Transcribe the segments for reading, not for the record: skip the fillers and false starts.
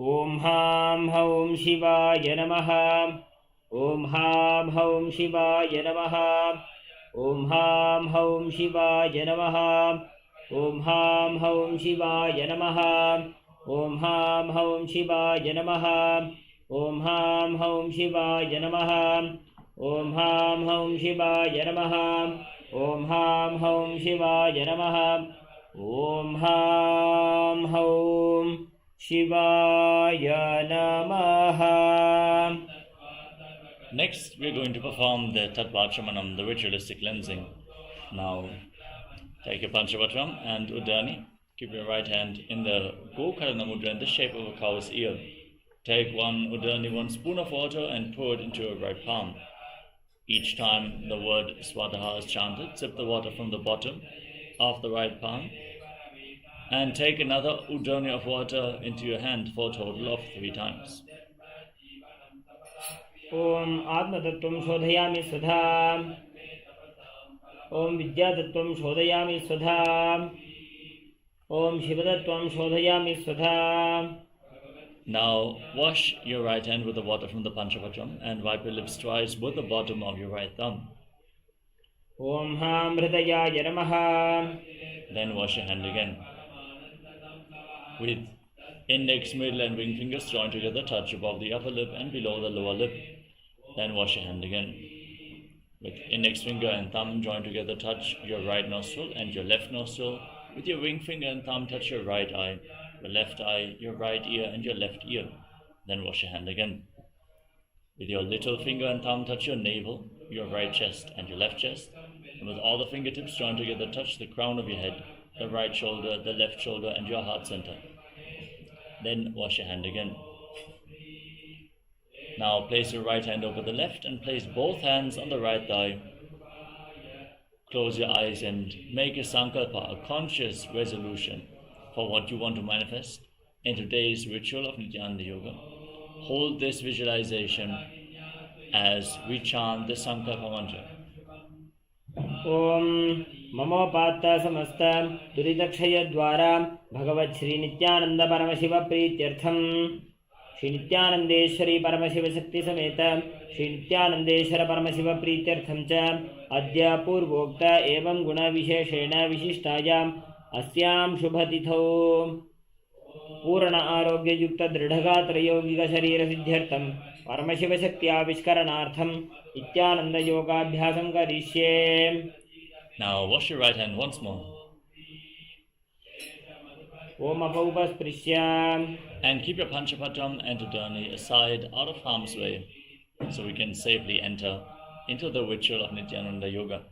ॐ हां हौं शिवाय नमः। ॐ हां हौं शिवाय नमः। ॐ हां हौं शिवाय नमः। ॐ हां हौं शिवाय नमः। ॐ हां हौं शिवाय नमः। ॐ हां हौं शिवाय नमः। ॐ हां हौं शिवाय नमः। ॐ हां हौं शिवाय नमः। ॐ हां हौं शिवाय नमः। Next, we're going to perform the Tatvachamanam, the ritualistic cleansing. Now, take your Panchavatram and Udani. Keep your right hand in the Gokarna Mudra in the shape of a cow's ear. Take one Udani, 1 spoon of water and pour it into your right palm. Each time the word Swadaha is chanted, sip the water from the bottom of the right palm and take another Udani of water into your hand for a total of 3 times. ॐ आत्मतत्त्वं शोधयामि स्वधा। ॐ विद्यातत्त्वं शोधयामि स्वधा। ॐ शिवतत्त्वं शोधयामि स्वधा। Now wash your right hand with the water from the Panchavatram and wipe your lips twice with the bottom of your right thumb. ॐ हां हृदयाय नमः। Then wash your hand again. With index, middle and ring fingers joined together, touch above the upper lip and below the lower lip. Then wash your hand again. With index finger and thumb joined together, touch your right nostril and your left nostril. With your ring finger and thumb, touch your right eye, your left eye, your right ear and your left ear. Then wash your hand again. With your little finger and thumb, touch your navel, your right chest and your left chest. And with all the fingertips joined together, touch the crown of your head, the right shoulder, the left shoulder and your heart center. Then wash your hand again. Now place your right hand over the left and place both hands on the right thigh. Close your eyes and make a sankalpa, a conscious resolution for what you want to manifest in today's ritual of Nityananda Yoga. Hold this visualization as we chant the sankalpa mantra. ॐ ममोपात्त समस्त दुरितक्षयद्वारा भगवत् श्री नित्यानंद परमशिव प्रीत्यर्थम श्री नित्यानंदेश्वरी परमशिव शक्ति समेत श्री नित्यानंदेश्वर परमशिव प्रीत्यर्थम च अद्य पूर्वोक्त एवं गुण विशेषेण विशिष्टायाम् अस्यां शुभतिथौ पूर्ण आरोग्य युक्त दृढ़गात्र यौगिक शरीर सिद्ध्यर्थम परमशिव शक्ति आविष्करणार्थम नित्यानंद योगाभ्यासं करिष्ये। Now wash your right hand once more. Om अपौपस्पृश्य And keep your Panchapatram and Udani aside out of harm's way so we can safely enter into the ritual of Nityananda Yoga.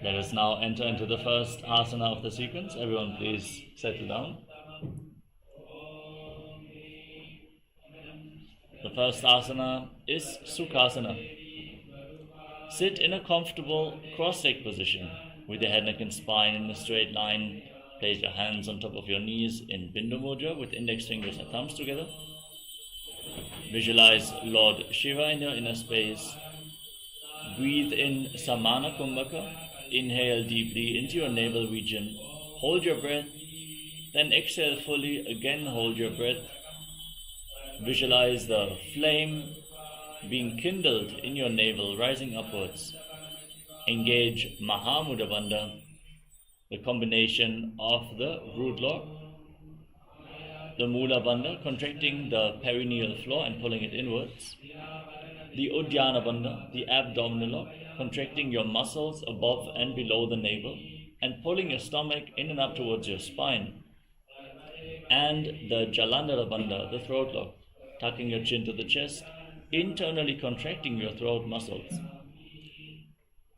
Let us now enter into the first asana of the sequence. Everyone please settle down. The first asana is Sukhasana. Sit in a comfortable cross-legged position with your head, neck and spine in a straight line. Place your hands on top of your knees in Bindu Mudra with index fingers and thumbs together. Visualize Lord Shiva in your inner space. Breathe in Samana Kumbhaka. Inhale deeply into your navel region. Hold your breath. Then exhale fully. Again hold your breath. Visualize the flame being kindled in your navel, rising upwards. Engage Mahamudra Bandha, the combination of the root lock, the Mula Bandha, contracting the perineal floor and pulling it inwards, the Uddiyana Bandha, the abdominal lock, contracting your muscles above and below the navel and pulling your stomach in and up towards your spine, and the Jalandhara Bandha, the throat lock, tucking your chin to the chest, internally contracting your throat muscles.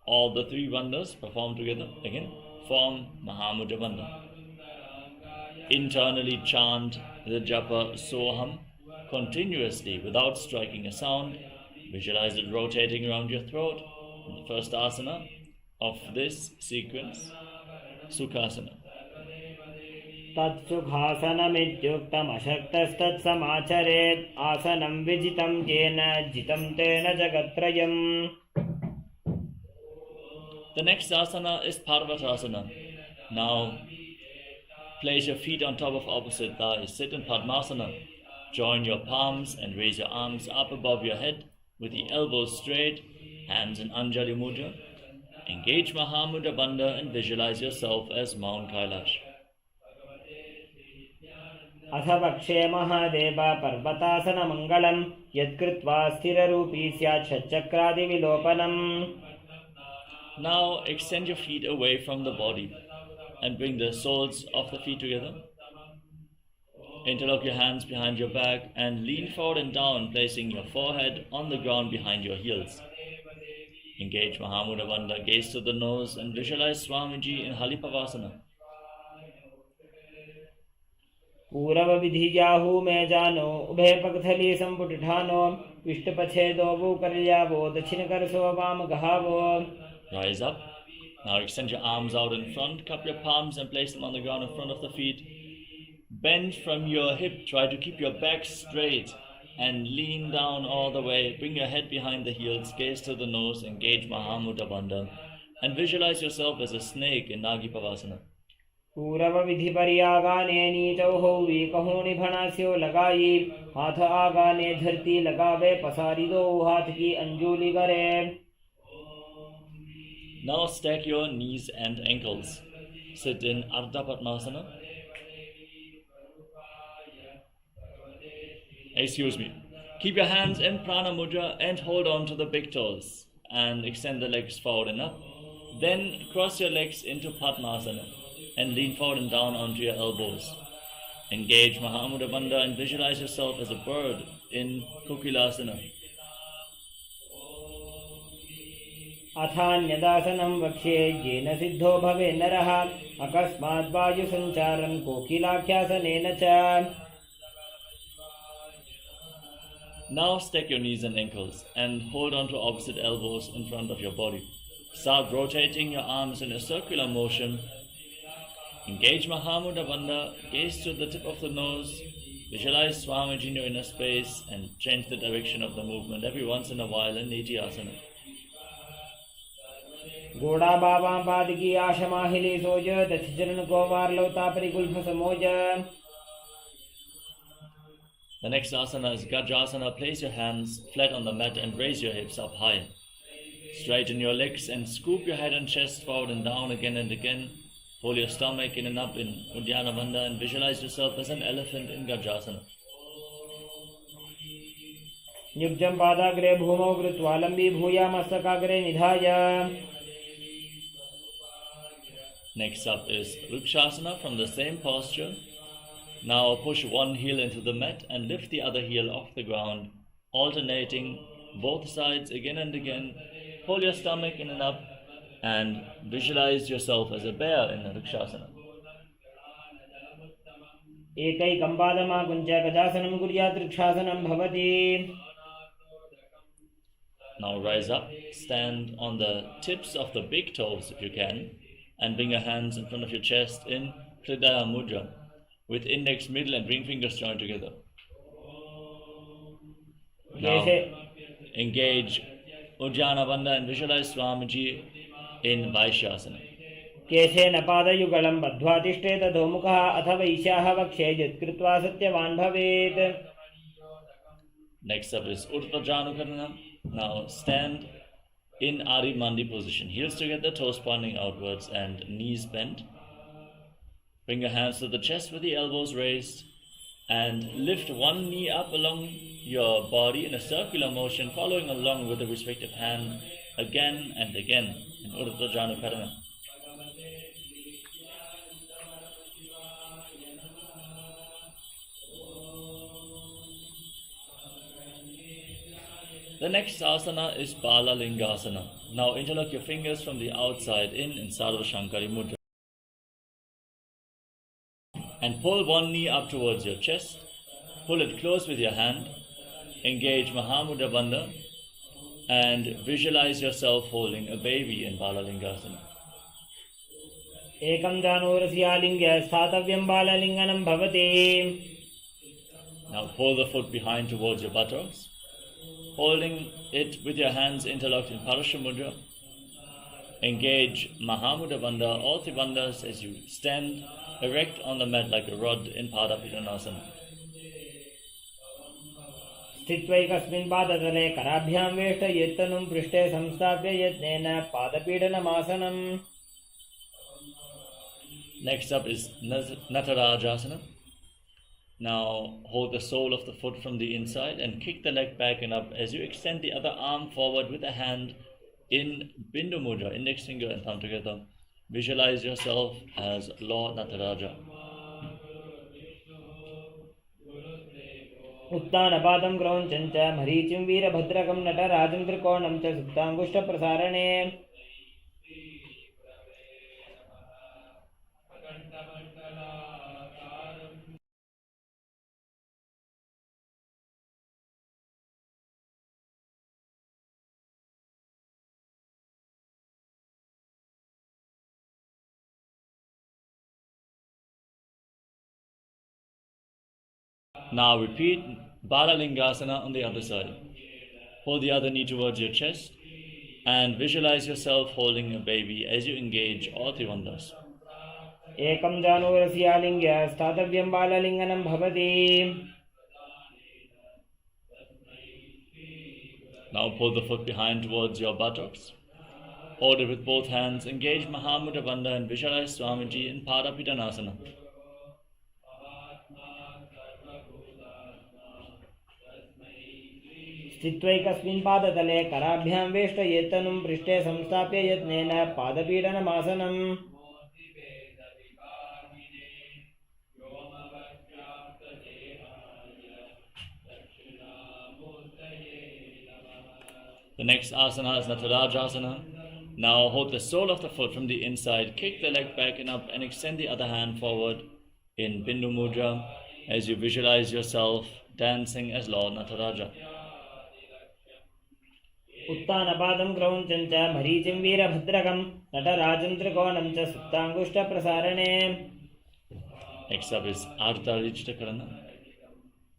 All the 3 bandhas performed together again form Mahamudra Bandha. Internally chant the japa Soham continuously without striking a sound. Visualize it rotating around your throat in the first asana of this sequence, Sukhasana. तत्सुखासनमित्युक्तमशक्तस्तत्समाचरेत् आसनं विजितं येन जितं तेन जगत्त्रयम्। The next asana is Parvatasana. Now, place your feet on top of opposite thighs. Sit in Padmasana. Join your palms and raise your arms up above your head with the elbows straight, hands in Anjali Mudra. Engage Mahamudra Bandha and visualize yourself as Mount Kailash. अथ वक्षे महादेव पर्वतासनमङ्गलं यत्कृत्वा स्थिररूपी स्यात् षट्चक्रादिविलोपनम्. Now extend your feet away from the body and bring the soles of the feet together. Interlock your hands behind your back and lean forward and down, placing your forehead on the ground behind your heels. Engage Mahamudra Bandha, gaze to the nose and visualize Swamiji in Halipavasana. पूरव विधि जाहू में जानो उभय पगथली संपुटिठानो विष्टपछे दोवो करयावो दक्षिण करसो वाम गहावो. Rise up. Now extend your arms out in front, cup your palms and place them on the ground in front of the feet. Bend from your hip, try to keep your back straight and lean down all the way. Bring your head behind the heels, gaze to the nose, engage Mahamudra Bandha and visualize yourself as a snake in Nagipavasana. पूरव विधि परियागाने नीचौ होवी कहो निभणास्यो लगाई हाथ आगाने धरती लगावे पसारी दो हाथ की अंजुली करे. Now stack your knees and ankles. Sit in Ardha Padmasana. Excuse me. Keep your hands in Prana Mudra and hold on to the big toes and extend the legs forward and up. Then cross your legs into Padmasana and lean forward and down onto your elbows. Engage Mahamudra Bandha and visualize yourself as a bird in Kokilasana. अथान्यदासनं वक्ष्ये येन सिद्धो भवे नरः अकस्मात् वायुसञ्चारं कोकिलाख्यासनेन च. Now stack your knees and ankles and hold on to opposite elbows in front of your body. Start rotating your arms in a circular motion. Engage Mahamudra Bandha, gaze to the tip of the nose, visualize Swamiji in your inner space and change the direction of the movement every once in a while in Niti Asana. घोड़ा बाबा पाद की आशमाहिली सोज दक्षचरण को मार लोता परिकुल्फ समोज. The next asana is Gajasana. Place your hands flat on the mat and raise your hips up high. Straighten your legs and scoop your head and chest forward and down again and again. Hold your stomach in and up in Uddiyana Bandha and visualize yourself as an elephant in Gajasana. युग्जं पादाग्रे भूमौ कृत्वा लम्बी भूया मस्तकाग्रे निधाय. Next up is Vrikshasana from the same posture. Now push one heel into the mat and lift the other heel off the ground, alternating both sides again and again. Hold your stomach in and up and visualize yourself as a bear in Vrikshasana. एकैकं पादमाकुञ्च गजासनं कुर्यात् वृक्षासनं भवति. Now rise up, stand on the tips of the big toes if you can, and bring your hands in front of your chest in Hridaya Mudra, with index, middle and ring fingers joined together. Now engage Uddiyana Bandha and visualize Swamiji in Vaishyasana. केशेन पादयुगलं बद्ध्वा तिष्ठेत अधोमुखः अथ वैश्याः वक्षे यत्कृत्वा सत्यवान् भवेत्. Next up is Urdhva Janukarana. Now stand in Adi Mandi position, heels together, toes pointing outwards and knees bent. Bring your hands to the chest with the elbows raised and lift one knee up along your body in a circular motion, following along with the respective hand again and again in Urdhva Janukarana. The next asana is Bala Lingasana. Now interlock your fingers from the outside in Sarva Shankari Mudra. And pull one knee up towards your chest. Pull it close with your hand. Engage Mahamudra Bandha and visualize yourself holding a baby in Bala Lingasana. एकं जानोरस्यालिङ्गे स्थातव्यं बाललिङ्गनं भवति. Now pull the foot behind towards your buttocks, holding it with your hands interlocked in Parasha Mudra. Engage Mahamudra Bandha, all three bandhas as you stand erect on the mat like a rod in Paramashivoham. स्थित्वैकस्मिन् पादतले कराभ्यां वेष्टयेत्तनुं पृष्ठे संस्थाप्य यत्नेन पादपीडनमासनम्. Next up is Natarajasana. Now hold the sole of the foot from the inside and kick the leg back and up as you extend the other arm forward with the hand in Bindu Mudra, index finger and thumb together. Visualize yourself as Lord Nataraja. उत्तानपादं क्रौञ्चं च मरीचिं वीरभद्रकं नटराजं त्रिकोणं च सुप्ताङ्गुष्ठप्रसारणे. Now repeat Balalingasana on the other side. Hold the other knee towards your chest and visualize yourself holding a baby as you engage all three bandhas. एकं जानूरस्यालिङ्ग्य स्थातव्यं बाललिङ्गनं भवति. Now pull the foot behind towards your buttocks. Hold it with both hands. Engage Mahamudra Bandha and visualize Swamiji in Parapitanasana. स्थित्वैकस्मिन् पादतले कराभ्यां वेष्टयेत्तनुं पृष्ठे संस्थाप्य यत्नेन पादपीडनमासनम्. The next asana is Natarajasana. Now hold the sole of the foot from the inside, kick the leg back and up and extend the other hand forward in Bindu Mudra as you visualize yourself dancing as Lord Nataraja. उत्तानपादं क्रौञ्चं च मरीचिं वीरभद्रकं नटराजं त्रिकोणं च सुप्ताङ्गुष्ठप्रसारणे. Next up is Ardha Rijta Karana.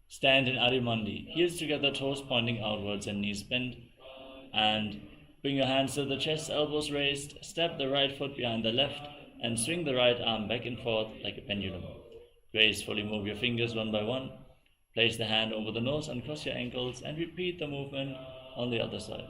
Stand in Arimandi, heels together, toes pointing outwards and knees bent. And bring your hands to the chest, elbows raised. Step the right foot behind the left and swing the right arm back and forth like a pendulum. Gracefully move your fingers one by one. Place the hand over the nose, uncross your ankles and repeat the movement on the other side.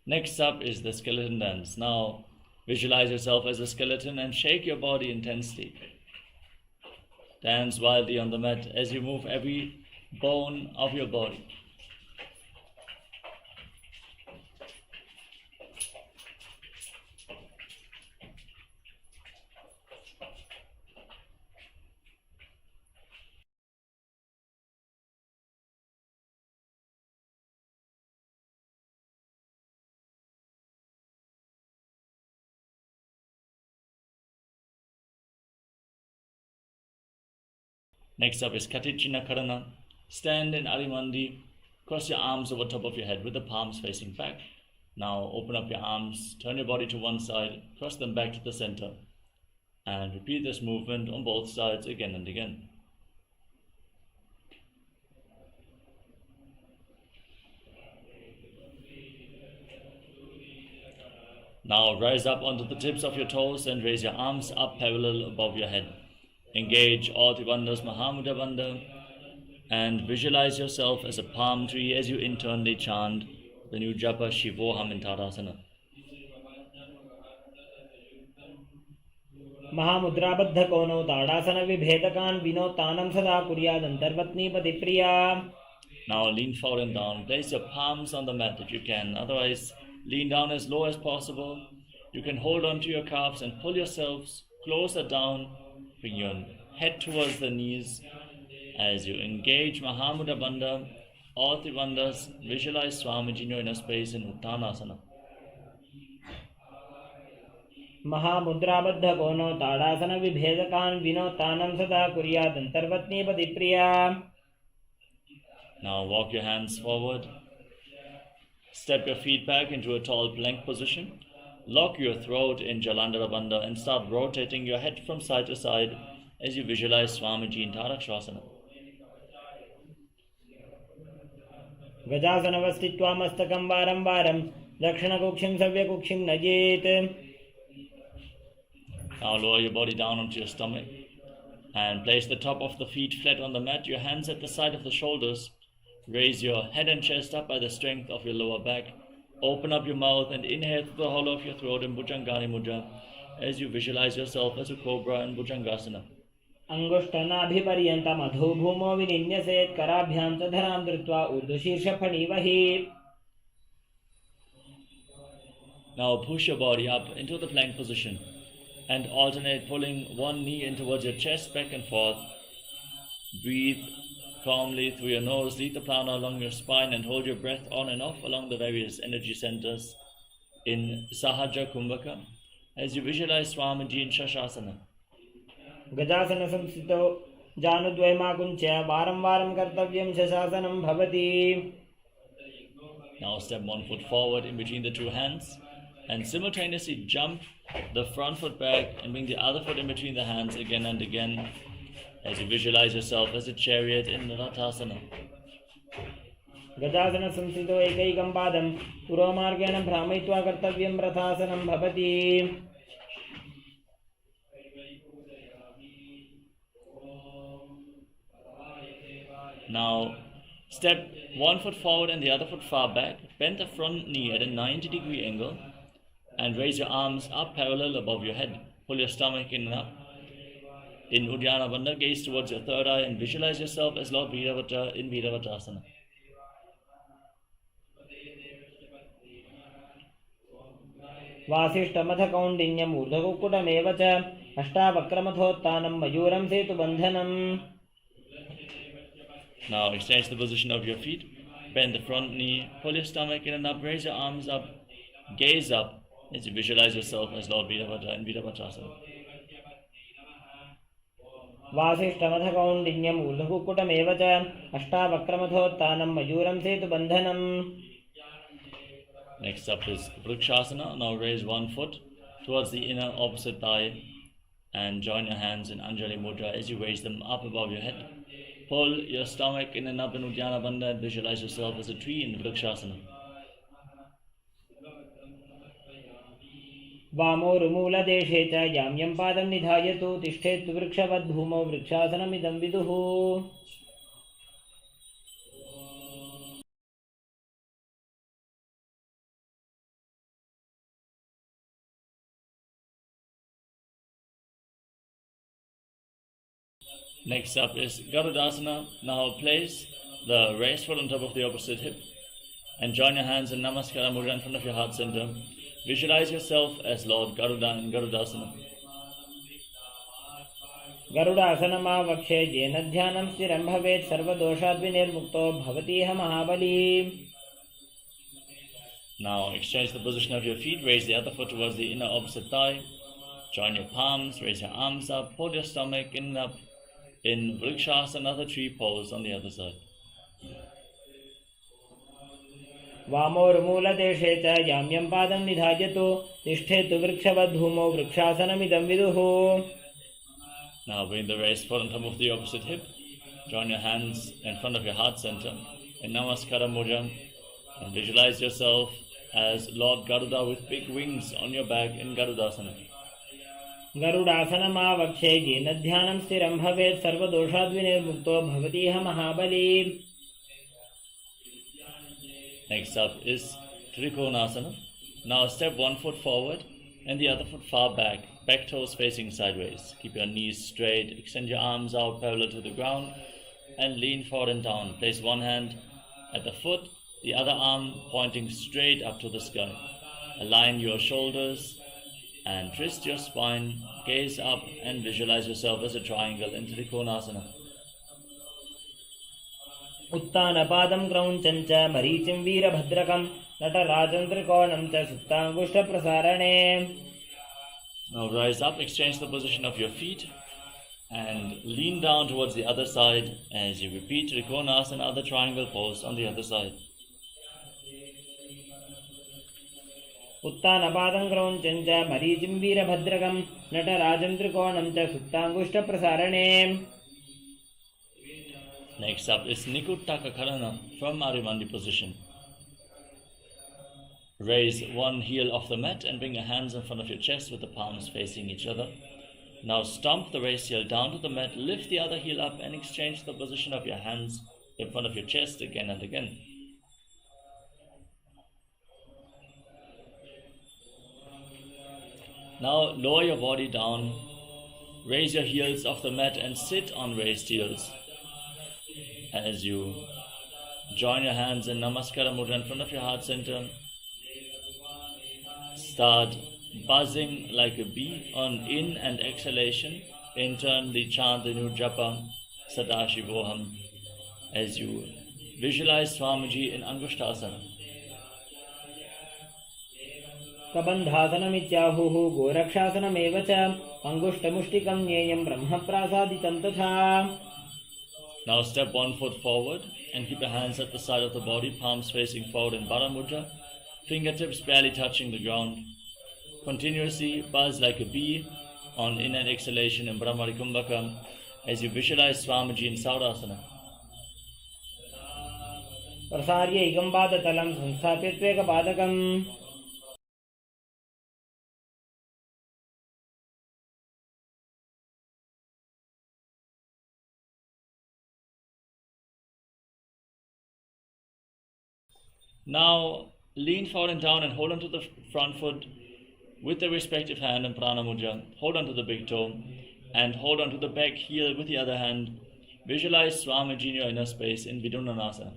Next up is the skeleton dance. Now visualize yourself as a skeleton and shake your body intensely. Dance wildly on the mat as you move every bone of your body. Next up is Katichina Karana. Stand in Arimandi. Cross your arms over top of your head with the palms facing back. Now open up your arms, turn your body to one side, cross them back to the center. And repeat this movement on both sides again and again. Now rise up onto the tips of your toes and raise your arms up parallel above your head. Engage all three bandhas, Mahamudra Bandha, and visualize yourself as a palm tree as you internally chant the new japa Shivoham in Tadasana. महामुद्राबद्धकोनौ ताडासनविभेदकान् विनोत्तानं सदा कुर्यादन्तर्पत्नीपतिप्रिया. Now lean forward and down. Place your palms on the mat if you can. Otherwise, lean down as low as possible. You can hold on to your calves and pull yourselves closer down. Bring your head towards the knees as you engage Mahamudra Bandha, all three bandhas. Visualize Swamiji in your inner space in Uttanasana. महामुद्राबद्धकोनौ ताडासनविभेदकान् विनोत्तानं सदा कुर्यादन्तर्पत्नीपतिप्रिया. Now walk your hands forward. Step your feet back into a tall plank position. Lock your throat in Jalandhara Bandha and start rotating your head from side to side as you visualize Swamiji in Tarakshasana. गजासनवस्थित्वा मस्तकं वारं वारं दक्षिणकुक्षिं सव्यकुक्षिं नयेत्. Now lower your body down onto your stomach and place the top of the feet flat on the mat, your hands at the side of the shoulders. Raise your head and chest up by the strength of your lower back. Open up your mouth and inhale through the hollow of your throat in Bhujangani Mudra as you visualize yourself as a cobra in Bhujangasana. अंगुष्ठनाभिपर्यन्तम् अधो भूमौ विनिन्यसेत् कराभ्यां च धरां धृत्वा ऊर्ध्वशीर्षफणीवहि. Now push your body up into the plank position and alternate pulling one knee in towards your chest back and forth. Breathe calmly through your nose, lead the prana along your spine and hold your breath on and off along the various energy centers in Sahaja Kumbhaka as you visualize Swamiji in Shashasana. गजासन संस्थितौ जानुद्वयमाकुञ्च्य वारं वारं कर्तव्यं शशासनं भवति. Now step 1 foot forward in between the two hands and simultaneously jump the front foot back and bring the other foot in between the hands again and again as you visualize yourself as a chariot in Rathasana. गजासन संस्थितौ एकैकं पादं पुरोमार्गेण भ्रामयित्वा कर्तव्यं रथासनं भवति. Now step 1 foot forward and the other foot far back. Bend the front knee at a 90-degree angle and raise your arms up parallel above your head. Pull your stomach in and up. In Uddiyana Bandha, gaze towards your third eye and visualize yourself as Lord Viravatta in Viravatasana. वासिष्ठमथ कौण्डिन्यम् ऊर्ध्वकुक्कुटमेव च अष्टावक्रमथोत्थानं मयूरं सेतुबन्धनम्. Now exchange the position of your feet. Bend the front knee, pull your stomach in and up, raise your arms up, gaze up as you visualize yourself as Lord Viravatta in Viravatasana. वासिष्ठमथ कौण्डिन्यम् ऊर्ध्वकुक्कुटमेव च अष्टावक्रमथोत्थानं मयूरं सेतुबन्धनम्. Next up is Vrikshasana. Now raise one foot towards the inner opposite thigh and join your hands in Anjali Mudra as you raise them up above your head. Pull your stomach in and up in Uddiyana Bandha and visualize yourself as a tree in Vrikshasana. वामोरुमूलदेशे च याम्यं पादं निधायतु तिष्ठेत् वृक्षवद्भूमौ वृक्षासनमिदं विदुः. Next up is Garudasana. Now place the raised foot on top of the opposite hip and join your hands in Namaskara Mudra in front of your heart center. Visualize yourself as Lord Garuda in Garudasana. गरुडासनमावक्षे येन ध्यानं स्थिरं भवेत् सर्वदोषाद्विनिर्मुक्तो भवतीह महाबली. Now exchange the position of your feet. Raise the other foot towards the inner opposite thigh. Join your palms. Raise your arms up. Hold your stomach in and up in Vrikshasana, the tree pose on the other side. वामोर्मूलदेशे च याम्यं पादं निधायतु तिष्ठेत् वृक्षवद्भूमौ वृक्षासनमिदं विदुः. Now bring the raised foot on top of the opposite hip. Join your hands in front of your heart center in Namaskara Mudra and visualize yourself as Lord Garuda with big wings on your back in Garudasana. गरुडासनमावक्षे येन ध्यानं स्थिरं भवेत् सर्वदोषाद्विनिर्मुक्तो भवतीह महाबली. Next up is Trikonasana. Now step one foot forward and the other foot far back, back toes facing sideways. Keep your knees straight, extend your arms out parallel to the ground and lean forward and down. Place one hand at the foot, the other arm pointing straight up to the sky. Align your shoulders and twist your spine, gaze up and visualize yourself as a triangle in Trikonasana. उत्तानपादं क्रौञ्चं च मरीचिं वीरभद्रकं नटराजं त्रिकोणं च सुप्ताङ्गुष्ठप्रसारणे. Now rise up, exchange the position of your feet and lean down towards the other side as you repeat Trikonasana, the triangle pose on the other side. उत्तानपादं क्रौञ्चं च मरीचिं वीरभद्रकं नटराजं त्रिकोणं च सुप्ताङ्गुष्ठप्रसारणे. Next up is Nikuttaka Karana from Arivandi position. Raise one heel off the mat and bring your hands in front of your chest with the palms facing each other. Now stomp the raised heel down to the mat, lift the other heel up and exchange the position of your hands in front of your chest again and again. Now lower your body down, raise your heels off the mat and sit on raised heels. As you join your hands in Namaskara Mudra in front of your heart center, start buzzing like a bee on in and exhalation. Internally chant the new japa Sadashivoham as you visualize Swamiji in Angushtasana. कबन्धासनमित्याहुः गोरक्षासनमेव च अङ्गुष्ठमुष्टिकं ज्ञेयं ब्रह्मप्रासादितं तथा. Now step 1 foot forward and keep your hands at the side of the body, palms facing forward in Baddha Mudra, fingertips barely touching the ground. Continuously buzz like a bee on in and exhalation in Brahmari Kumbhaka as you visualize Swamiji in Saurasana. प्रसार्यैकं पादतलं संस्थाप्य त्वेकपादकम्. Now lean forward and down and hold onto the front foot with the respective hand in Prana Mudra. Hold onto the big toe and hold onto the back heel with the other hand. Visualize Swamiji in your inner space in Vidunanasana.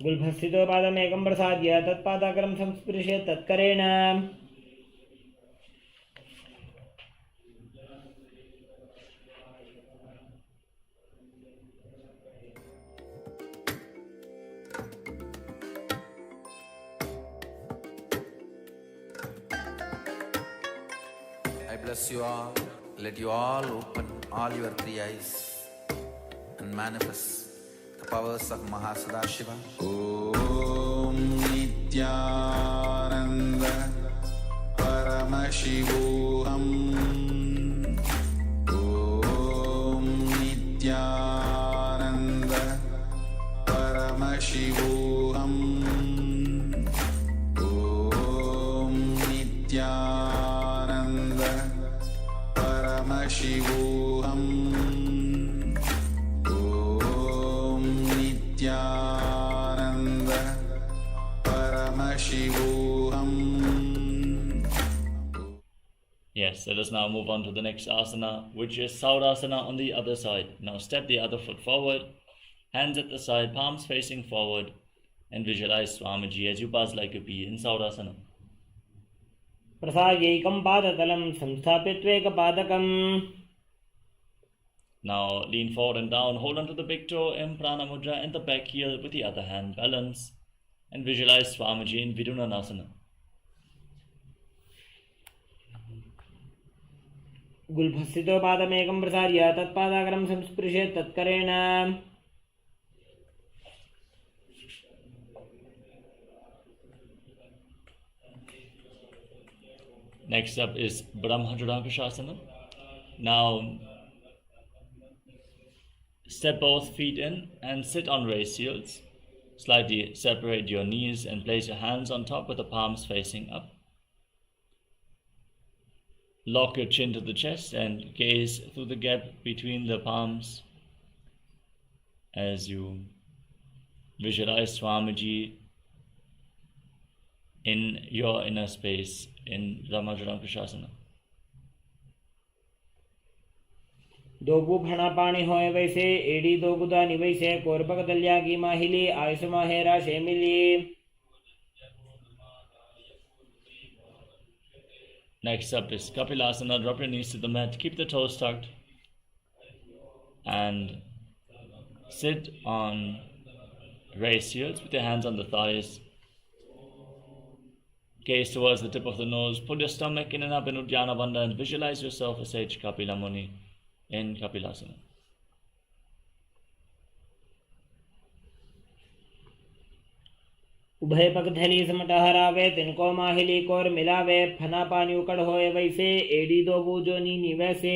गुल्भस्थितो पादमेकं प्रसाद्य तत्पादाग्रं संस्पृश्य तत्करेण. I bless you all. Let you all open all your three eyes and manifest the powers of Mahasadashiva. Om Nityananda Paramashivoham. Om Nityananda Paramashivoham. Om Nityananda Paramashivoham. Om Nityananda Paramashivoham. Yes, let us now move on to the next asana, which is Saurasana on the other side. Now step the other foot forward, hands at the side, palms facing forward, and visualize Swamiji as you buzz like a bee in Saurasana. प्रसार्यैकं पादतलं संस्थाप्य त्वेकपादकम्. Now lean forward and down, hold onto the big toe in Prana Mudra and the back heel with the other hand, balance, and visualize Swamiji in Vidunanasana. गुल्भस्थितो पादमेकं प्रसार्य तत्पादाग्रं संस्पृश्य तत्करेण. Next up is Brahmajudankashasana. Now step both feet in and sit on raised heels. Slightly separate your knees and place your hands on top with the palms facing up. Lock your chin to the chest and gaze through the gap between the palms as you visualize Swamiji in your inner space in Brahmajudankashasana. Dogu फणा पाणी होए वैसे AD दो गुदा निवैसे कोरपक दलिया की माहिली Ayush माहेरा शेमिली. Next up is Kapilasana. Drop your knees to the mat, keep the toes tucked, and sit on raised heels with your hands on the thighs. Gaze towards the tip of the nose, pull your stomach in and up in Uddiyana Bandha and visualize yourself as Sage Kapila Muni in Kapilasana. उभय पग धली समट हरावे तिनको माहिली core मिलावे फना पानी उकड़ होए वैसे AD दो बूजोनी निवैसे.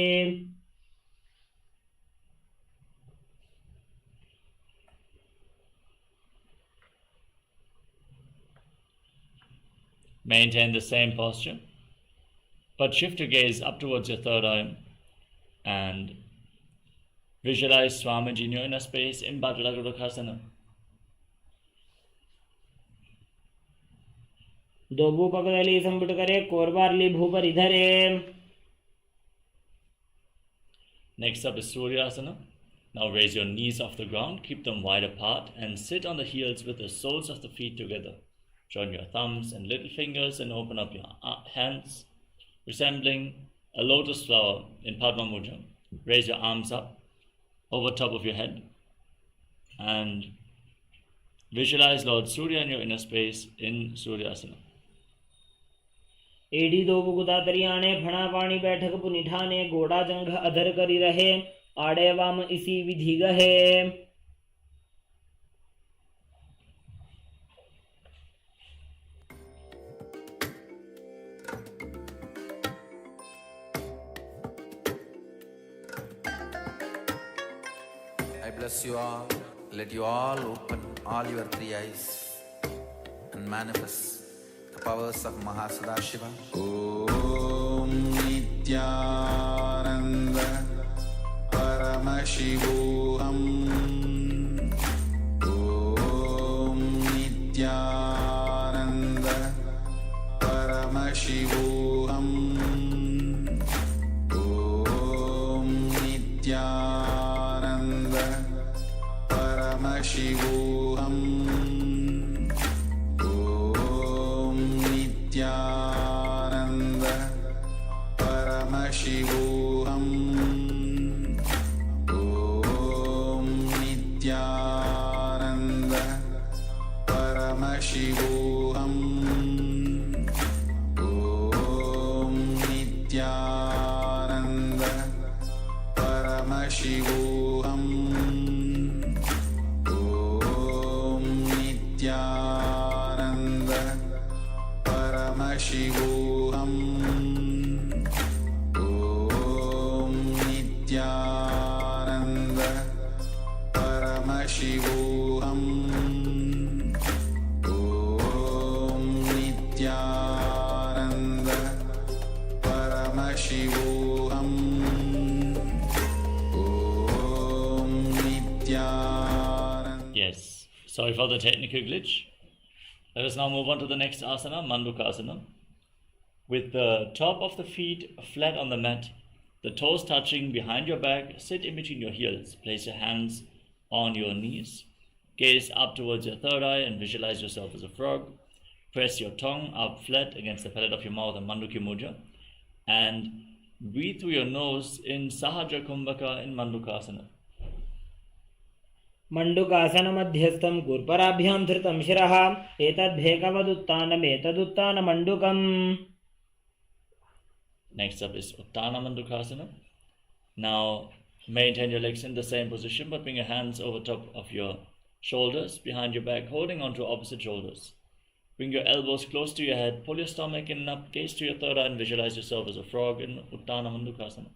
Maintain the same posture, but shift your gaze up towards your third eye and visualize Swamiji in your inner space in Bhadragurukasana. दो भूपकदली संपुट करे कोरबारली भूपर इधरे. Next up is Suryasana. Now raise your knees off the ground, keep them wide apart, and sit on the heels with the soles of the feet together. Join your thumbs and little fingers and open up your hands, resembling a lotus flower in Padma Mudra. Raise your arms up over top of your head and visualize Lord Surya in your inner space in Suryasana. एडी दो बुगुदा तरियाणे फणा पाणी बैठक पुनिठाने गोड़ा जंघ अधर करी रहे आड़े वाम इसी विधि गहे. I bless you all. Let you all open all your three eyes and manifest the powers of Mahasadashiva. Om Nityananda Paramashivoham. Om Nityananda Paramashivoham. Om Nityananda Paramashivoham. Om Nityananda Paramashivoham. Om Nityananda Paramashivoham. Om Nityananda Paramashivoham. Om Nityananda Paramashivoham. Om Nityananda Paramashivoham. Om Nityananda Paramashivoham. Om Nityananda. Yes, sorry for the technical glitch. Let us now move on to the next asana, Mandukasana. With the top of the feet flat on the mat, the toes touching behind your back, sit in between your heels. Place your hands on your knees. Gaze up towards your third eye and visualize yourself as a frog. Press your tongue up flat against the palate of your mouth in Manduki Mudra. And breathe through your nose in Sahaja Kumbhaka in Mandukasana. मंडुकासन मध्यस्थं गुर्पराभ्यां धृतं शिरः एतद्भेकवदुत्तानमेतदुत्तान मंडुकम्. Next up is Uttana Mandukasana. Now maintain your legs in the same position, but bring your hands over top of your shoulders, behind your back, holding onto opposite shoulders. Bring your elbows close to your head, pull your stomach in up, gaze to your third eye and visualize yourself as a frog in Uttana Mandukasana.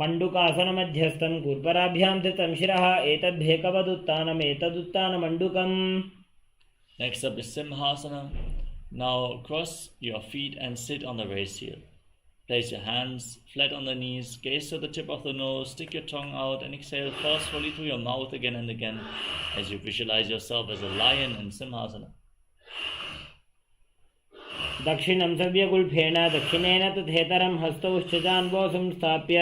मंडुकासन मध्यस्थं गुर्पराभ्यां धृतं शिरः एतद्भेकवदुत्तानमेतदुत्तान मंडुकम्. Next up is Simhasana. Now cross your feet and sit on the raised heel. Place your hands flat on the knees, gaze to the tip of the nose, stick your tongue out and exhale forcefully through your mouth again and again as you visualize yourself as a lion in Simhasana. दक्षिणं सव्यगुल्फेन दक्षिणेन तथेतरं हस्तौ श्चजान्वौ संस्थाप्य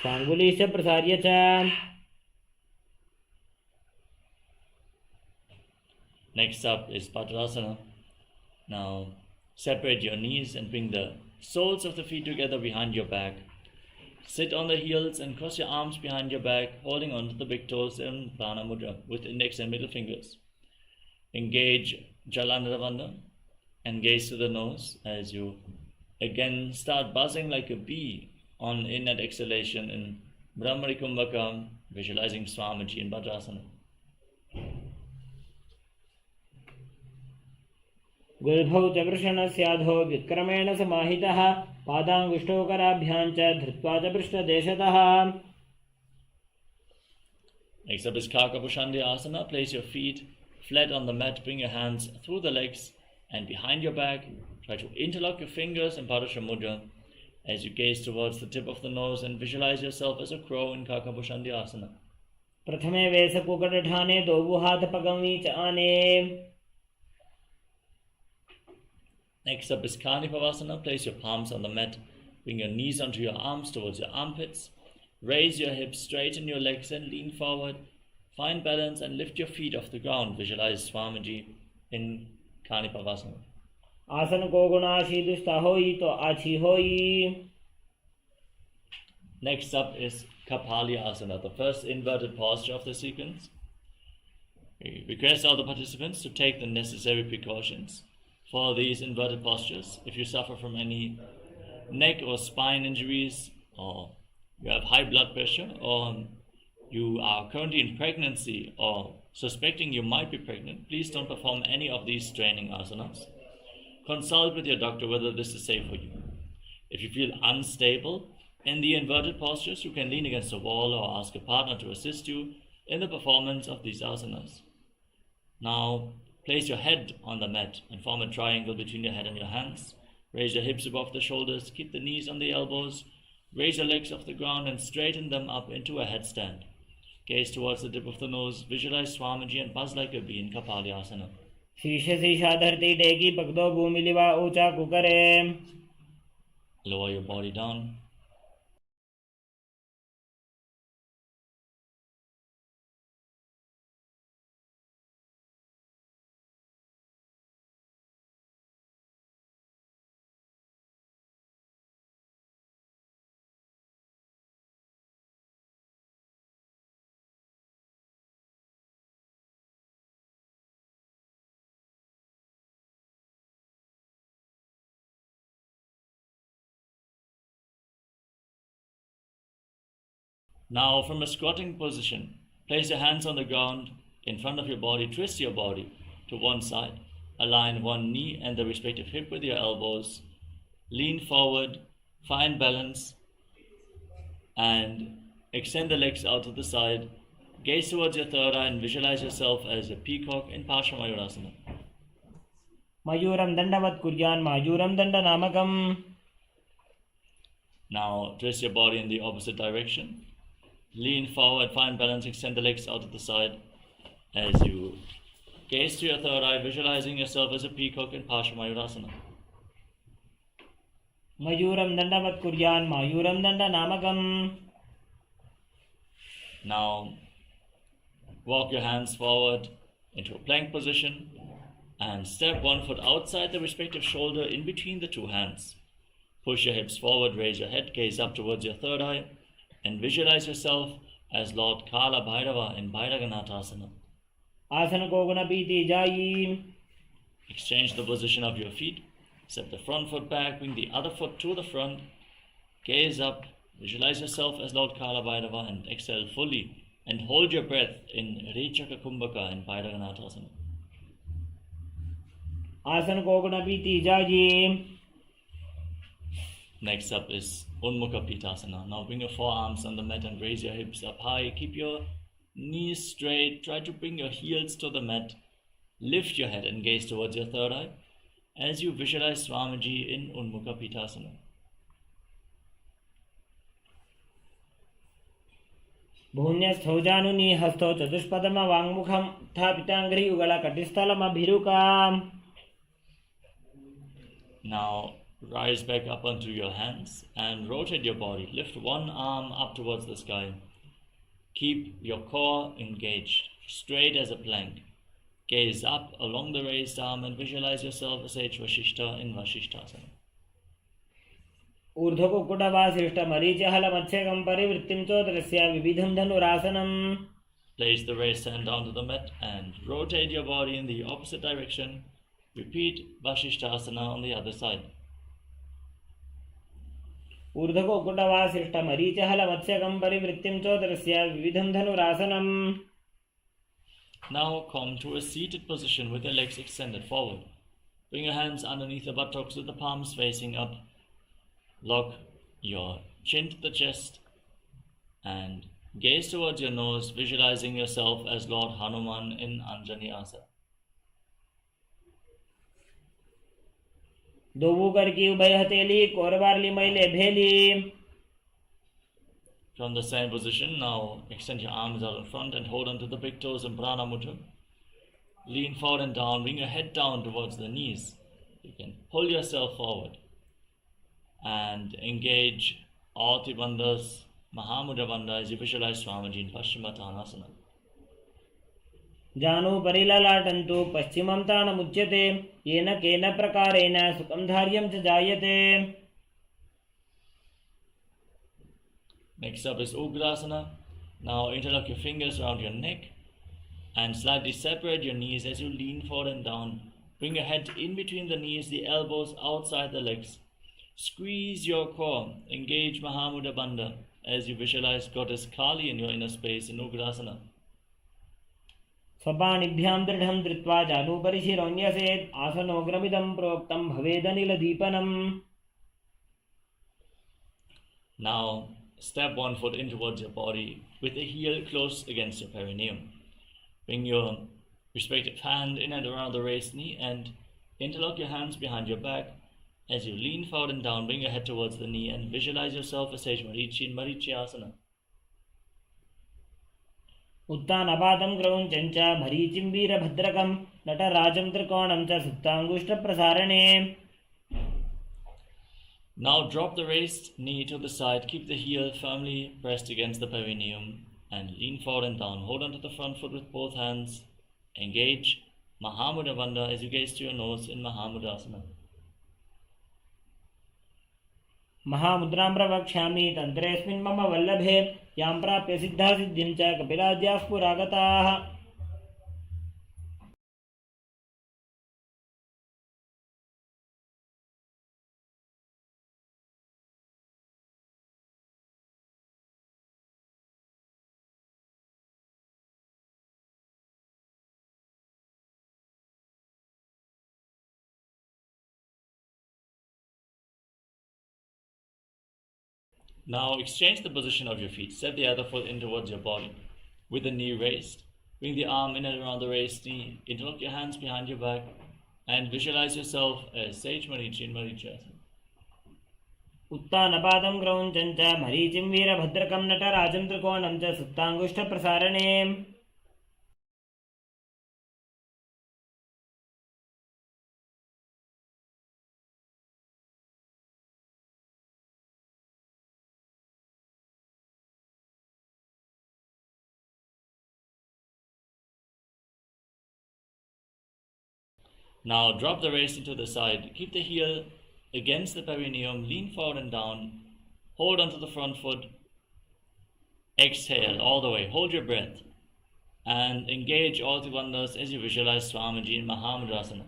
स्वाङ्गुलीश्च प्रसार्य च. Next up is Patrasana. Now separate your knees and bring the soles of the feet together behind your back. Sit on the heels and cross your arms behind your back, holding onto the big toes in Prana Mudra with index and middle fingers. Engage Jalandhara and gaze to the nose as you again start buzzing like a bee on in and exhalation in Brahmari Kumbhaka, visualizing Swamiji in Bhadrasana. गुल्भौ च वृषणस्याधो व्युत्क्रमेण समाहितः पादाङ्गुष्ठोकराभ्यां च धृत्वा च पृष्ठदेशतः. Next up is Kakapushandi Asana. Place your feet flat on the mat, bring your hands through the legs and behind your back. Try to interlock your fingers in Padasha Mudra as you gaze towards the tip of the nose and visualize yourself as a crow in Kakabhushandi Asana. प्रथमे वैस कुकट ठाने दो हाथ पगम नीच आने. Next up is Kanipavasana. Place your palms on the mat. Bring your knees onto your arms towards your armpits. Raise your hips, straighten your legs and lean forward. Find balance and lift your feet off the ground. Visualize Swamiji in Kanipavasana. आसन को गुणाशी दुष्टा होई तो आछी होई. Next up is Kapali Asana, the first inverted posture of the sequence. We request all the participants to take the necessary precautions for these inverted postures. If you suffer from any neck or spine injuries, or you have high blood pressure, or you are currently in pregnancy or suspecting you might be pregnant, please don't perform any of these straining asanas. Consult with your doctor whether this is safe for you. If you feel unstable in the inverted postures, you can lean against a wall or ask a partner to assist you in the performance of these asanas. Now, place your head on the mat and form a triangle between your head and your hands. Raise your hips above the shoulders, keep the knees on the elbows, raise your legs off the ground and straighten them up into a headstand. Gaze towards the tip of the nose, visualize Swamiji and buzz like a bee in Kapali Asana. शीश शीशा धरती टेकी पकड़ो भूमि लिवा ऊंचा कुकरे. Lower your body down. Now, from a squatting position, place your hands on the ground in front of your body, twist your body to one side, align one knee and the respective hip with your elbows, lean forward, find balance, and extend the legs out to the side. Gaze towards your third eye and visualize yourself as a peacock in Parsvamayurasana. मयूरम दंडवत कुर्यान मयूरम दंड नामकम. Now, twist your body in the opposite direction. Lean forward, find balance, extend the legs out to the side as you gaze to your third eye, visualizing yourself as a peacock in Parsvamayurasana. मयूरम दंडवत कुर्यान मयूरम दंड नामकम. Now, walk your hands forward into a plank position and step one foot outside the respective shoulder in between the two hands. Push your hips forward, raise your head, gaze up towards your third eye, and visualize yourself as Lord Kala Bhairava in Bhairaganathasana. आसन को गुण पीती जाई. Exchange the position of your feet. Step the front foot back, bring the other foot to the front. Gaze up, visualize yourself as Lord Kala Bhairava and exhale fully. And hold your breath in Rechaka Kumbhaka in Bhairaganathasana. आसन को गुण पीती जाई. Next up is Unmukha Pitasana. Now bring your forearms on the mat and raise your hips up high. Keep your knees straight. Try to bring your heels to the mat. Lift your head and gaze towards your third eye as you visualize Swamiji in Unmukha Pitasana. भून्यस्थौ जानुनी हस्थौ चतुष्पदम वाङ्मुखं स्थापिताङ्घ्रि युगल कटिस्थलमभिरुकाम्. Now rise back up onto your hands and rotate your body. Lift one arm up towards the sky. Keep your core engaged, straight as a plank. Gaze up along the raised arm and visualize yourself as H. Vashishta in Vashishtasana. ऊर्ध्वकुक्कुटवासिष्ठ मरीचहल मत्स्यकं परिवृत्तिं चोदरस्य विविधं धनुरासनम्. Place the raised hand down to the mat and rotate your body in the opposite direction. Repeat Vashishtasana on the other side. ऊर्ध्वकुक्कुटवासिष्ठ मरीचहल मत्स्यकं परिवृत्तिं चोदरस्य विविधं धनुरासनम्. Now come to a seated position with your legs extended forward. Bring your hands underneath the buttocks with the palms facing up. Lock your chin to the chest and gaze towards your nose, visualizing yourself as Lord Hanuman in Anjani Asa. दोबू करके उभय हथेली कोरबारली मैले भेली. From the same position, now extend your arms out in front and hold onto the big toes in Prana Mudra. Lean forward and down, bring your head down towards the knees. You can pull yourself forward and engage all the bandhas, Mahamudra Bandha, as you visualize Swamiji in Paschimottanasana. जानु परिललाटन्तु पश्चिमं ताणमुच्यते येन केन प्रकारेण सुखं धार्यं च जायते. Next up is Ugrasana. Now interlock your fingers around your neck and slightly separate your knees as you lean forward and down. Bring your head in between the knees, the elbows outside the legs. Squeeze your core. Engage Mahamudra Bandha as you visualize Goddess Kali in your inner space in Ugrasana. स्वपाणिभ्यां दृढं धृत्वा जानुपरि शिरोऽन्यसेत् आसनोग्रमिदं प्रोक्तं भवेदनिलदीपनम्. Now step one foot in towards your body with the heel close against your perineum. Bring your respective hand in and around the raised knee and interlock your hands behind your back. As you lean forward and down, bring your head towards the knee and visualize yourself as Sage Marichi in Marichiyasana. उत्तानपादं क्रौञ्चं च मरीचिं वीरभद्रकं नटराजं त्रिकोणं च सुप्ताङ्गुष्ठप्रसारणे. Now drop the raised knee to the side, keep the heel firmly pressed against the perineum and lean forward and down. Hold onto the front foot with both hands. Engage Mahamudra Bandha as you gaze to your nose in Mahamudrasana. महामुद्रां प्रवक्ष्यामि तन्त्रेऽस्मिन् मम वल्लभे यां प्राप्य सिद्धा सिद्धिं च कपिलाद्याः पुरागताः. Now exchange the position of your feet. Step the other foot in towards your body with the knee raised. Bring the arm in and around the raised knee. Interlock your hands behind your back and visualize yourself as Sage Marichi in Marichiyasana. उत्तानपादं क्रौञ्चं च मरीचिं वीरभद्रकं नटराजं त्रिकोणं च सुप्ताङ्गुष्ठप्रसारणे. Now drop the waist into the side. Keep the heel against the perineum. Lean forward and down. Hold onto the front foot. Exhale all the way. Hold your breath. And engage all the bandhas as you visualize Swamiji in Mahamudrasana.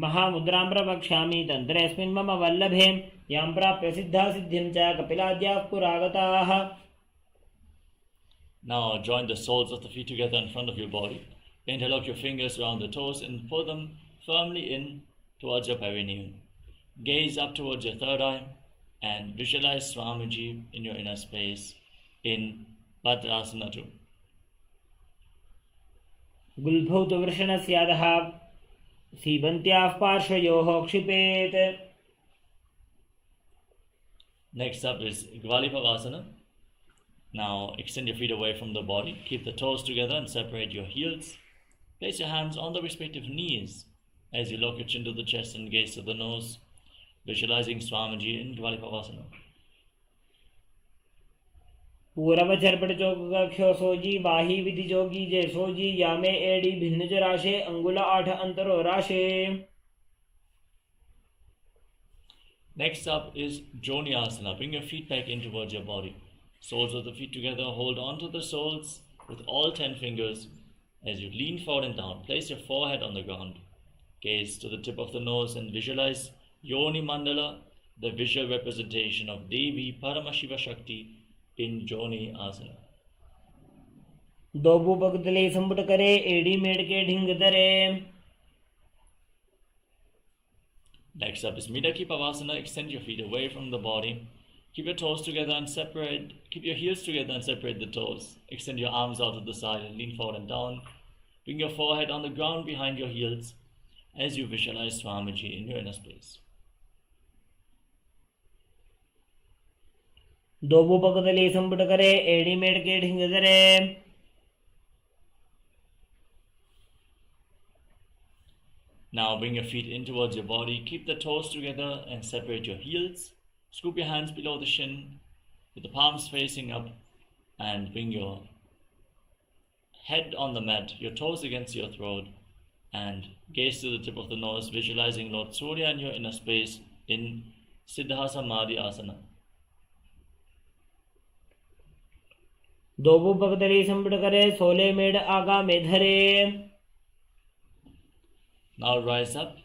महामुद्रां प्रवक्ष्यामि तन्त्रेऽस्मिन् मम वल्लभे यां प्राप्य सिद्धा सिद्धिं च कपिलाद्याः पुरागताः. Now join the soles of the feet together in front of your body. Interlock your fingers around the toes and pull them firmly in towards your perineum. Gaze up towards your third eye and visualize Swamiji in your inner space in Bhadrasana 2. गुल्फौ तु वृषणस्यादः सीबन्त्याः पार्श्वयोः क्षिपेत्. Next up is Gvalipavasana. Now extend your feet away from the body. Keep the toes together and separate your heels. Place your hands on the respective knees as you lock your chin to the chest and gaze to the nose, visualizing Swamiji in Gvalipavasana. पूरव चर्पट चौक कक्षो सोजी बाही विधि जोगी जे सोजी यामे AD भिन्न च राशे अंगुल 8 अंतरो राशे. Next up is Joni Asana. Bring your feet back in towards your body. Soles of the feet together. Hold on to the soles with all 10 fingers. As you lean forward and down, place your forehead on the ground. Gaze to the tip of the nose and visualize Yoni Mandala, the visual representation of Devi Paramashiva Shakti in Joni Asana. दोबू पगतले संपुट करे AD made के ढिंग दरे. Next up is Midaki Pavasana. Extend your feet away from the body. Keep your toes together and keep your heels together and separate the toes. Extend your arms out to the side and lean forward and down. Bring your forehead on the ground behind your heels as you visualize Swamiji in your inner space. दोबू पकदली संपुट करे एड़ी made के ढिंग दरे. Now bring your feet in towards your body. Keep the toes together and separate your heels. Scoop your hands below the shin with the palms facing up and bring your head on the mat, your toes against your throat, and gaze to the tip of the nose, visualizing Lord Surya in your inner space in Siddha Samadhi Asana. दोबू पकदली संपुट करे 16 made आगा में धरे. Now rise up,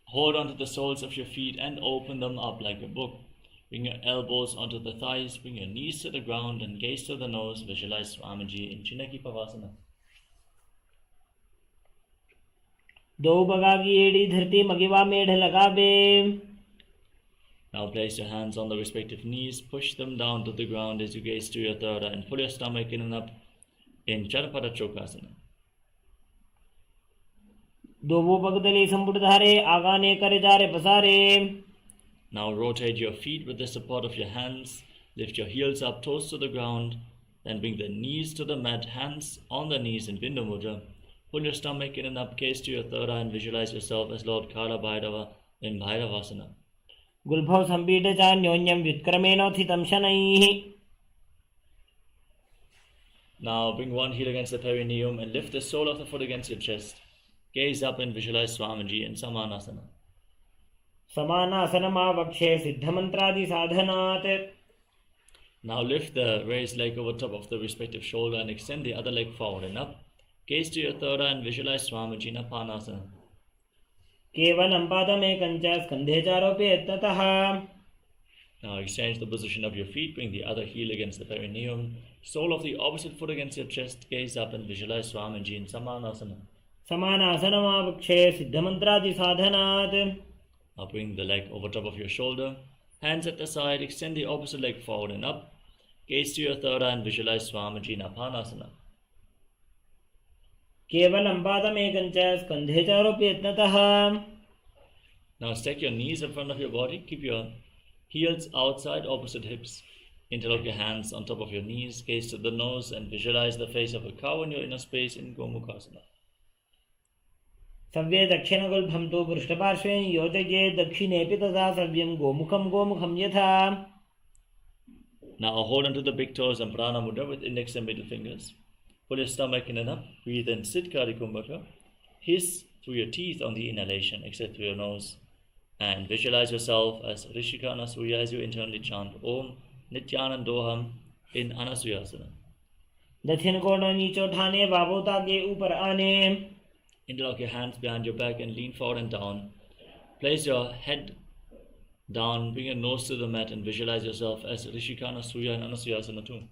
hold onto the soles of your feet and open them up like a book. Bring your elbows onto the thighs, bring your knees to the ground and gaze to the nose. Visualize Swamiji in Chinaki Pavasana. दो बगा की एड़ी धरती मगिवा मेढ़ लगावे. Now place your hands on the respective knees, push them down to the ground as you gaze to your third eye and pull your stomach in and up in Janapada Chokasana. दोबू पकदली संपुट धारे आगा ने करे जारे पसारे. Now rotate your feet with the support of your hands. Lift your heels up, toes to the ground. Then bring the knees to the mat, hands on the knees in Bindu Mudra. Pull your stomach in and up, gaze to your third eye and visualize yourself as Lord Kala Bhairava in Bhairavasana. गुल्भौ संपीड च न्योन्यं व्युत्क्रमेणोत्थितं शनैः. Now bring one heel against the perineum and lift the sole of the foot against your chest. Gaze up and visualize Swamiji in Samanasana. समानासनमावक्षे सिद्धमन्त्रादि साधनात्. Now lift the raised leg over top of the respective shoulder and extend the other leg forward and up. Gaze to your third eye and visualize Swamiji in Apanasana. केवलं पादमेकं च स्कन्धे चारोपयेत् ततः. Now exchange the position of your feet, bring the other heel against the perineum, sole of the opposite foot against your chest, gaze up and visualize Swamiji in Samanasana. समानासनमावक्षे सिद्धमन्त्रादि साधनात्. Now bring the leg over top of your shoulder, hands at the side, extend the opposite leg forward and up, gaze to your third eye and visualize Swamiji in Apanasana. केवलं पादमेकं च स्कन्धे चारोपयेत् ततः. Now stack your knees in front of your body, keep your heels outside opposite hips. Interlock your hands on top of your knees, gaze to the nose and visualize the face of a cow in your inner space in Gomukhasana. सव्ये दक्षिणगुल्भं तु पृष्ठपार्श्वे योजये दक्षिणेऽपि तथा सव्यं गोमुखं यथा. Now hold onto the big toes and prana mudra with index and middle fingers. Pull your stomach in and up, breathe in Siddhkari Kumbhaka. Hiss through your teeth on the inhalation, exhale through your nose. And visualize yourself as Rishika Anasuya as you internally chant Om Nityanandoham in Anasuyasana. दक्षिण कोण नीचे उठाने बाबोता के ऊपर आने. Interlock your hands behind your back and lean forward and down. Place your head down, bring your nose to the mat and visualize yourself as Rishika Anasuya in Anasuyasana too.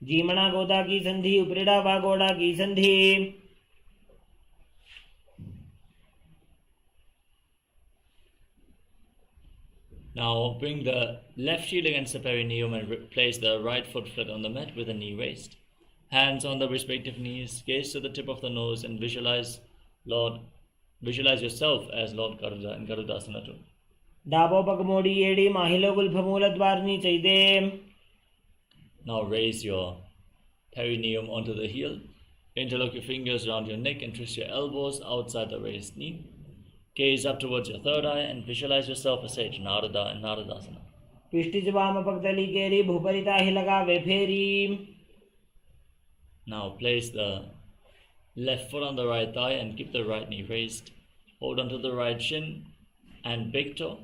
जीमणा गोदा की संधि उपरिड़ा वागोड़ा की संधि. Now bring the left heel against the perineum and place the right foot flat on the mat with the knee raised. Hands on the respective knees, gaze to the tip of the nose and visualize yourself as Lord Garuda in Garudasana too. डाबो पग मोड़ी एड़ी माहिलो गुल्फमूल द्वारनी चाहिए. Now raise your perineum onto the heel. Interlock your fingers around your neck and twist your elbows outside the raised knee. Gaze up towards your third eye and visualize yourself as Sage Narada in Naradasana. पिष्टिज वाम पगदली केरी भूपरिता ही लगावे फेरी. Now place the left foot on the right thigh and keep the right knee raised. Hold onto the right shin and big toe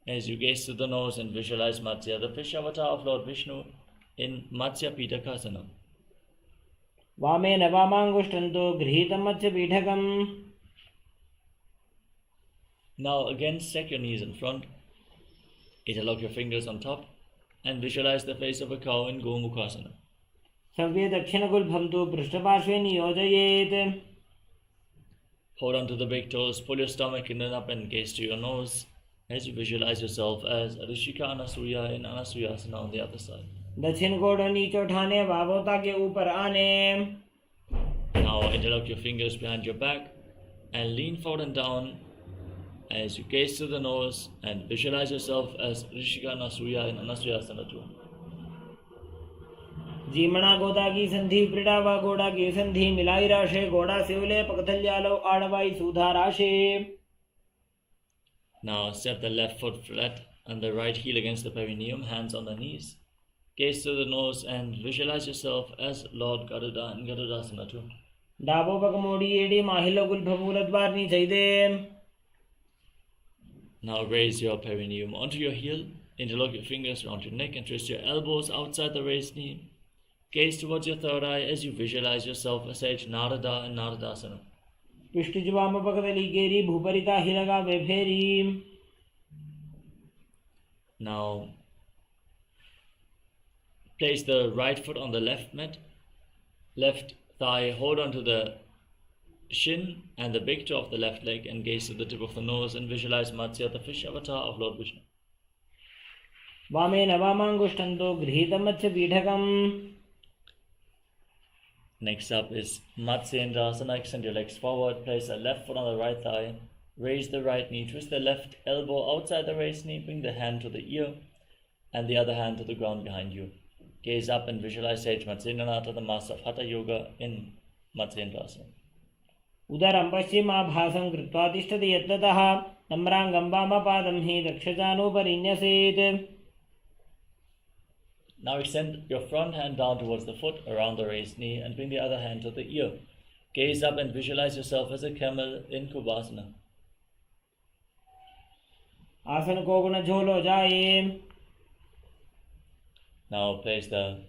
as you gaze to the nose and visualize Matsya, the fish avatar of Lord Vishnu in Matsya Pitakasana. वामे न वामांगुष्टंतो गृहीतं मत्स्य पीठकम्. Now again stack your knees in front. Interlock your fingers on top and visualize the face of a cow in Gomukhasana. सव्ये दक्षिणगुल्भं तु पृष्ठपार्श्वे नियोजयेत्. Hold on to the big toes, pull your stomach in and up and gaze to your nose as you visualize yourself as Rishika Anasuya in Anasuyasana on the other side. दक्षिण कोण नीचे उठाने बाबोता के ऊपर आने. Now interlock your fingers behind your back and lean forward and down as you gaze through the nose and visualize yourself as Rishika Nasuya in Anasuyasana 2. जीमणा गोदा की संधि प्रिडावा गोड़ा की संधि मिलाई राशे गोड़ा सिवले पकथल्यालो आड़वाई सुधा राशे. Now step the left foot flat and the right heel against the perineum, hands on the knees. Gaze through the nose and visualize yourself as Lord Garuda in Garudasana 2. डाबो पग मोड़ी AD माहिलो गुल भबूलत बारनी चाहिए. Now raise your perineum onto your heel, interlock your fingers around your neck and twist your elbows outside the raised knee. Gaze towards your third eye as you visualize yourself as Sage Narada in Naradasana. पिष्टजुवाम पकदली Gerry भूपरिता हिलगा way Pheri. Now place the right foot on the left mat, left thigh, hold on to the shin and the big toe of the left leg and gaze to the tip of the nose and visualize Matsya, the fish avatar of Lord Vishnu. वामे नवामांगुष्ठन्तो गृहीतमच्च पीठकम्. Next up is Matsyendasana. Extend your legs forward, place the left foot on the right thigh, raise the right knee, twist the left elbow outside the raised knee, bring the hand to the ear and the other hand to the ground behind you. Gaze up and visualize Sage Matsyendranath, the master of Hatha Yoga in Matsyendasana. उदरं पश्चिमाभासं कृत्वा तिष्ठति यत्ततः नम्राङ्गं वामपादं हि दक्षजानुपरिन्यसेत्. Now extend your front hand down towards the foot around the raised knee and bring the other hand to the ear. Gaze up and visualize yourself as a camel in Kubasana. आसन को गुण झोलो जाए. Now place the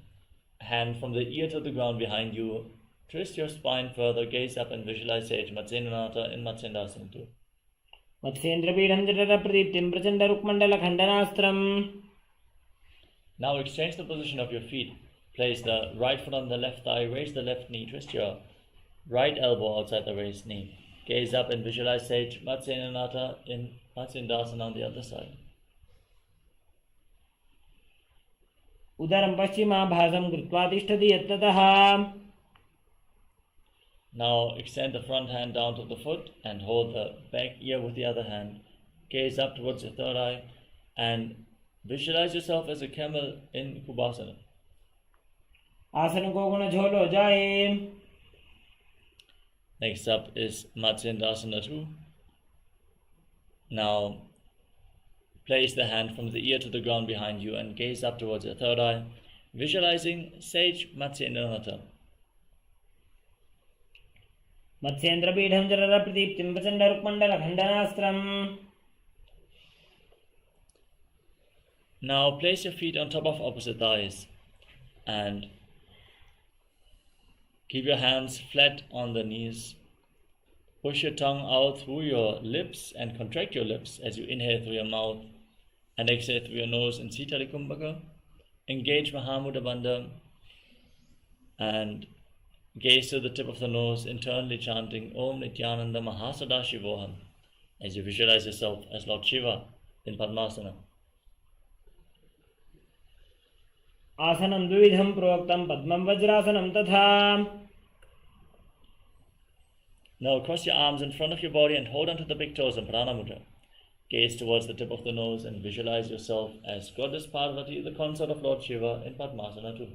hand from the ear to the ground behind you. Twist your spine further, gaze up and visualize Sage Matsyendranatha in Matsyendasana 2. मत्स्येन्द्रपीठं जठर प्रदीप्तिं Prachanda रुक्मण्डल खण्डनास्त्रम्. Now exchange the position of your feet. Place the right foot on the left thigh, raise the left knee, twist your right elbow outside the raised knee. Gaze up and visualize Sage Matsyendranatha in Matsyendasana on the other side. उदरं पश्चिमाभासं कृत्वा तिष्ठति यत्ततः. Now extend the front hand down to the foot and hold the back ear with the other hand. Gaze up towards your third eye and visualize yourself as a camel in Kubasana. आसन को गुण झोलो जाए. Next up is Matsyendasana 2. Now place the hand from the ear to the ground behind you and gaze up towards your third eye, visualizing Sage Matsyendranatha. मत्स्येन्द्रपीठं जठर प्रदीप्तिं Prachanda रुक्मण्डल खण्डनास्त्रम्. Now place your feet on top of opposite thighs and keep your hands flat on the knees. Push your tongue out through your lips and contract your lips as you inhale through your mouth and exhale through your nose in Sita Kumbhaka. Engage Mahamudra Bandha and gaze to the tip of the nose, internally chanting Om Nityananda Mahasadashivoham as you visualize yourself as Lord Shiva in Padmasana. आसनं द्विविधं प्रोक्तं पद्मं वज्रासनं तथा. Now cross your arms in front of your body and hold onto the big toes in Prana Mudra. Gaze towards the tip of the nose and visualize yourself as Goddess Parvati, the consort of Lord Shiva in Padmasana 2.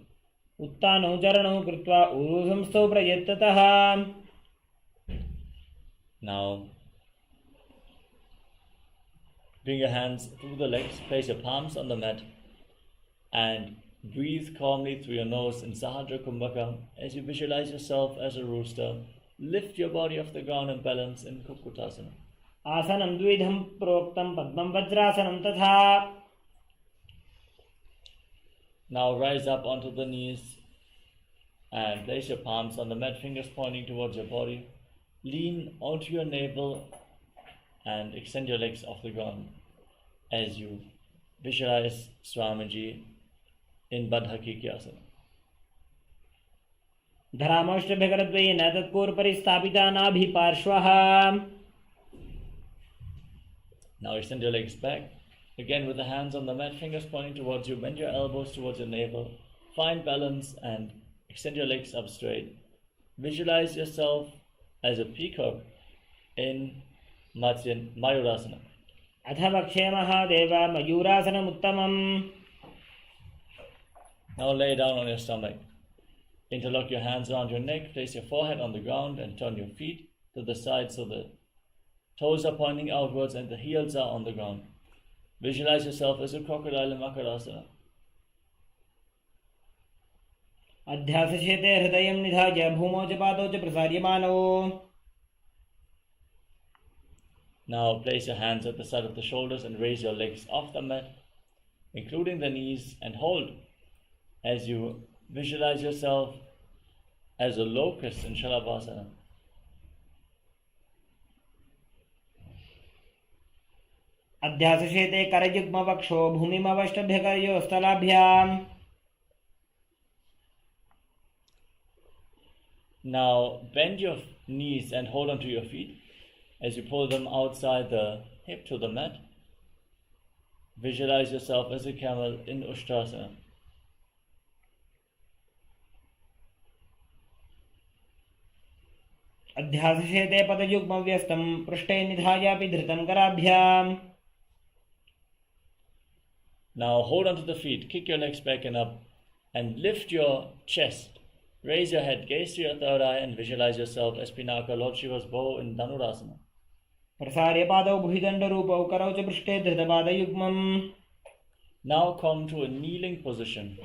उत्तानौ चरणौ कृत्वा ऊर्ध्वंस्थौ प्रयत्ततः. Now bring your hands through the legs, place your palms on the mat and breathe calmly through your nose in Sahadra Kumbhaka as you visualize yourself as a rooster. Lift your body off the ground and balance in Kukutasana. आसनं द्विविधं प्रोक्तं पद्मं वज्रासनं तथा. Now rise up onto the knees and place your palms on the mat, fingers pointing towards your body. Lean onto your navel and extend your legs off the ground as you visualize Swamiji in Baddhakikyasana. धरामौष्टभ्यकरद्वयेन तत्पूर्वपरिस्थापिता नाभिपार्श्वः. Now extend your legs back. Again with the hands on the mat, fingers pointing towards you, bend your elbows towards your navel. Find balance and extend your legs up straight. visualize yourself as a peacock in Mayurasana. अथ वक्षे Mahadev मयूरासनमुत्तमम्. Now lay down on your stomach. Interlock your hands around your neck, place your forehead on the ground and turn your feet to the side so the toes are pointing outwards and the heels are on the ground. Visualize yourself as a crocodile in Makarasana. अध्यासशेते हृदयं निधाय भूमौ च पादौ च प्रसार्यमानौ. Now place your hands at the side of the shoulders and raise your legs off the mat, including the knees, and hold as you visualize yourself as a locust in Shalabhasana. अध्यासशेते करयुग्मवक्षो भूमिमवष्टभ्यकर्यो स्थलाभ्याम्. Now bend your knees and hold onto your feet as you pull them outside the hip to the mat. Visualize yourself as a camel in Ushtrasana. अध्यासशेते पदयुग्मव्यस्तं पृष्ठे निधायापि धृतं कराभ्याम्. Now hold onto the feet, kick your legs back and up, and lift your chest. Raise your head, gaze to your third eye, and visualize yourself as Pinaka, Lord Shiva's bow in Dhanurasana. प्रसार्य पादौ भुजदण्डरूपौ करौ च पृष्ठे धृतपादयुग्मम्. Now come to a kneeling position.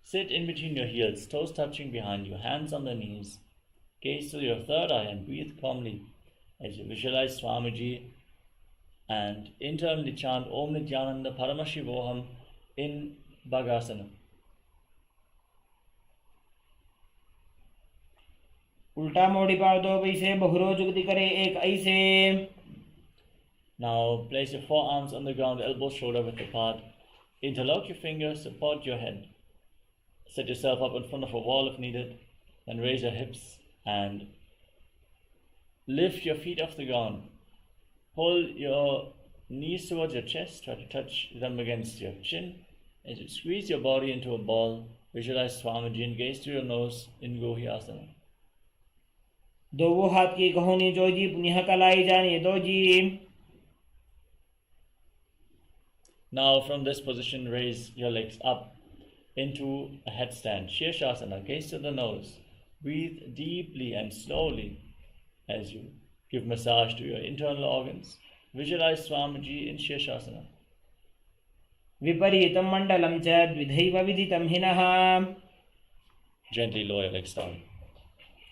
Sit in between your heels, toes touching behind you, hands on the knees. Gaze to your third eye and breathe calmly as you visualize Swamiji and internally chant Om Nityananda Paramashivoham in Bhagasana. उल्टा मोड़ी पादौ वैसे बहुरो जुगति करे एक ऐसे. Now place your forearms on the ground, elbows shoulder width apart. Interlock your fingers, support your head. Set yourself up in front of a wall if needed. Then raise your hips and lift your feet off the ground. Pull your knees towards your chest, try to touch them against your chin. As you squeeze your body into a ball, visualize Swamiji and gaze through your nose in Gohyasana. दो वो हाथ की कहोनी जोजी पुनः कलाई जानिए दो जी. Now from this position, raise your legs up into a headstand, Shirshasana. Gaze to the nose. Breathe deeply and slowly as you give massage to your internal organs. Visualize Swamiji in Shirshasana. विपरीतं मण्डलं च द्विधैव विदितं हिनः. Gently lower your legs down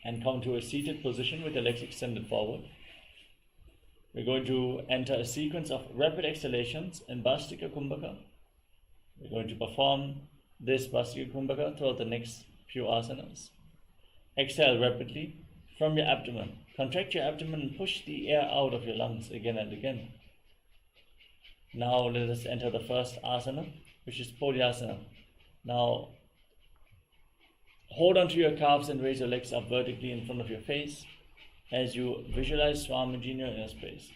and come to a seated position with your legs extended forward. We're going to enter a sequence of rapid exhalations in Bhastika Kumbhaka. We're going to perform this Bhastika Kumbhaka throughout the next few asanas. Exhale rapidly from your abdomen. Contract your abdomen and push the air out of your lungs again and again. Now let us enter the first asana, which is Podyasana. Now hold onto your calves and raise your legs up vertically in front of your face as you visualize Swamiji in your inner space.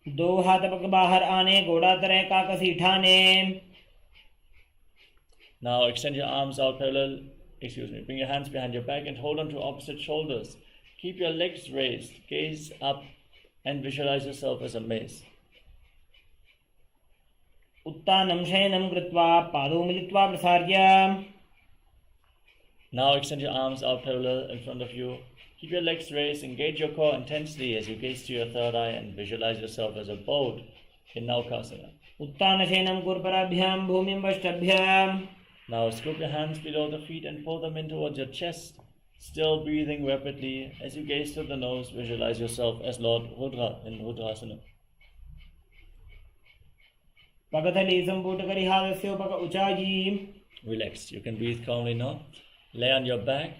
दो हाथ पग बाहर आने घोड़ा तरह काकसी ठाने. Now extend your arms out parallel, bring your hands behind your back and hold on to opposite shoulders. Keep your legs raised, gaze up and visualize yourself as a mace. उत्तानं शयनं कृत्वा पादौ मिलित्वा प्रसार्य. Now extend your arms out parallel in front of you. Keep your legs raised, engage your core intensely as you gaze to your third eye and visualize yourself as a boat in Naukasana. उत्तान शयनं कुर्पराभ्यां भूमिं वष्टभ्याम्. Now scoop your hands below the feet and pull them in towards your chest. Still breathing rapidly as you gaze to the nose, visualize yourself as Lord Rudra in Rudrasana. पगथली संपूट करिहादस्य पग उचाजी. Relaxed. You can breathe calmly now. Lay on your back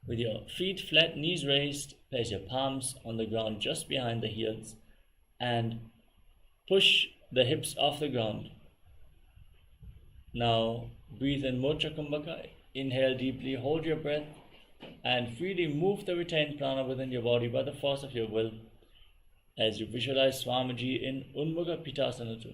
with your feet flat, knees raised. Place your palms on the ground just behind the heels and push the hips off the ground. Now breathe in Mudra Kumbhaka. Inhale deeply, hold your breath and freely move the retained prana within your body by the force of your will as you visualize Swamiji in Unmukha Pitasana too.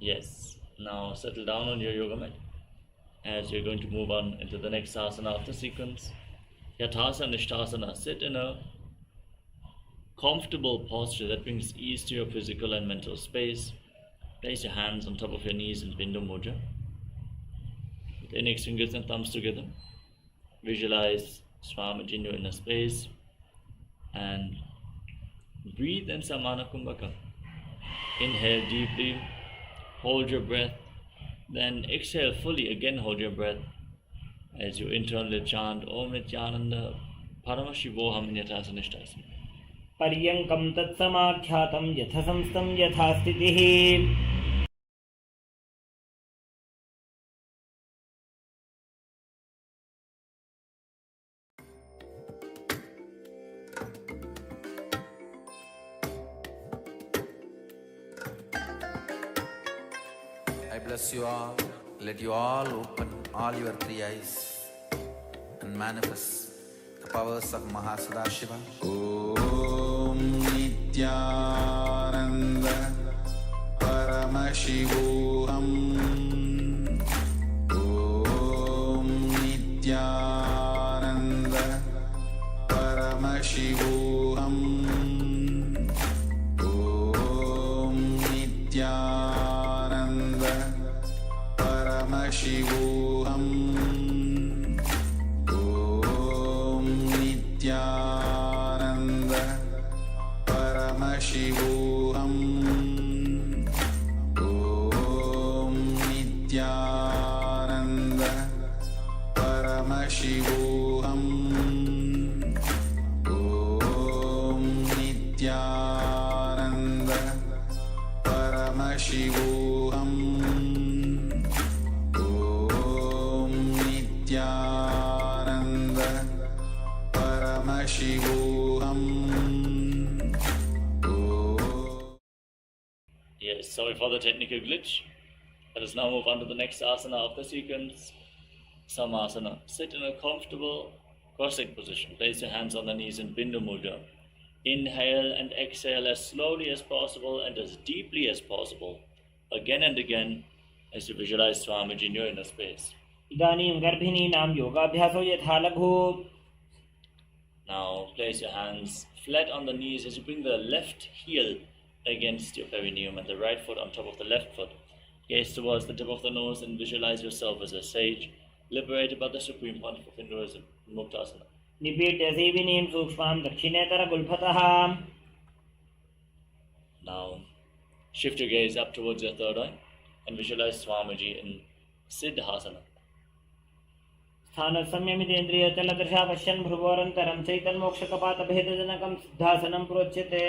Yes, now settle down on your yoga mat as you're going to move on into the next asana of the sequence. Yathasana Nishthasana. Sit in a comfortable posture that brings ease to your physical and mental space. Place your hands on top of your knees in Bindu Mudra. With index fingers and thumbs together. Visualize Swamiji in your inner space and breathe in Samana Kumbhaka. Inhale deeply, hold your breath, then exhale fully, again hold your breath as you internally chant Om Nityananda Paramashivoham Yathasana Nishthasana. पर्यङ्कं तत्समाख्यातं यथसंस्थं यथास्थितिः I bless you all. Let you all open all your three eyes and manifest the powers of Mahasadashiva. Om Nityananda Paramashivoham. Om Nityananda Paramashivoham. Om Nityananda Paramashivoham. Om Nityananda Paramashivoham. Om Nityananda Paramashivoham. Om Nityananda Paramashivoham. Om Nityananda Paramashivoham. Yes, sorry for the technical glitch. Let us now move on to the next asana of the sequence, Samasana. Sit in a comfortable cross-legged position. Place your hands on the knees in Bindu Mudra. Inhale and exhale as slowly as possible and as deeply as possible, again and again, as you visualize Swamiji in your inner space. इदानीं गर्भिणीनां योगाभ्यासो यथा लघु Now place your hands flat on the knees as you bring the left heel against your perineum and the right foot on top of the left foot. Gaze towards the tip of the nose and visualize yourself as a sage, liberated by the Supreme Pontiff of Hinduism, Muktasana. निपीड्य सेविनीं सूक्ष्मां दक्षिणेतरगुल्फतः Now shift your gaze up towards your third eye and visualize Swamiji in Siddhasana. स्थानसंयमितेन्द्रियचलदृशा पश्यन् भ्रुवोरन्तरं चैतन्मोक्षकपातभेदजनकं सिद्धासनं प्रोच्यते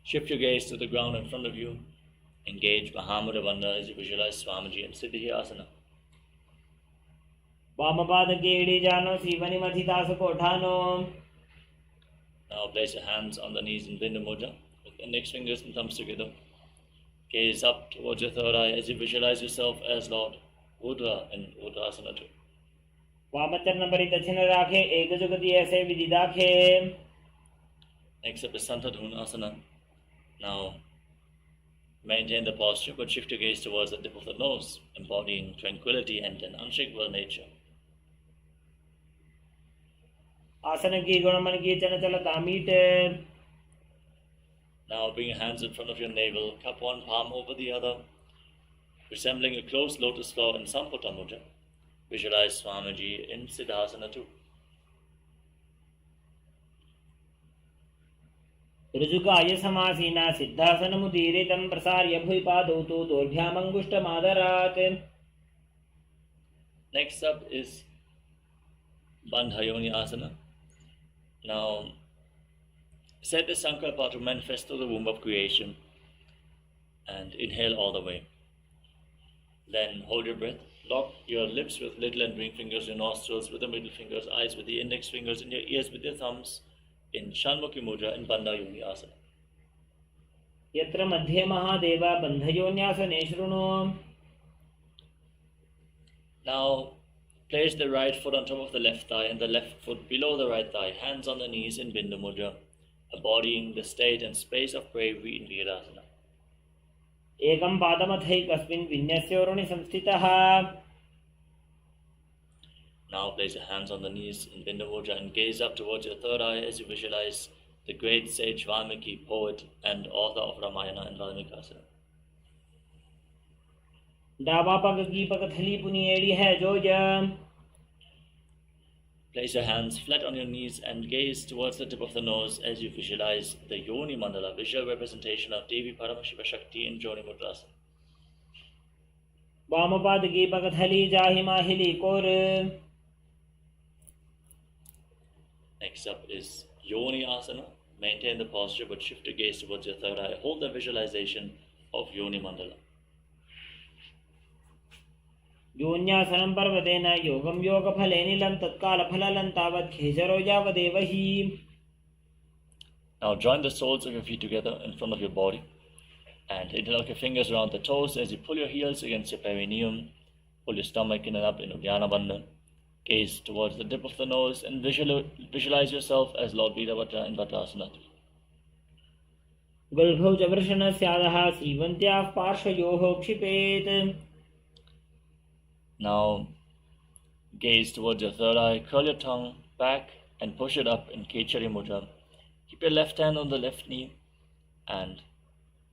Shift your gaze to the ground in front of you. Engage Mahamudra Bandha as you visualize Swamiji in Siddhasana. वामपादके इडीजानो श्रीवनिमथितासुकोठानो Now place your hands on the knees in Bindu Mudra with index fingers and thumbs together. Gaze up towards your third eye as you visualize yourself as Lord Udra in Udrasana 2. वामचरण परिदक्षिण राखे एकजुगति ऐसे विदिदाखे Next up is Santadhunasana. Now maintain the posture but shift your gaze towards the tip of the nose, embodying tranquility and an unshakable nature. आसन की गुणमन की चंचलता मीटे Now bring your hands in front of your navel, cup one palm over the other, resembling a closed lotus flower in Samputa Mudra. Visualize Swamiji in Siddhasana 2. ऋजुकाय समासीना सिद्धासनमुदीरितं प्रसार्य भुविपादौ तु दोर्भ्यामङ्गुष्ठमादरात् Next up is Bandhayoni Asana. Now set the Sankalpa to manifest through the womb of creation and inhale all the way. Then hold your breath. Lock your lips with little and ring fingers, your nostrils with the middle fingers, eyes with the index fingers, and your ears with your thumbs in Shanmukhi Mudra and Bandhayoni Asana. यत्र मध्ये महादेव बन्धयोन्यासने शृणु Now place the right foot on top of the left thigh and the left foot below the right thigh, hands on the knees in Bindu Mudra, embodying the state and space of bravery in Virasana. एकं पादमथैकस्मिन् विन्यस्योरुणि संस्थितः. Now place your hands on the knees in Bindu Mudra and gaze up towards your third eye as you visualize the great sage Valmiki, poet and author of Ramayana and Valmikasana. डाबा पग की पगथली पुनिएड़ी है जोज. Place your hands flat on your knees and gaze towards the tip of the nose as you visualize the Yoni Mandala, visual representation of Devi Paramashiva Shakti in Yoni Mudrasana. वामपाद की पगथली जाहि माहिली core. Next up is Yoni Asana. Maintain the posture but shift your gaze towards your third eye. Hold the visualization of Yoni Mandala. योन्यासनं पर्वतेन योगं योगफलेनिलं तत्कालफललं तावत् खेचरो यावदेव हि. Now join the soles of your feet together in front of your body and interlock your fingers around the toes as you pull your heels against your perineum. Pull your stomach in and up in Uddiyana Bandha. Gaze towards the tip of the nose and visualize yourself as Lord Virabhadra in Vajrasana. गर्भौ च वृषणस्यादः सीवन्त्याः पार्श्वयोः क्षिपेत्. Now gaze towards your third eye, curl your tongue back and push it up in Kechari Mudra. Keep your left hand on the left knee and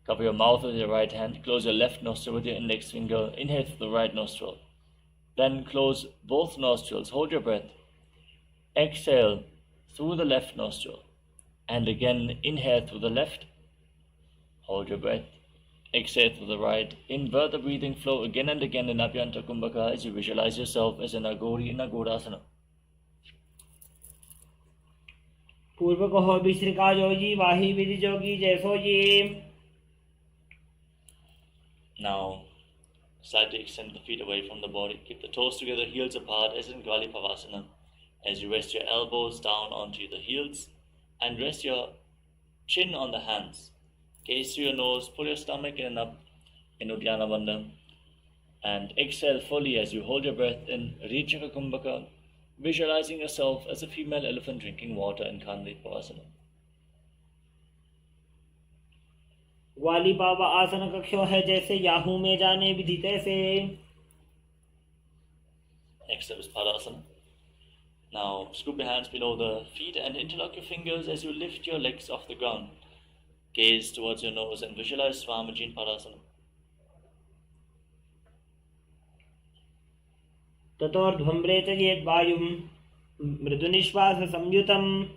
cover your mouth with your right hand. Close your left nostril with your index finger. Inhale through the right nostril. Then close both nostrils. Hold your breath. Exhale through the left nostril. And again inhale through the left. Hold your breath. Exhale through the right. Invert the breathing flow again and again in Abhyanta Kumbhaka as you visualize yourself as an Agori in Agodasana. पूर्व कहो विश्रिका योगी वाही विधि जोगी जैसो जी. Now, slightly extend the feet away from the body. Keep the toes together, heels apart as in Gali Pavasana. As you rest your elbows down onto the heels and rest your chin on the hands. Gaze through your nose, pull your stomach in and up in Uddiyana Bandha. And exhale fully as you hold your breath in Rechaka Kumbhaka, visualizing yourself as a female elephant drinking water in Khandli Pavasana. वाली बाबा आसन कक्षो है जैसे Yahoo में जाने विधि तैसे. Next up is Padasana. Now scoop your hands below the feet and interlock your fingers as you lift your legs off the ground. Gaze towards your nose and visualize Swamiji in Padasana. ततोर्ध्वम्रे च येत् वायुं मृदुनिश्वास संयुतम्.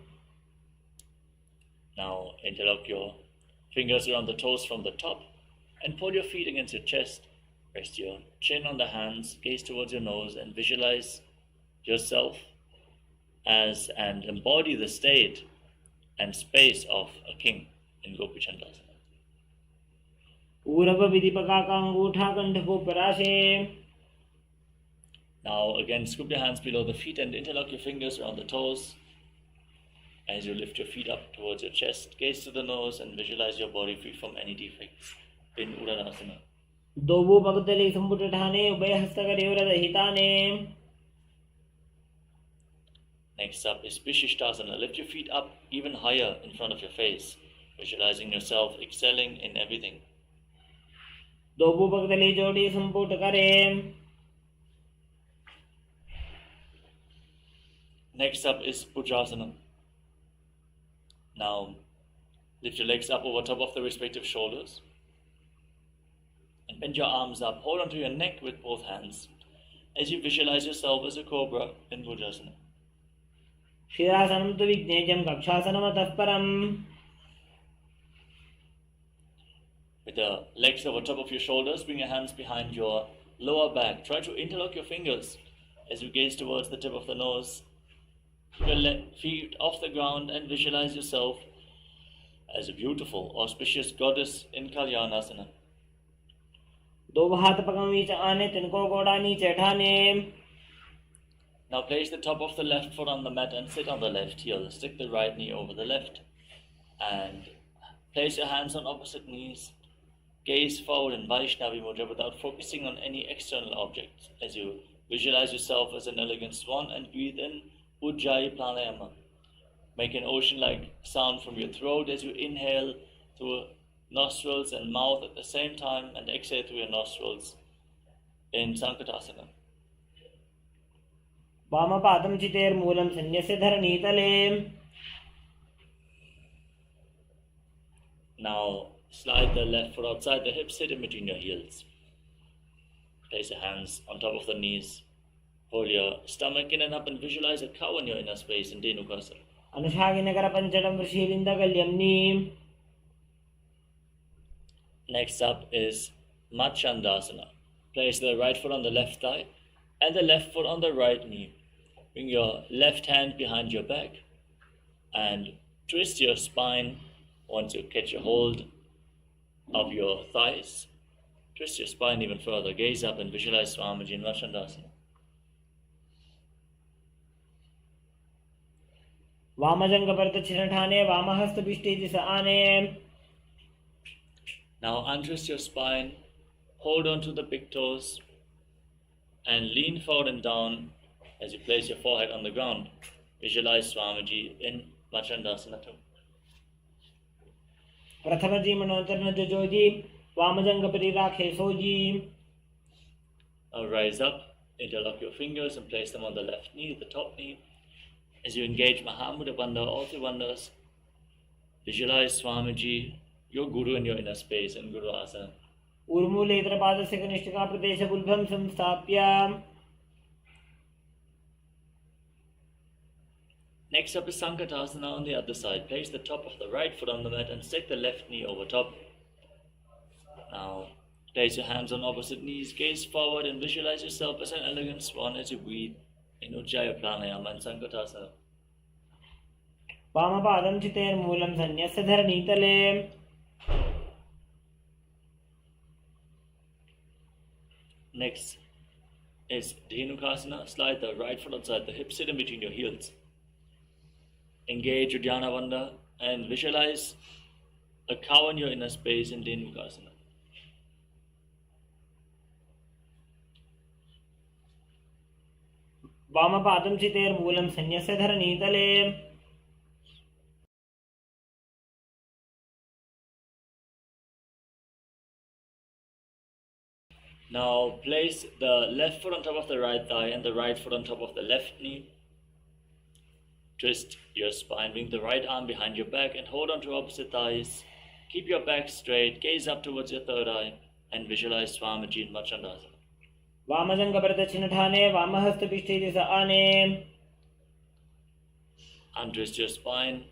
Now interlock your fingers around the toes from the top and pull your feet against your chest. Rest your chin on the hands, gaze towards your nose and visualize yourself as and embody the state and space of a king in Gopi Chandasana. पूरव विधिपका का अंगूठा कंठ को पराशे. Now again scoop your hands below the feet and interlock your fingers around the toes. As you lift your feet up towards your chest, gaze to the nose and visualize your body free from any defects in Uddanasana. दोबो भगतले संपुट ठाने उभय हस्तकरे वरदहिताने. Next up is Vishishtasana. Lift your feet up even higher in front of your face, visualizing yourself excelling in everything. दोबो भगतले जोड़ी संपुट करे. Next up is Bhujasana. Now, lift your legs up over top of the respective shoulders and bend your arms up. Hold onto your neck with both hands as you visualize yourself as a cobra in Bhujasana. शिरासनं तु विघ्नेजं कक्षासनमतः परम्. With the legs over top of your shoulders, bring your hands behind your lower back. Try to interlock your fingers as you gaze towards the tip of the nose. Keep your feet off the ground and visualize yourself as a beautiful, auspicious goddess in Kalyanasana. दो हाथ पगम बीच आने तिनको गोड़ा नीचे ठाने. Now place the top of the left foot on the mat and sit on the left heel. Stick the right knee over the left. And place your hands on opposite knees. Gaze forward in Vaishnavi Mudra without focusing on any external objects. As you visualize yourself as an elegant swan and breathe in Ujjayi Pranayama. Make an ocean-like sound from your throat as you inhale through nostrils and mouth at the same time and exhale through your nostrils in Sankatasana. वामपादं चितेर्मूलं सन्न्यस्य धरणीतले. Now slide the left foot outside the hips, sit in between your heels. Place your hands on top of the knees. Hold your stomach in and up and visualize a cow in your inner space in Dhenukasana. अनुषागिनकरपञ्चडं वृषीलिन्दकल्यम्नीम्. Next up is Machandasana. Place the right foot on the left thigh and the left foot on the right knee. Bring your left hand behind your back and twist your spine once you catch a hold of your thighs. Twist your spine even further. Gaze up and visualize Swamiji in Machandasana. वामजङ्घपरदक्षिणठाने वामहस्तपिष्ठे स आने. Now untwist your spine, hold on to the big toes, and lean forward and down as you place your forehead on the ground. Visualize Swamiji in Machandasana too. प्रथमजी मनोतर्नजोजी वामजङ्घपरिराखे sooji. Now rise up, interlock your fingers and place them on the left knee, the top knee. As you engage Mahamudra Bandha, all three bandhas, visualize Swamiji, your Guru in your inner space in Guru Asana. ऊर्मूलेतरपादस्य कनिष्ठिकाप्रदेशगुल्भं संस्थाप्य. Next up is Sankatasana on the other side. Place the top of the right foot on the mat and stick the left knee over top. Now place your hands on opposite knees, gaze forward and visualize yourself as an elegant swan as you breathe in Ujjayi Pranayama and Sankatasana. वामपादं चितेर्मूलं सन्न्यस्य धरणीतले. Next is Dhenukasana. Slide the right foot outside the hip, sit in between your heels. Engage Uddiyana Bandha and visualize a cow in your inner space in Dhenukasana. वामपादं चितेर्मूलं सन्न्यस्य धरणीतले. Now place the left foot on top of the right thigh and the right foot on top of the left knee. Twist your spine, bring the right arm behind your back and hold on to opposite thighs. Keep your back straight, gaze up towards your third eye and visualize Swamiji in Machandasana. वामजङ्घपरदक्षिणठाने वामहस्तपिष्ठे स आने. Untwist your spine,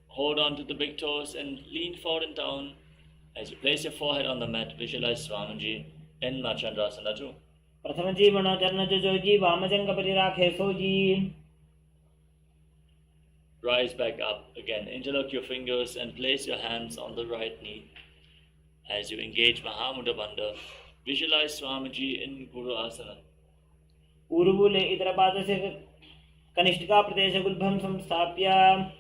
hold on to the big toes and lean forward and down. As you place your forehead on the mat, visualize Swamiji in Machandasana too. प्रथमजी मनोतर्नजोजी वामजङ्घपरिराखे sooji. Rise back up again, interlock your fingers and place your hands on the right knee. As you engage Mahamudra Bandha, visualize Swamiji in Guru Asana. ऊर्वूले इतरपादस्य कनिष्ठिकाप्रदेशगुल्भं संस्थाप्य.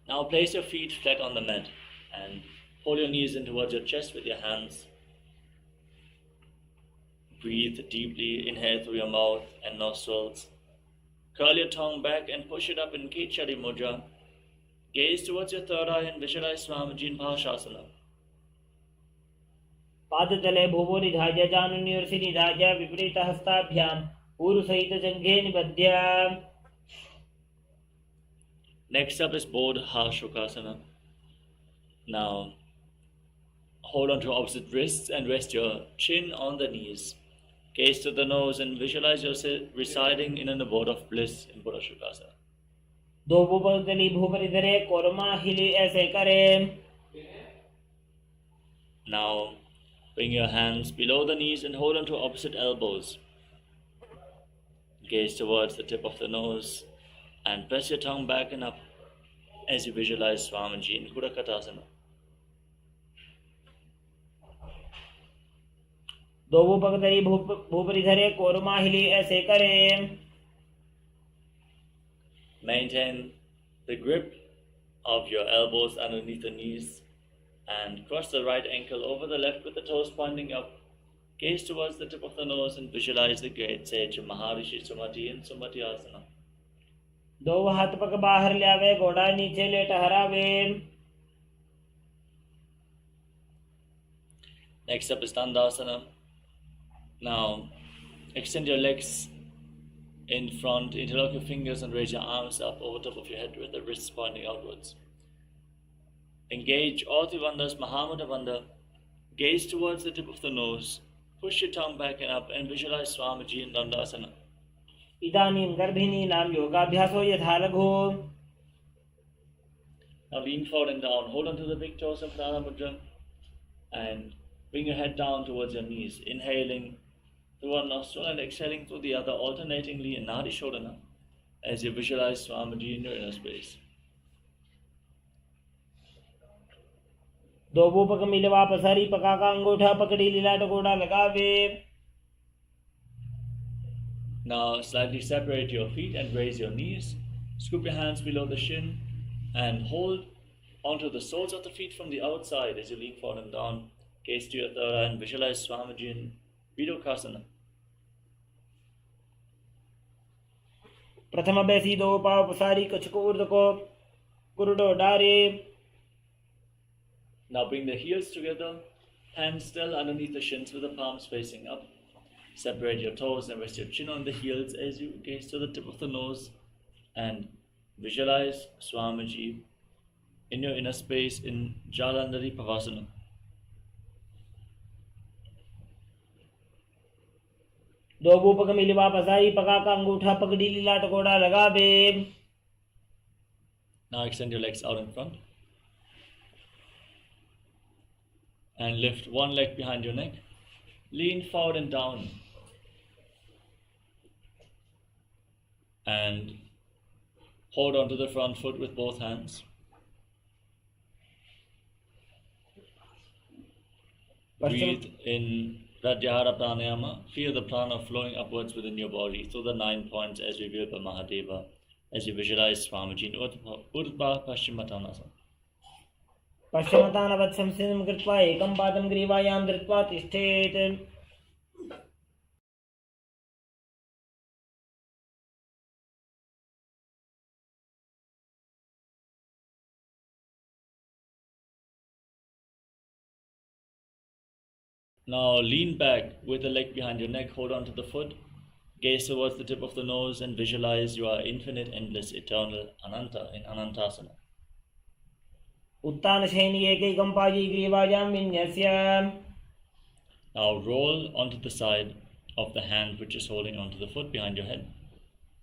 Now place your feet flat on the mat and pull your knees in towards your chest with your hands. Breathe deeply, inhale through your mouth and nostrils. Curl your tongue back and push it up in Kichari Mudra. Gaze towards your third eye and visualize Swamiji in Bhashasana. पादतले भुवोनिधाय जानुन्योर्सिनिधाय विपरीतहस्ताभ्यां ऊरुसहितजङ्घे निबध्य. Next up is Bodha Shukasana. Now hold on to opposite wrists and rest your chin on the knees. Gaze to the nose and visualize yourself residing in an abode of bliss in Bodha Shukasana. दो भूपतली भूपरिधरे कोरमा हिली ऐसे करे. Now bring your hands below the knees and hold on to opposite elbows. Gaze towards the tip of the nose and press your tongue back and up as you visualize Swamiji in Kudakatasana. दो भूपतली भूपरिधरे कोरमा हिली ऐसे करे. Maintain the grip of your elbows underneath the knees and cross the right ankle over the left with the toes pointing up. Gaze towards the tip of the nose and visualize the great sage of Maharishi Sumati in Sumati Asana. दो हाथ पग बाहर ल्यावे, घोड़ा नीचे late हरावे। Next up is Dandasana. Now, extend your legs in front, interlock your fingers and raise your arms up over top of your head with the wrists pointing outwards. Engage all the bandhas, Mahamudra Bandha. Gaze towards the tip of the nose. Push your tongue back and up and visualize Swamiji in Dandasana. इदानीं गर्भिणीनां योगाभ्यासो यथा लघु। Now lean forward and down. Hold on to the big toes of Paramashivoham and bring your head down towards your knees. Inhaling through one nostril and exhaling through the other, alternatingly in Nadi Shodhana as you visualize Swamiji in your inner space. दो वो पग मिलवा पसारी, पका का अंगूठा पकड़ी लीला टकोड़ा लगावे। Now slightly separate your feet and raise your knees. Scoop your hands below the shin and hold onto the soles of the feet from the outside as you lean forward and down. Gaze to your third eye and visualize Swamiji in Vidokasana. प्रथम बैसी दो पाव पसारी, कछ को ऊर्ध्व को कुरुडो डारे। Now bring the heels together, hands still underneath the shins with the palms facing up. Separate your toes and rest your chin on the heels as you gaze to the tip of the nose and visualize Swamiji in your inner space in Jalandhari Pavasana. दो वो पग मिलवा पसारी, पका का अंगूठा पकड़ी लीला टकोड़ा लगावे। Now extend your legs out in front and lift one leg behind your neck. Lean forward and down and hold on to the front foot with both hands. Breathe in Pratyahara Pranayama. Feel the prana flowing upwards within your body through the 9 points as revealed by Mahadeva as you visualize Swamiji in Urdhva Paschimottanasana. पश्चिमतानवत् संस्थितं कृत्वा एकं पादं ग्रीवायां धृत्वा तिष्ठेत्। Now lean back with the leg behind your neck, hold on to the foot, gaze towards the tip of the nose and visualize you are infinite, endless, eternal, Ananta in Anantasana. उत्तानशयनी एकैकं पायी ग्रीवायां विन्यस्य। Now roll onto the side of the hand which is holding onto the foot behind your head.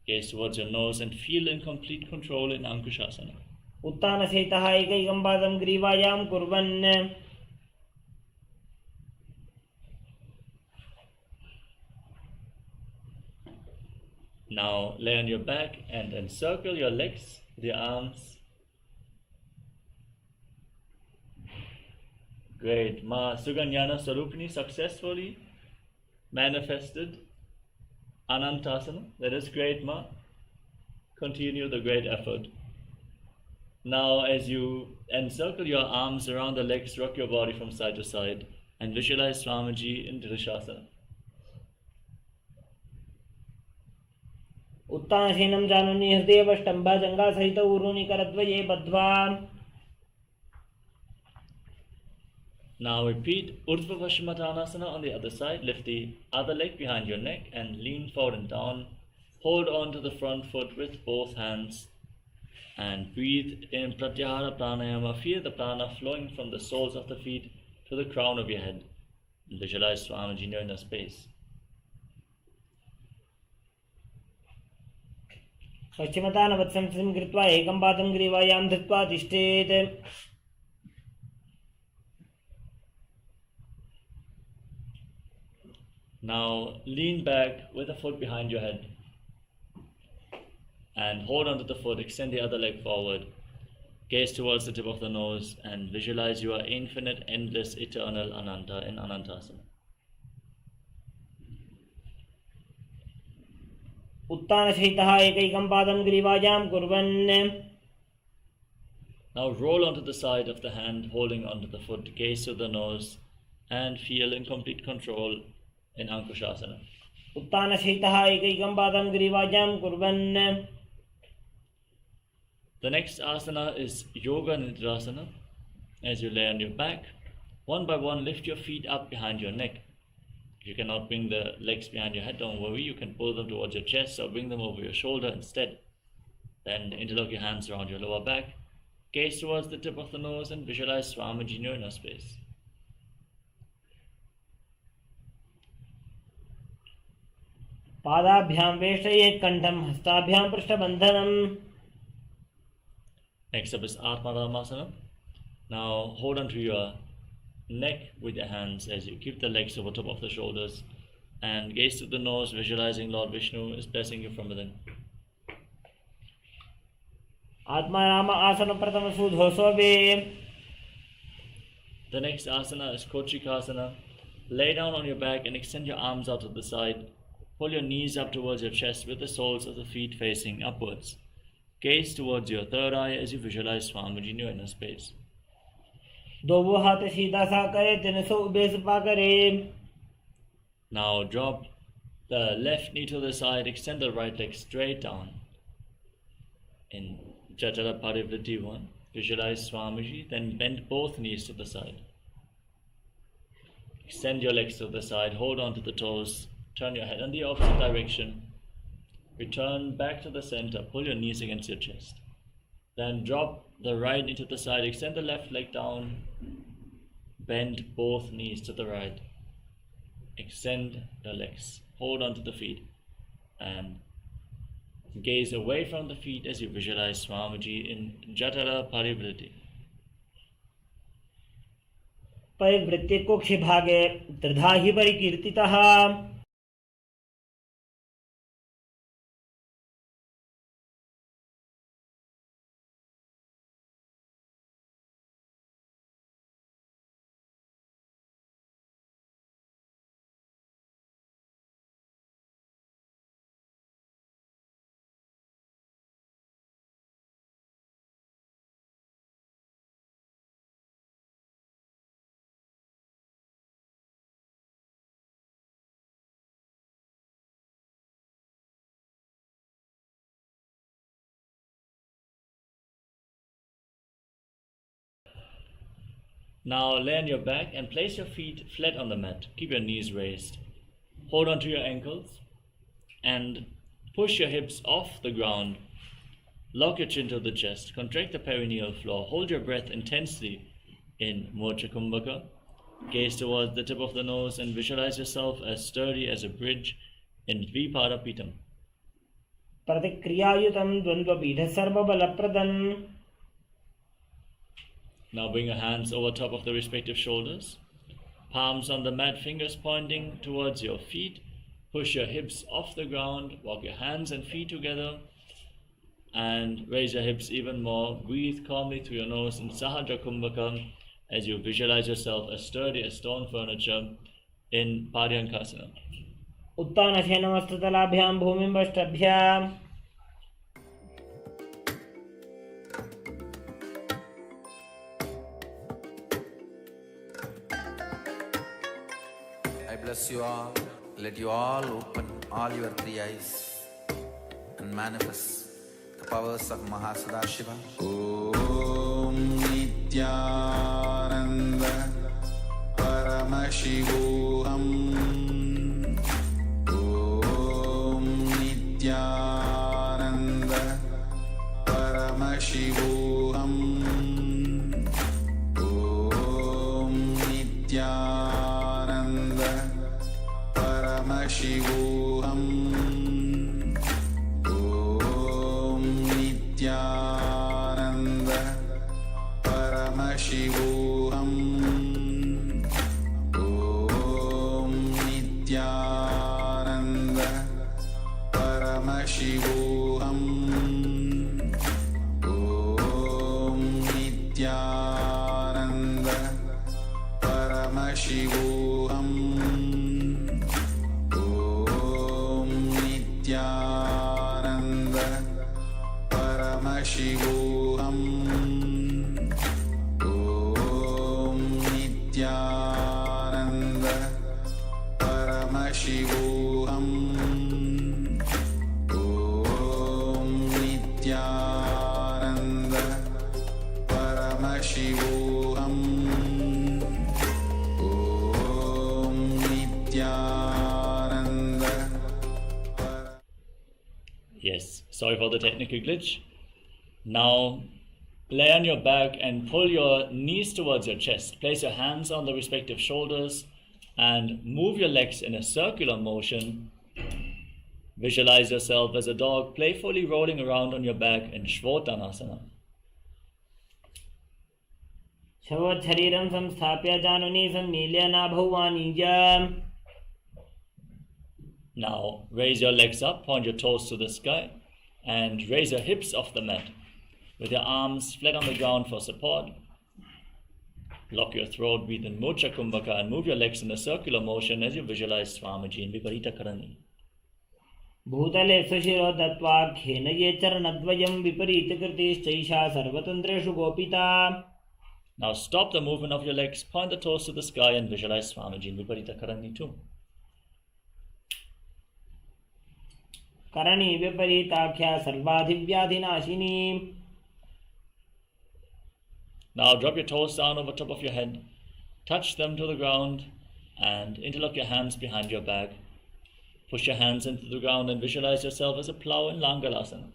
Gaze towards your nose and feel in complete control in Ankushasana. उत्तानसहितः एकैकं पादं ग्रीवायां कुर्वन्। Now lay on your back and encircle your legs with your arms. Great. Ma Suganyana Sarupini successfully manifested Anantasana. That is great, Ma. Continue the great effort. Now as you encircle your arms around the legs, rock your body from side to side and visualize Swamiji in Dirishasana. उत्तानशयनं जानुनि हृदयवष्टम्भा जङ्घा सहित ऊरुनि करद्वये बद्ध्वा। Now repeat Urdhva Paschimottanasana on the other side. Lift the other leg behind your neck and lean forward and down. Hold on to the front foot with both hands and breathe in Pratyahara Pranayama. Feel the prana flowing from the soles of the feet to the crown of your head. And visualize Swamiji in your inner space. पश्चिमतानवत् संस्थितं कृत्वा एकं पादं ग्रीवायां धृत्वा तिष्ठेत्। Now lean back with a foot behind your head and hold onto the foot. Extend the other leg forward. Gaze towards the tip of the nose and visualize you are infinite, endless, eternal Ananta in Anantasana. उत्तानसहितः एकैकं पादं ग्रीवायां कुर्वन्। Now roll onto the side of the hand, holding onto the foot. Gaze to the nose and feel in complete control in Ankushasana. उत्तानसहितः एकैकं पादं ग्रीवायां कुर्वन्। The next asana is Yoga Nidrasana. As you lay on your back, one by one lift your feet up behind your neck. If you cannot bring the legs behind your head, don't worry, you can pull them towards your chest or bring them over your shoulder instead. Then interlock your hands around your lower back, gaze towards the tip of the nose and visualize Swamiji in your inner space. पादाभ्यां वेष्टयेत् कंठं हस्ताभ्यां पृष्ठबन्धनम्. Next up is Atmadharmasana. Now hold on to your neck with your hands as you keep the legs over top of the shoulders and gaze to the nose, visualizing Lord Vishnu is blessing you from within. Atmaram आसन प्रथम सुधोसोबे. The next asana is Kochikasana. Lay down on your back and extend your arms out to the side. Pull your knees up towards your chest with the soles of the feet facing upwards. Gaze towards your third eye as you visualize Swamiji in your inner space. दो हाथ सीधा सा करे, 300 उबेस पा करे. Now drop the left knee to the side, extend the right leg straight down. In Jatara Parivriti 1, visualize Swamiji, then bend both knees to the side. Extend your legs to the side, hold on to the toes, turn your head in the opposite direction. Return back to the center, pull your knees against your chest. Then drop the right knee to the side, extend the left leg down, bend both knees to the right. Extend the legs, hold on to the feet, and gaze away from the feet as you visualize Swamiji in Jatara Parivriti. परिवृत्ति कुक्षि भागे त्रिधा हि परिकीर्तितः. Now lay on your back and place your feet flat on the mat. Keep your knees raised. Hold on to your ankles and push your hips off the ground. Lock your chin to the chest. Contract the perineal floor. Hold your breath intensely in Mocha Kumbhaka. Gaze towards the tip of the nose and visualize yourself as sturdy as a bridge in Dvipada Pitam. प्रतिक्रियायुतं द्वन्द्वपीठ सर्वबलप्रदम्. Now bring your hands over top of the respective shoulders. Palms on the mat, fingers pointing towards your feet. Push your hips off the ground. Walk your hands and feet together. And raise your hips even more. Breathe calmly through your nose in Sahaja Kumbhaka as you visualize yourself as sturdy as stone furniture in Paryankasana. उत्तानशयनं नमस्ततलाभ्यां भूमिं वष्टभ्याम्. I bless you all. Let you all open all your three eyes and manifest the powers of Mahasadashiva. Om Nityananda Paramashivoham. Om Nityananda Paramashivoham. Om Nityananda Paramashivoham. Om Nityananda Paramashivoham. Om Nityananda Paramashivoham. Om Nityananda Paramashivoham. Om Nityananda Paramashivoham. Om Nityananda Paramashivoham. Om Nityananda Sorry for the technical glitch. Now lay on your back and pull your knees towards your chest. Place your hands on the respective shoulders and move your legs in a circular motion. Visualize yourself as a dog playfully rolling around on your back in Shvotanasana. शवत् शरीरं संस्थाप्य जानुनी सम्मील्य नाभौ वाणिज्यम्. Now raise your legs up, point your toes to the sky, and raise your hips off the mat with your arms flat on the ground for support. Lock your throat, breathe in Mocha Kumbhaka, and move your legs in a circular motion as you visualize Swamiji in Viparita Karani. भूतले सुशिरो दत्वाख्येन ये चरणद्वयं विपरीतकृतिश्चैषा सर्वतन्त्रेषु गोपिता. Now stop the movement of your legs, point the toes to the sky, and visualize Swamiji in Viparita Karani too. Karni विपरीताख्या सर्वाधिव्याधिनाशिनी. Now drop your toes down over top of your head, touch them to the ground, and interlock your hands behind your back. Push your hands into the ground and visualize yourself as a plow in Langalasana.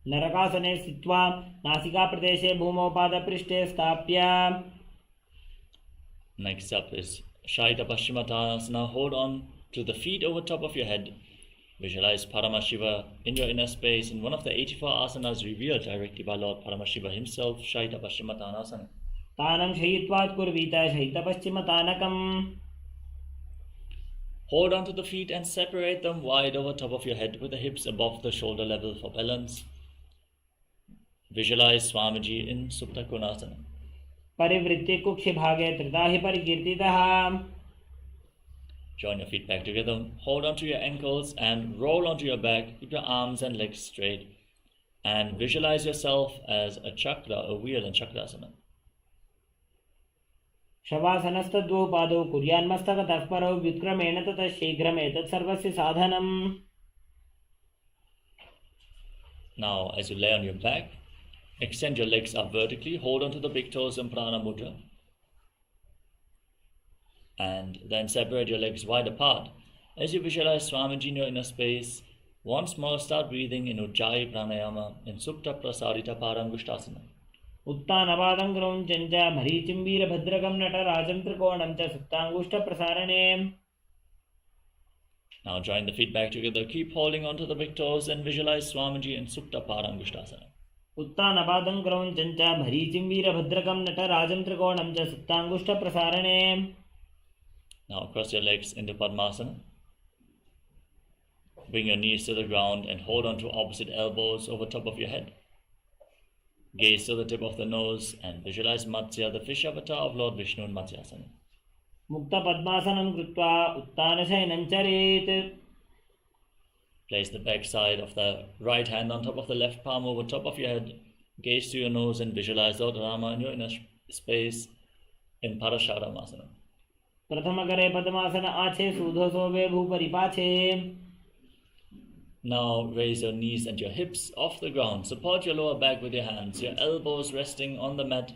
नरकासने स्थित्वा नासिकाप्रदेशे भूमौ पादपृष्ठे स्थाप्य. Next up is Shaita Paschimottanasana. Hold on to the feet over top of your head. Visualize Paramashiva in your inner space in one of the 84 asanas revealed directly by Lord Paramashiva himself, Shaita Paschimottanasana. तानं शयित्वात् कुर्वीत शयितपश्चिमतानकम्. Hold on to the feet and separate them wide over top of your head with the hips above the shoulder level for balance. Visualize Swamiji in Supta Konasana. परिवृत्ति कुक्षि भागे त्रिदाहि परिकीर्तितः. Join your feet back together, hold onto your ankles and roll onto your back. Keep your arms and legs straight and visualize yourself as a chakra, a wheel in Chakrasana. शवासनस्तद्वौ पादौ कुर्यान्मस्तकतः परौ व्युत्क्रमेण ततः शीघ्रमेतत् सर्वस्य साधनम्. Now as you lay on your back, extend your legs up vertically, hold onto the big toes in Prana Mudra. And then separate your legs wide apart. As you visualize Swamiji in your inner space, once more start breathing in Ujjayi Pranayama in Supta Prasarita Parangushtasana. उत्तानपादं क्रौञ्चं च मरीचिं वीरभद्रकं नटराजं त्रिकोणं च सुप्ताङ्गुष्ठप्रसारणे. Now join the feet back together, keep holding onto the big toes and visualize Swamiji in Supta Parangushtasana. उत्तानपादं क्रौञ्चं च मरीचिं वीरभद्रकं नटराजं त्रिकोणं च सुप्ताङ्गुष्ठप्रसारणे. Now cross your legs into Padmasana. Bring your knees to the ground and hold on to opposite elbows over top of your head. Gaze to the tip of the nose and visualize Matsya, the fish avatar of Lord Vishnu in Matsyasana. मुक्त पद्मासनं कृत्वा उत्तानशयनं चरेत्. Place the back side of the right hand on top of the left palm over top of your head. Gaze to your nose and visualize Lord Rama in your inner space in Parasharamasana. प्रथमकरे पद्मासन आछे सूधो सोवे भूपरिपाछे. Now raise your knees and your hips off the ground. Support your lower back with your hands, your elbows resting on the mat.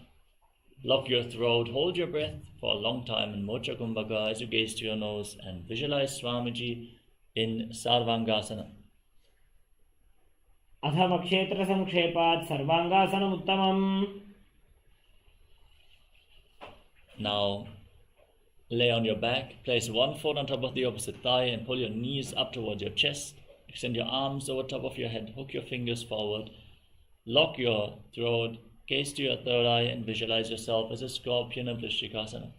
Lock your throat, hold your breath for a long time in Mocha Kumbhaka as you gaze to your nose and visualize Swamiji in Sarvangasana. अथ वक्षेत्र संक्षेपात् सर्वांगासनम् उत्तमम्. Now lay on your back, place one foot on top of the opposite thigh and pull your knees up towards your chest. Extend your arms over top of your head, hook your fingers forward, lock your throat, gaze to your third eye and visualize yourself as a scorpion in Vrishchikasana.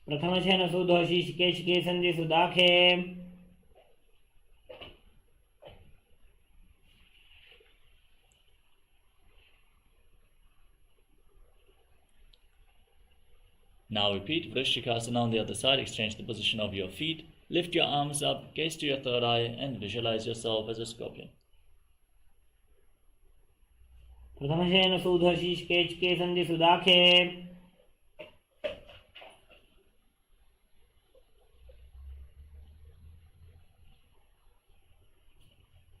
प्रथमशयन सूधो शीशिके शिके सन्धि सुदाखे. Now repeat Vrishchikasana on the other side. Exchange the position of your feet. Lift your arms up, gaze to your third eye and visualize yourself as a scorpion. प्रथमशयन सूधो शीशिके शिके सन्धि सुदाखे.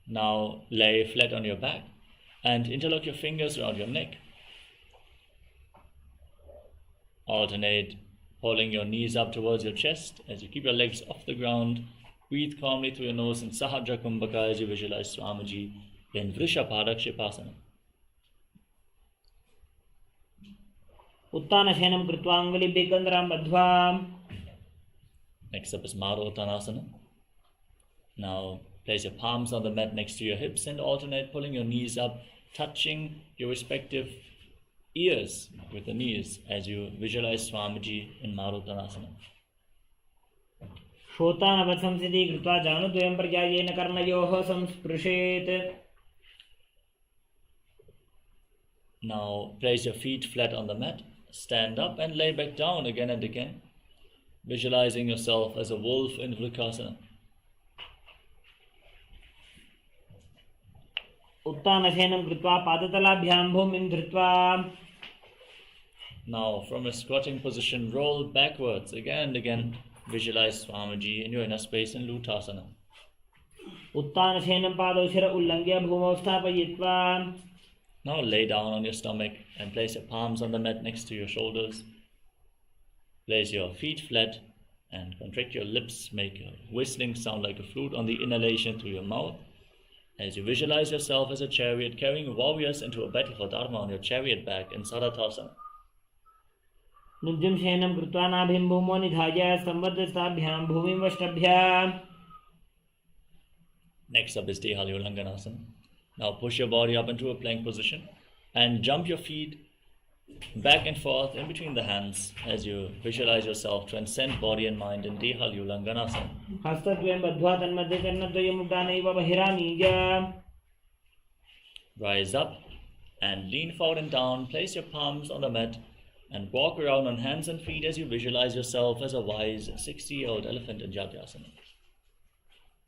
Now lay flat on your back and interlock your fingers around your neck. Alternate pulling your knees up towards your chest as you keep your legs off the ground Breathe calmly through your nose in Sahajra Kumbhaka as you visualize Swamiji in Vrishabhadakshipasana. उत्तानशयनं कृत्वा अङ्गुलिभ्यः गन्धरां बद्ध्वा. Next up is Marottanasana. Now place your palms on the mat next to your hips and alternate pulling your knees up, touching your respective ears with the knees as you visualize Swamiji in Marottanasana. श्रोतानवत्संसिद्धि कृत्वा जानुद्वयं पर्यायेन कर्णयोः संस्पृशेत्. Now place your feet flat on the mat, stand up and lay back down again and again, visualizing yourself as a wolf in Vrikasana. उत्तानशयनं कृत्वा पादतलाभ्यां भूमिं धृत्वा. Now from a squatting position, roll backwards again and again, visualize Swamiji in your inner space in Lutasana. उत्तानशयनं पादौ शिर उल्लङ्घ्य भूमौ स्थापयित्वा. Now lay down on your stomach and place your palms on the mat next to your shoulders. Place your feet flat and contract your lips, make a whistling sound like a flute on the inhalation through your mouth as you visualize yourself as a chariot carrying warriors into a battle for Dharma on your chariot back in Sarathasana. नुज्जं शयनं कृत्वा नाभिं भूमौ निधाय संबद्धस्ताभ्यां भूमिं वष्टभ्य. Next up is Dehalyulanganasana. Now push your body up into a plank position and jump your feet back and forth in between the hands as you visualize yourself transcend body and mind in Dehalyulanganasana. हस्तद्वयं बद्ध्वा तन्मध्ये कर्णद्वयम् उड्डानैव बहिरानीय. Rise up and lean forward and down. Place your palms on the mat and walk around on hands and feet as you visualize yourself as a wise 60-year-old elephant in Jatyasana.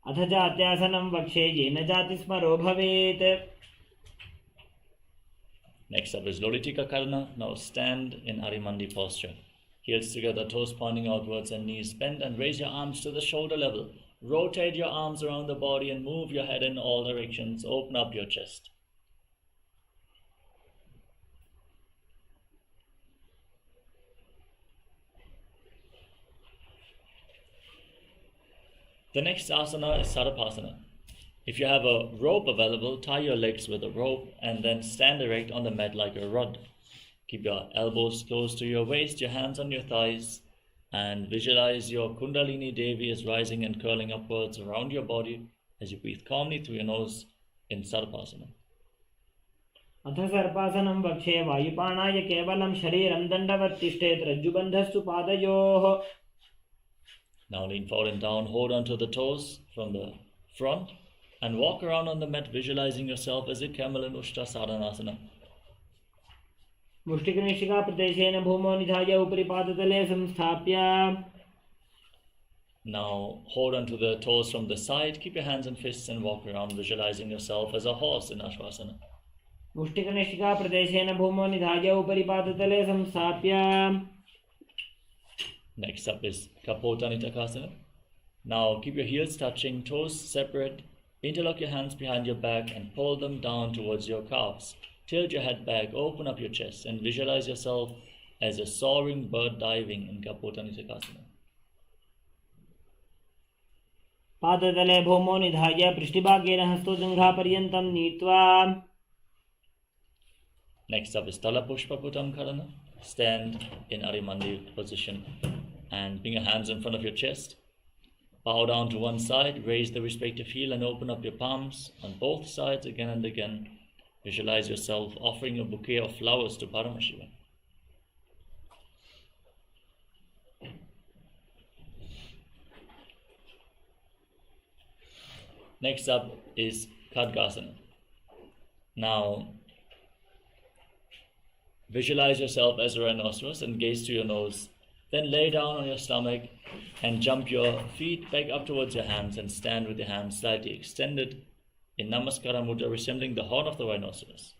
अथ जात्यासनं वक्षे येन जातिस्मरो भवेत्. Next up is Lolitika Karna. Now stand in Arimandi posture. Heels together, toes pointing outwards and knees bent, and raise your arms to the shoulder level. Rotate your arms around the body and move your head in all directions. Open up your chest. The next asana is Sarapasana. If you have a rope available, tie your legs with a rope and then stand erect on the mat like a rod. Keep your elbows close to your waist, your hands on your thighs, and visualize your Kundalini Devi is rising and curling upwards around your body as you breathe calmly through your nose in Sarapasana. अथ सर्पासनं वक्षे वायुपाणाय केवलं शरीरं दण्डवत् तिष्ठेत् रज्जुबन्धस्तु पादयोः. Now lean forward and down, hold onto the toes from the front and walk around on the mat visualizing yourself as a camel in Ushta Sadhanasana. मुष्टिकनिष्ठिका प्रदेशेन भूमौ निधाय उपरि पादतले संस्थाप्य. Now hold onto the toes from the side, keep your hands and fists and walk around visualizing yourself as a horse in Ashwasana. मुष्टिकनिष्ठिका प्रदेशेन भूमौ निधाय उपरि पादतले संस्थाप्य. Next up is Kapota Nitakasana. Now keep your heels touching, toes separate, interlock your hands behind your back and pull them down towards your calves. Tilt your head back, open up your chest and visualize yourself as a soaring bird diving in Kapota Nitakasana. पादतले भूमौ निधाय पृष्ठभागेन हस्तोजङ्घापर्यन्तं नीत्वा. Next up is Talapushpaputam Karana. Stand in Arimandi position and bring your hands in front of your chest. Bow down to one side, raise the respective heel and open up your palms on both sides again and again. Visualize yourself offering a bouquet of flowers to Paramashiva. Next up is Khadgasana. Now, visualize yourself as a rhinoceros and gaze to your nose. Then lay down on your stomach and jump your feet back up towards your hands and stand with your hands slightly extended in Namaskara Mudra, resembling the horn of the rhinoceros.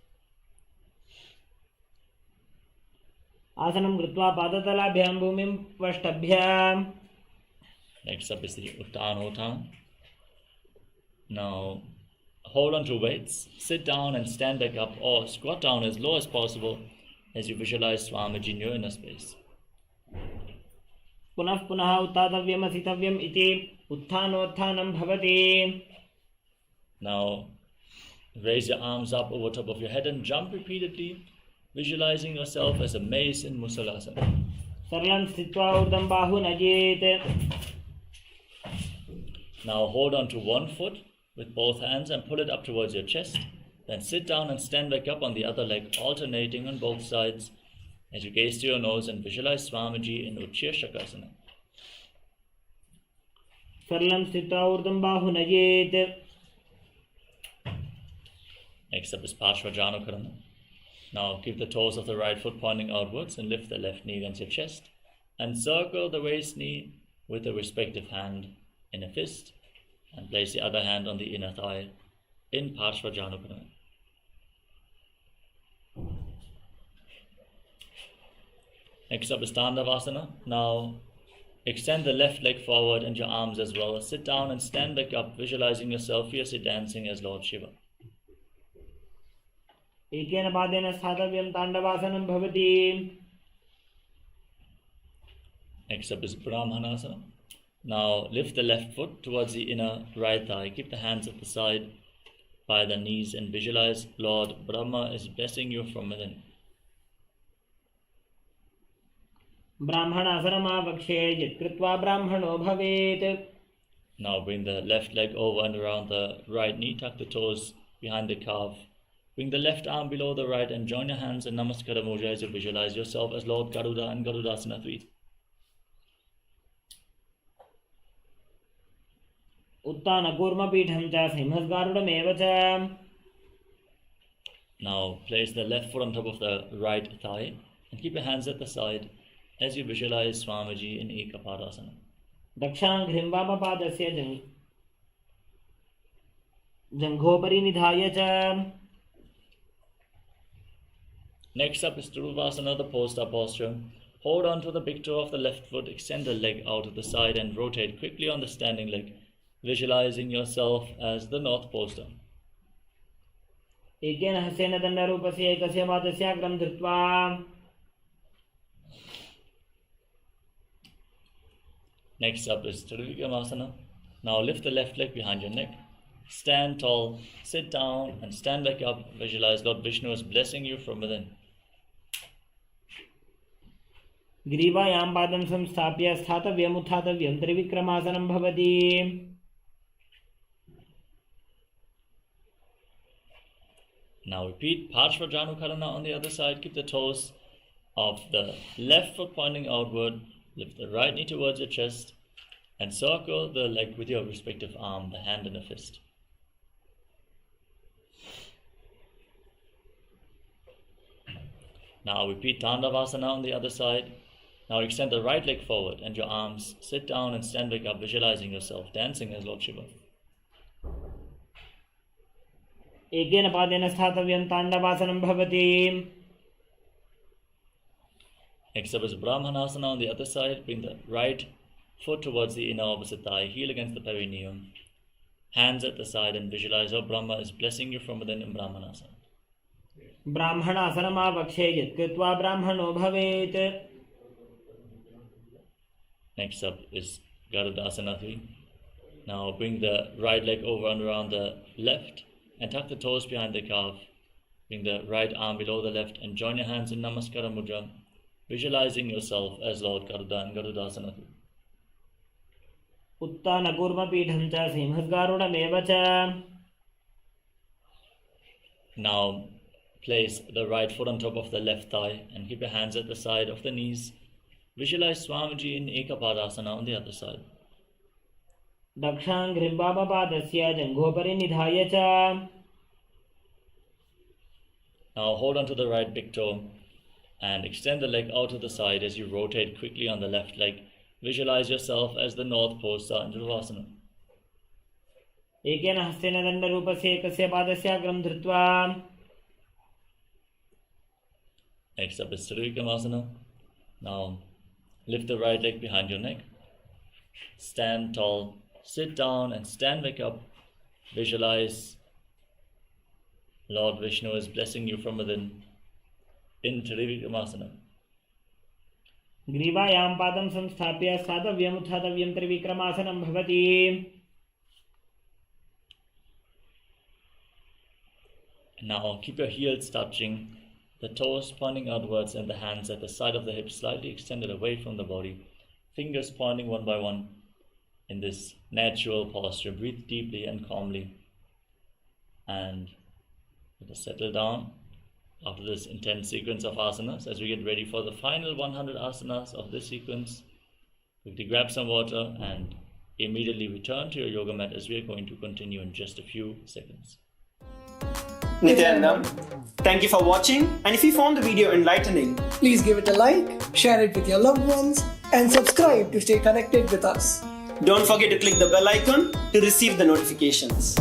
आसनं कृत्वा पादतलाभ्यां भूमिं वष्टभ्य. Next up is the Uttanottan. Now hold on to weights, sit down and stand back up or squat down as low as possible as you visualize Swamiji in your inner space. पुनः पुनः उत्तातव्यम् असितव्यम् इति उत्थानोत्थानं भवति. Now raise your arms up over top of your head and jump repeatedly, visualizing yourself as a mace in Musalasana. सरलं स्थित्वा ऊर्ध्वं बाहु नयेत्. Now hold on to one foot with both hands and pull it up towards your chest. Then sit down and stand back up on the other leg, alternating on both sides as you gaze to your nose and visualize Swamiji in Uchchaya Shakasana. सरलं स्थित्वा ऊर्ध्वं बाहु नयेत्. Next up is Parshvajanukarana. Now keep the toes of the right foot pointing outwards and lift the left knee against your chest and circle the waist knee with the respective hand in a fist and place the other hand on the inner thigh in Parshvajanukarana. Next up is Tandavasana. Now extend the left leg forward and your arms as well. Sit down and stand back up, visualizing yourself fiercely dancing as Lord Shiva. एकेन पादेन स्थातव्यं ताण्डवासनं भवति. Next up is Brahmanasana. Now lift the left foot towards the inner right thigh. Keep the hands at the side by the knees and visualize Lord Brahma is blessing you from within. ब्राह्मणासनमावक्षे यत्कृत्वा ब्राह्मणो भवेत्. Now bring the left leg over and around the right knee. Tuck the toes behind the calf. Bring the left arm below the right and join your hands in Namaskara Mudra as you visualize yourself as Lord Garuda and Garudasana 3. उत्तानकूर्मपीठं च सिंहस्गारुडमेव च. Now place the left foot on top of the right thigh and keep your hands at the side as you visualize Swamiji in Ekapadasana. दक्षाङ्घ्रिं वामपादस्य जङ्घोपरि निधाय च. Next up is Dhurvasana, the post-up posture. Hold on to the big toe of the left foot, extend the leg out to the side and rotate quickly on the standing leg, visualizing yourself as the north poster. एकेन हस्तेन दण्डरूपस्य एकस्य पादस्याग्रं धृत्वा. Next up is Trivikramasana. Now lift the left leg behind your neck. Stand tall, sit down and stand back up. Visualize Lord Vishnu is blessing you from within. ग्रीवायां पादं संस्थाप्य स्थातव्यम् उत्थातव्यं त्रिविक्रमासनं भवति. Now repeat Parshvajanukarana on the other side. Keep the toes of the left foot pointing outward. Lift the right knee towards your chest and circle the leg with your respective arm, the hand in a fist. Now repeat Tandavasana on the other side. Now extend the right leg forward and your arms. Sit down and stand back up, visualizing yourself dancing as Lord Shiva. एकेन पादेन स्थातव्यं ताण्डवासनं भवति. Next up is Brahmanasana on the other side. Bring the right foot towards the inner opposite thigh, heel against the perineum, hands at the side and visualize how Brahma is blessing you from within in Brahmanasana. ब्राह्मणासनमावक्षे यत्कृत्वा ब्राह्मणो भवेत्. Next up is Garudasana 3. Now bring the right leg over and around the left and tuck the toes behind the calf. Bring the right arm below the left and join your hands in Namaskara Mudra, visualizing yourself as Lord Garuda and Garudasana 3. उत्तानकूर्मपीठं च सिंहस्गारुडमेव च. Now place the right foot on top of the left thigh and keep your hands at the side of the knees. Visualize Swamiji in Ekapadasana on the other side. दक्षाङ्घ्रिं वामपादस्य जङ्घोपरि निधाय च. Now hold on to the right big toe and extend the leg out to the side as you rotate quickly on the left leg. Visualize yourself as the north poster in Dhurvasana. एकेन हस्तेन दण्डरूपस्य एकस्य पादस्याग्रं धृत्वा. Next up is Trivikramasana. Now lift the right leg behind your neck. Stand tall, sit down and stand back up. Visualize Lord Vishnu is blessing you from within in Trivikramasana. ग्रीवायां पादं संस्थाप्य स्थातव्यम् उत्थातव्यं त्रिविक्रमासनं भवति। Now keep your heels touching, the toes pointing outwards and the hands at the side of the hips slightly extended away from the body, fingers pointing one by one in this natural posture. Breathe deeply and calmly and let us settle down after this intense sequence of asanas. As we get ready for the final 100 asanas of this sequence, quickly grab some water and immediately return to your yoga mat as we are going to continue in just a few seconds. Nityanam, thank you for watching, and if you found the video enlightening, Please give it a like, share it with your loved ones, and subscribe to stay connected with us. don't forget to click the bell icon to receive the notifications.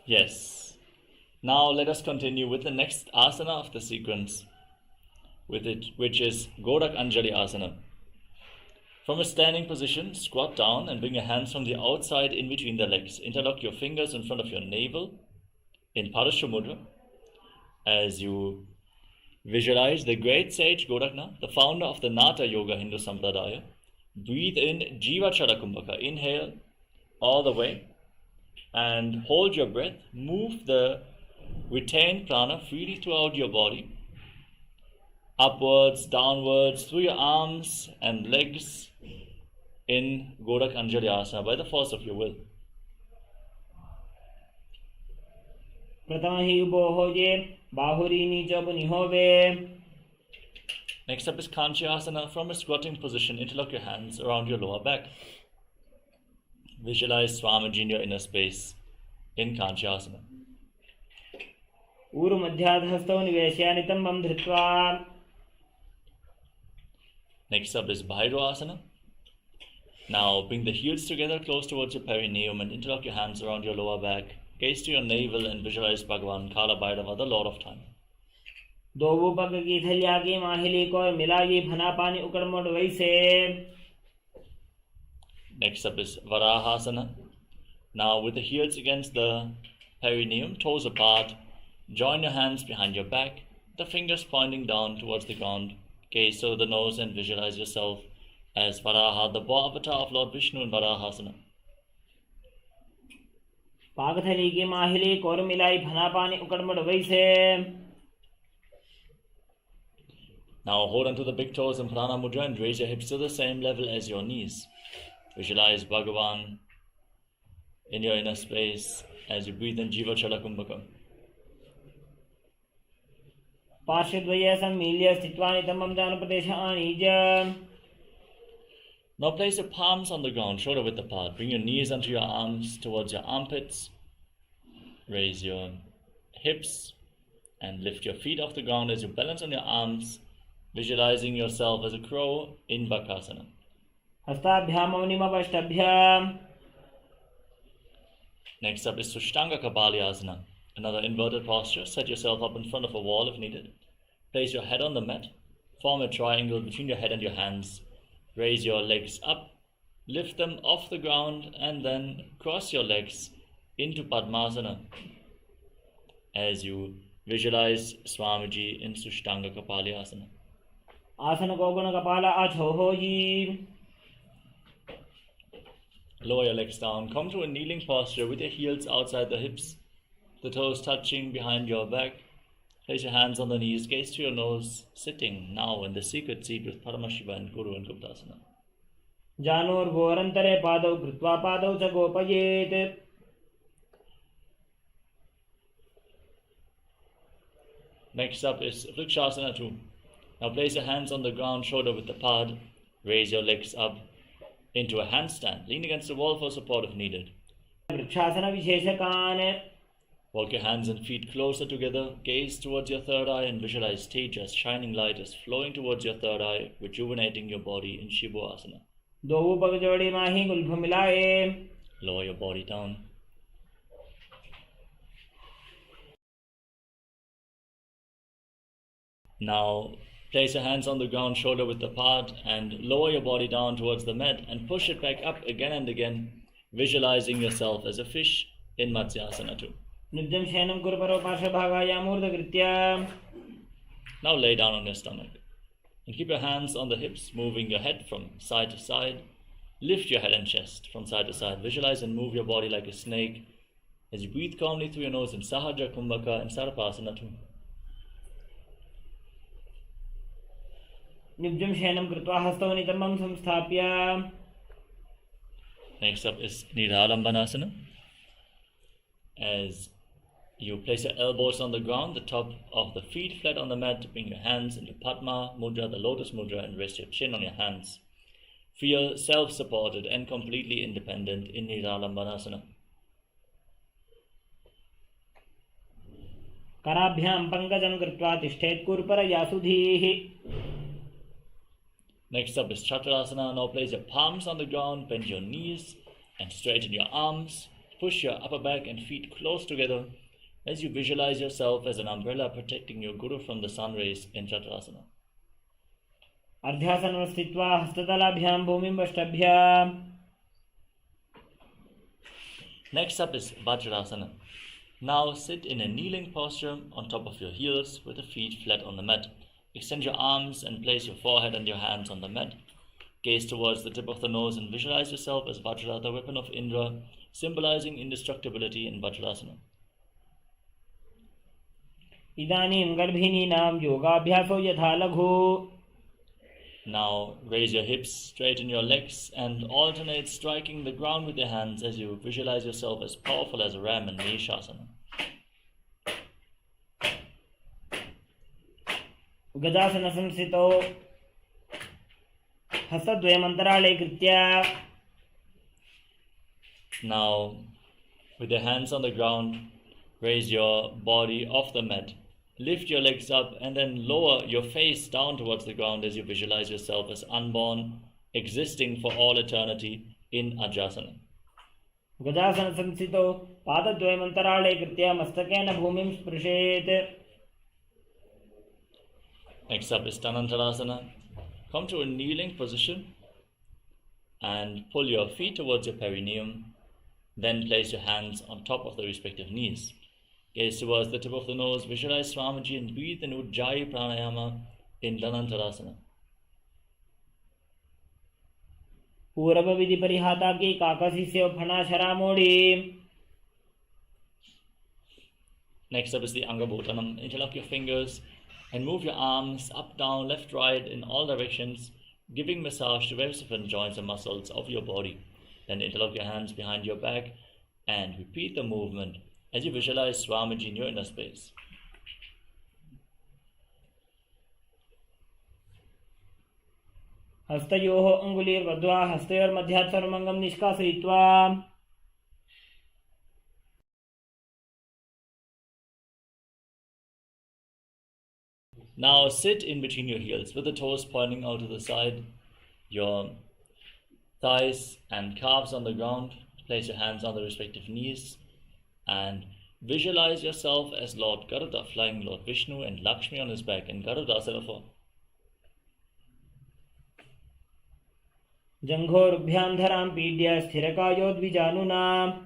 Yes. Now let us continue with the next asana of the sequence, which is Gorak Anjali Asana. From a standing position, squat down and bring your hands from the outside in between the legs. Interlock your fingers in front of your navel in Parashva Mudra as you visualize the great sage Goraknath, the founder of the Nata Yoga Hindu Sampradaya. Breathe in Jiva Chara Kumbhaka. Inhale all the way and hold your breath. Move the retained prana freely throughout your body, upwards, downwards, through your arms and legs in Gorak Anjali Asana by the force of your will. Next up is Kanchayasana. From a squatting position, interlock your hands around your lower back. Visualize Swamiji in your inner space in Kanchayasana. Next up is Bhairava-asana. Now bring the heels together close towards your perineum and interlock your hands around your lower back. Gaze to your navel and visualize Bhagavan Kala Bhairava, the Lord of Time. Next up is Varaha-asana. Now with the heels against the perineum, toes apart, join your hands behind your back, the fingers pointing down towards the ground. Gaze to the nose and visualize yourself as Varaha, the boar avatar of Lord Vishnu in Varaha-asana. Now hold onto the big toes in Prana Mudra and raise your hips to the same level as your knees. Visualize Bhagavan in your inner space as you breathe in Jiva Chala Kumbhaka. Now place your palms on the ground, shoulder width apart. Bring your knees onto your arms towards your armpits. Raise your hips and lift your feet off the ground as you balance on your arms, visualizing yourself as a crow in Bakasana. Next up is Sushtanga Kapalayasana, another inverted posture. Set yourself up in front of a wall if needed. Place your head on the mat. Form a triangle between your head and your hands. Raise your legs up, lift them off the ground, and then cross your legs into Padmasana as you visualize Swamiji in Sushtanga Kapalayasana. Lower your legs down. Come to a kneeling posture with your heels outside the hips, the toes touching behind your back. Place your hands on the knees, gaze to your nose, sitting now in the secret seat with Paramashiva and Guru and Guptasana. Next up is Vrikshasana 2. Now place your hands on the ground, shoulder width apart. Raise your legs up into a handstand. Lean against the wall for support if needed. Walk your hands and feet closer together. Gaze towards your third eye and visualize Tejas, shining light, is flowing towards your third eye, rejuvenating your body in Shivohasana. Lower your body down. Now place your hands on the ground, shoulder width apart, and lower your body down towards the mat and push it back up again and again, visualizing yourself as a fish in Matsyasana 2. Now lay down on your stomach and keep your hands on the hips, moving your head from side to side. Lift your head and chest from side to side. Visualize and move your body like a snake as you breathe calmly through your nose in Sahaja Kumbhaka and Sarapasana 2. Next up is Nidhalambanasana. As you place your elbows on the ground, the top of the feet flat on the mat, bring your hands into Padma Mudra, the Lotus Mudra, and rest your chin on your hands. Feel self-supported and completely independent in Nidhalambanasana. Next up is Chakrasana. Now place your palms on the ground, bend your knees, and straighten your arms. Push your upper back and feet close together as you visualize yourself as an umbrella protecting your guru from the sun rays in Chaturasana. अर्ध्यासनं स्थित्वा हस्ततलाभ्यां भूमिं वष्टभ्याम्. Next up is Vajrasana. Now sit in a kneeling posture on top of your heels with the feet flat on the mat. Extend your arms and place your forehead and your hands on the mat. Gaze towards the tip of the nose and visualize yourself as Vajra, the weapon of Indra, symbolizing indestructibility in Vajrasana. इदानीं गर्भिणीनां योगाभ्यासो यथा लघु. Now raise your hips, straighten your legs and alternate striking the ground with your hands as you visualize yourself as powerful as a ram in Nishasana. गजासन संस्थितो हस्तद्वयमन्तराळे कृत्य. Now with your hands on the ground, raise your body off the mat. Lift your legs up and then lower your face down towards the ground as you visualize yourself as unborn, existing for all eternity in Ajasana. गजासन संस्थितो पादद्वयमन्तराळे कृत्य मस्तकेन भूमिं स्पृशेत्. Next up is Tanantarasana. Come to a kneeling position and pull your feet towards your perineum. Then place your hands on top of the respective knees. Gaze towards the tip of the nose, visualize Swamiji and breathe in Ujjayi Pranayama in Dhanantarasana. पूर्व विधि परिहाता की काकसी से फना शरा मोड़ी. Next up is the Angabhotanam. Interlock your fingers and move your arms up, down, left, right in all directions, giving massage to various different joints and muscles of your body. Then interlock your hands behind your back and repeat the movement as you visualize Swamiji in your inner space. हस्तयोः अङ्गुलीर्बद्ध्वा हस्तयोर्मध्यात् सर्वमङ्गं निष्कासयित्वा. Now sit in between your heels with the toes pointing out to the side, your thighs and calves on the ground. Place your hands on the respective knees and visualize yourself as Lord Garuda flying Lord Vishnu and Lakshmi on his back in Garudasana form. जङ्घोरुभ्यां धरां पीड्य स्थिरकायो द्विजानुना.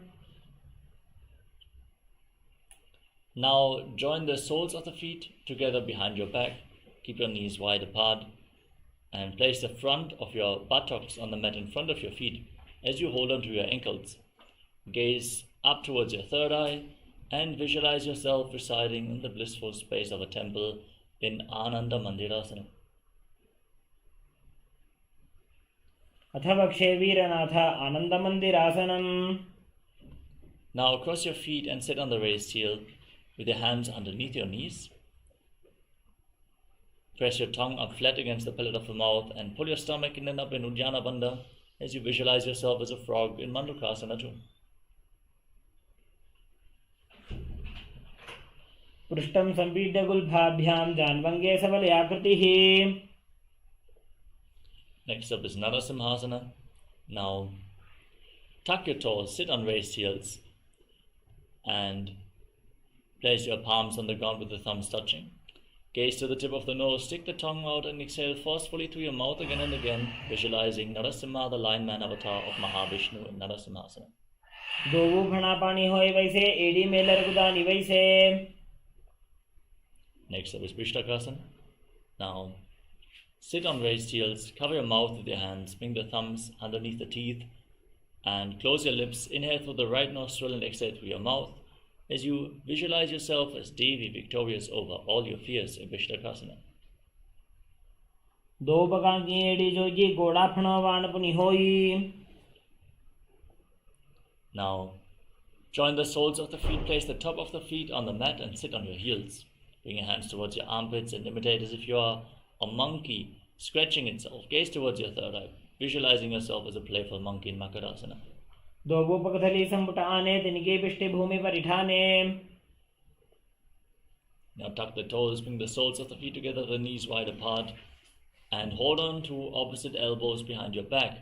Now join the soles of the feet together behind your back. Keep your knees wide apart and place the front of your buttocks on the mat in front of your feet as you hold on to your ankles. Gaze up towards your third eye and visualize yourself residing in the blissful space of a temple in Ananda Mandirasana. अथ वक्षे वीरनाथ आनन्दमन्दिरासनम्. Now cross your feet and sit on the raised heel with your hands underneath your knees. Press your tongue up flat against the palate of the mouth and pull your stomach in and up in Uddiyana Bandha as you visualize yourself as a frog in Mandukasana too. पृष्ठं सम्पीड्य गुल्फाभ्यां जान्वङ्गे सबलयाकृतिः. Next up is Narasimhasana. Now tuck your toes, sit on raised heels and place your palms on the ground with the thumbs touching. Gaze to the tip of the nose, stick the tongue out and exhale forcefully through your mouth again and again, visualizing Narasimha, the lion man avatar of Mahavishnu in Narasimhasana. दोवु घना पानी होए वैसे AD में लरगुदानी वैसे. Next up is Prishtakasana. Now sit on raised heels, cover your mouth with your hands, bring the thumbs underneath the teeth and close your lips. Inhale through the right nostril and exhale through your mouth as you visualize yourself as Devi victorious over all your fears in Prishtakasana. दो बगा की AD जोगी गोड़ा फणो वानपुनी होई. Now join the soles of the feet, place the top of the feet on the mat and sit on your heels. Bring your hands towards your armpits and imitate as if you are a monkey scratching itself. Gaze towards your third eye, visualizing yourself as a playful monkey in Makarasana. दोवु पगथली संपुटाने तिनके पिष्टे भूमि परिठाने. Now tuck the toes, bring the soles of the feet together, the knees wide apart, and hold on to opposite elbows behind your back.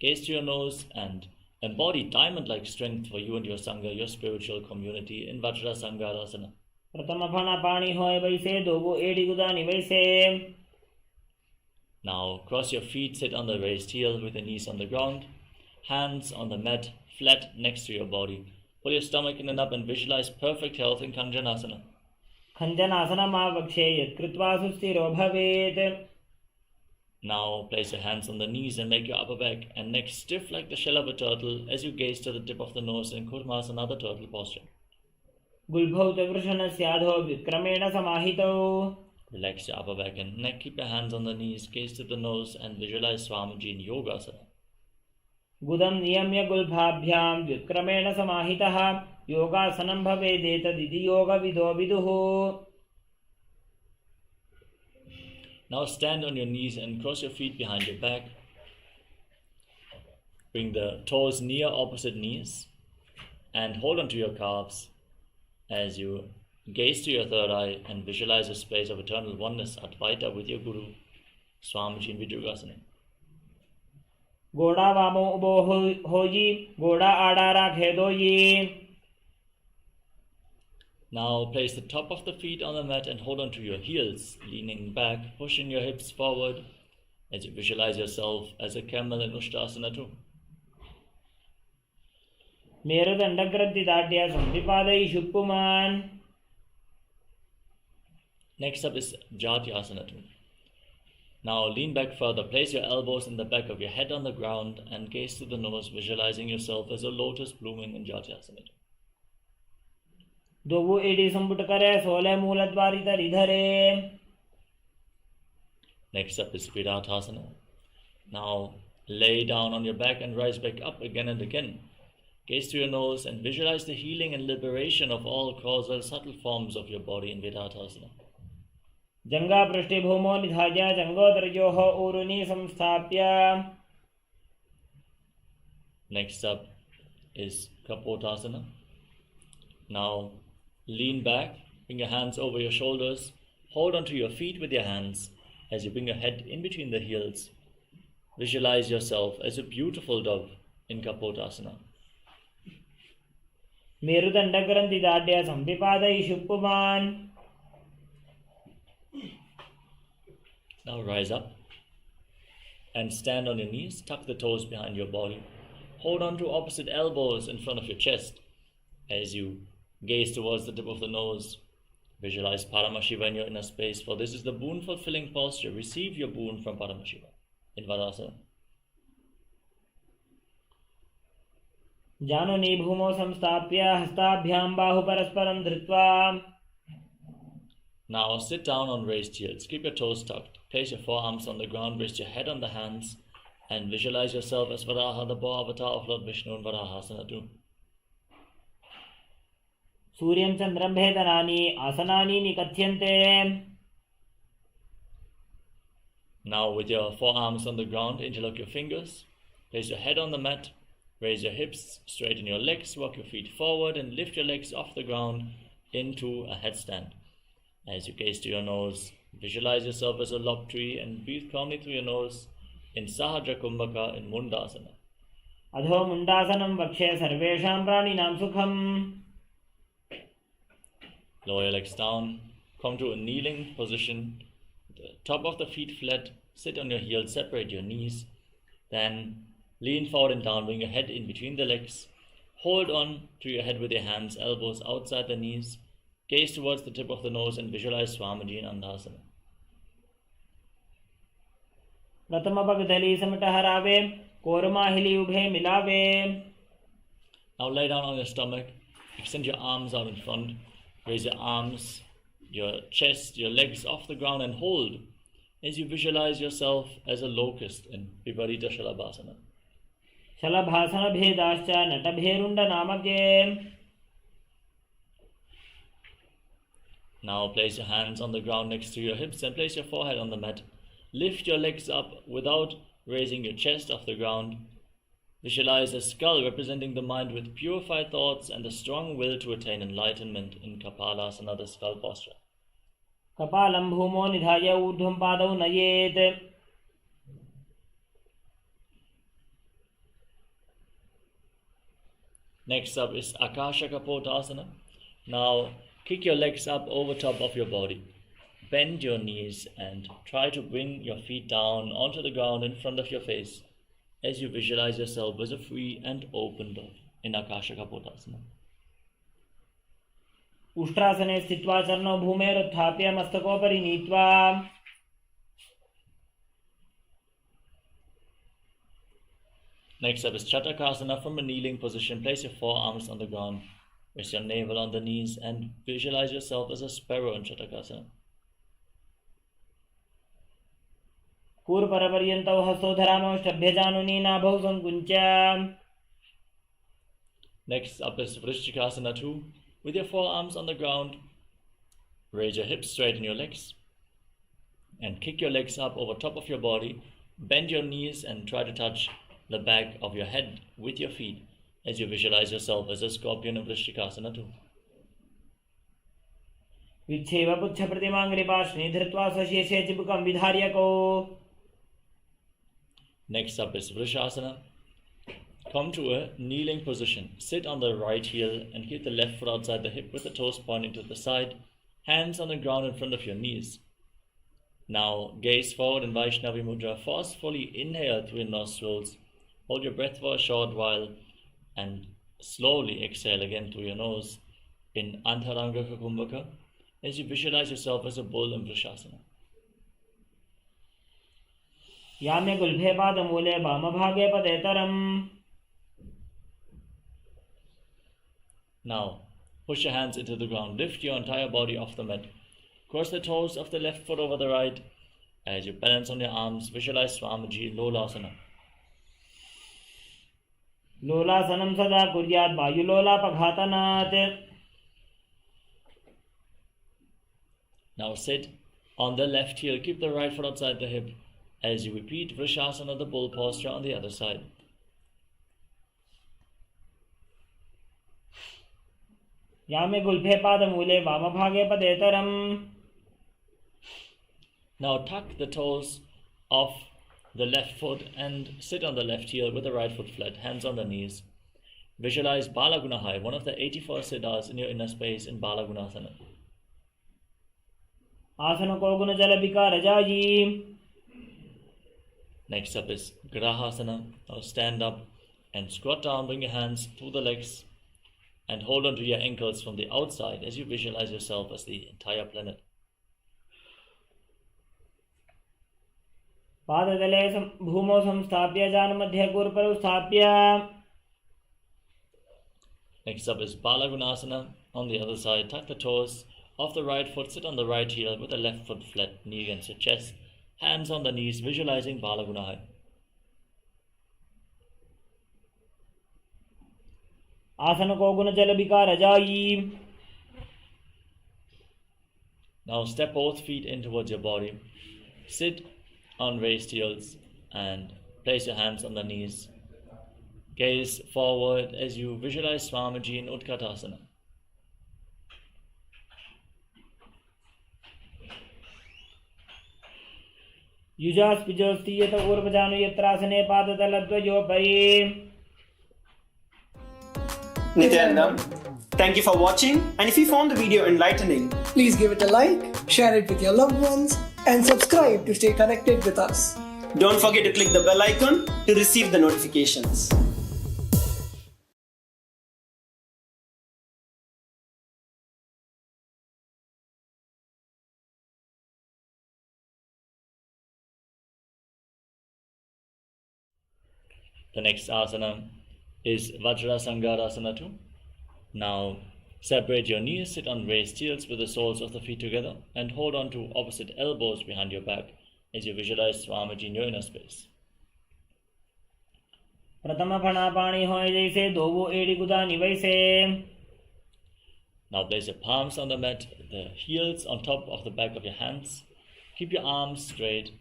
Gaze to your nose and embody diamond-like strength for you and your Sangha, your spiritual community in Vajrasangarasana. प्रथम फण पाणी होय वैसे दोगो एड़ी गुदानी वैसे. Now cross your feet, sit on the raised heel with the knees on the ground, hands on the mat, flat next to your body. Pull your stomach in and up and visualize perfect health in Kanjanasana. खञ्जनासनमावक्षे यत्कृत्वा सुस्थिरो भवेत्. Now place your hands on the knees and make your upper back and neck stiff like the shell of a turtle as you gaze to the tip of the nose in Kurmasana, the turtle posture. गुल्भौत वृषणस्याधो व्युत्क्रमेण समाहितौ. Relax your upper back and neck, keep your hands on the knees, gaze to the nose and visualize Swamiji in Yogasana. गुदं नियम्य गुल्भाभ्यां व्युत्क्रमेण समाहितः योगासनं भवेदेतदिति योगविदो विदुः. Now stand on your knees and cross your feet behind your back. Bring the toes near opposite knees and hold onto your calves as you gaze to your third eye and visualize a space of eternal oneness, Advaita, with your Guru, Swamiji in Vidrugasana. गोड़ा वामो उबो होयि गोड़ा आड़ा राखे दोयि. Now place the top of the feet on the mat and hold on to your heels, leaning back, pushing your hips forward as you visualize yourself as a camel in Ushtasana too. मेरुदण्डग्रन्थिदाढ्य संविपादैषु पुमान्. Next up is Jatyasana too. Now lean back further, place your elbows in the back of your head on the ground and gaze to the nose, visualizing yourself as a lotus blooming in Jatyasana. दोगो एड़ी संपुट करे सोले मूलद्वारी तरी धरे. Next up is Viratasana. Now lay down on your back and rise back up again and again. Gaze to your nose and visualize the healing and liberation of all causal subtle forms of your body in Viratasana. जंगा पृष्ठे भूमो निधाय जंगोदरयोः ऊरुनि संस्थाप्य. Next up is Kapotasana. Now lean back, bring your hands over your shoulders, hold onto your feet with your hands as you bring your head in between the heels. Visualize yourself as a beautiful dove in Kapotasana. मेरुदण्डग्रन्थिदाढ्य संविपादैषु पुमान्. Now rise up and stand on your knees, tuck the toes behind your body, hold on to opposite elbows in front of your chest as you gaze towards the tip of the nose. Visualize Paramashiva in your inner space, for this is the boon fulfilling posture. Receive your boon from Paramashiva in Vadasana. जानोनि भूमौ संस्थाप्य हस्ताभ्यां बाहु परस्परं धृत्वा. Now sit down on raised heels. Keep your toes tucked. Place your forearms on the ground. Rest your head on the hands. And visualize yourself as Varaha, the bow avatar of Lord Vishnu in Varahasana too. सूर्यं चन्द्रं भेदनानि आसनानि निकथ्यन्ते. Now with your forearms on the ground, interlock your fingers. Place your head on the mat. Raise your hips, straighten your legs, walk your feet forward and lift your legs off the ground into a headstand. As you gaze to your nose, visualize yourself as a lob tree and breathe calmly through your nose in Sahajra Kumbhaka in Mundasana. अधो मुण्डासनं वक्षे सर्वेषां प्राणिनां सुखम्. Lower your legs down, come to a kneeling position, the top of the feet flat, sit on your heels, separate your knees, then lean forward and down, bring your head in between the legs, hold on to your head with your hands, elbows outside the knees, gaze towards the tip of the nose and visualize Swamiji in Andhasana. प्रथम भगदली समट हरावे कोरमाहिली उभे मिलावे. Now lay down on your stomach, extend your arms out in front, raise your arms, your chest, your legs off the ground and hold as you visualize yourself as a locust in Viparita Shalabhasana. शलभासन भेदाश्च नटभेरुण्ड नामके. Now place your hands on the ground next to your hips and place your forehead on the mat. Lift your legs up without raising your chest off the ground. Visualize a skull representing the mind with purified thoughts and a strong will to attain enlightenment in Kapalasana, the skull posture. कपालं भूमो निधाय ऊर्ध्वं पादौ नयेत्. Next up is Akashakapotasana. Now kick your legs up over top of your body. Bend your knees and try to bring your feet down onto the ground in front of your face as you visualize yourself as a free and open dove in Akashakapotasana. उष्ट्रासने स्थित्वा चरणौ भूमेरुत्थाप्य मस्तकोपरि नीत्वा Next up is Chatakasana. From a kneeling position, place your forearms on the ground, rest your navel on the knees and visualize yourself as a sparrow in Chatakasana. कूर्परपर्यन्तौ हस्तोधरामौष्टभ्यजानुनी नाभौ संकुञ्च. Next up is Vrishchikasana 2. With your forearms on the ground, raise your hips, straighten your legs, and kick your legs up over top of your body. Bend your knees and try to touch the back of your head with your feet as you visualize yourself as a scorpion in Vrishchikasana 2. विच्छेव पुच्छप्रतिमाङ्घ्रिपार्श्वे धृत्वा स्वशेषे चिबुकं विधार्यको. Next up is Vrishasana. Come to a kneeling position. Sit on the right heel and keep the left foot outside the hip with the toes pointing to the side, hands on the ground in front of your knees. Now gaze forward in Vaishnavi Mudra. Forcefully inhale through your nostrils. Hold your breath for a short while and slowly exhale again through your nose in Antharanga Kumbhaka as you visualize yourself as a bull in Vrishasana. याम्य गुल्फे पादमूले वामभागे पदेतरम्. Now, push your hands into the ground. Lift your entire body off the mat. Cross the toes of the left foot over the right. As you balance on your arms, visualize Swamiji Lolasana. लोलासनं सदा कुर्यात् वायुलोलापघातनात्. Now sit on the left heel. Keep the right foot outside the hip as you repeat Vrishasana, the bull posture on the other side. याम्य गुल्फे पादमूले वामभागे पदेतरम्. Now tuck the toes of the left foot and sit on the left heel with the right foot flat, hands on the knees. Visualize Balagunahai, one of the 84 siddhas in your inner space in Balagunasana. आसन को गुण जल विकार जायी. Next up is Grahasana. Now stand up and squat down, bring your hands through the legs and hold on to your ankles from the outside as you visualize yourself as the entire planet. पादतले भूमौ संस्थाप्य जानमध्ये गुरुपरौ स्थाप्य. Next up is Balagunasana. On the other side, tuck the toes of the right foot, sit on the right heel with the left foot flat, knee against your chest, hands on the knees, visualizing Balagunahai. आसन को गुण जल विकार जायी. Now step both feet in towards your body. Sit on raised heels and place your hands on the knees. Gaze forward as you visualize Swamiji in Utkatasana. युजास्पिजोस्ति यत ऊर्वजानु यत्रासने पादतलद्वयोपरि. Nityanandam, thank you for watching, and if you found the video enlightening, Please give it a like, share it with your loved ones, and subscribe to stay connected with us. don't forget to click the bell icon to receive the notifications. The next asana is Vajrasangarasana 2. Now separate your knees, sit on raised heels with the soles of the feet together and hold on to opposite elbows behind your back as you visualize Swamiji in your inner space. प्रथम फणापाणि होय जैसे दोवो एड़ी गुदानि वैसे. Now place your palms on the mat, the heels on top of the back of your hands. Keep your arms straight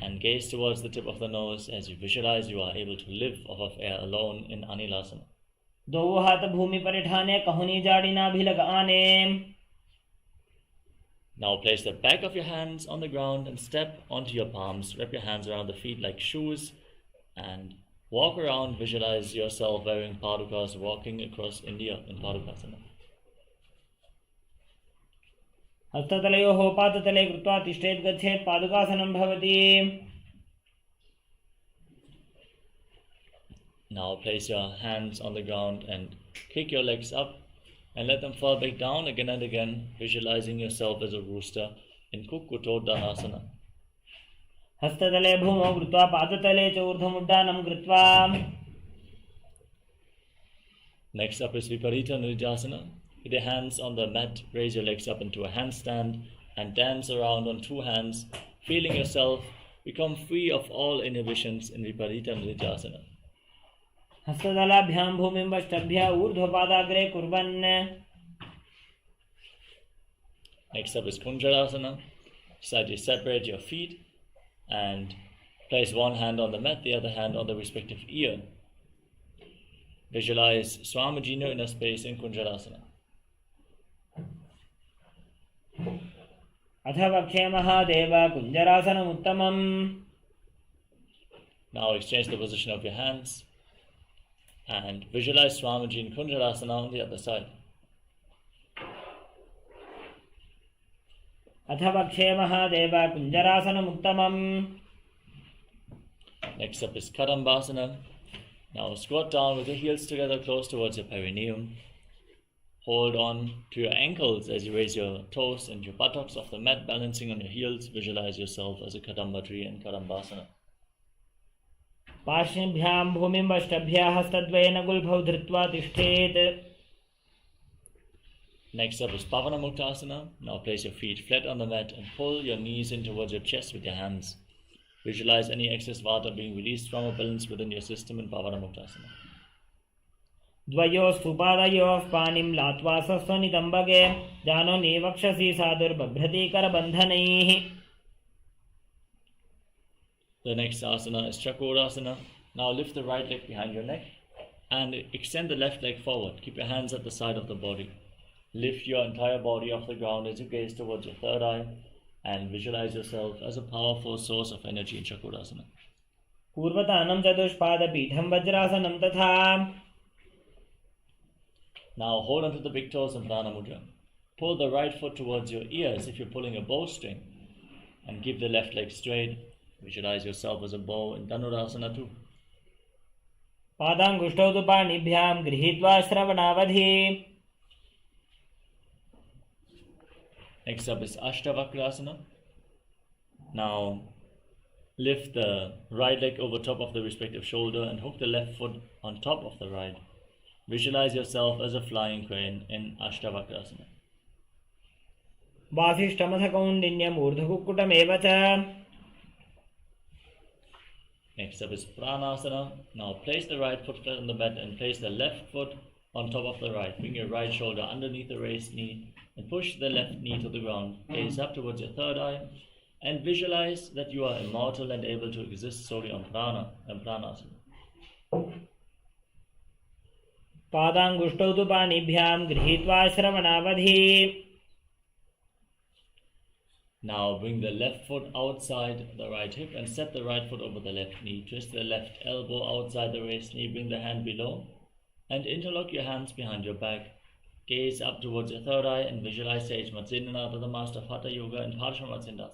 and gaze towards the tip of the nose as you visualize you are able to live off of air alone in Anilasana. दोवो हाथ भूमि पर ठाने कहुनी जाड़ी नाभि लग आने. Now place the back of your hands on the ground and step onto your palms. Wrap your hands around the feet like shoes and walk around, visualize yourself wearing padukas, walking across India in padukasana. हस्ततलयोः पादतले कृत्वा तिष्ठेत् गच्छेत् पादुकासनं भवति. Now place your hands on the ground and kick your legs up and let them fall back down again and again, visualizing yourself as a rooster in Kukkutodhanasana. हस्ततले भूमौ कृत्वा पादतले च ऊर्ध्वमुड्डानं कृत्वा. Next up is Viparita Nidasana. With your hands on the mat, raise your legs up into a handstand and dance around on two hands, feeling yourself become free of all inhibitions in Viparita Nidasana. हस्ततलाभ्यां भूमिं वष्टभ्य ऊर्ध्वपादाग्रे कुर्वन्. Next up is Kunjarasana. Slightly separate your feet and place one hand on the mat, the other hand on the respective ear. Visualize Swamijino in a space in Kunjarasana. अथ वक्षे Mahadev कुञ्जरासनमुत्तमम्. Now exchange the position of your hands and visualize Swamiji in Kunjarasana on the other side. अथ वक्षे Mahadev कुञ्जरासनमुत्तमम्. Next up is Kadambasana. Now squat down with your heels together close towards your perineum. Hold on to your ankles as you raise your toes and your buttocks off the mat, balancing on your heels. Visualize yourself as a Kadamba tree in Kadambasana. पार्श्वभ्यां भूमिं वष्टभ्य हस्तद्वयेन गुल्फौ धृत्वा तिष्ठेत्. Next up is Pavanamuktasana. Now place your feet flat on the mat and pull your knees in towards your chest with your hands. Visualize any excess vata being released from a balance within your system in Pavanamuktasana. द्वयोस्तु पादयोः पाणिं लात्वा स्वस्वनितम्बके जानो निवक्षसि साधुर्बभ्रति करबन्धनैः. The next asana is Chakorasana. Now lift the right leg behind your neck and extend the left leg forward. Keep your hands at the side of the body. Lift your entire body off the ground as you gaze towards your third eye and visualize yourself as a powerful source of energy in Chakorasana. पूर्वतानं चतुष्पादपीठं वज्रासनं तथा. Now hold onto the big toes in Prana Mudra. Pull the right foot towards your ears if you're pulling a bowstring and keep the left leg straight. Visualize yourself as a bow in Dhanurasana too. पादाङ्गुष्ठौ तु पाणिभ्यां गृहीत्वा श्रवणावधि. Next up is Ashtavakrasana. Now lift the right leg over top of the respective shoulder and hook the left foot on top of the right. Visualize yourself as a flying crane in Ashtavakrasana. वासिष्ठमथ कौण्डिन्यम् ऊर्ध्वकुक्कुटमेव च. Next up is Pranasana. Now place the right foot flat on the mat and place the left foot on top of the right. Bring your right shoulder underneath the raised knee and push the left knee to the ground. Gaze up towards your third eye and visualize that you are immortal and able to exist solely on prana and Pranasana. पादाङ्गुष्ठौ तु पाणिभ्यां गृहीत्वा श्रवणावधि. Now bring the left foot outside the right hip and set the right foot over the left knee. Twist the left elbow outside the raised knee. Bring the hand below and interlock your hands behind your back. Gaze up towards your third eye and visualize Sage Matsindanatha, the master of Hatha Yoga, in Paramashivoham.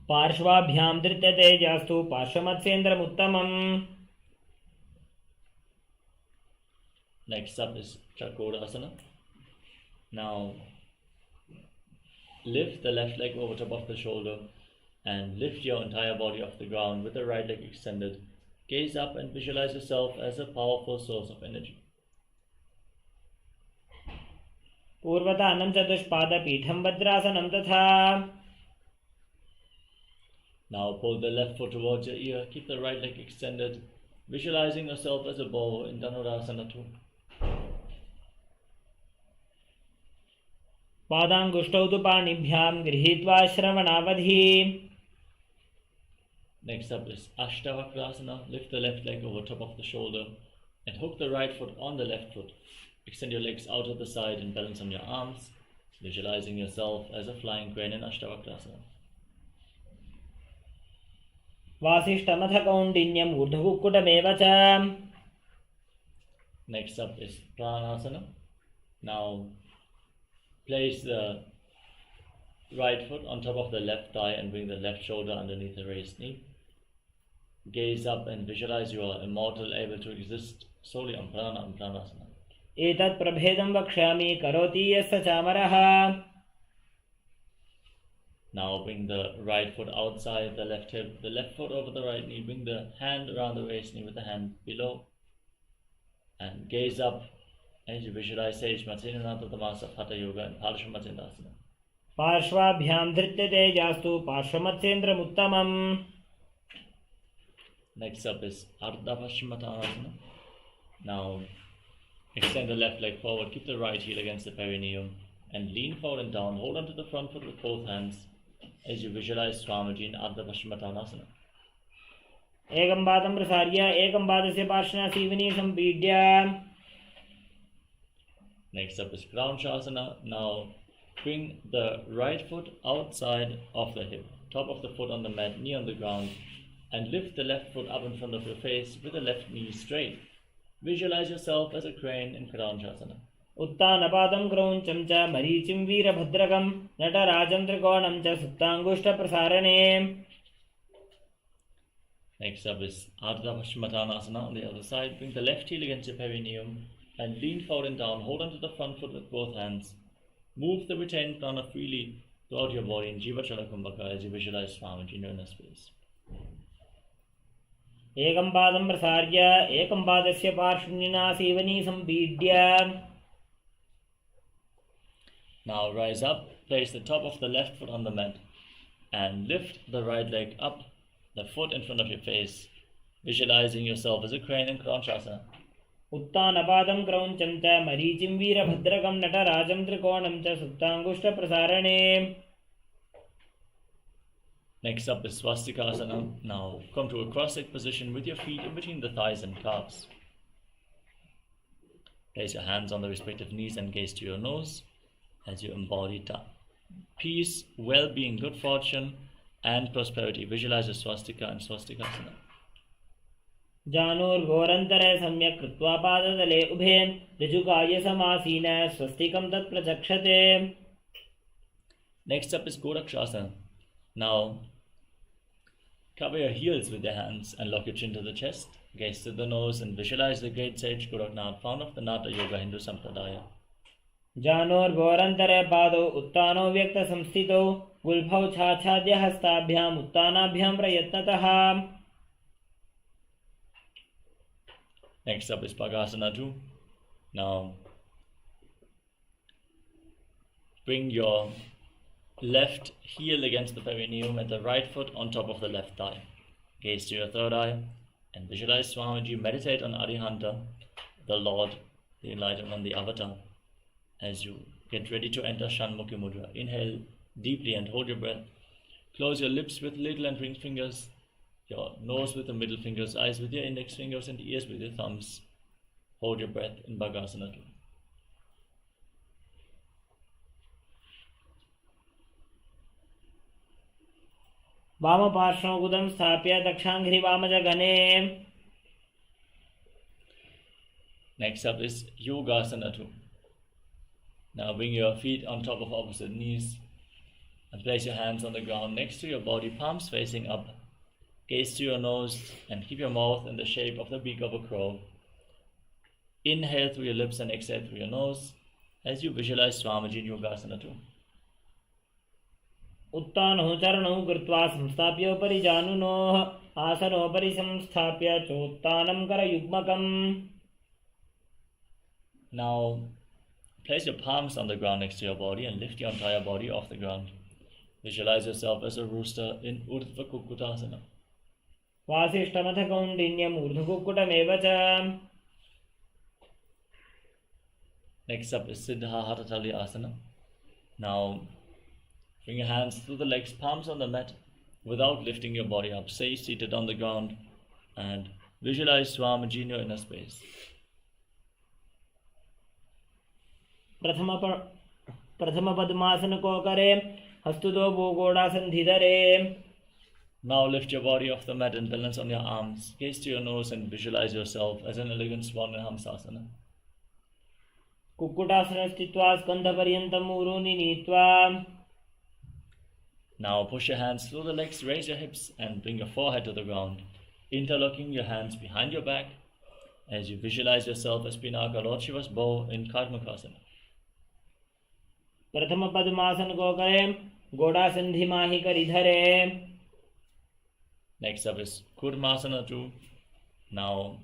पार्श्वाभ्यां धृत्यतेजस्तु पार्श्वमत्सेन्द्रमुत्तमम्. Next up is Chakorasana. Now lift the left leg over top of the shoulder and lift your entire body off the ground with the right leg extended. Gaze up and visualize yourself as a powerful source of energy. पूर्वतानं चतुष्पादपीठं वज्रासनं तथा. Now pull the left foot towards your ear. Keep the right leg extended, visualizing yourself as a bow in Dhanurasana too. पादाङ्गुष्ठौ तु पाणिभ्यां गृहीत्वा श्रवणावधि. Next up is Ashtavakrasana. Lift the left leg over top of the shoulder and hook the right foot on the left foot. Extend your legs out to the side and balance on your arms. visualizing yourself as a flying crane in Ashtavakrasana. वासिष्ठमथ कौण्डिन्यम् ऊर्ध्वकुक्कुटमेव च. Next up is Pranasana. Now place the right foot on top of the left thigh and bring the left shoulder underneath the raised knee. Gaze up and visualize you are immortal, able to exist solely on prana and pranasana. एतत् प्रभेदं वक्ष्यामि करोति यस्य चामरः. Now bring the right foot outside the left hip, the left foot over the right knee. Bring the hand around the waist knee with the hand below. And gaze up as you visualize Sage Matsinanata Tamasa Hatha Yoga and Parshvamatsendasana. पार्श्वाभ्यां धृत्यते जास्तु पार्श्वमत्सेन्द्रमुत्तमम्. Next up is Ardha Paschimottanasana. Now extend the left leg forward, keep the right heel against the perineum and lean forward and down. Hold onto the front foot with both hands as you visualize Swamiji in Ardha Paschimottanasana. एकं पादं प्रसार्य एकं पादस्य पार्श्वना Seoni सम्पीड्य. Next up is Kranchasana. Now bring the right foot outside of the hip, top of the foot on the mat, knee on the ground, and lift the left foot up in front of your face with the left knee straight. Visualize yourself as a crane in Kranchasana. उत्तानपादं क्रौञ्चं च मरीचिं वीरभद्रकं नटराजं त्रिकोणं च सुप्ताङ्गुष्ठप्रसारणे. Next up is Ardha Paschimottanasana on the other side. Bring the left heel against your perineum and lean forward and down. Hold onto the front foot with both hands. Move the retained prana freely throughout your body in Jiva Chala Kumbhaka as you visualize Swamiji in your inner space. एकं पादं प्रसार्य एकं पादस्य पार्श्वनिना Seoni सम्पीड्य. Now rise up, place the top of the left foot on the mat and lift the right leg up, the foot in front of your face, visualizing yourself as a crane in Kranchasana. उत्तानपादं क्रौञ्चं च मरीचिं वीरभद्रकं नटराजं त्रिकोणं च सुप्ताङ्गुष्ठप्रसारणे. Next up is Swastikasana. Now come to a cross-legged position with your feet in between the thighs and calves. Place your hands on the respective knees and gaze to your nose as you embody peace, well-being, good fortune, and prosperity. Visualize a swastika and swastikasana. जानुर्घोरन्तरे सम्यक् कृत्वा पादतले उभे ऋजुकाय समासीन स्वस्तिकं तत् प्रचक्षते. Next up is Gorakshasana. Now cover your heels with your hands and lock your chin to the chest. Gaze to the nose and visualize the great sage Goraknath, founder of the Nata Yoga Hindu Sampradaya. जानुर्घोरन्तरे पादौ उत्तानो व्यक्तसंस्थितौ गुल्फौ छाछाद्य हस्ताभ्याम् उत्तानाभ्यां प्रयत्नतः. Next up is Pagasana 2. Now bring your left heel against the perineum and the right foot on top of the left thigh. Gaze to your third eye and visualize Swamiji. Meditate on Arihanta, the Lord, the Enlightened One, the Avatar, as you get ready to enter Shanmukhi Mudra. Inhale deeply and hold your breath. Close your lips with little and ring fingers, your nose with the middle fingers, eyes with your index fingers, and ears with your thumbs. Hold your breath in Bhagasana 2. वामपार्श्वं स्थाप्य दक्षाङ्घ्रिवामजगणे. Next up is Yogasana 2. Now bring your feet on top of opposite knees and place your hands on the ground next to your body, palms facing up. Gaze to your nose and keep your mouth in the shape of the beak of a crow. Inhale through your lips and exhale through your nose as you visualize Swamiji in Yogasana 2. उत्तानौ चरणौ कृत्वा संस्थाप्योपरि जानुनोः आसनोपरि संस्थाप्य चोत्तानं करयुग्मकम्. Now place your palms on the ground next to your body and lift your entire body off the ground. Visualize yourself as a rooster in Urdhva Kukkutasana. वासिष्ठमथ कौण्डिन्यम् ऊर्ध्वकुक्कुटमेव च. Next up is Siddha Hatatali Asana. Now bring your hands through the legs, palms on the mat, without lifting your body up. Stay seated on the ground and visualize Swamiji in your inner space. प्रथम पद्मासन को करे, हस्तुदो भूगोड़ा संधि धरे. Now lift your body off the mat and balance on your arms. Gaze to your nose and visualize yourself as an elegant swan in Hamsasana. Kukkutasana स्थित्वा स्कन्धपर्यन्तं ऊरूनि नीत्वा. Now push your hands through the legs, raise your hips and bring your forehead to the ground, interlocking your hands behind your back as you visualize yourself as Pinaka Lord Shiva's bow in Karmakasana. प्रथम पद्मासन को करे, गोड़ा संधि माही करी धरे. Next up is Kurmasana 2. Now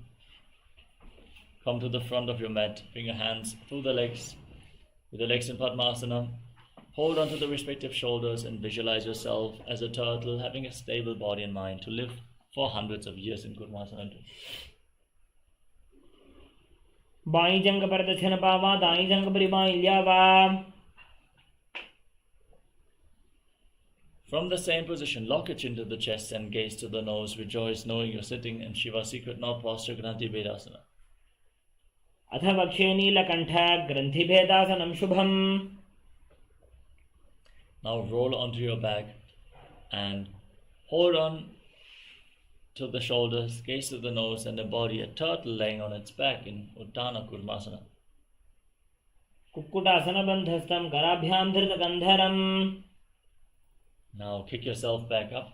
come to the front of your mat, bring your hands through the legs, with the legs in Padmasana. Hold on to the respective shoulders and visualize yourself as a turtle having a stable body and mind to live for hundreds of years in Kurmasana 2. By जंग पर दक्षिण पावा, दाई जंग पर by ल्यावा. From the same position, lock your chin to the chest and gaze to the nose. Rejoice knowing you're sitting in Shiva's secret knot posture, Granthi Vedasana. अथ वक्षे नीलकण्ठ ग्रन्थिभेदासनं शुभम्. Now roll onto your back and hold on to the shoulders, gaze to the nose and embody a turtle laying on its back in Uttana Kurmasana. Kukkutasana बन्धस्थं कराभ्यां धृतकन्धरम्. Now kick yourself back up.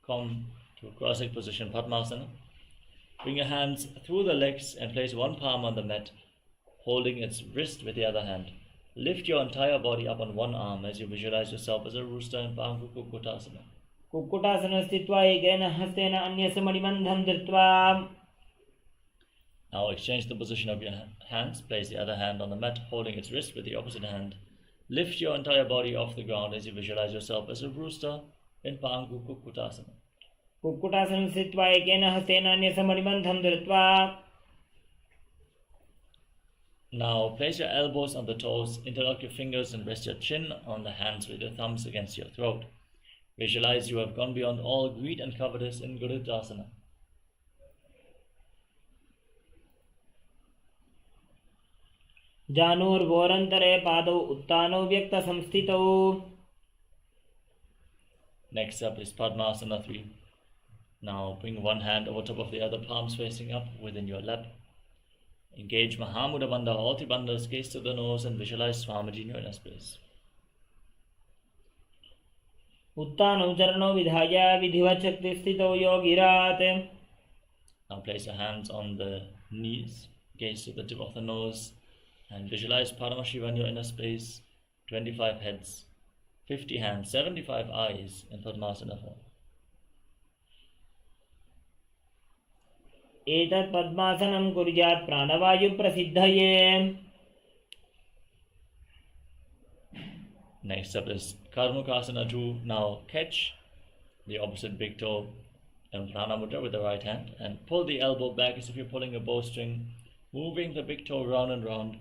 Come to a cross-legged position, Padmasana. Bring your hands through the legs and place one palm on the mat, holding its wrist with the other hand. Lift your entire body up on one arm as you visualize yourself as a rooster in Pangu Kukkutasana. Kukkutasana स्थित्वा एकेन हस्तेन अन्यस्य मणिबन्धं धृत्वा. Now exchange the position of your hands. Place the other hand on the mat, holding its wrist with the opposite hand. Lift your entire body off the ground as you visualize yourself as a rooster in Pangu Kukkutasana. Kukkutasana स्थित्वा एकेन हस्तेन अन्यस्य मणिबन्धं धृत्वा. Now place your elbows on the toes, interlock your fingers and rest your chin on the hands with your thumbs against your throat. Visualize you have gone beyond all greed and covetous in Gurudasana. जानूर्वोरन्तरे पादौ उत्तानौ व्यक्तसंस्थितौ. Next up is Padmasana 3. Now bring one hand over top of the other, palms facing up within your lap. Engage Mahamudra Bandha, all three bandhas, gaze to the nose and visualize Swamiji in your inner space. उत्तानौ चरणौ विधाय विधिवत् शक्तिस्थितौ योगिरात्. Now place your hands on the knees, gaze to the tip of the nose and visualize Paramashiva in your inner space, 25 heads, 50 hands, 75 eyes in Padmasana form. एतत् पद्मासनं कुर्यात् प्राणवायुप्रसिद्धये. Next up is Karmukasana 2. Now catch the opposite big toe and Prana Mudra with the right hand and pull the elbow back as if you're pulling a bowstring, moving the big toe round and round,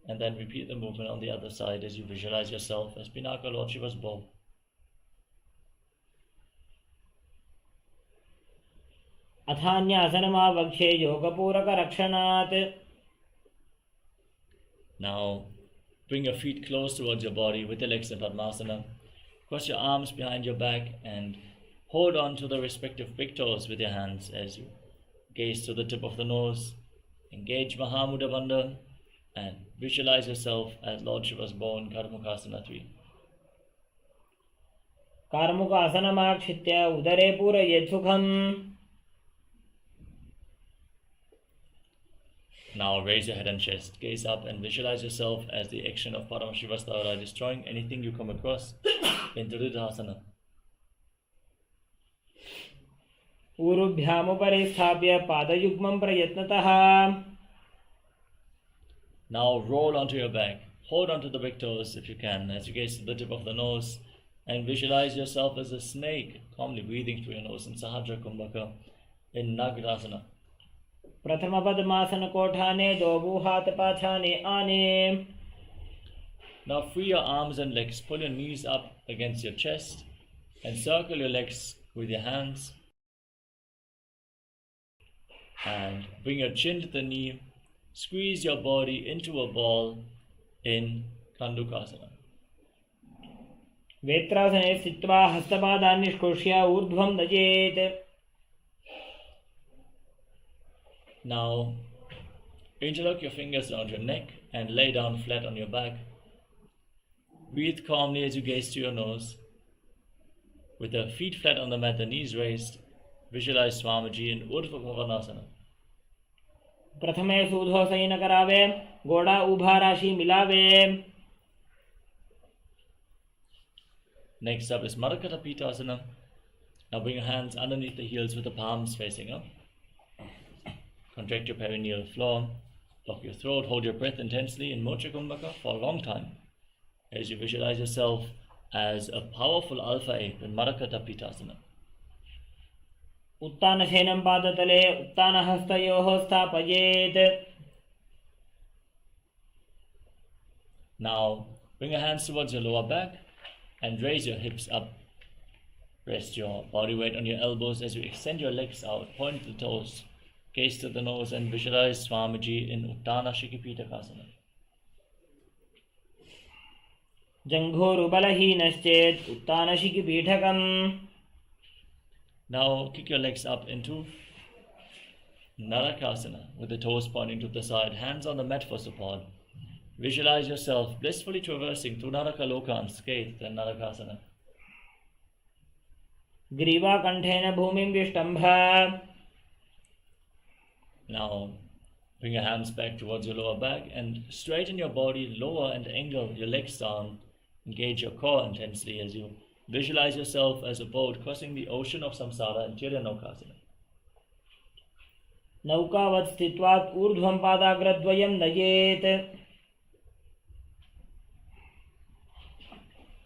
and then repeat the movement on the other side as you visualize yourself as Pinaka Lord Shiva's bow. अथान्यासनमावक्षे योगपूरकरक्षणात्. Now bring your feet close towards your body with your legs in Padmasana. Cross your arms behind your back and hold on to the respective big toes with your hands as you gaze to the tip of the nose. Engage Mahamudra Bandha and visualize yourself as Lord Shiva's bow in Karmukasana 3. कार्मुकासनमाक्षित्य उदरे पूरयेत् सुखम्. Now raise your head and chest, gaze up and visualize yourself as the action of Paramashiva's Stavara, destroying anything you come across in Triridhasana. ऊरुभ्यामुपरि स्थाप्य पादयुग्मं प्रयत्नतः. Now roll onto your back, hold onto the big toes if you can as you gaze to the tip of the nose and visualize yourself as a snake, calmly breathing through your nose in Sahajra Kumbhaka in Nagrasana. प्रथम पद्मासन कोठाने दो हाथ पाछाने आने. Now free your arms and legs, pull your knees up against your chest and circle your legs with your hands and bring your chin to the knee, squeeze your body into a ball in Kandukasana. वेत्रासने स्थित्वा हस्तपादान् निष्कृष्य ऊर्ध्वं नजेत्. Now, interlock your fingers around your neck and lay down flat on your back. Breathe calmly as you gaze to your nose. With the feet flat on the mat, the knees raised, visualize Swamiji in Urdhva Bhavanasana. प्रथमे सूधोसैन करावे, गोड़ा उभा राशि मिलावे. Next up is Marakata Pitasana. Now bring your hands underneath the heels with the palms facing up. Contract your perineal floor. Block your throat. Hold your breath intensely in Mocha Kumbhaka for a long time as you visualize yourself as a powerful alpha ape in Marakata Pitasana. उत्तानशयनं पादतले उत्तानहस्तयोः स्थापयेत्. Now bring your hands towards your lower back and raise your hips up. Rest your body weight on your elbows as you extend your legs out. Point the toes. Gaze to the nose and visualize Swamiji in Uttana Shikipitakasana. जङ्घोरुबलहीनश्चेत् उत्तानशिखिपीठकम्. Now kick your legs up into Narakasana with the toes pointing to the side, hands on the mat for support. Visualize yourself blissfully traversing through Narakaloka unscathed in Narakasana. ग्रीवाकण्ठेन भूमिं विष्टम्भ. Now bring your hands back towards your lower back and straighten your body, lower and angle your legs down. Engage your core intensely as you visualize yourself as a boat crossing the ocean of samsara in Tiryanokasana. नौकावत् स्थित्वात् ऊर्ध्वं पादाग्रद्वयं नयेत्.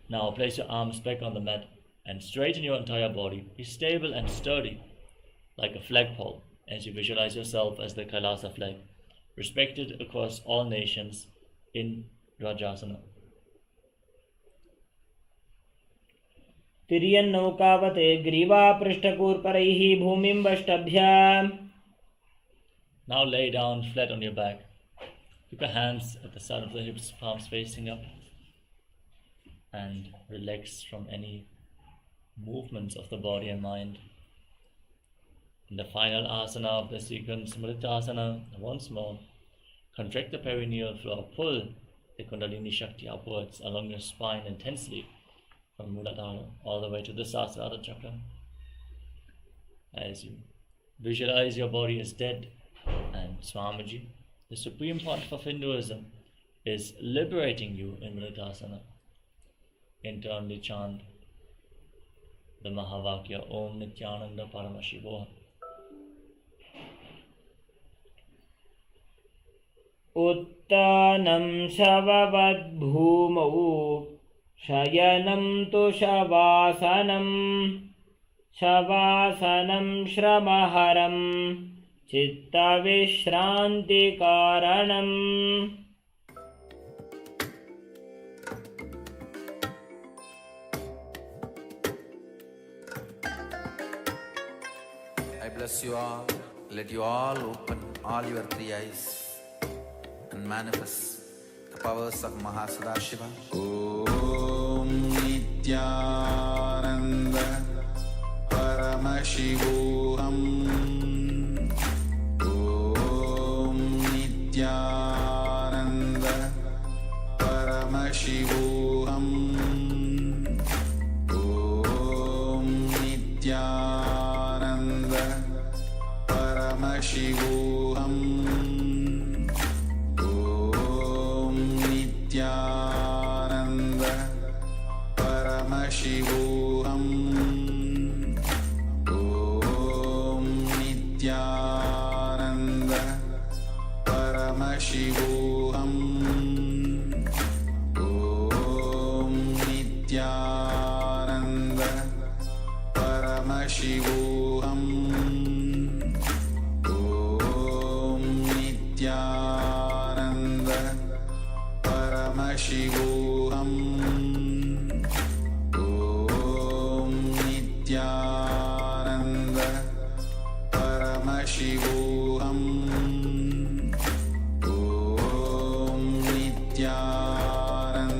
Now place your arms back on the mat and straighten your entire body. Be stable and sturdy like a flagpole as you visualize yourself as the Kailasa flag, respected across all nations in Rajasana. तिर्यन्नौकावते ग्रीवापृष्ठकूर्परैः भूमिं वष्टभ्य. Now lay down flat on your back. Keep your hands at the side of the hips, palms facing up, and relax from any movements of the body and mind. In the final asana of the sequence, Mritasana, once more, contract the perineal floor, pull the Kundalini Shakti upwards along your spine intensely from Muladhara all the way to the Sahasrara chakra. As you visualize your body as dead, and Swamiji, the Supreme Pontiff of Hinduism, is liberating you in Mritasana. Internally chant the Mahavakya Om Nityananda Paramashivoham. उत्तानं शववद्भूमौ शयनं तु शवासनं. शवासनं श्रमहरं चित्तविश्रान्तिकारणम्. I bless you all. Let you all open all your three eyes and manifest the powers of Mahasadashiva. Om Nityananda Paramashivoham. Om Nityananda Paramashivoham. Om Nityananda Paramashivoham. Om Nityananda Paramashivoham. Om Nityananda Paramashivoham. Om Nityananda Paramashivoham. Om Nityananda Paramashivoham. Om Nityananda Paramashivoham. Om Nityananda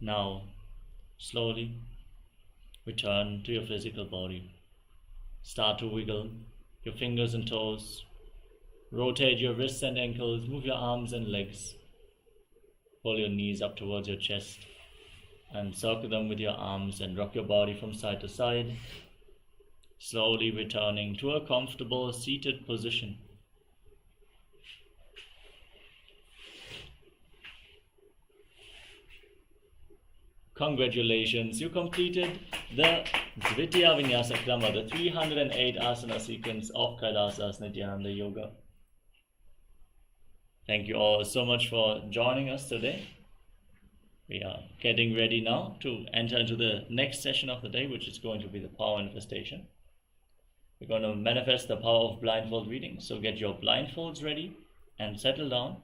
Now, slowly return to your physical body. Start to wiggle your fingers and toes. Rotate your wrists and ankles. Move your arms and legs. Pull your knees up towards your chest and circle them with your arms and rock your body from side to side. Slowly returning to a comfortable seated position. Congratulations, you completed the Dvitiya Vinyasa Krama, the 308 asana sequence of Kailasas Nityananda Yoga. Thank you all so much for joining us today. We are getting ready now to enter into the next session of the day, which is going to be the power manifestation. We're going to manifest the power of blindfold reading, so get your blindfolds ready and settle down.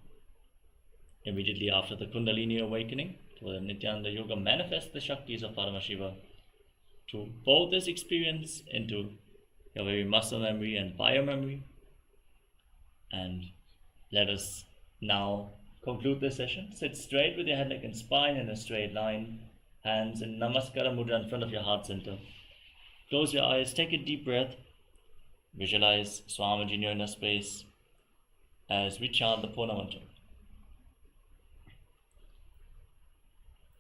Immediately after the Kundalini awakening, to the Nityananda Yoga, manifest the Shaktis of Paramashiva to fold this experience into your very muscle memory and biomemory. And let us now conclude this session. Sit straight with your head, neck and spine in a straight line. Hands in Namaskara Mudra in front of your heart center. Close your eyes, take a deep breath. Visualize Swamiji in your inner space as we chant the Purna Mantra.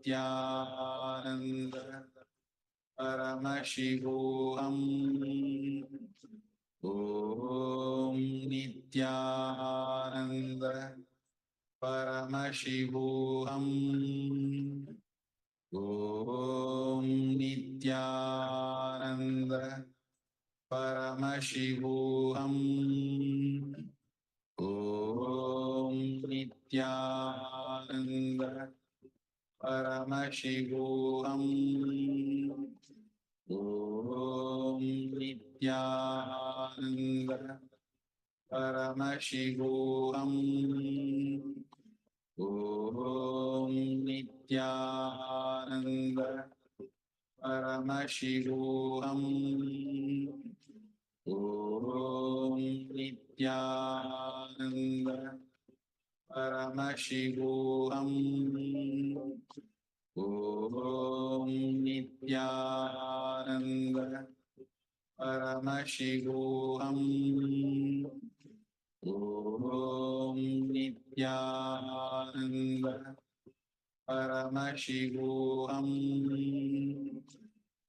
Nityananda Paramashivoham Om Nityananda Paramashivoham Om Nityananda Paramashivoham Om Nityananda Paramashivoham Om Nityananda Paramashivoham Om Nityananda Paramashivoham Om Nityananda Paramashivoham Om Nityananda Paramashivoham Om Nityananda Paramashivoham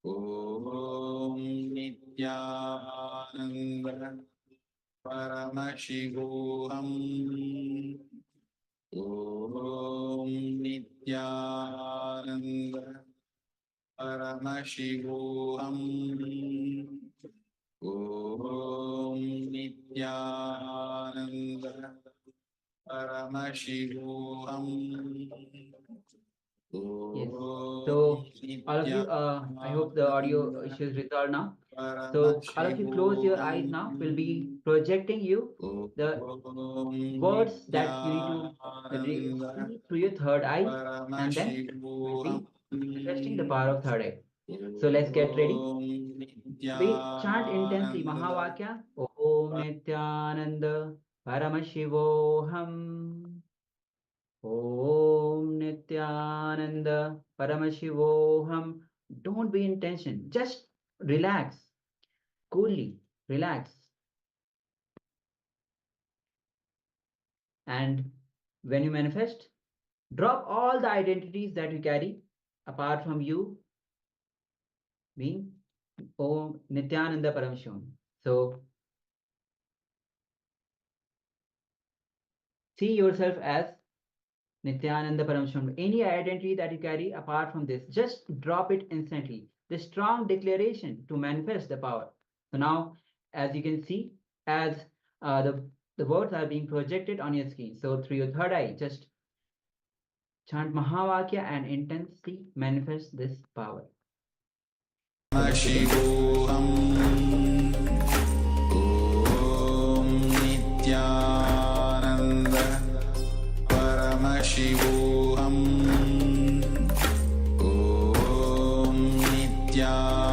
Om Nityananda Paramashivoham Om Nityananda Paramashivoham Om Nityananda Paramashivoham. Yes. So all of you, I hope the audio issue is resolved now. So all of you close your eyes now. We'll be projecting you the words that you need to see through your third eye, and then we'll be manifesting the power of third eye. So let's get ready. We chant intensely Mahavakya. Om Nityananda Paramashivoham. Om Nityananda Paramashivoham. Don't be in tension. Just relax. Coolly. Relax. And when you manifest, drop all the identities that you carry apart from you being Om Nityananda Paramashivoham. So see yourself as Nityananda Paramashivoham. Any identity that you carry apart from this, just drop it instantly. The strong declaration to manifest the power. So now, as you can see, as the words are being projected on your screen. So through your third eye, just chant Mahavakya and intensely manifest this power. Paramashivoham Om Nityananda Paramashivoham Om Nityananda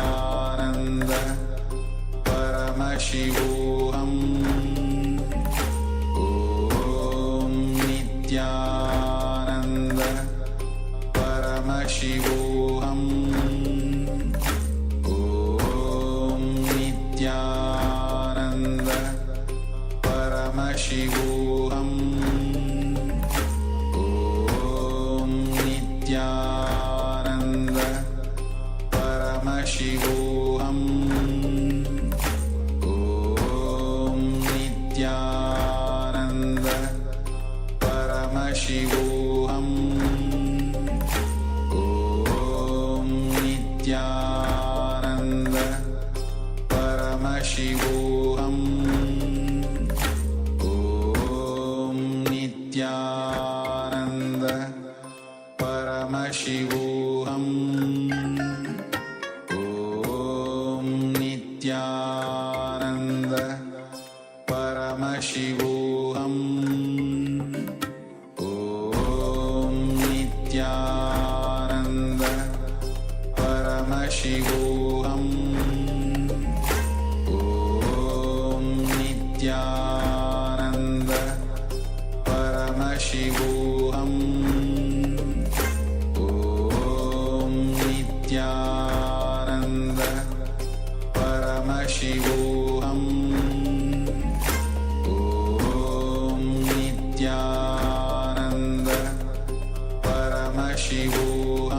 Paramashivoham Om Nityananda Paramashivoham Om Nityananda Paramashivoham Om Nityananda Paramashivoham Om Nityananda Paramashivoham Om Nityananda Paramashivoham Om Nityananda Paramashivoham Om Nityananda Paramashivoham Om Nityananda Paramashivoham Om Nityananda Paramashivoham Om Nityananda Paramashivoham Om Nityananda Paramashivoham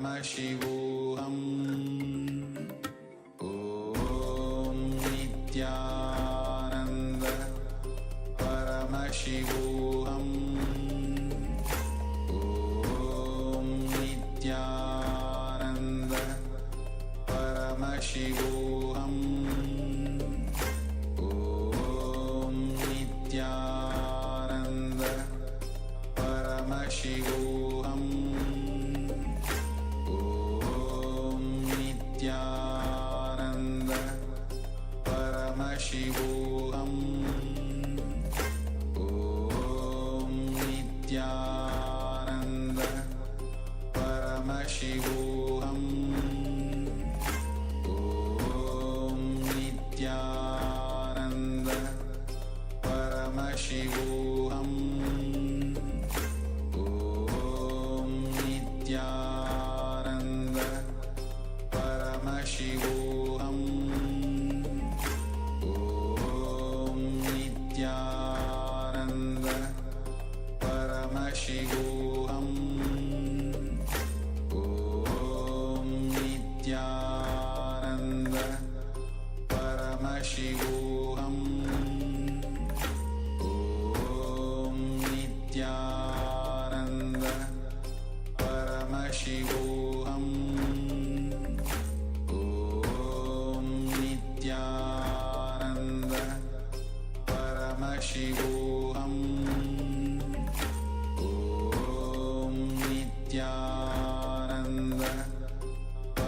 Nityanand परमशिवोऽहम् ॐ नित्यानन्द परमशिवोऽहम् ॐ नित्यानन्द परमशिवोऽहम् ॐ नित्यानन्द परमशिवोऽहम् ॐ नित्यानन्द परमशिवोऽहम् ॐ नित्यानन्द परमशिवोऽहम् ॐ नित्यानन्द परमशिवोऽहम् ॐ नित्यानन्द परमशिवोऽहम् ॐ नित्यानन्द परमशिवोऽहम् ॐ नित्यानन्द परमशिवोऽहम् ॐ नित्यानन्द परमशिवोऽहम् ॐ नित्यानन्द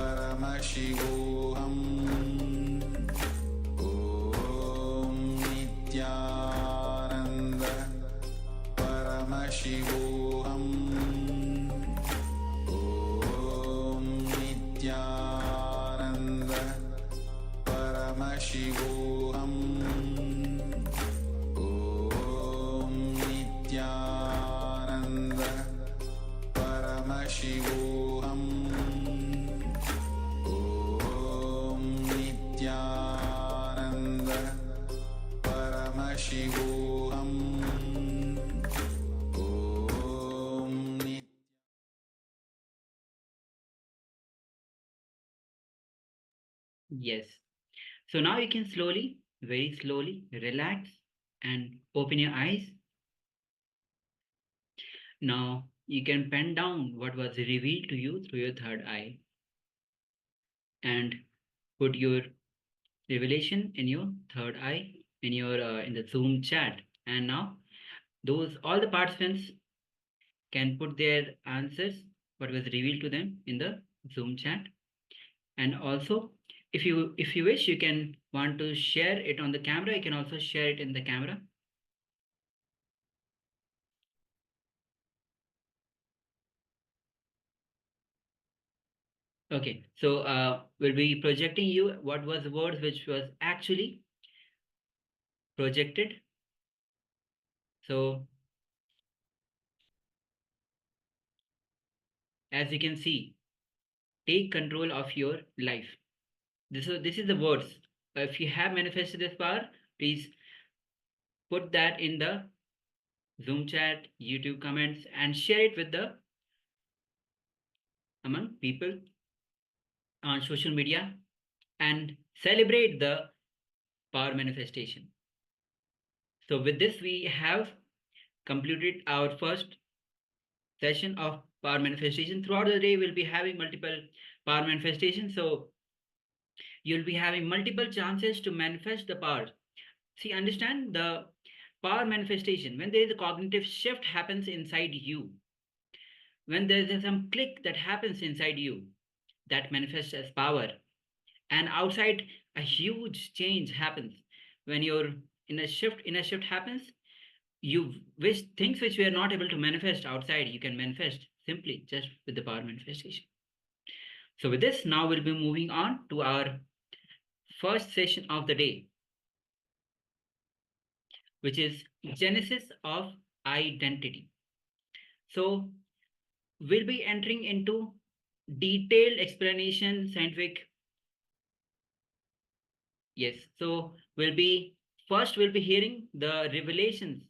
परमशिवोऽहम् ॐ नित्यानन्द परमशिवोऽहम् ॐ नित्यानन्द परमशिवोऽहम् ॐ नित्यानन्द परमशिवोऽहम् ॐ नित्यानन्द परमशिवोऽहम् Yes. So now you can slowly, very slowly relax and open your eyes. Now you can pen down what was revealed to you through your third eye and put your revelation in your third eye in your in the Zoom chat. And now those all the participants can put their answers what was revealed to them in the Zoom chat. And also if you wish, you can want to share it on the camera, you can also share it in the camera. Okay, so we'll be projecting you what was the words which was actually projected. So as you can see, take control of your life. This is the words. If you have manifested this power, please put that in the Zoom chat, YouTube comments, and share it with the among people on social media and celebrate the power manifestation. So with this, we have completed our first session of power manifestation. Throughout the day, we'll be having multiple power manifestations. So you'll be having multiple chances to manifest the power. See, understand the power manifestation. When there is a cognitive shift happens inside you, when there is some click that happens inside you, that manifests as power. And outside, a huge change happens. When you're in a shift happens, you wish things which we are not able to manifest outside, you can manifest simply just with the power manifestation. So with this, now we'll be moving on to our first session of the day, which is Genesis of Identity. So we'll be entering into detailed explanation, scientific. Yes, so we'll be hearing the revelations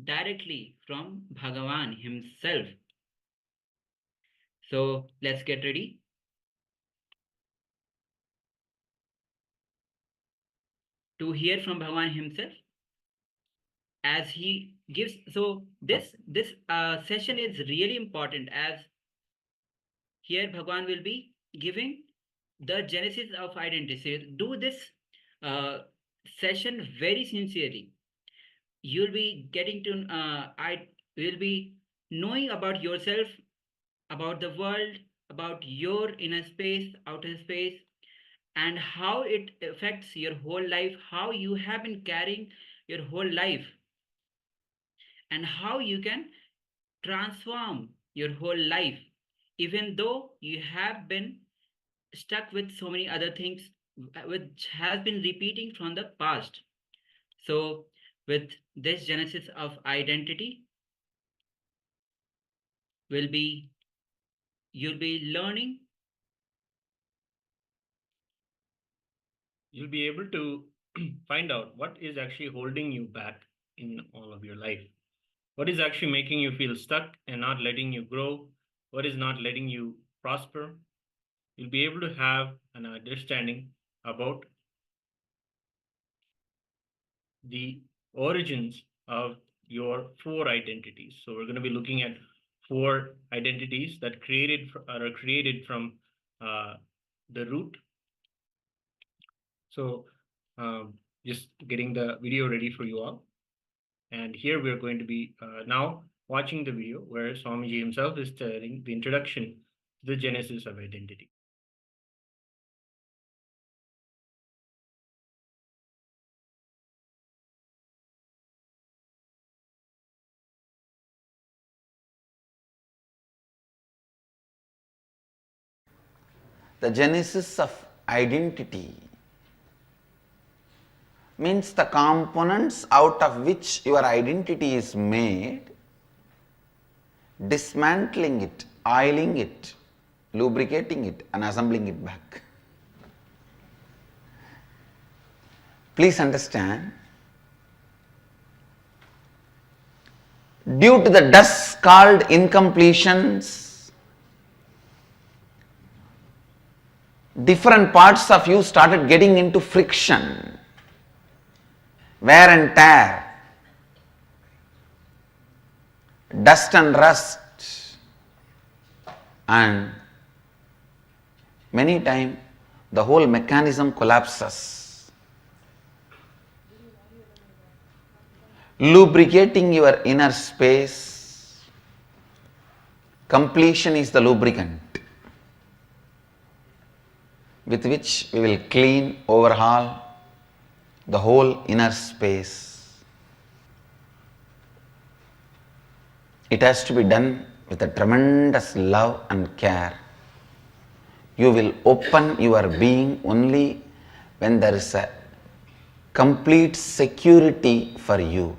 directly from Bhagavan himself. So let's get ready. to hear from Bhagavan himself as he gives. So this session is really important, as here Bhagavan will be giving the genesis of identity. So do this session very sincerely. You'll be getting to I will be knowing about yourself, about the world, about your inner space, outer space, and how it affects your whole life, how you have been carrying your whole life, and how you can transform your whole life, even though you have been stuck with so many other things which has been repeating from the past. So with this genesis of identity you'll be learning. You'll be able to find out what is actually holding you back in all of your life. What is actually making you feel stuck and not letting you grow? What is not letting you prosper? You'll be able to have an understanding about the origins of your 4 identities. So we're going to be looking at 4 identities that are created from the root. So just getting the video ready for you all. And here we're going to be now watching the video where Swamiji himself is telling the introduction to the genesis of identity. The genesis of identity means the components out of which your identity is made, dismantling it, oiling it, lubricating it, and assembling it back. Please understand, due to the dust called incompletions, different parts of you started getting into friction, wear and tear, dust and rust, and many times the whole mechanism collapses. Lubricating your inner space, completion is the lubricant with which we will clean, overhaul the whole inner space. It has to be done with a tremendous love and care. You will open your being only when there is a complete security for you.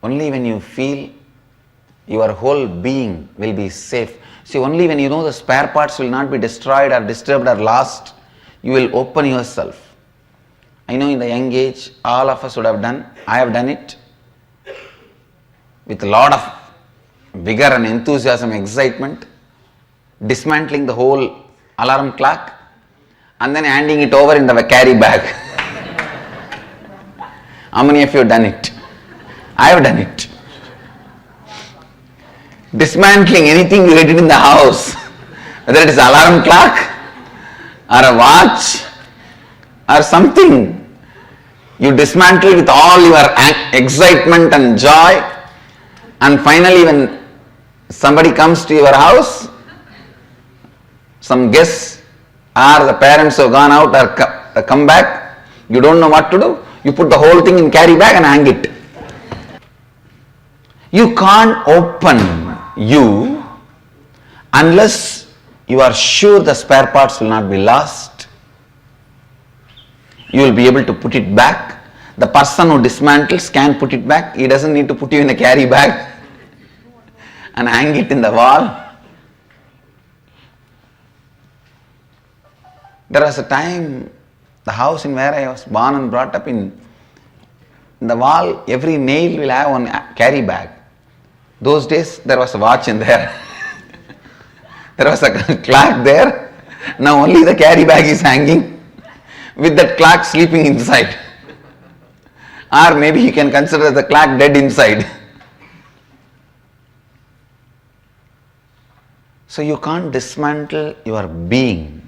Only when you feel your whole being will be safe. See, only when you know the spare parts will not be destroyed or disturbed or lost, you will open yourself. I know in the young age, all of us would have done, I have done it with a lot of vigor and enthusiasm, excitement, dismantling the whole alarm clock and then handing it over in the carry bag. How many of you have done it? I have done it. Dismantling anything related in the house, whether it is alarm clock or a watch or something, you dismantle with all your excitement and joy, and finally when somebody comes to your house, some guests or the parents who have gone out or come back, you don't know what to do, you put the whole thing in carry bag and hang it. You can't open you unless you are sure the spare parts will not be lost. You will be able to put it back. The person who dismantles can put it back. He doesn't need to put you in a carry bag and hang it in the wall. There was a time, the house in where I was born and brought up in the wall, every nail will have one carry bag. Those days there was a watch in there. There was a clock there. Now only the carry bag is hanging. with that clerk sleeping inside. Or maybe you can consider the clerk dead inside. So you can't dismantle your being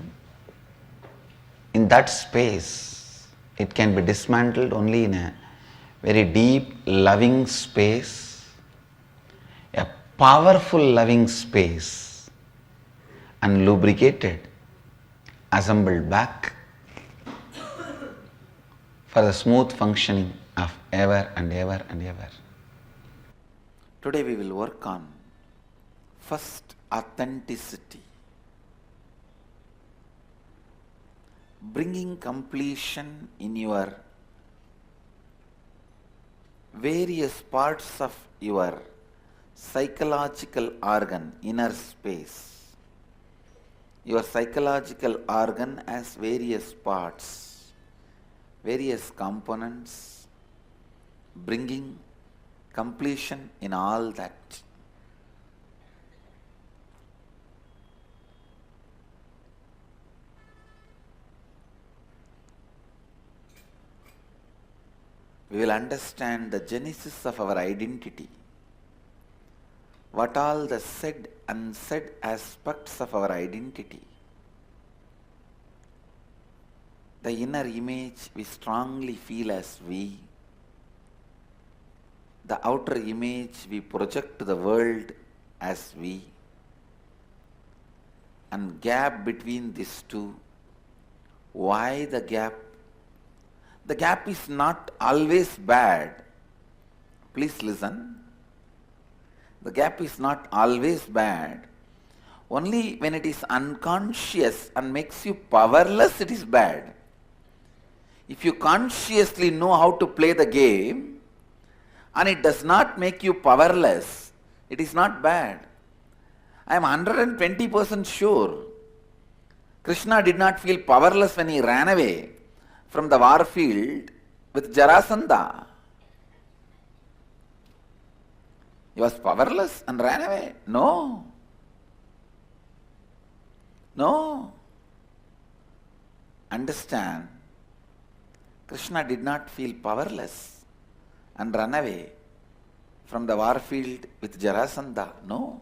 in that space. It can be dismantled only in a very deep, loving space, a powerful loving space, and lubricated, assembled back for the smooth functioning of ever and ever and ever. Today we will work on first authenticity, bringing completion in your various parts of your psychological organ, inner space. Your psychological organ has various parts, various components, bringing completion in all that. We will understand the genesis of our identity, what all the said and unsaid aspects of our identity, the inner image we strongly feel as we, the outer image we project to the world as we, and gap between these two. Why the gap? The gap is not always bad. Please listen. The gap is not always bad. Only when it is unconscious and makes you powerless, it is bad. If you consciously know how to play the game and it does not make you powerless, it is not bad. I am 120% sure Krishna did not feel powerless when he ran away from the war field with Jarasandha. He was powerless and ran away. No. No. Understand, Krishna did not feel powerless and run away from the war field with Jarasandha. No.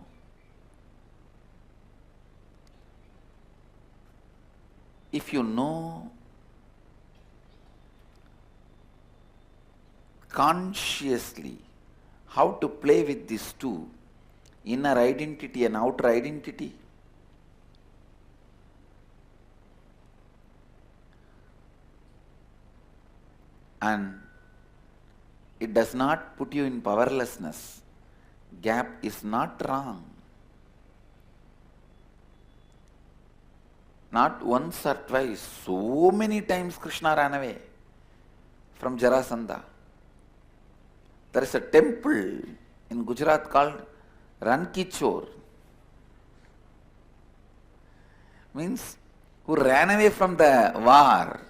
If you know consciously how to play with these two, inner identity and outer identity, and it does not put you in powerlessness, gap is not wrong. Not once or twice, so many times Krishna ran away from Jarasandha. There is a temple in Gujarat called Rankichor, means who ran away from the war.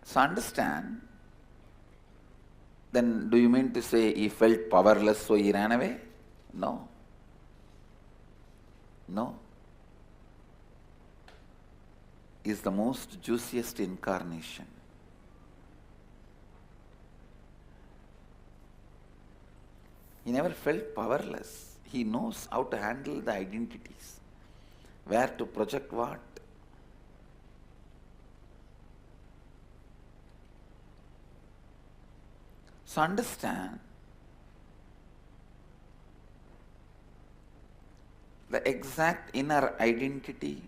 So understand, then do you mean to say he felt powerless so he ran away? No. No. He is the most juiciest incarnation. He never felt powerless. He knows how to handle the identities, where to project what. So understand, the exact inner identity,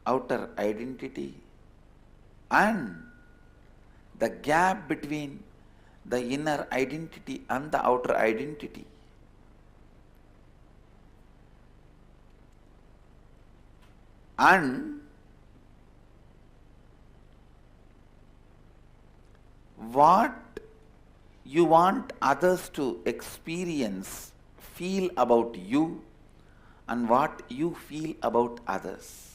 outer identity, and the gap between the inner identity and the outer identity. And what you want others to experience, feel about you, and what you feel about others.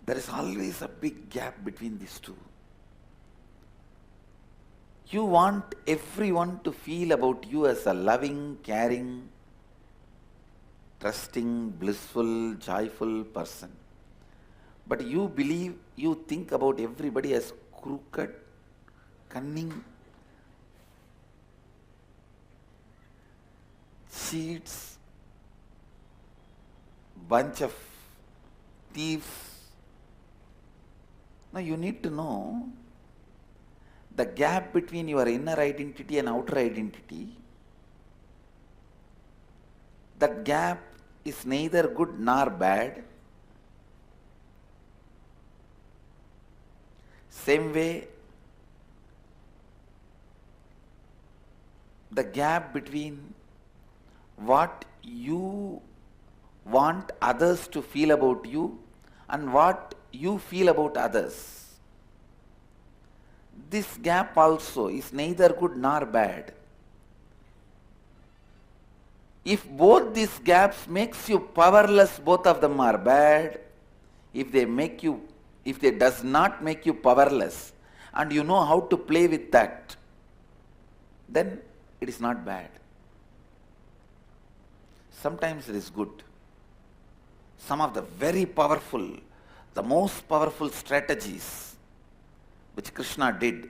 There is always a big gap between these two. You want everyone to feel about you as a loving, caring, trusting, blissful, joyful person. But you believe, you think about everybody as crooked, cunning, cheats, bunch of thieves. Now you need to know the gap between your inner identity and outer identity. That gap is neither good nor bad. Same way, the gap between what you want others to feel about you and what you feel about others. This gap also is neither good nor bad. If both these gaps makes you powerless, both of them are bad. If they does not make you powerless and you know how to play with that, then it is not bad. Sometimes it is good. Some of the very powerful, the most powerful strategies which Krishna did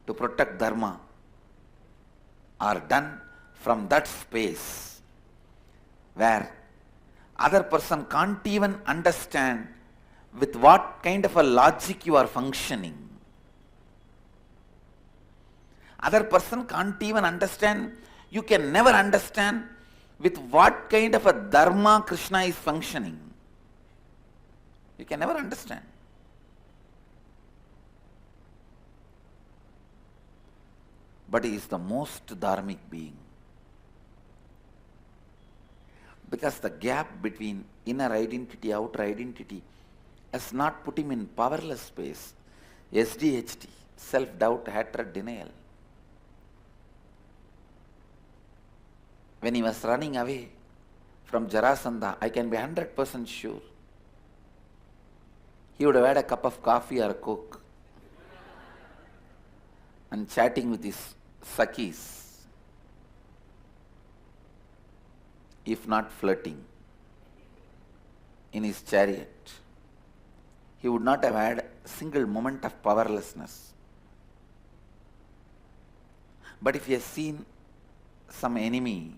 to protect dharma are done from that space where other person can't even understand with what kind of a logic you are functioning. Other person can't even understand, you can never understand with what kind of a dharma Krishna is functioning. You can never understand. But he is the most dharmic being. Because the gap between inner identity, outer identity has not put him in powerless space. SDHT, self-doubt, hatred, denial. When he was running away from Jarasandha, I can be 100% sure he would have had a cup of coffee or a coke and chatting with his Sakhis, if not flirting, in his chariot. He would not have had a single moment of powerlessness. But if he has seen some enemy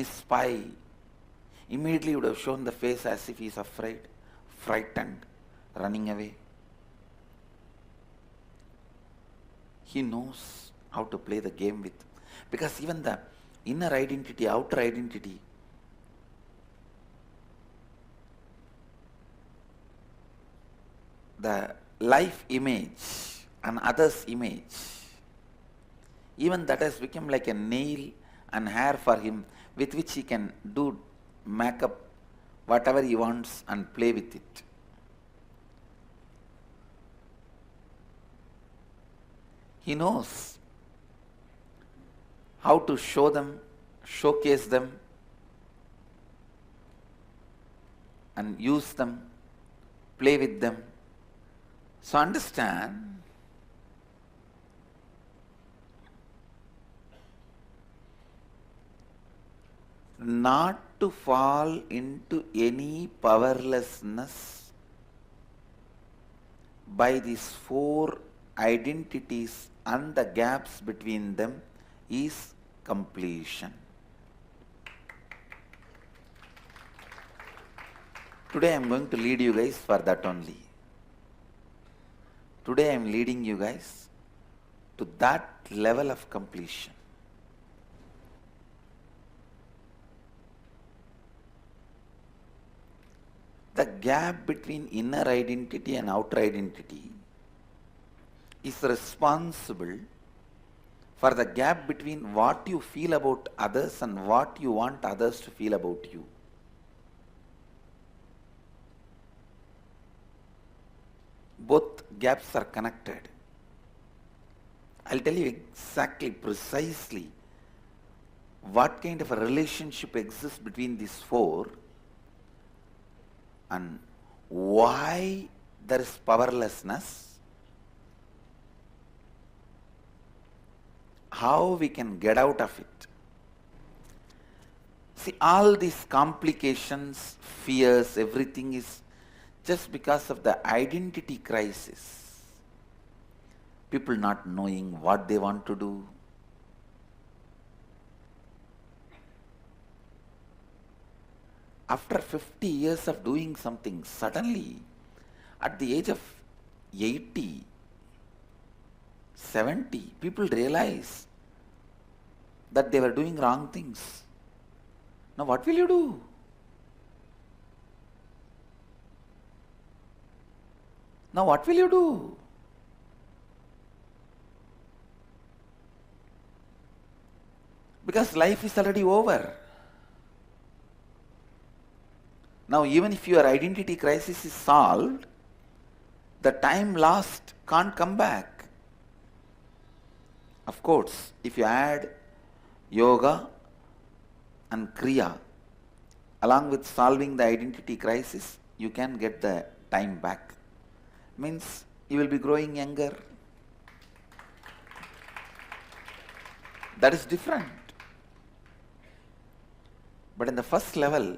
spy, immediately would have shown the face as if he is afraid, frightened, running away. He knows how to play the game with, because even the inner identity, outer identity, the life image and others' image, even that has become like a nail and hair for him with which he can do makeup, whatever he wants and play with it. He knows how to show them, showcase them and use them, play with them. So understand, not to fall into any powerlessness by these four identities and the gaps between them is completion. Today I am going to lead you guys for that only. Today I am leading you guys to that level of completion. The gap between inner identity and outer identity is responsible for the gap between what you feel about others and what you want others to feel about you. Both gaps are connected. I'll tell you exactly, precisely what kind of a relationship exists between these four and why there is powerlessness, how we can get out of it. See, all these complications, fears, everything is just because of the identity crisis. People not knowing what they want to do. After 50 years of doing something, suddenly, at the age of 80, 70, people realize that they were doing wrong things. Now what will you do? Now what will you do? Because life is already over. Now even if your identity crisis is solved, the time lost can't come back. Of course, if you add yoga and kriya along with solving the identity crisis, you can get the time back. Means you will be growing younger. That is different. But in the first level,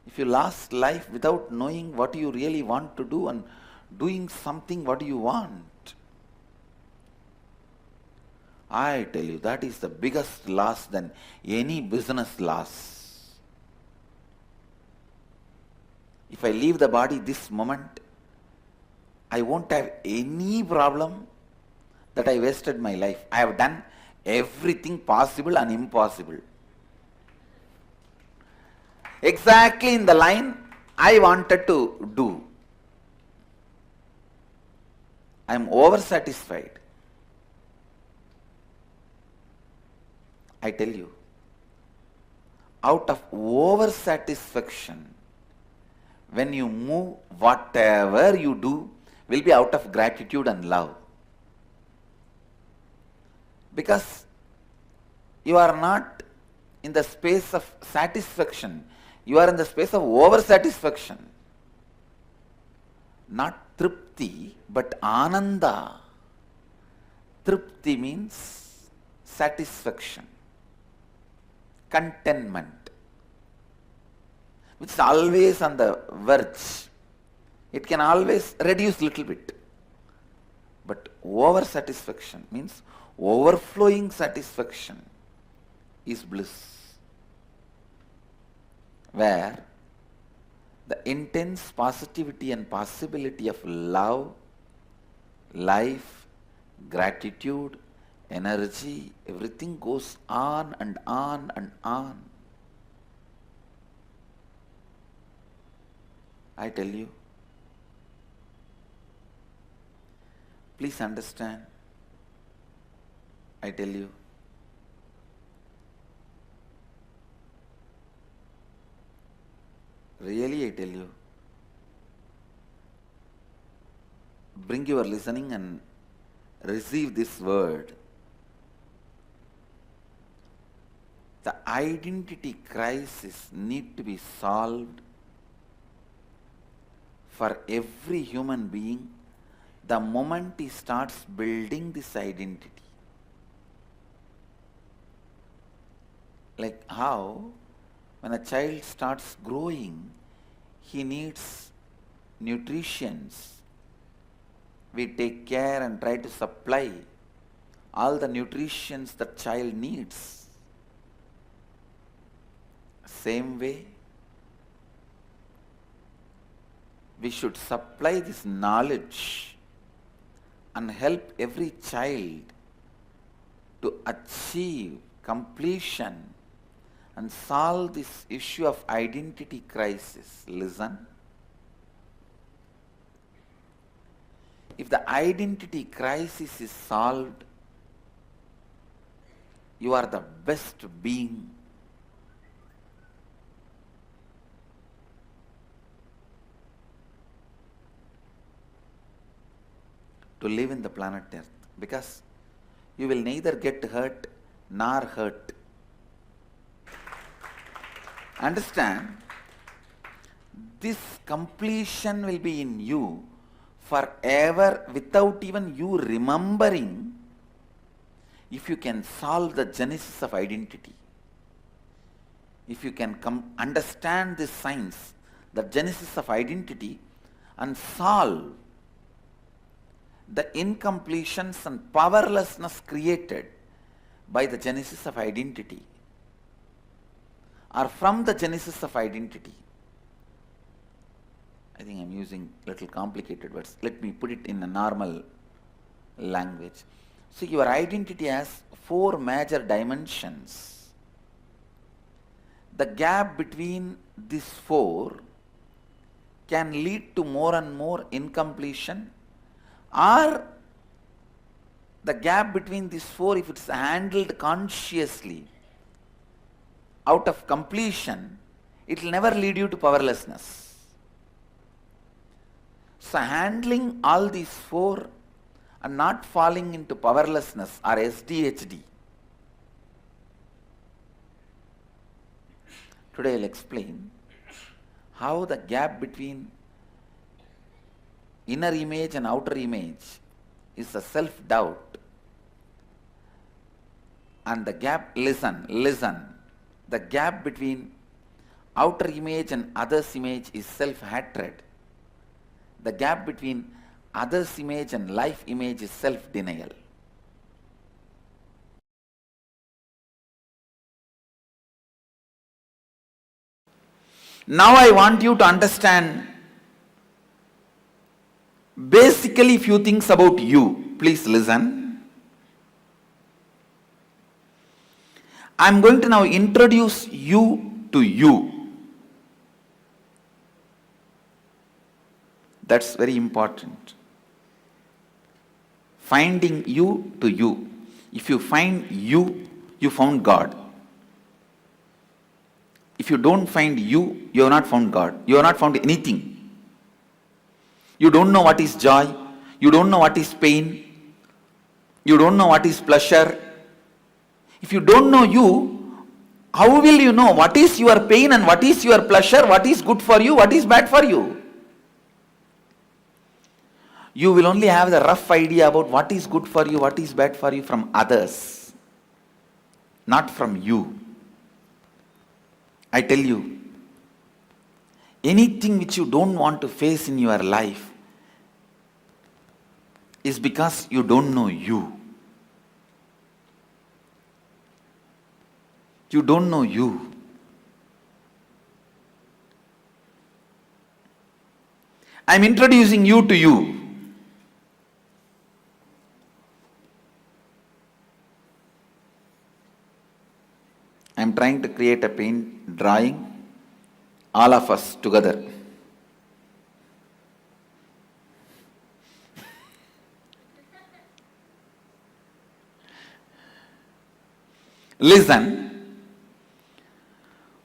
if you lost life without knowing what you really want to do and doing something what you want, I tell you, that is the biggest loss than any business loss. If I leave the body this moment, I won't have any problem that I wasted my life. I have done everything possible and impossible. Exactly in the line I wanted to do. I am oversatisfied. I tell you, out of oversatisfaction, when you move, whatever you do will be out of gratitude and love. Because you are not in the space of satisfaction, you are in the space of oversatisfaction. Not tripti, but ananda. Tripti means satisfaction, contentment, which is always on the verge. It can always reduce little bit. But over-satisfaction means overflowing satisfaction is bliss, where the intense positivity and possibility of love, life, gratitude, energy, everything goes on and on and on. I tell you, please understand. I tell you, really I tell you, bring your listening and receive this word. The identity crisis need to be solved for every human being the moment he starts building this identity. Like how when a child starts growing, he needs nutritions. We take care and try to supply all the nutritions that child needs. Same way, we should supply this knowledge and help every child to achieve completion and solve this issue of identity crisis. Listen. If the identity crisis is solved, you are the best being. To live in the planet Earth, because you will neither get hurt nor hurt. Understand, this completion will be in you forever without even you remembering. if you can solve the genesis of identity, if you can understand this science, the genesis of identity, and solve the incompletions and powerlessness created by the genesis of identity, or from the genesis of identity. I think I'm using little complicated words. Let me put it in a normal language. So your identity has 4 major dimensions. The gap between these 4 can lead to more and more incompletion, or the gap between these 4, if it's handled consciously out of completion, it will never lead you to powerlessness. So handling all these 4 and not falling into powerlessness, or SDHD. Today I'll explain how the gap between inner image and outer image is the self-doubt, and the gap, listen, the gap between outer image and others' image is self-hatred. The gap between others' image and life image is self-denial. Now I want you to understand basically few things about you. Please listen. I am going to now introduce you to you. That's very important. Finding you to you. If you find you, you found God. If you don't find you, you have not found God. You have not found anything. You don't know what is joy. You don't know what is pain. You don't know what is pleasure. If you don't know you, how will you know what is your pain and what is your pleasure, what is good for you, what is bad for you? You will only have the rough idea about what is good for you, what is bad for you from others, not from you. I tell you, anything which you don't want to face in your life is because you don't know you. You don't know you. I am introducing you to you. I am trying to create a paint drawing, all of us together. Listen,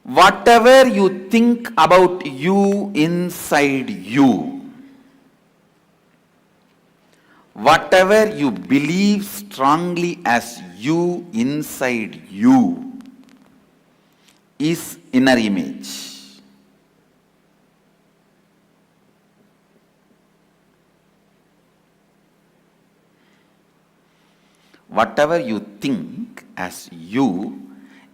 whatever you think about you inside you, whatever you believe strongly as you inside you, is inner image. Whatever you think as you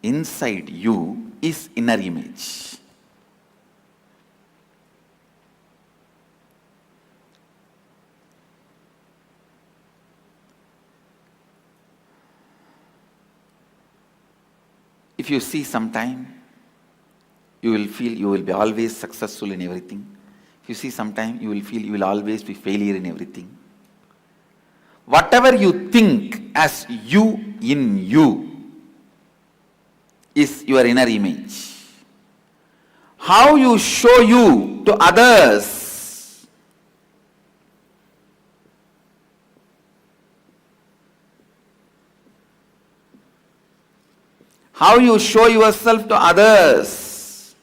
inside you is inner image. If you see sometime, you will feel you will be always successful in everything. If you see sometime, you will feel you will always be failure in everything. Whatever you think as you in you is your inner image. How you show you to others, how you show yourself to others,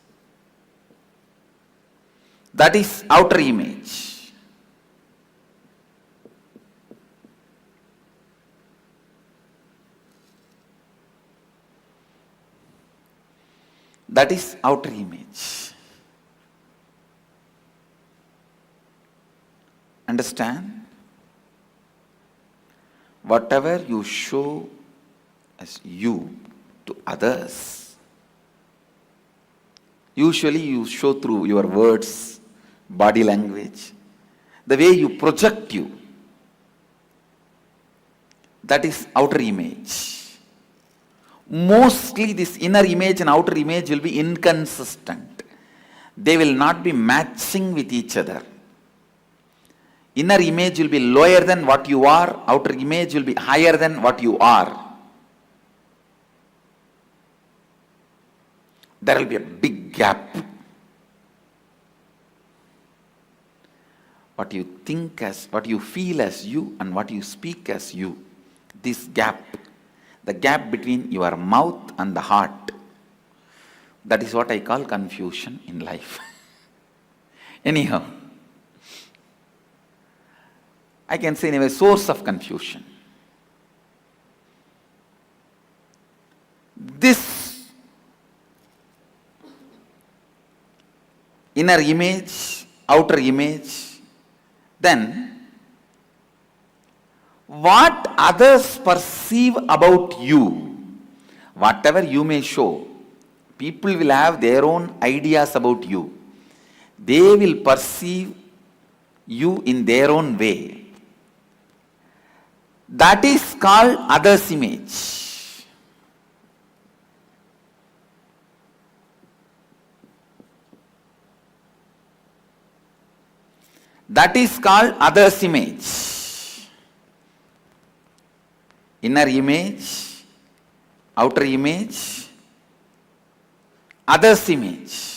that is outer image. That is outer image. Understand? Whatever you show as you to others. Usually you show through your words, body language, the way you project you. That is outer image. Mostly this inner image and outer image will be inconsistent. They will not be matching with each other. Inner image will be lower than what you are, outer image will be higher than what you are. There will be a big gap. What you think as, what you feel as you and what you speak as you. This gap, the gap between your mouth and the heart, that is what I call confusion in life. Anyhow, I can say anyway, source of confusion. This inner image, outer image, then what others perceive about you, whatever you may show, people will have their own ideas about you. They will perceive you in their own way. That is called others' image. That is called others' image. Inner image, outer image, others' image.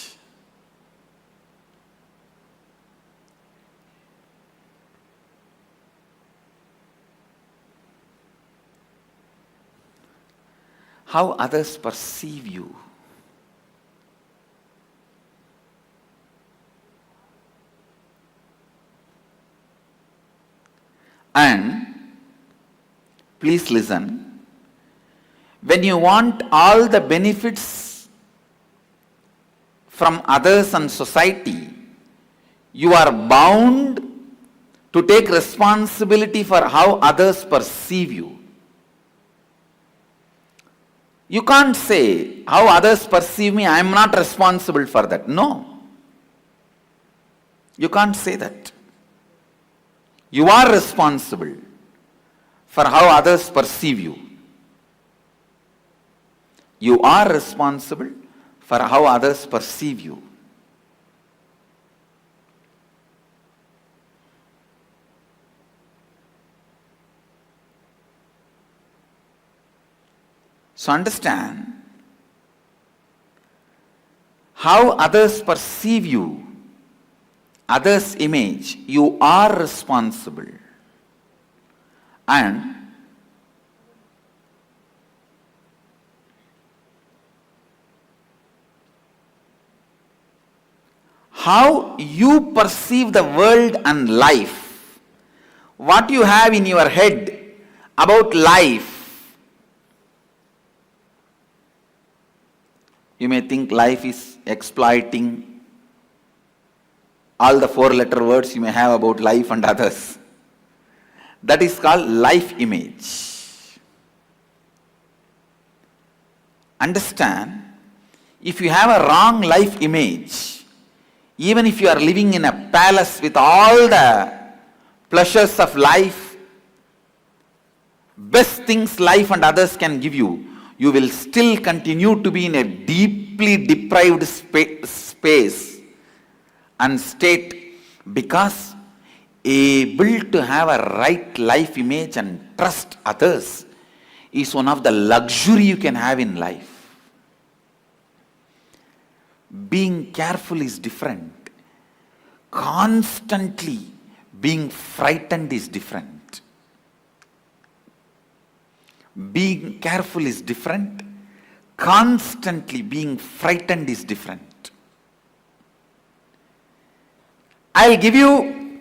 How others perceive you. And please listen, when you want all the benefits from others and society, you are bound to take responsibility for how others perceive you. You can't say, how others perceive me, I am not responsible for that. No. You can't say that. You are responsible for how others perceive you. You are responsible for how others perceive you. So understand, how others perceive you, others' image, you are responsible. And how you perceive the world and life, what you have in your head about life. You may think life is exploiting, all the 4-letter words you may have about life and others. That is called life image. Understand, if you have a wrong life image, even if you are living in a palace with all the pleasures of life, best things life and others can give you, you will still continue to be in a deeply deprived space and state, because able to have a right life image and trust others is one of the luxury you can have in life. Being careful is different. Constantly being frightened is different. Being careful is different. Constantly being frightened is different. I'll give you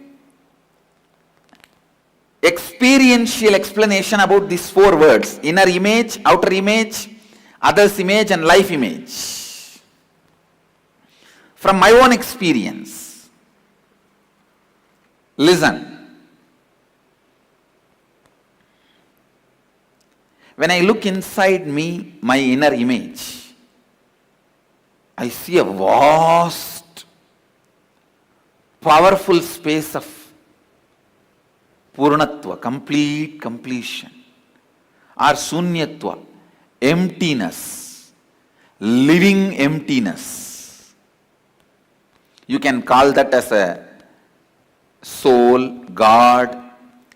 experiential explanation about these 4 words: inner image, outer image, others' image, and life image. From my own experience, listen. When I look inside me, my inner image, I see a vast, powerful space of Purnatva, complete completion, or Sunyatva, emptiness, living emptiness. You can call that as a soul, God,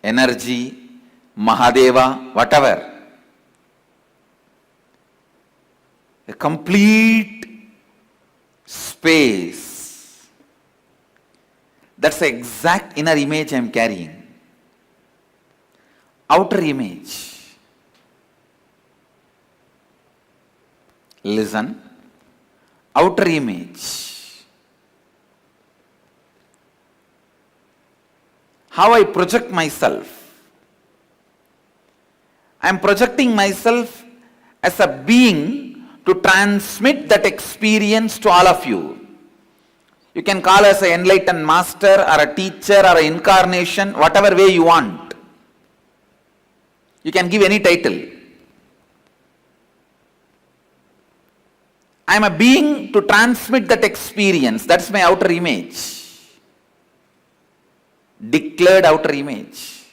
energy, Mahadeva, whatever. A complete space. That's the exact inner image I am carrying. Outer image. Listen. Outer image. How I project myself. I am projecting myself as a being to transmit that experience to all of you. You can call us an enlightened master or a teacher or an incarnation, whatever way you want. You can give any title. I am a being to transmit that experience. That's my outer image. Declared outer image.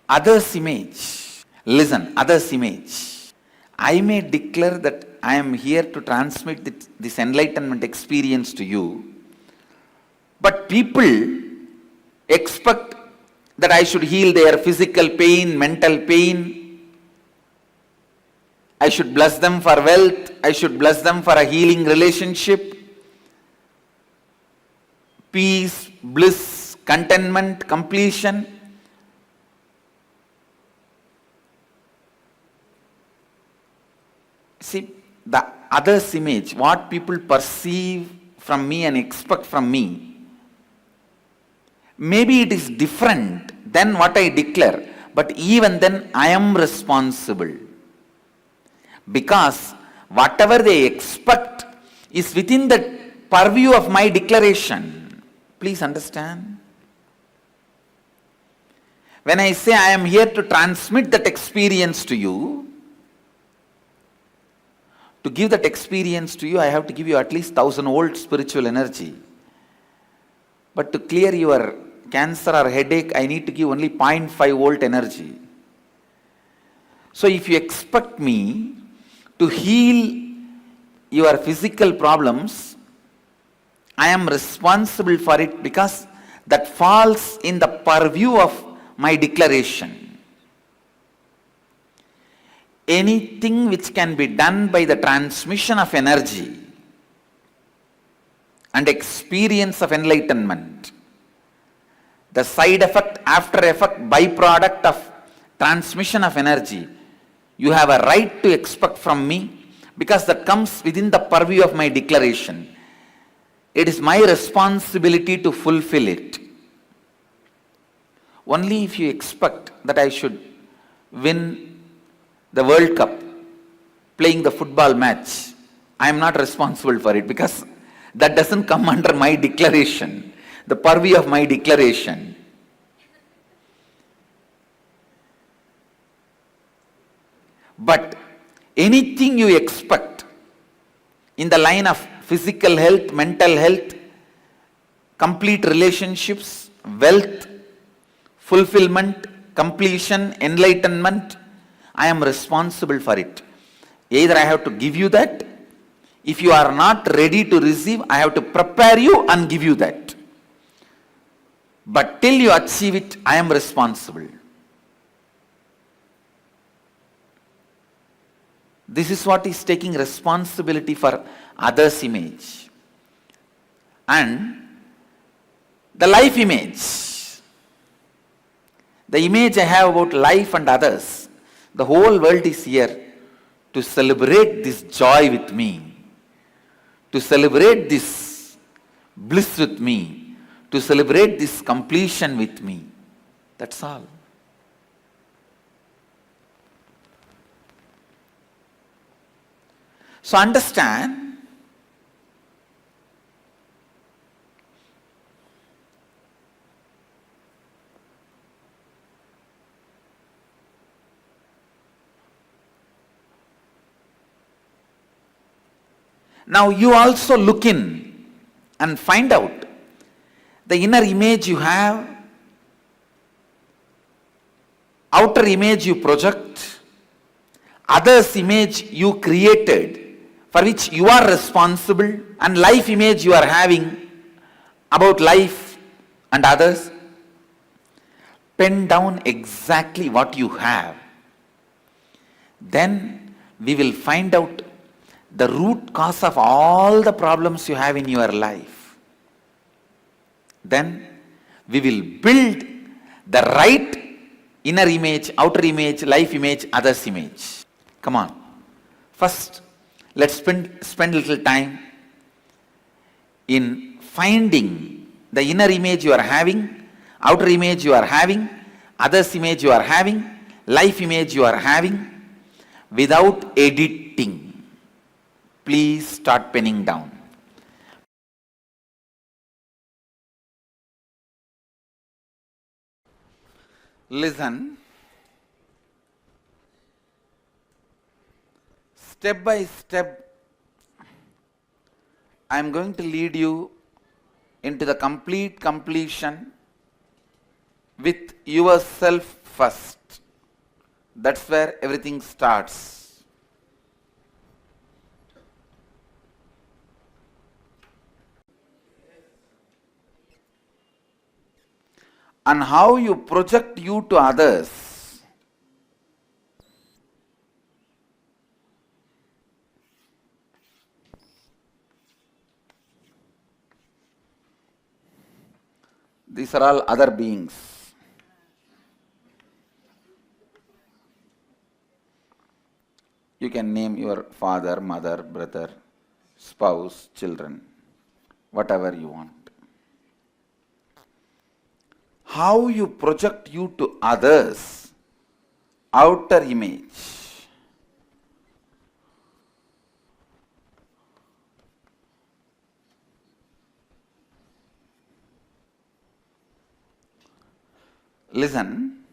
Others' image. Listen, others' image. I may declare that I am here to transmit this enlightenment experience to you, but people expect that I should heal their physical pain, mental pain. I should bless them for wealth. I should bless them for a healing relationship, peace, bliss, contentment, completion. See, the other's image, what people perceive from me and expect from me, maybe it is different than what I declare, but even then I am responsible. Because whatever they expect is within the purview of my declaration. Please understand. When I say I am here to transmit that experience to you, to give that experience to you, I have to give you at least 1000 volt spiritual energy. But to clear your cancer or headache, I need to give only 0.5 volt energy. So if you expect me to heal your physical problems, I am responsible for it because that falls in the purview of my declaration. Anything which can be done by the transmission of energy and experience of enlightenment, the side effect, after effect, byproduct of transmission of energy, you have a right to expect from me because that comes within the purview of my declaration. It is my responsibility to fulfill it. Only if you expect that I should win the World Cup, playing the football match, I am not responsible for it because that doesn't come under my declaration, the purview of my declaration. But anything you expect in the line of physical health, mental health, complete relationships, wealth, fulfillment, completion, enlightenment, I am responsible for it. Either I have to give you that. If you are not ready to receive, I have to prepare you and give you that. But till you achieve it, I am responsible. This is what is taking responsibility for others' image. And the life image. The image I have about life and others. The whole world is here to celebrate this joy with me, to celebrate this bliss with me, to celebrate this completion with me. That's all. So understand, Now you also look in and find out the inner image you have, outer image you project, others image you created for which you are responsible, and life image you are having about life and others. Pen down exactly what you have. Then we will find out the root cause of all the problems you have in your life. Then we will build the right inner image, outer image, life image, others image. Come on. First, let's spend a little time in finding the inner image you are having, outer image you are having, others image you are having, life image you are having, without editing. Please start penning down. Listen. Step by step, I am going to lead you into the complete completion with yourself first. That's where everything starts. And how you project you to others. These are all other beings. You can name your father, mother, brother, spouse, children, whatever you want. How you project you to others, outer image. Listen,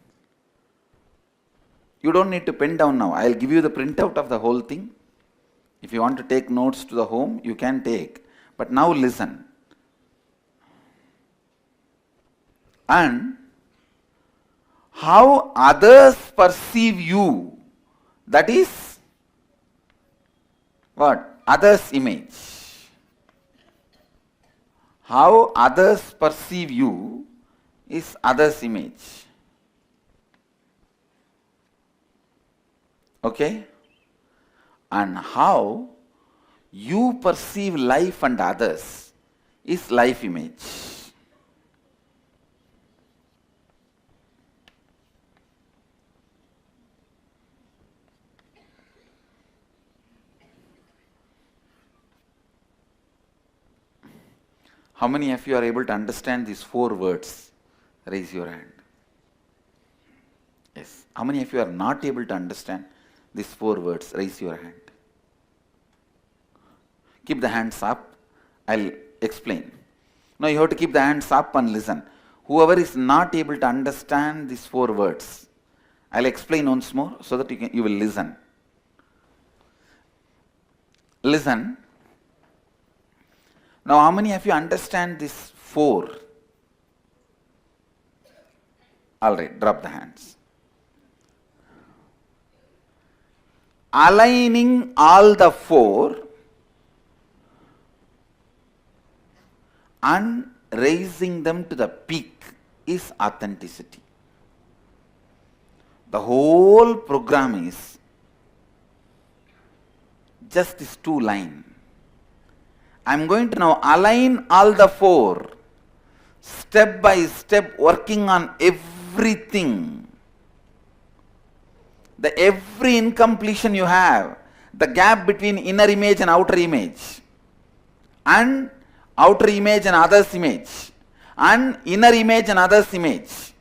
you don't need to pen down now. I'll give you the printout of the whole thing. If you want to take notes to the home, you can take. But now listen. And how others perceive you, that is what? Others' image. How others perceive you is others' image. Okay? And how you perceive life and others is life image. How many of you are able to understand these 4 words? Raise your hand. Yes. How many of you are not able to understand these 4 words? Raise your hand. Keep the hands up. I'll explain. Now you have to keep the hands up and listen. Whoever is not able to understand these 4 words, I'll explain once more so that you will listen. Listen. Now how many of you understand these 4? Alright, drop the hands. Aligning all the 4 and raising them to the peak is authenticity. The whole program is just this 2 lines. I am going to now align all the 4, step by step, working on everything. The every incompletion you have, the gap between inner image and outer image, and outer image and others image, and inner image and others image,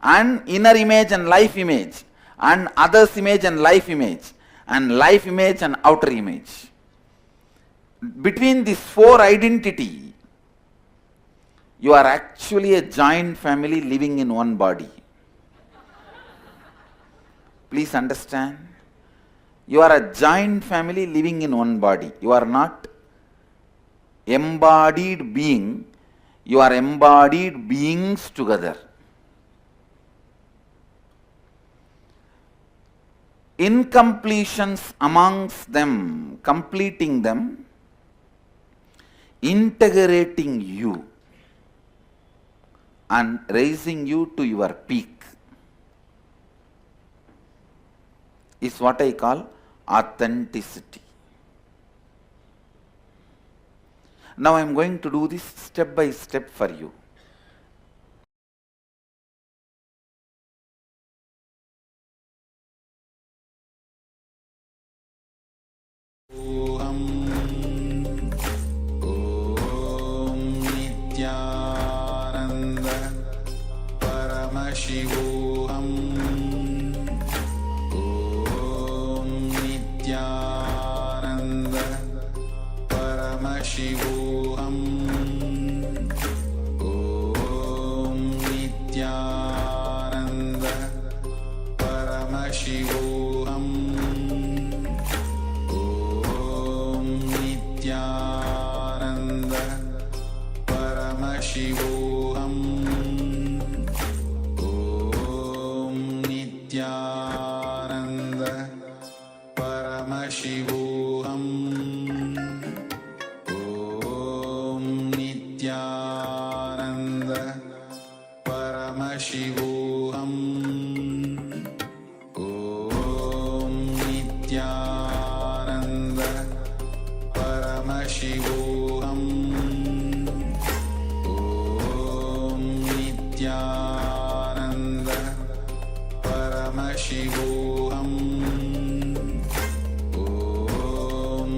and inner image and life image, and others image and life image, and life image and outer image. Between these 4 identity, you are actually a joint family living in one body. Please understand. You are a joint family living in one body. You are not embodied being, you are embodied beings together. Incompletions amongst them, completing them, integrating you and raising you to your peak is what I call authenticity. Now I am going to do this step by step for you. Om Nityananda Paramashivoham Om Nityananda Paramashivoham Om Nityananda Paramashivoham Nityananda Paramashivoham Om Nityananda Paramashivoham Om Nityananda Paramashivoham Om Nityananda Paramashivoham Om Nityananda Paramashivoham Om Nityananda Paramashivoham Om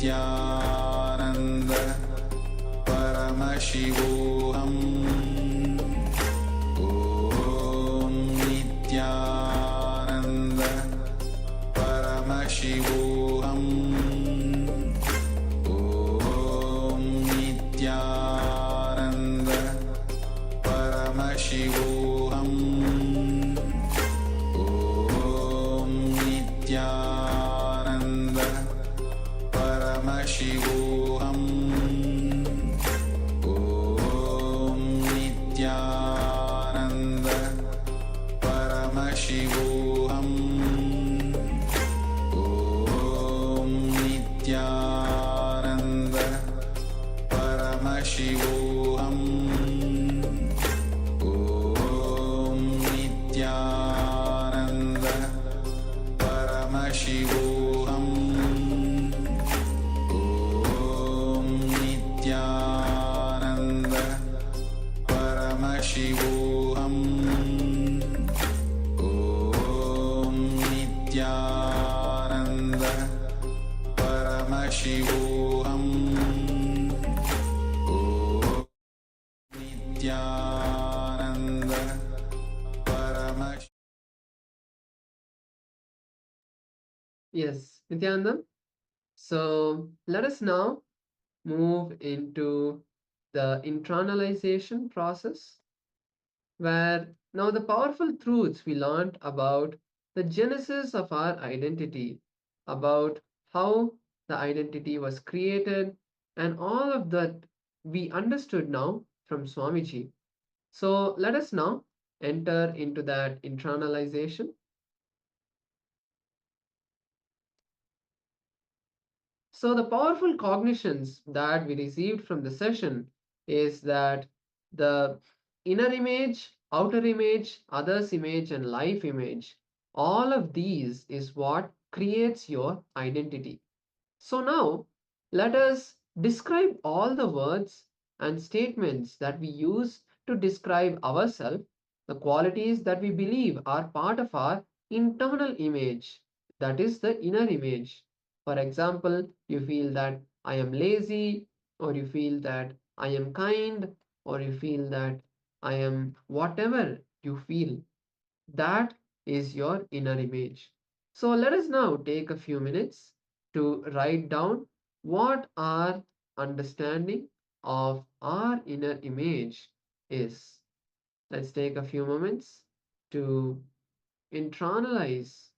Nityananda Paramashivoham Om Nityananda Paramashivoham Om Nityananda Paramashivoham Om Nityananda Paramashivoham Om Nityananda Paramashivoham Om Nityananda Paramashivoham Om Nityananda Paramashivoham Om Nityananda Paramashivoham Nityananda Paramashivoham. Yes, Nityananda. So let us now move into the internalization process, where now the powerful truths we learned about the genesis of our identity, about how the identity was created, and all of that we understood now from Swamiji. So let us now enter into that internalization. So the powerful cognitions that we received from the session is that the inner image, outer image, others image, and life image, all of these is what creates your identity. So now let us describe all the words and statements that we use to describe ourselves, the qualities that we believe are part of our internal image, that is the inner image. For example, you feel that I am lazy, or you feel that I am kind, or you feel that I am whatever you feel. That is your inner image. So let us now take a few minutes to write down what our understanding of our inner image is. Let's take a few moments to internalize.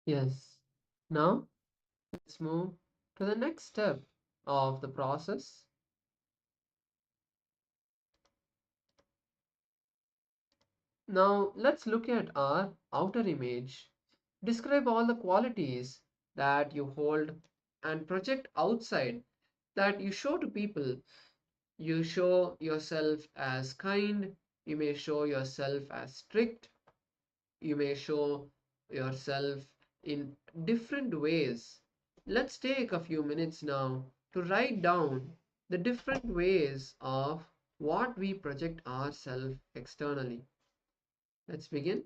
Yes. Now let's move to the next step of the process. Now let's look at our outer image. Describe all the qualities that you hold and project outside, that you show to people. You show yourself as kind, you may show yourself as strict, you may show yourself in different ways. Let's take a few minutes now to write down the different ways of what we project ourselves externally. Let's begin.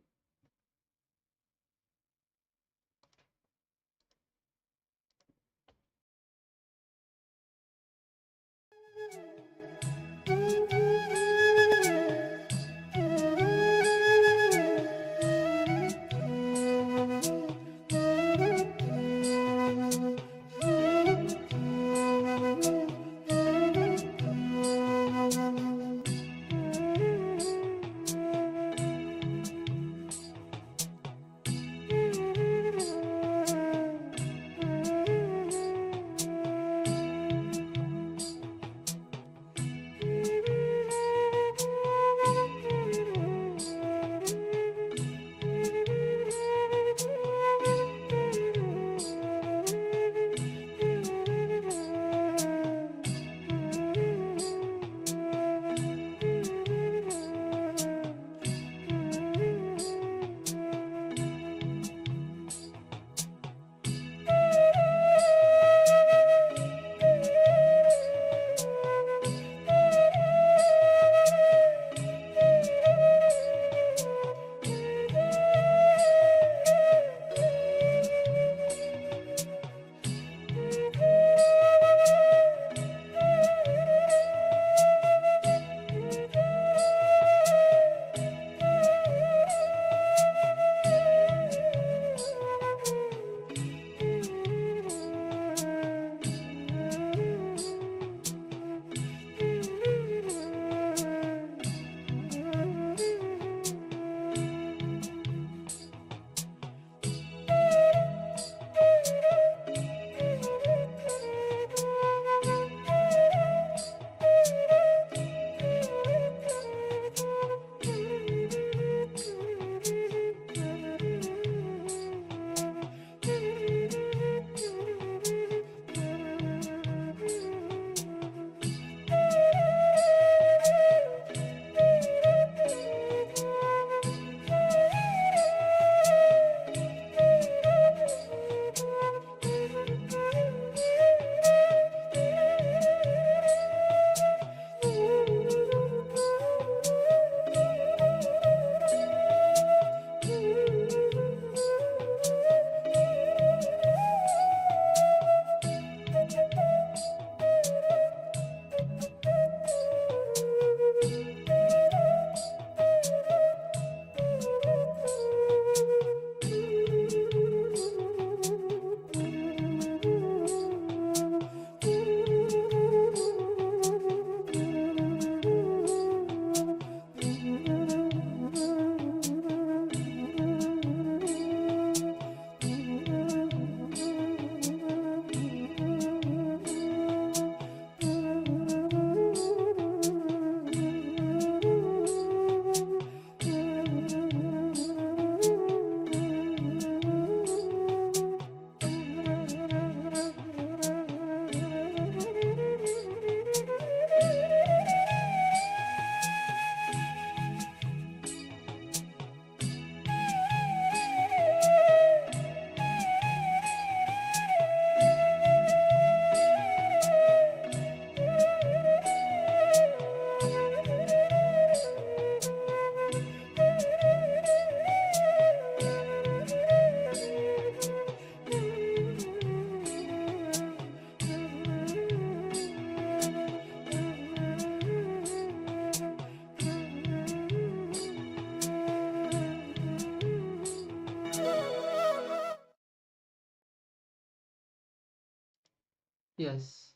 Yes.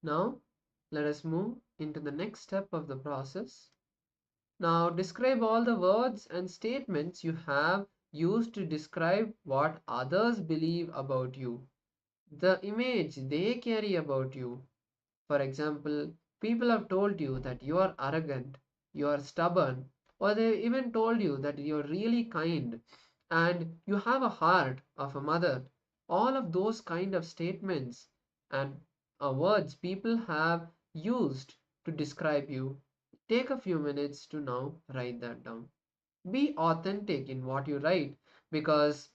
Now let us move into the next step of the process. Now describe all the words and statements you have used to describe what others believe about you, the image they carry about you. For example, people have told you that you are arrogant, you are stubborn, or they even told you that you're really kind and you have a heart of a mother. All of those kind of statements and words people have used to describe you. Take a few minutes to now write that down. Be authentic in what you write, because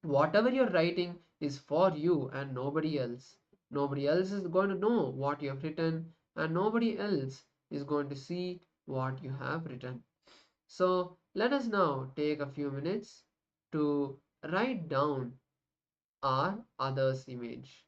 whatever you're writing is for you and nobody else. Nobody else is going to know what you have written, and nobody else is going to see what you have written. So let us now take a few minutes to write down our other's image.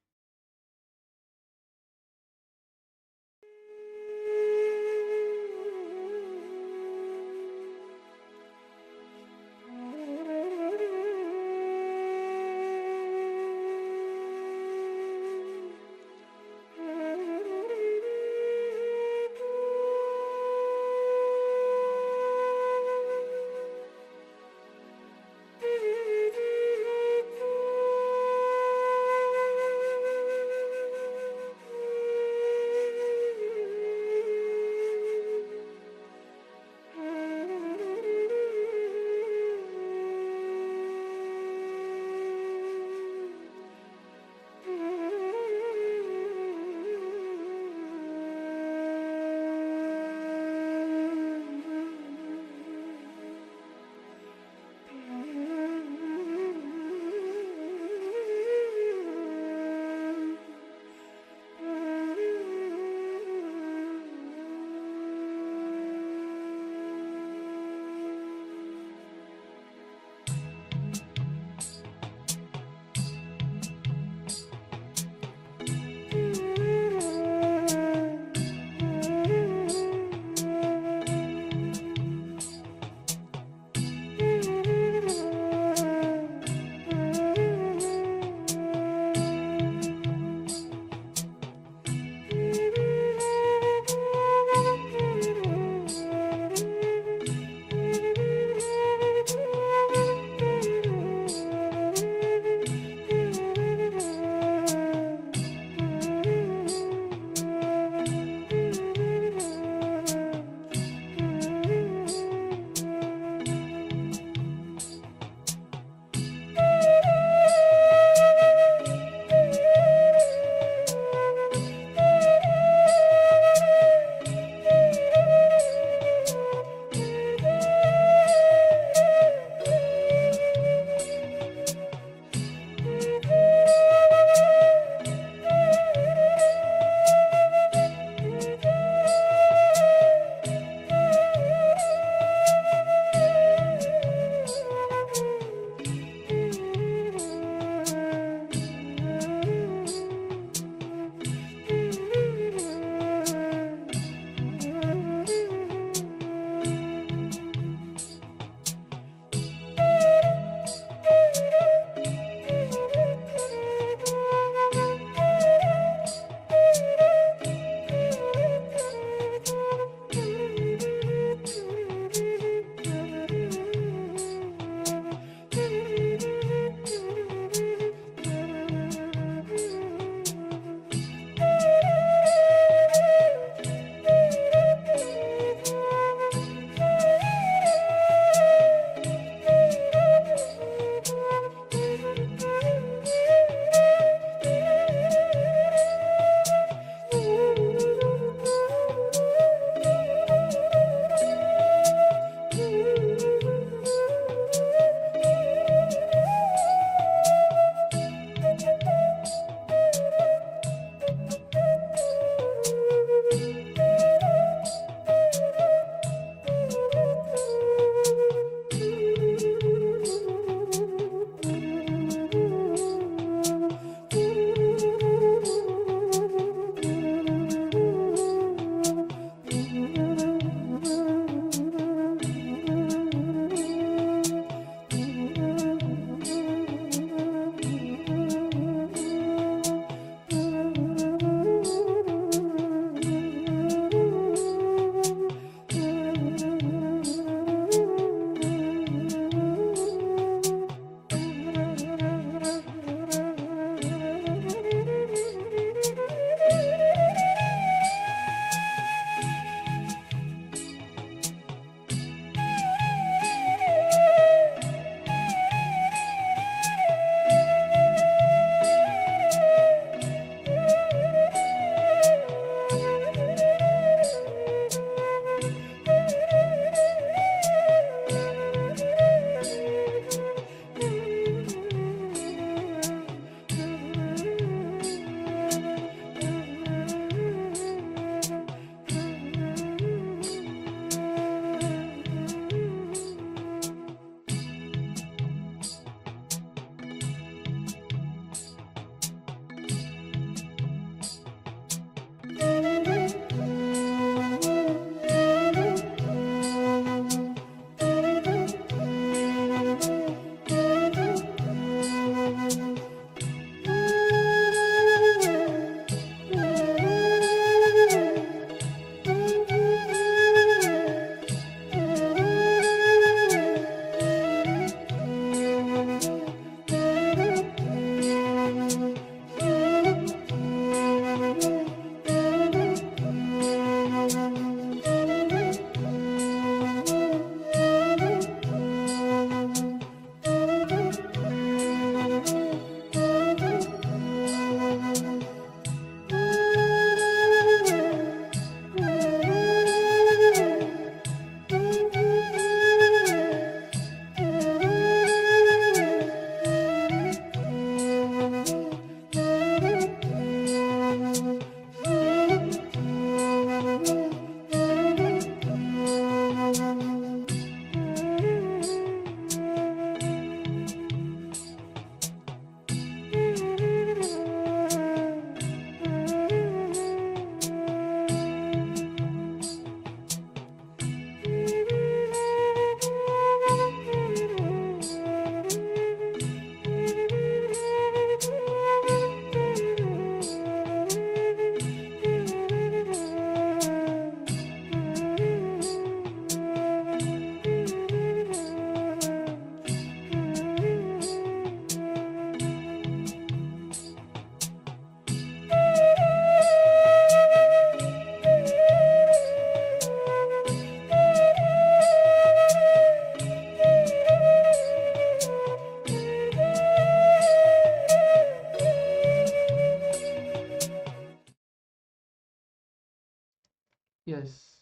Yes.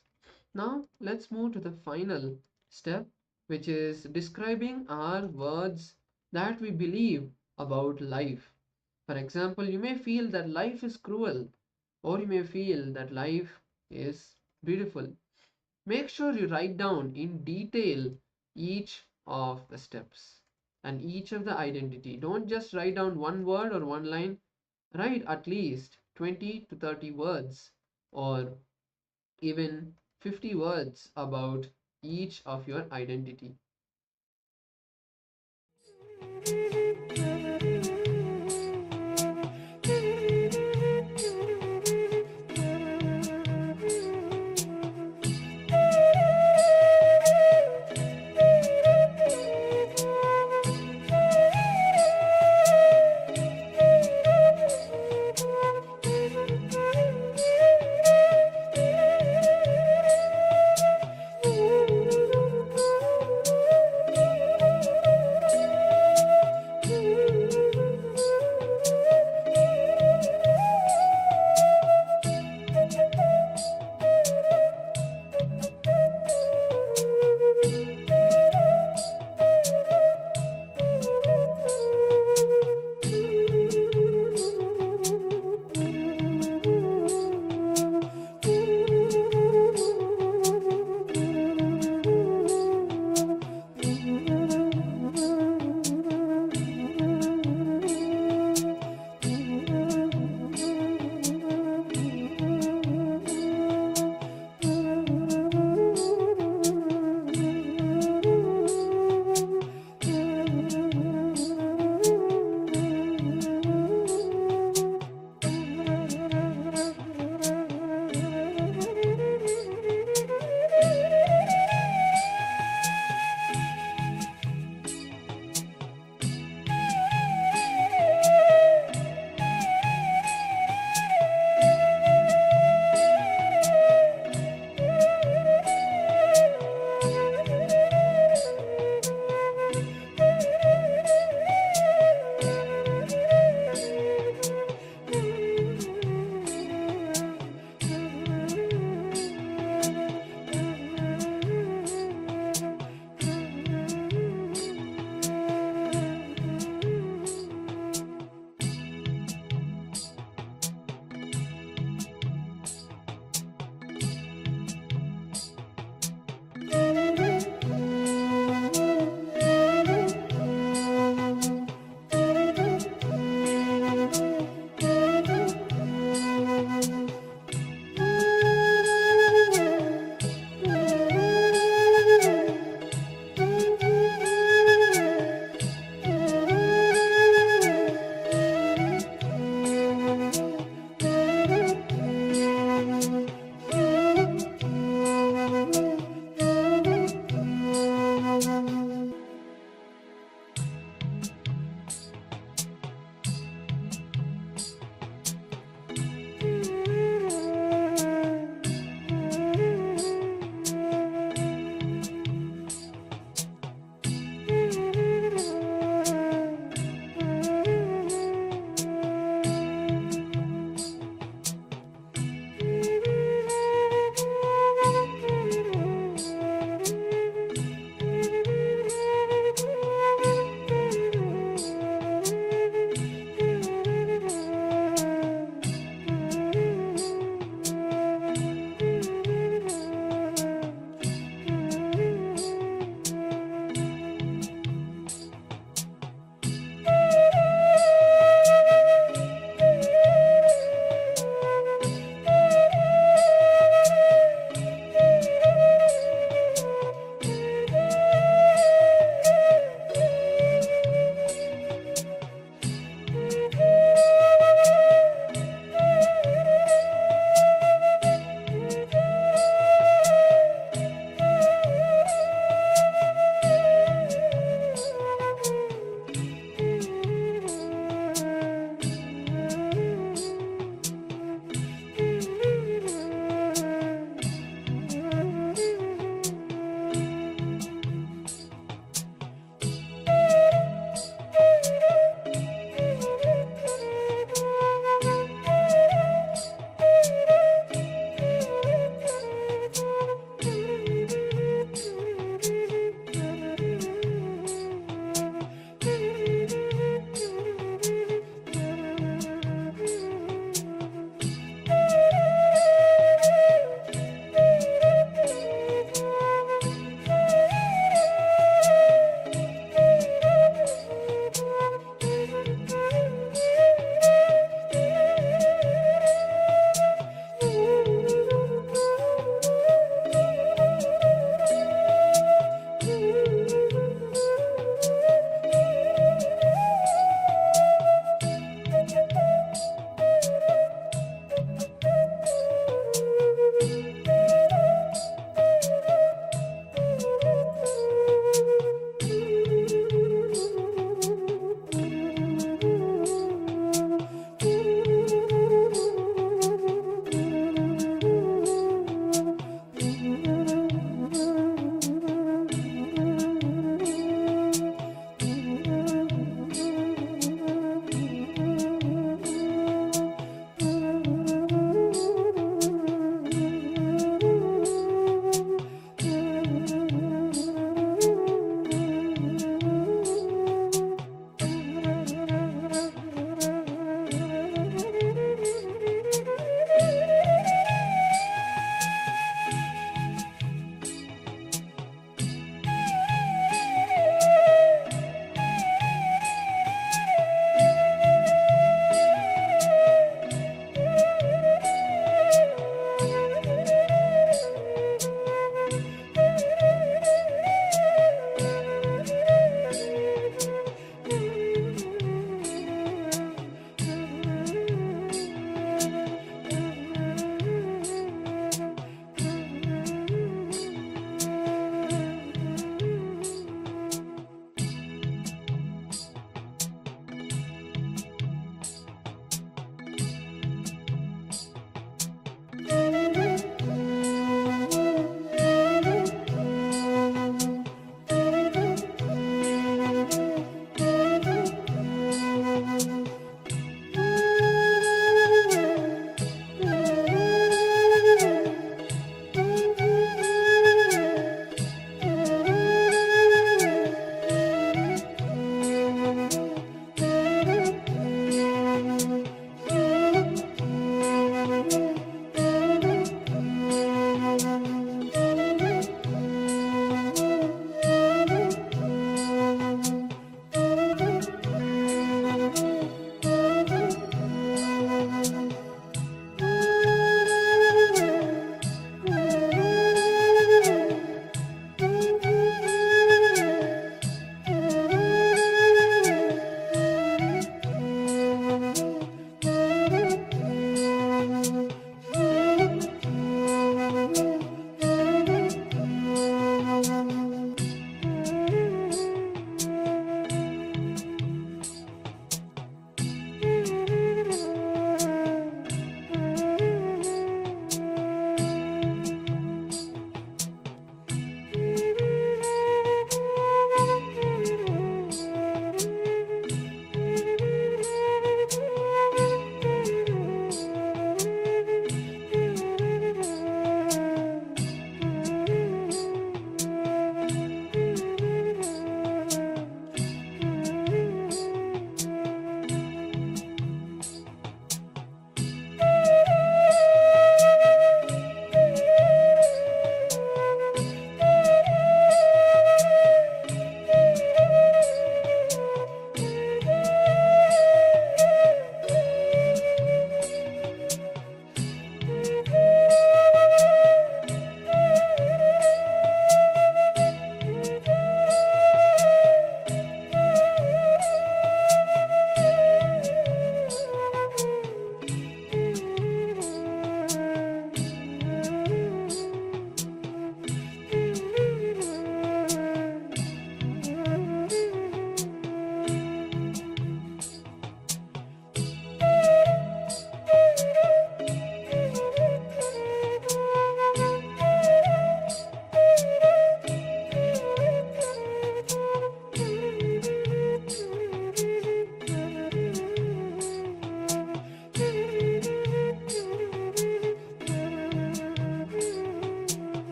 Now let's move to the final step, which is describing our words that we believe about life. For example, you may feel that life is cruel, or you may feel that life is beautiful. Make sure you write down in detail each of the steps and each of the identity. Don't just write down one word or one line. Write at least 20 to 30 words or even 50 words about each of your identity.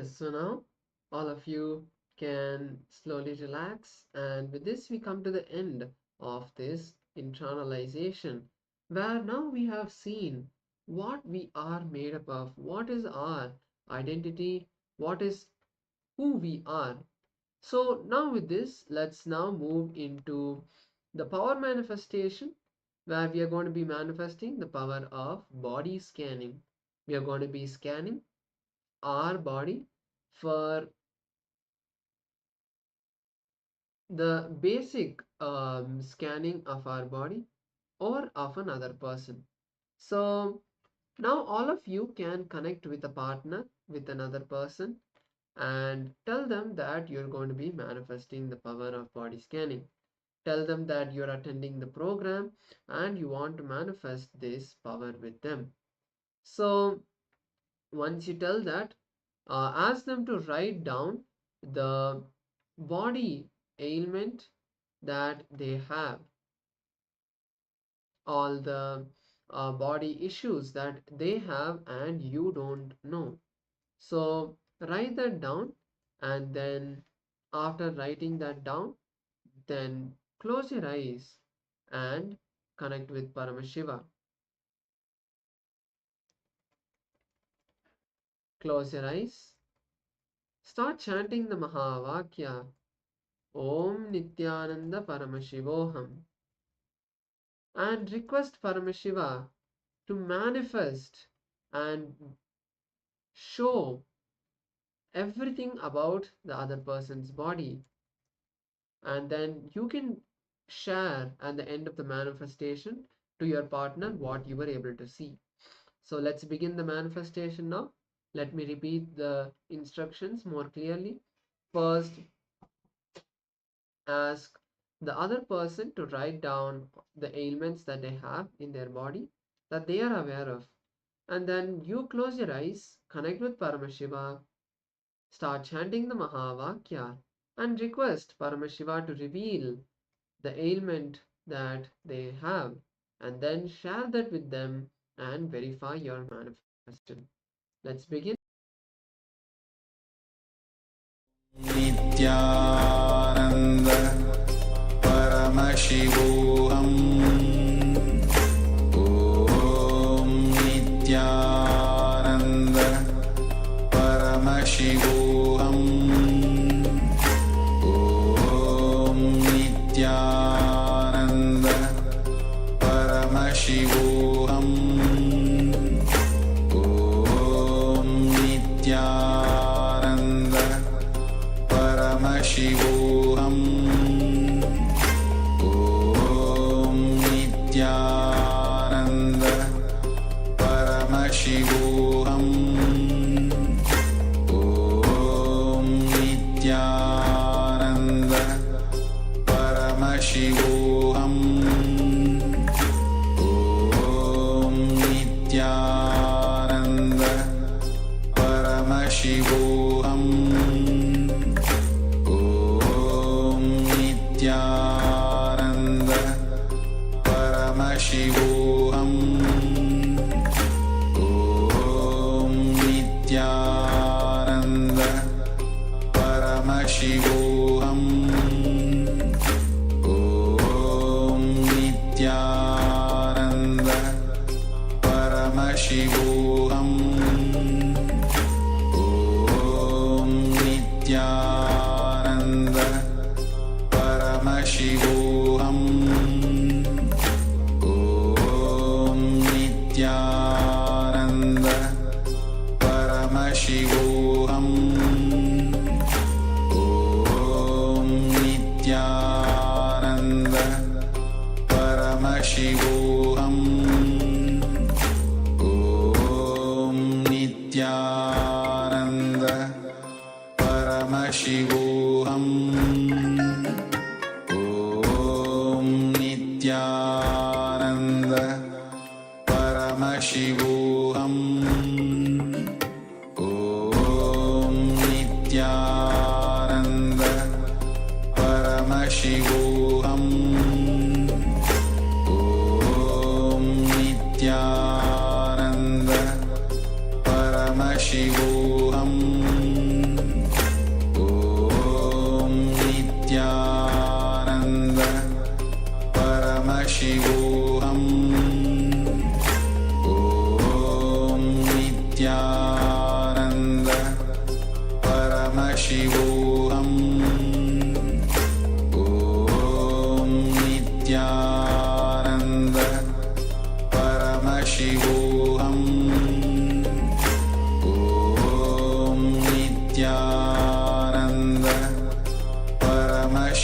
Yes, so now all of you can slowly relax, and with this, we come to the end of this internalization, where now we have seen what we are made up of, what is our identity, what is who we are. So now with this, let's now move into the power manifestation, where we are going to be manifesting the power of body scanning. We are going to be scanning our body for the basic scanning of our body or of another person. So now all of you can connect with a partner, with another person, and tell them that you're going to be manifesting the power of body scanning. Tell them that you're attending the program and you want to manifest this power with them. So once you tell that, ask them to write down the body ailment that they have, all the body issues that they have and you don't know. So write that down, and then after writing that down, then close your eyes and connect with Paramashiva. Close your eyes. Start chanting the Mahavakya. Om Nityananda Paramashivoham. And request Paramashiva to manifest and show everything about the other person's body. And then you can share at the end of the manifestation to your partner what you were able to see. So let's begin the manifestation now. Let me repeat the instructions more clearly. First, ask the other person to write down the ailments that they have in their body that they are aware of. And then you close your eyes, connect with Paramashiva, start chanting the Mahavakya, and request Paramashiva to reveal the ailment that they have, and then share that with them and verify your manifestation. Let's begin. Nityananda Paramashivoham Om Nityananda Paramashivoham Om Nityananda Paramashivoham Om Nityananda Paramashivoham Om Nityananda Paramashivoham Om Nityananda Paramashivoham Om Nityananda Paramashivoham Om Nityananda Paramashivoham Om Nityananda Paramashivoham Om Nityananda Paramashivoham Om Nityananda Paramashivoham Om Nityananda Paramashivoham Om Nityananda Paramashivoham Om Nityananda Paramashivoham Om Nityananda Paramashivoham Om Nityananda Paramashivoham Om Nityananda Paramashivoham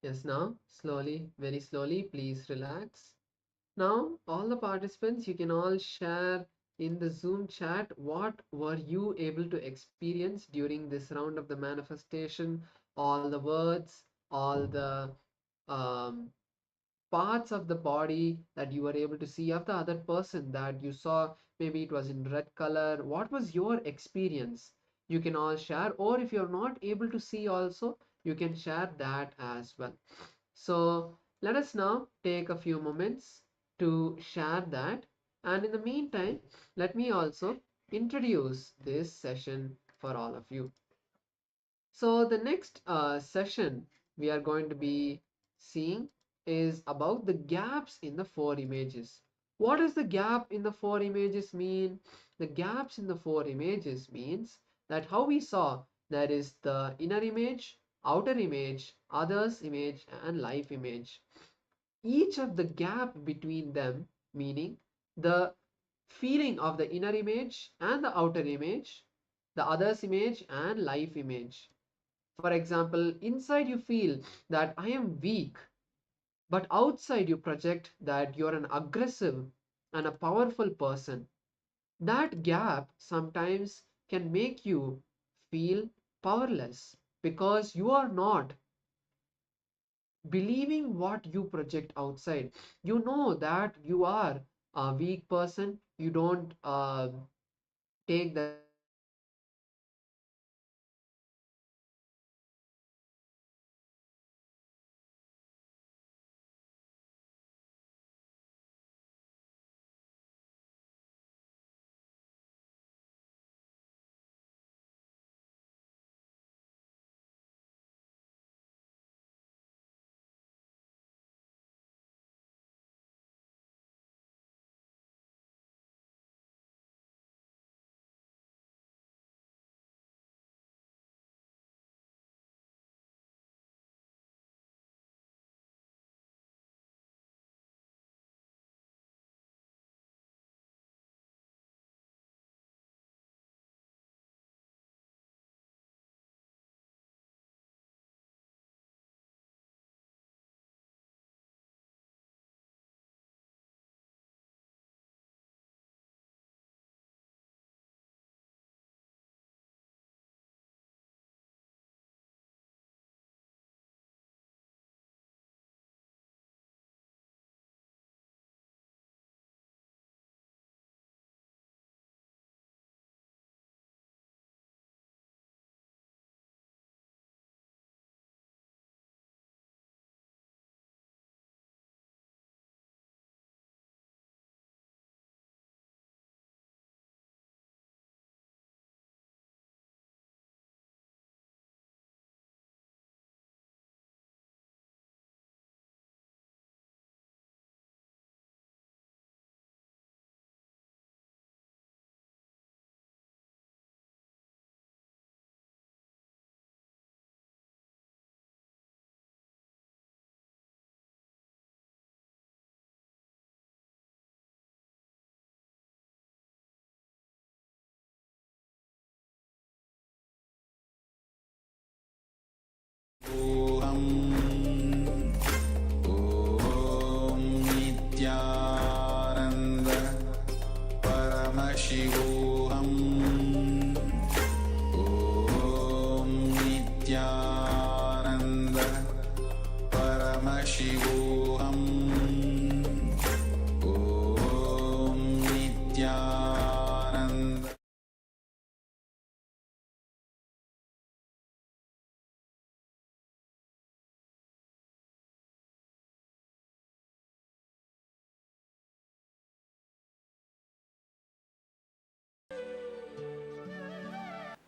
Yes, now slowly, very slowly, please relax. Now, all the participants, you can all share in the Zoom chat what were you able to experience during this round of the manifestation, all the words, all the um, parts of the body that you were able to see of the other person that you saw. Maybe it was in red color. What was your experience? You can all share, or if you're not able to see also, you can share that as well. So let us now take a few moments to share that, and in the meantime let me also introduce this session for all of you. So the next session we are going to be seeing is about the gaps in the four images. What does the gap in the four images mean? The gaps in the four images means that how we saw there is the inner image, outer image, others image, and life image. Each of the gap between them, meaning the feeling of the inner image and the outer image, the others image and life image. For example, inside you feel that I am weak, but outside you project that you're an aggressive and a powerful person. That gap sometimes can make you feel powerless because you are not believing what you project outside. You know that you are a weak person. You don't take that seriously. You don't take that seriously. You don't ॐ नित्यानन्द परमशिवोऽहम् ॐ नित्यानन्द परमशिवोऽहम् ॐ Nityanand.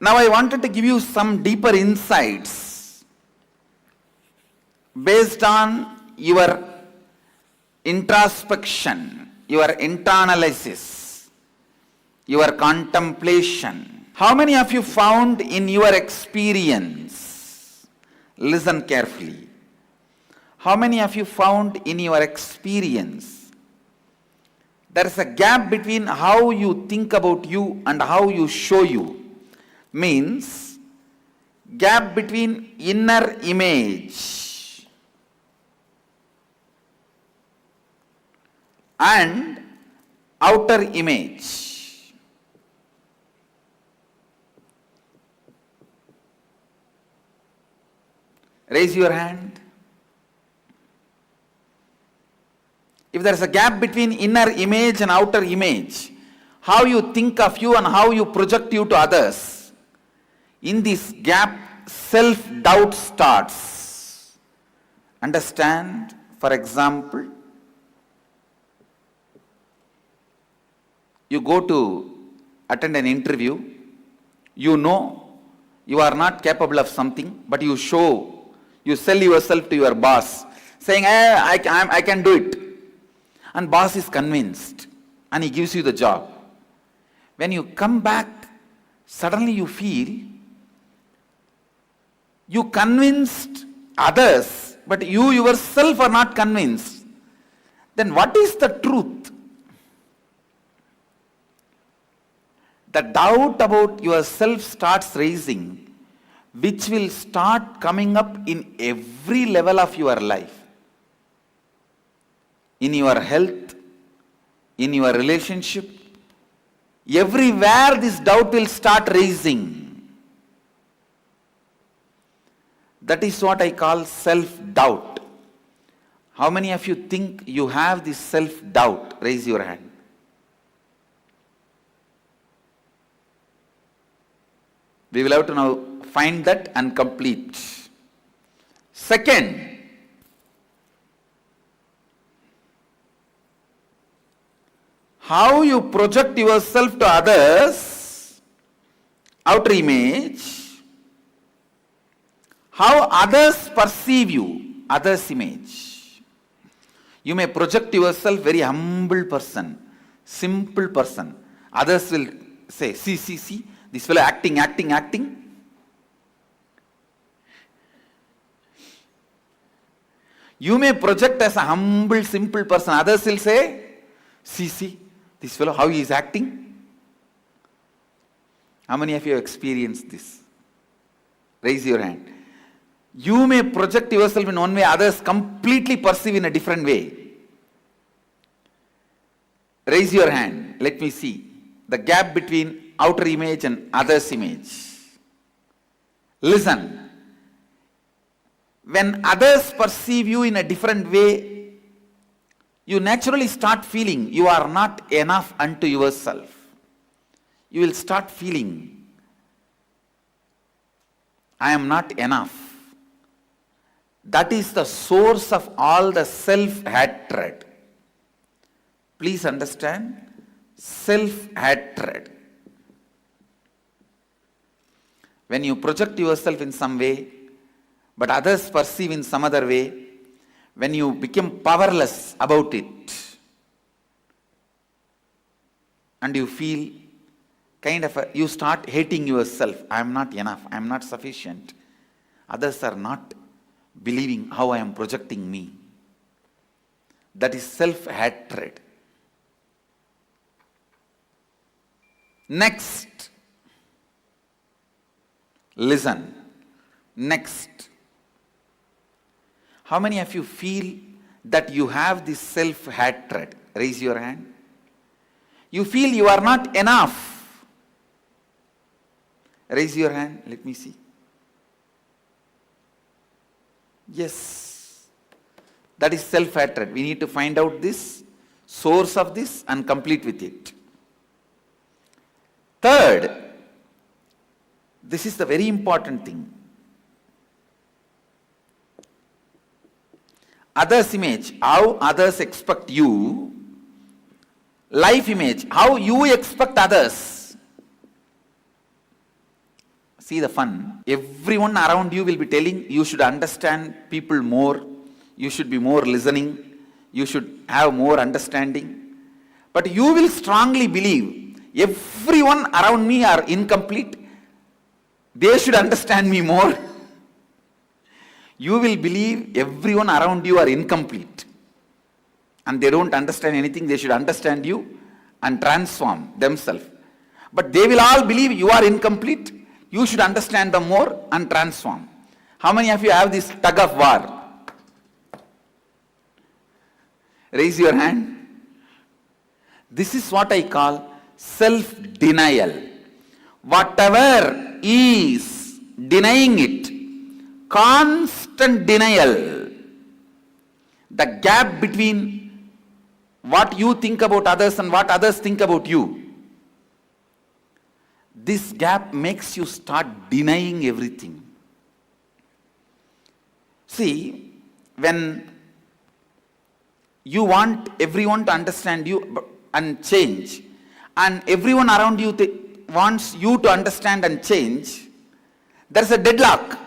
Now I wanted to give you some deeper insights based on your introspection, your internalysis, your contemplation. How many of you found in your experience, listen carefully, how many of you found in your experience there is a gap between how you think about you and how you show you? Means gap between inner image and outer image. Raise your hand. If there is a gap between inner image and outer image, how you think of you and how you project you to others, in this gap, self-doubt starts. Understand? For example, you go to attend an interview, you know you are not capable of something, but you sell yourself to your boss, saying, I can do it. And boss is convinced and he gives you the job. When you come back, suddenly you feel you convinced others, but you yourself are not convinced. Then what is the truth? The doubt about yourself starts raising, which will start coming up in every level of your life. In your health, in your relationship, everywhere this doubt will start raising. That is what I call self-doubt. How many of you think you have this self-doubt? Raise your hand. We will have to now find that and complete. Second, how you project yourself to others, outer image, how others perceive you, others' image. You may project yourself very humble person, simple person. Others will say, see, this fellow acting. You may project as a humble, simple person. Others will say, see, this fellow, how he is acting. How many of you have experienced this? Raise your hand. You may project yourself in one way, others completely perceive in a different way. Raise your hand. Let me see the gap between outer image and others' image. Listen. When others perceive you in a different way, you naturally start feeling you are not enough unto yourself. You will start feeling, I am not enough. That is the source of all the self-hatred. Please understand, self-hatred. When you project yourself in some way, but others perceive in some other way, when you become powerless about it, and you feel you start hating yourself. I am not enough. I am not sufficient. Others are not believing how I am projecting me. That is self-hatred. Next. Listen. Next. How many of you feel that you have this self-hatred? Raise your hand. You feel you are not enough. Raise your hand. Let me see. Yes. That is self-hatred. We need to find out this source of this and complete with it. Third, this is the very important thing. Others' image, how others expect you. Life image, how you expect others. See the fun. Everyone around you will be telling you should understand people more, you should be more listening, you should have more understanding. But you will strongly believe everyone around me are incomplete, they should understand me more. You will believe everyone around you are incomplete and they don't understand anything. They should understand you and transform themselves. But they will all believe you are incomplete. You should understand them more and transform. How many of you have this tug of war? Raise your hand. This is what I call self-denial. Whatever is denying it, constant denial, the gap between what you think about others and what others think about you, this gap makes you start denying everything. See, when you want everyone to understand you and change, and everyone around you wants you to understand and change, there's a deadlock.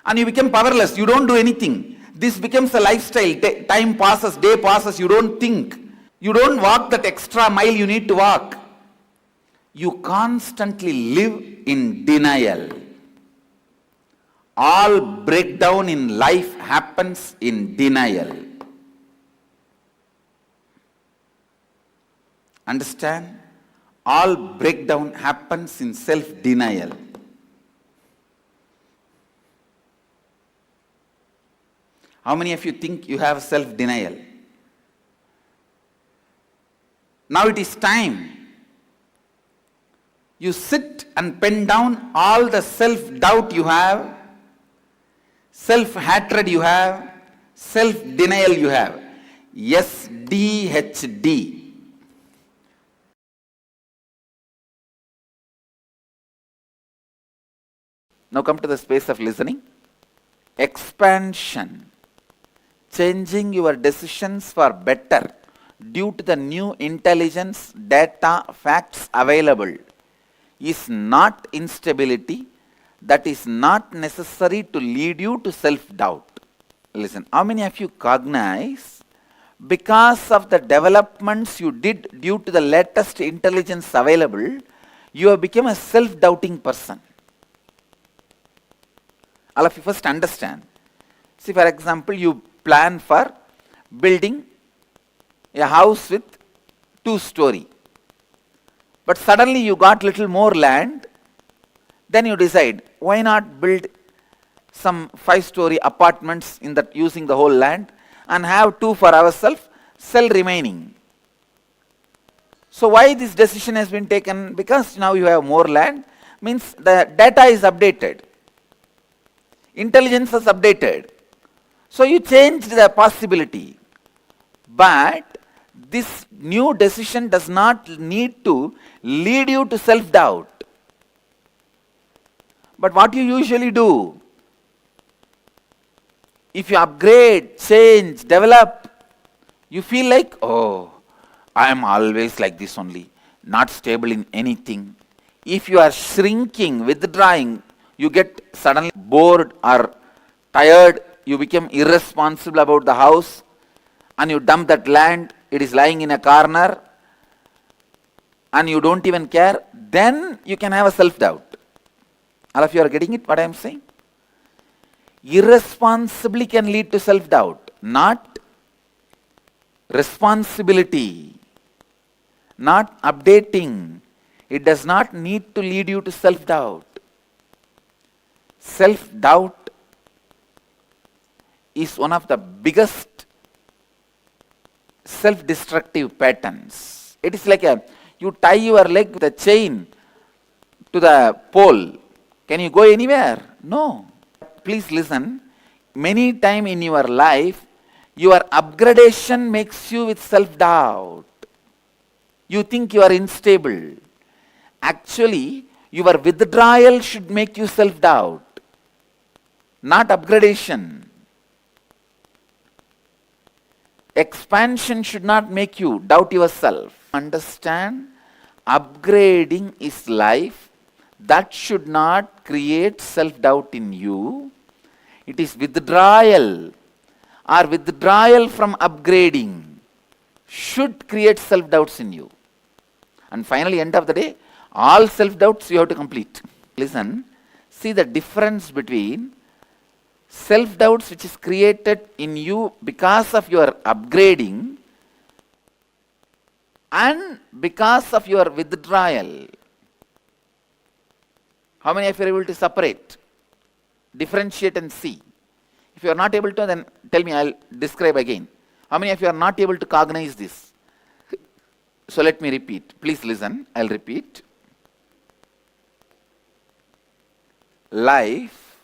And you become powerless, you don't do anything. This becomes a lifestyle. Time passes, day passes, you don't think. You don't walk that extra mile you need to walk. You constantly live in denial. All breakdown in life happens in denial. Understand? All breakdown happens in self-denial. How many of you think you have self-denial? Now it is time. You sit and pen down all the self-doubt you have, self-hatred you have, self-denial you have. SDHD. Now come to the space of listening. Expansion. Changing your decisions for better due to the new intelligence, data, facts available is not instability. That is not necessary to lead you to self-doubt. Listen, how many of you cognize because of the developments you did due to the latest intelligence available, you have become a self-doubting person? All of you first understand. See, for example, you plan for building a house with 2-story. But suddenly you got little more land, then you decide, why not build some 5-story apartments in that using the whole land and have 2 for ourselves, sell remaining. So why this decision has been taken? Because now you have more land, means the data is updated. Intelligence is updated. So you changed the possibility. But this new decision does not need to lead you to self-doubt. But what you usually do, if you upgrade, change, develop, you feel like, oh, I am always like this only, not stable in anything. If you are shrinking, withdrawing, you get suddenly bored or tired, you become irresponsible about the house and you dump that land, it is lying in a corner and you don't even care, then you can have a self-doubt. All of you are getting it, what I am saying? Irresponsibility can lead to self-doubt, not responsibility, not updating. It does not need to lead you to self-doubt. Self-doubt is one of the biggest self-destructive patterns. It is like you tie your leg with a chain to the pole. Can you go anywhere? No. Please listen. Many times in your life, your upgradation makes you with self-doubt. You think you are unstable. Actually, your withdrawal should make you self-doubt, not upgradation. Expansion should not make you doubt yourself. Understand? Upgrading is life. That should not create self-doubt in you. It is withdrawal or withdrawal from upgrading should create self-doubts in you. And finally, end of the day, all self-doubts you have to complete. Listen, see the difference between self-doubts which is created in you because of your upgrading and because of your withdrawal. How many of you are able to separate, differentiate and see? If you are not able to, then tell me, I will describe again. How many of you are not able to cognize this? So let me repeat. Please listen. I'll repeat. Life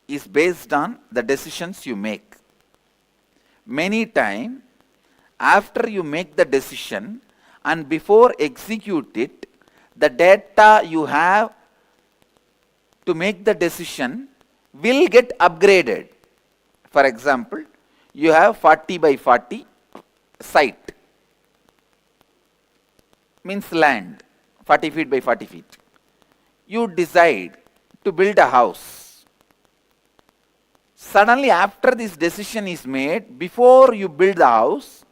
is based on the decisions you make. Many times, after you make the decision and before execute it, the data you have to make the decision will get upgraded. For example, you have 40 by 40 site, means land, 40 feet by 40 feet. You decide to build a house. Suddenly, after this decision is made, before you build the house,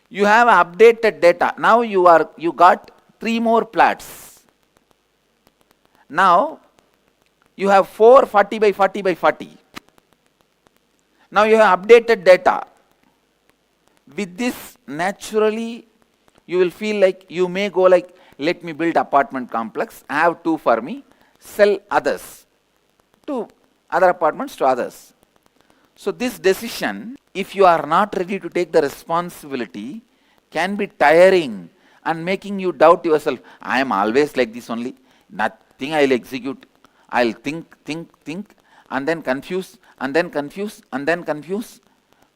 you have updated data. Now you got 3 more plots. Now you have 4 40 by 40 by 40. Now you have updated data. With this, naturally, you will feel like you may go like, let me build apartment complex, I have 2 for me, sell others, 2 other apartments to others. So this decision, if you are not ready to take the responsibility, can be tiring and making you doubt yourself. I am always like this only, nothing I will execute. I will think, and then confuse, and then confuse, and then confuse.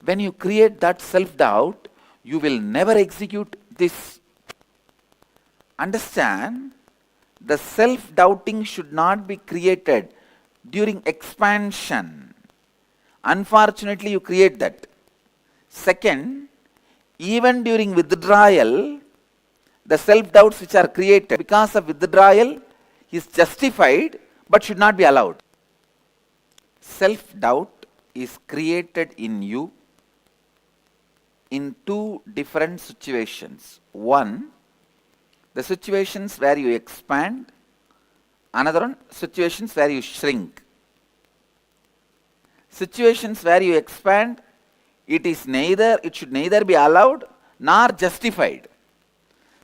When you create that self-doubt, you will never execute this. Understand, the self-doubting should not be created during expansion. Unfortunately, you create that. Second, even during withdrawal, the self-doubts which are created because of withdrawal is justified but should not be allowed. Self-doubt is created in you in 2 different situations. One, the situations where you expand, another one, situations where you shrink. Situations where you expand, it should neither be allowed nor justified.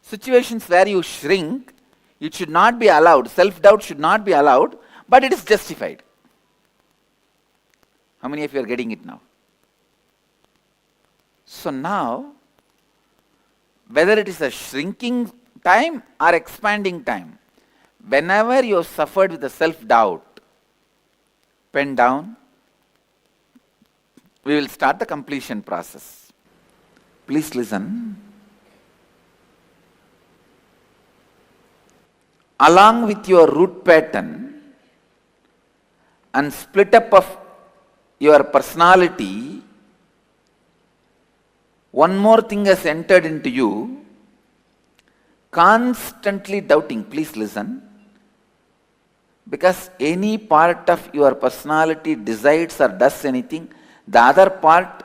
Situations where you shrink, it should not be allowed, self-doubt should not be allowed, but it is justified. How many of you are getting it now? So now, whether it is a shrinking time or expanding time, whenever you have suffered with a self-doubt, pen down, we will start the completion process. Please listen. Along with your root pattern and split up of your personality, one more thing has entered into you, constantly doubting. Please listen. Because any part of your personality decides or does anything, the other part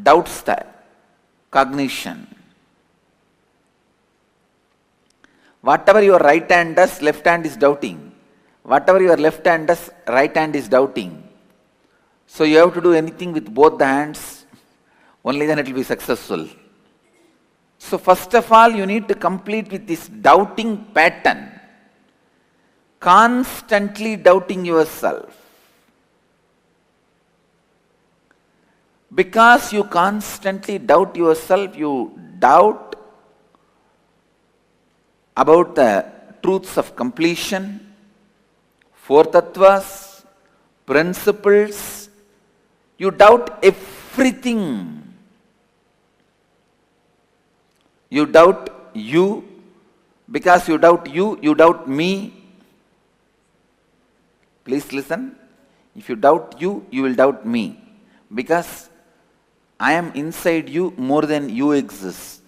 doubts that cognition. Whatever your right hand does, left hand is doubting. Whatever your left hand does, right hand is doubting. So you have to do anything with both the hands, only then it will be successful. So first of all, you need to complete with this doubting pattern. Constantly doubting yourself. Because you constantly doubt yourself, you doubt about the truths of completion, 4 tattvas, principles. You doubt everything. You doubt you. Because you doubt you, you doubt me. Please listen. If you doubt you, you will doubt me. Because I am inside you more than you exist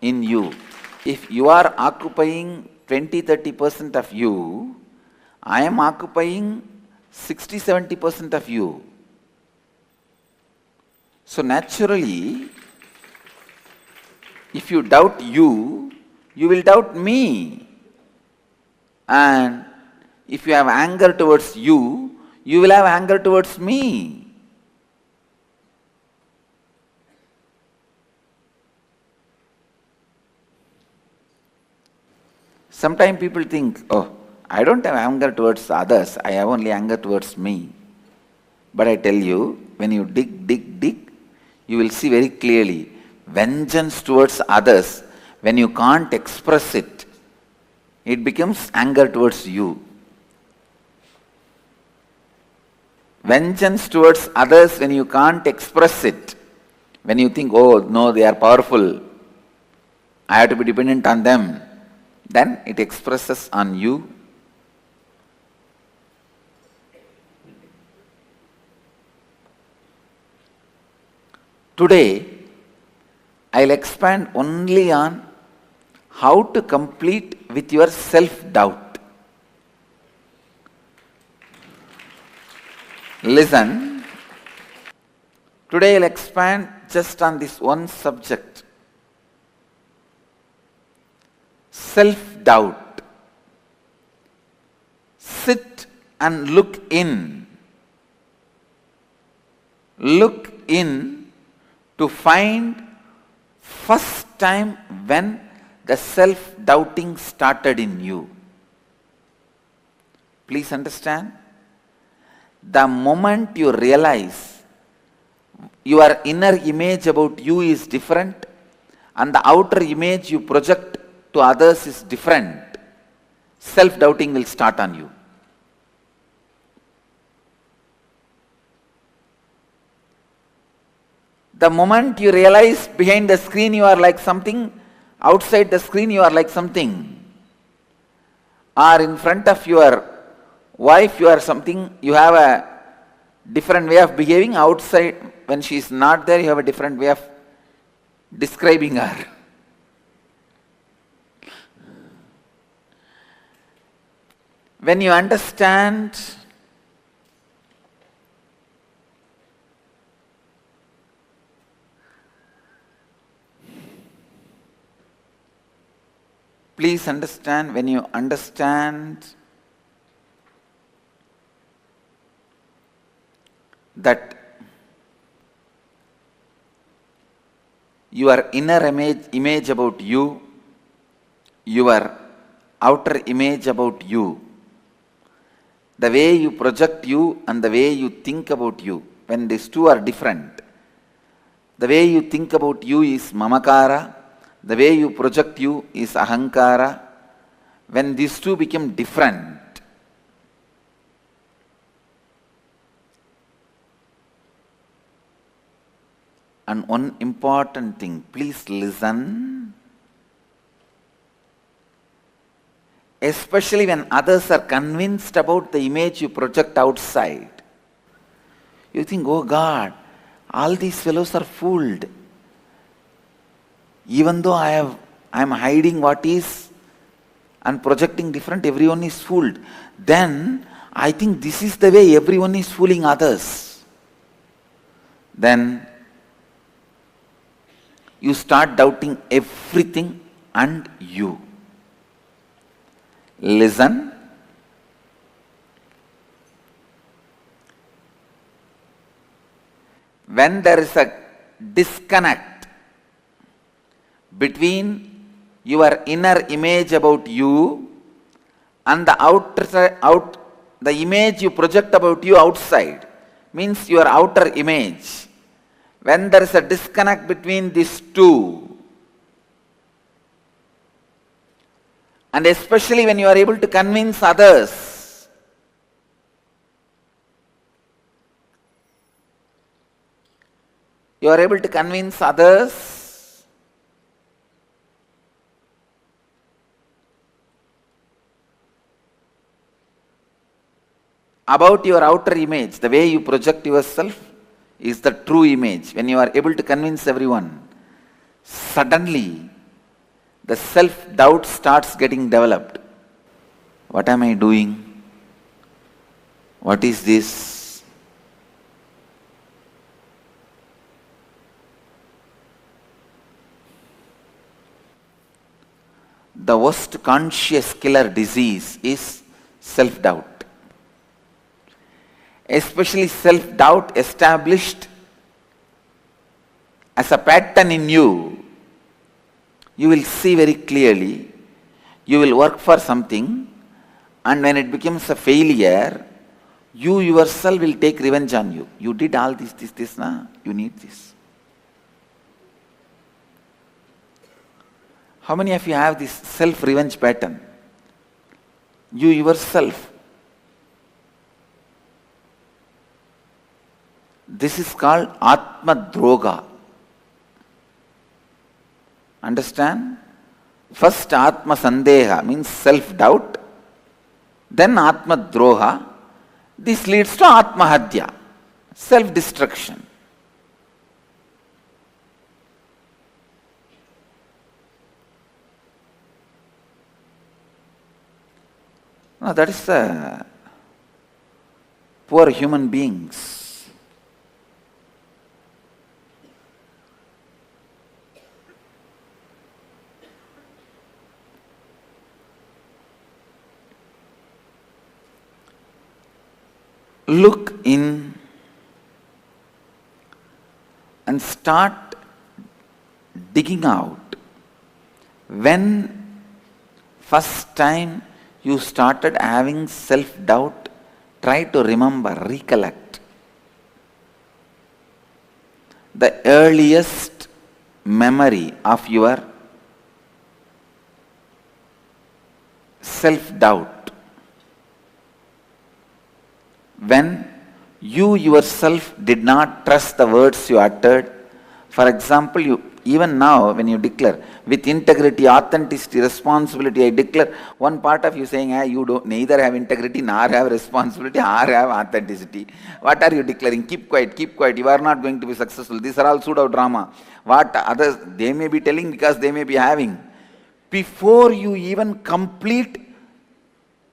in you. If you are occupying 20-30% of you, I am occupying 60-70% of you. So naturally, if you doubt you, you will doubt me. And if you have anger towards you, you will have anger towards me. Sometimes people think, oh, I don't have anger towards others, I have only anger towards me. But I tell you, when you dig, you will see very clearly, vengeance towards others, when you can't express it, it becomes anger towards you. Vengeance towards others when you can't express it, when you think, oh no, they are powerful, I have to be dependent on them, then it expresses on you. Today, I'll expand only on how to complete with your self-doubt. Listen, today I'll expand just on this one subject. Self-doubt. Sit and look in. Look in to find first time when the self-doubting started in you. Please understand, the moment you realize your inner image about you is different and the outer image you project to others is different, self-doubting will start on you. The moment you realize behind the screen you are like something, outside the screen you are like something, or in front of your wife you are something, you have a different way of behaving, outside when she is not there you have a different way of describing her. When you understand please understand, when you understand that your inner image about you, your outer image about you, the way you project you and the way you think about you, when these two are different, the way you think about you is mamakara, the way you project you is ahankara. When these two become different, and one important thing, please listen, especially when others are convinced about the image you project outside. You think, oh God, all these fellows are fooled. Even though I am hiding what is and projecting different, everyone is fooled. Then I think this is the way everyone is fooling others. Then you start doubting everything and you. Listen. When there is a disconnect between your inner image about you and the the image you project about you outside, means your outer image. When there is a disconnect between these two, and especially when you are able to convince others, about your outer image, the way you project yourself is the true image. When you are able to convince everyone, suddenly the self-doubt starts getting developed. What am I doing? What is this? The worst conscious killer disease is self-doubt. Especially self-doubt established as a pattern in you. You will see very clearly, you will work for something, and when it becomes a failure, you yourself will take revenge on you. You did all this, na? You need this. How many of you have this self-revenge pattern? You yourself. This is called Atma Droga. Understand? First Atma Sandeha means self-doubt. Then Atma Droha. This leads to Atma Hadya, self-destruction. Now that is the poor human beings. Look in and start digging out when first time you started having self-doubt. Try to remember, recollect the earliest memory of your self-doubt. When you yourself did not trust the words you uttered. For example, even now when you declare with integrity, authenticity, responsibility, I declare, one part of you saying, you don't neither have integrity nor have responsibility or have authenticity. What are you declaring? Keep quiet, you are not going to be successful. These are all pseudo drama. What others, they may be telling because they may be having. Before you even complete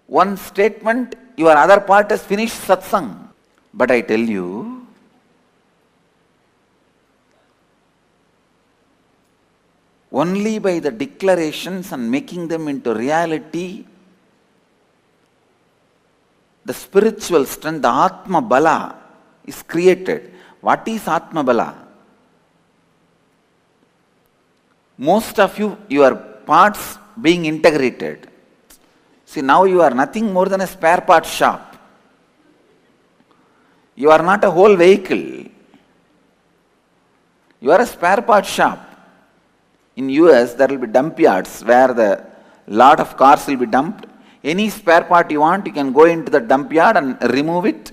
one statement, your other part has finished satsang. But I tell you, only by the declarations and making them into reality, the spiritual strength, the Atma Bala is created. What is Atma Bala? Most of you, your parts being integrated. See, now you are nothing more than a spare part shop. You are not a whole vehicle. You are a spare part shop. In US, there will be dump yards where the lot of cars will be dumped. Any spare part you want, you can go into the dump yard and remove it.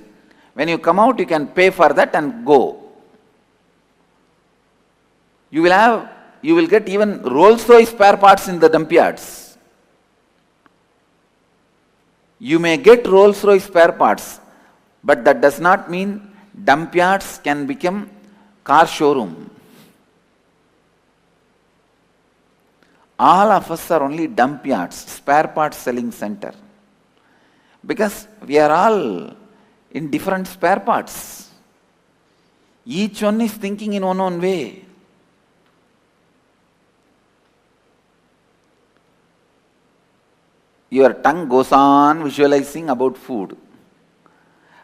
When you come out, you can pay for that and go. You will get even Rolls-Royce spare parts in the dump yards. You may get Rolls-Royce spare parts, but that does not mean dump yards can become car showroom. All of us are only dump yards, spare parts selling center. Because we are all in different spare parts. Each one is thinking in one own way. Your tongue goes on visualizing about food.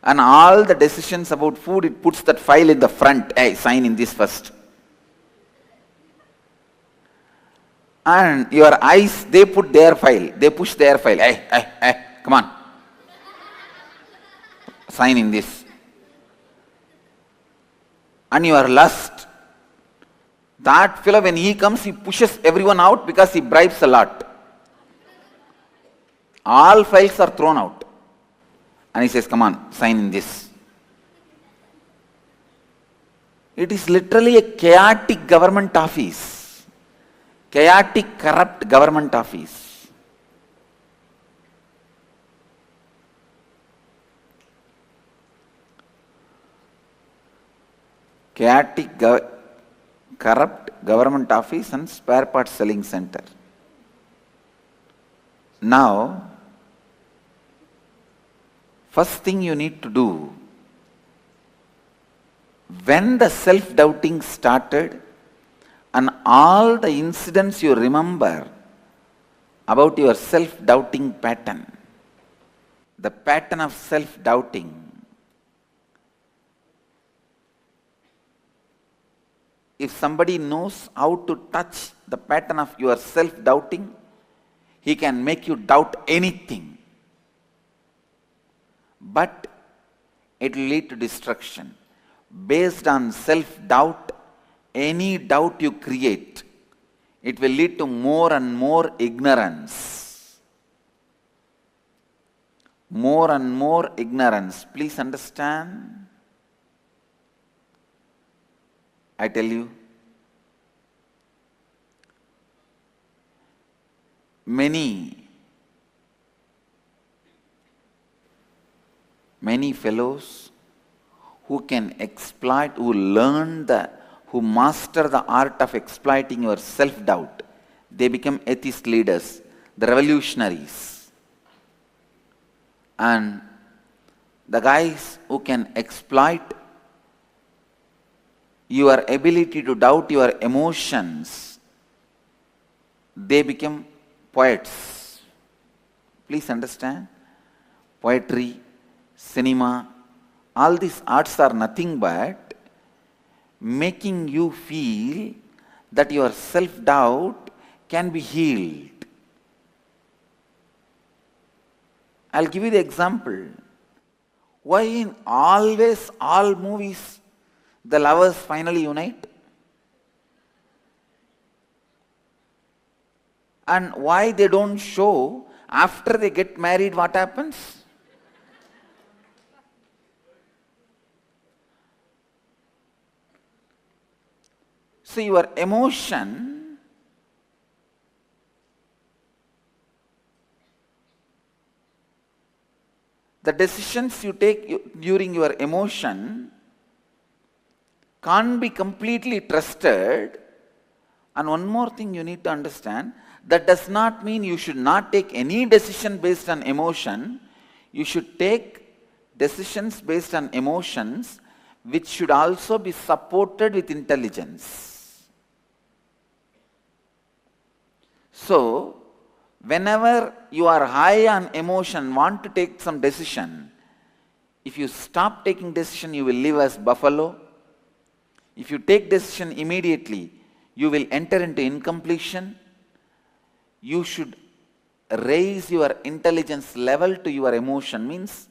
And all the decisions about food, it puts that file in the front. Hey, sign in this first. And your eyes, they put their file. They push their file. Hey, come on. Sign in this. And your lust. That fellow, when he comes, he pushes everyone out because he bribes a lot. All files are thrown out. And he says, come on, sign in this. It is literally a chaotic government office. Chaotic, corrupt government office. Chaotic, corrupt government office and spare parts selling center. Now, first thing you need to do, when the self-doubting started and all the incidents you remember about your self-doubting pattern, the pattern of self-doubting, if somebody knows how to touch the pattern of your self-doubting, he can make you doubt anything. But it will lead to destruction. Based on self-doubt, any doubt you create it will lead to more and more ignorance. More and more ignorance. Please understand. I tell you, many fellows who can exploit, who master the art of exploiting your self-doubt, they become atheist leaders, the revolutionaries. And the guys who can exploit your ability to doubt your emotions, they become poets. Please understand. Poetry, cinema, all these arts are nothing but making you feel that your self-doubt can be healed. I'll give you the example. Why in always all movies the lovers finally unite? And why they don't show after they get married what happens? So your emotion the decisions you take during your emotion can't be completely trusted. And one more thing you need to understand, that does not mean you should not take any decision based on emotion. You should take decisions based on emotions which should also be supported with intelligence. So, whenever you are high on emotion, want to take some decision, if you stop taking decision, you will live as buffalo. If you take decision immediately, you will enter into incompletion. You should raise your intelligence level to your emotion, means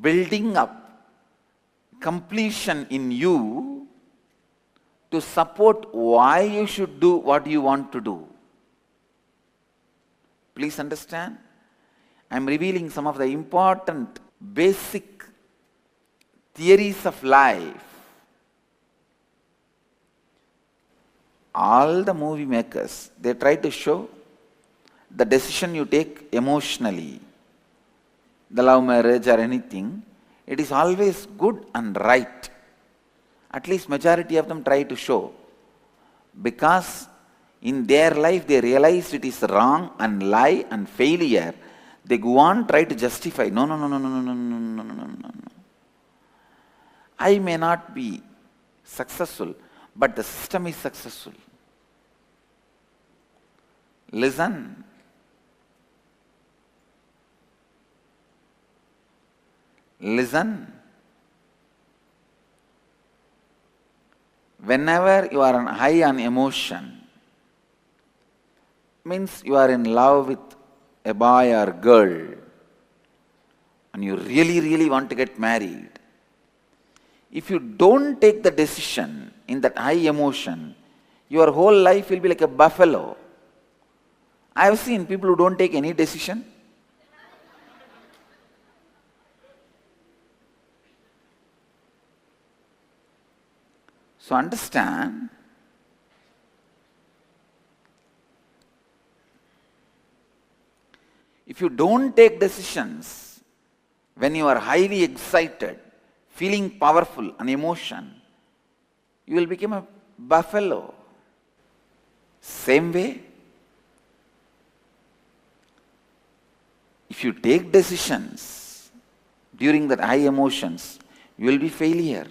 building up completion in you to support why you should do what you want to do. Please understand. I am revealing some of the important basic theories of life. All the movie makers, they try to show the decision you take emotionally, the love marriage or anything, it is always good and right. At least majority of them try to show. Because in their life they realize it is wrong and lie and failure. They go on try to justify. No. I may not be successful, but the system is successful. Listen. Listen. Whenever you are high on emotion, means you are in love with a boy or girl and you really want to get married. If you don't take the decision in that high emotion, your whole life will be like a buffalo. I have seen people who don't take any decision. So understand, if you don't take decisions when you are highly excited, feeling powerful and emotion, you will become a buffalo. Same way, if you take decisions during that high emotions, you will be failure.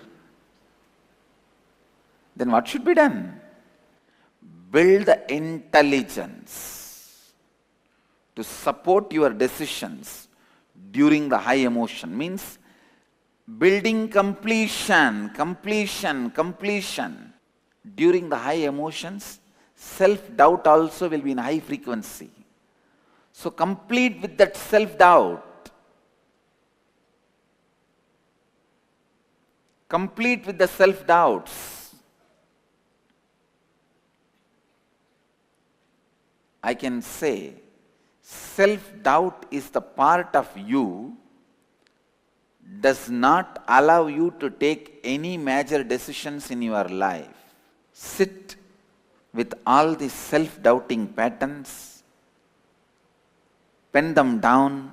Then what should be done? Build the intelligence to support your decisions during the high emotion. Means building completion. During the high emotions, self-doubt also will be in high frequency. So complete with that self-doubt. Complete with the self-doubts. I can say self-doubt is the part of you does not allow you to take any major decisions in your life. Sit with all these self-doubting patterns, pen them down,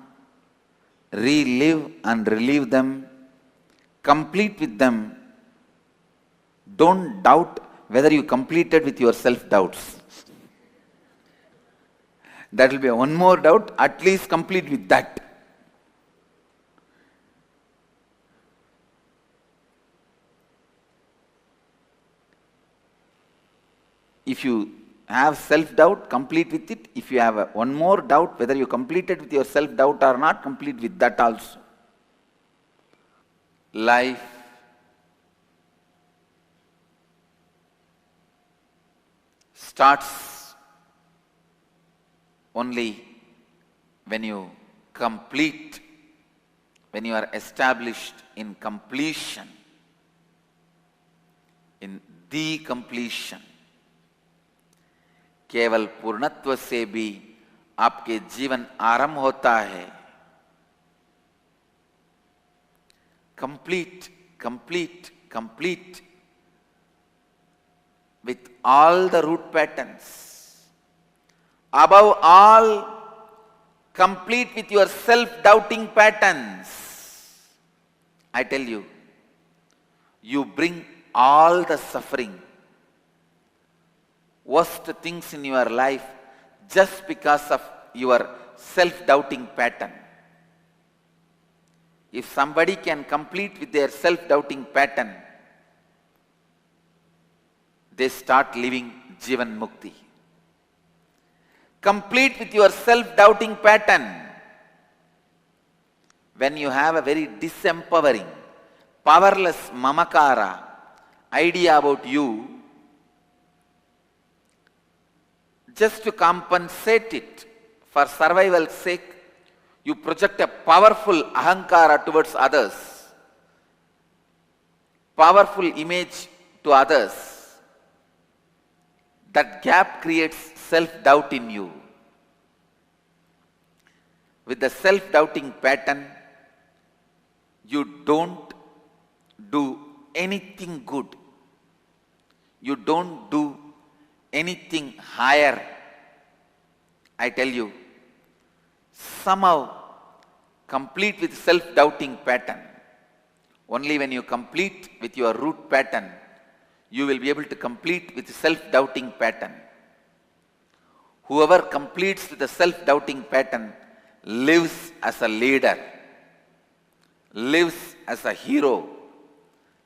relive and relive them, complete with them. Don't doubt whether you completed with your self-doubts. That will be one more doubt, at least complete with that. If you have self-doubt, complete with it. If you have one more doubt whether you completed with your self-doubt or not, complete with that also. Life starts only when you complete, when you are established in completion, in the completion. केवल पूर्णत्व से भी आपके जीवन आरंभ होता है. Complete, complete, complete with all the root patterns. Above all, complete with your self-doubting patterns. I tell you, you bring all the suffering, worst things in your life just because of your self-doubting pattern. If somebody can complete with their self-doubting pattern, they start living Jivan Mukti. Complete with your self-doubting pattern. When you have a very disempowering, powerless mamakara idea about you, just to compensate it for survival's sake, you project a powerful ahankara towards others, powerful image to others. That gap creates self-doubt in you. With the self-doubting pattern, you don't do anything good. You don't do anything higher. I tell you, somehow complete with self-doubting pattern. Only when you complete with your root pattern, you will be able to complete with self-doubting pattern. Whoever completes with the self-doubting pattern lives as a leader, lives as a hero,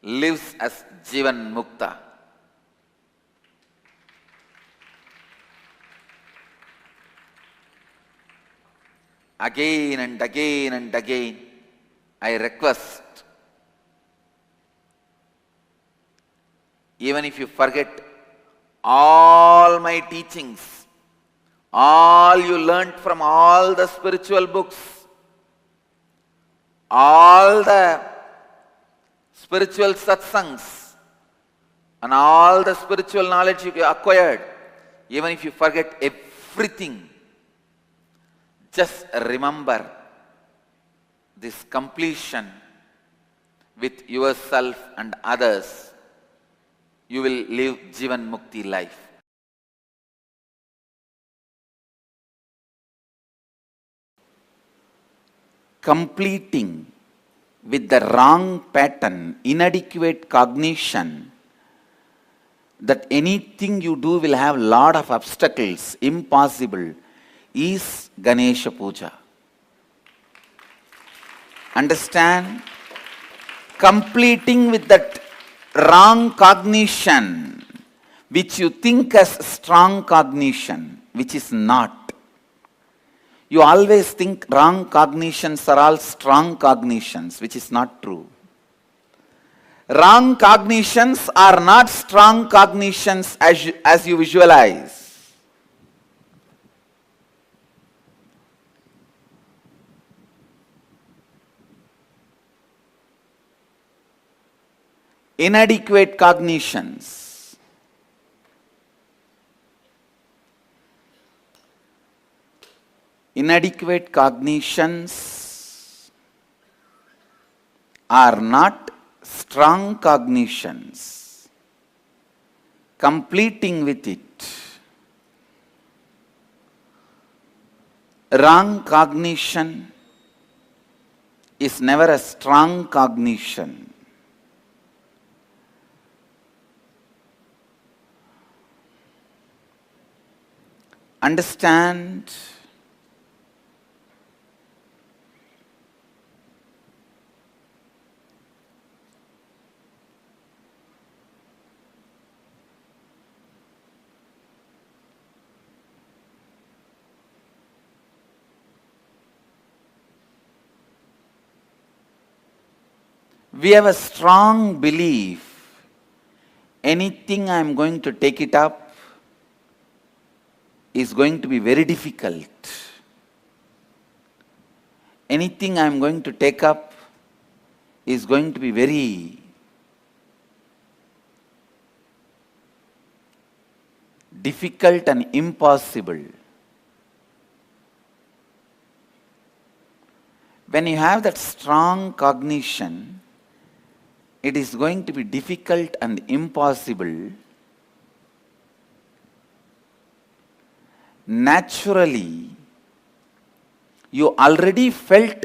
lives as Jivan Mukta. Again and again and again, I request, even if you forget all my teachings, all you learnt from all the spiritual books, all the spiritual satsangs, and all the spiritual knowledge you acquired, even if you forget everything, just remember this completion with yourself and others. You will live Jivan Mukti life. Completing with the wrong pattern, inadequate cognition, that anything you do will have lot of obstacles, impossible, is Ganesha Puja. Understand? Completing with that wrong cognition, which you think as strong cognition, which is not. You always think wrong cognitions are all strong cognitions, which is not true. Wrong cognitions are not strong cognitions as you visualize. Inadequate cognitions. Inadequate cognitions are not strong cognitions. Completing with it. Wrong cognition is never a strong cognition. Understand we have a strong belief, anything I am going to take it up is going to be very difficult. Anything I am going to take up is going to be very difficult and impossible. When you have that strong cognition, it is going to be difficult and impossible. Naturally, you already felt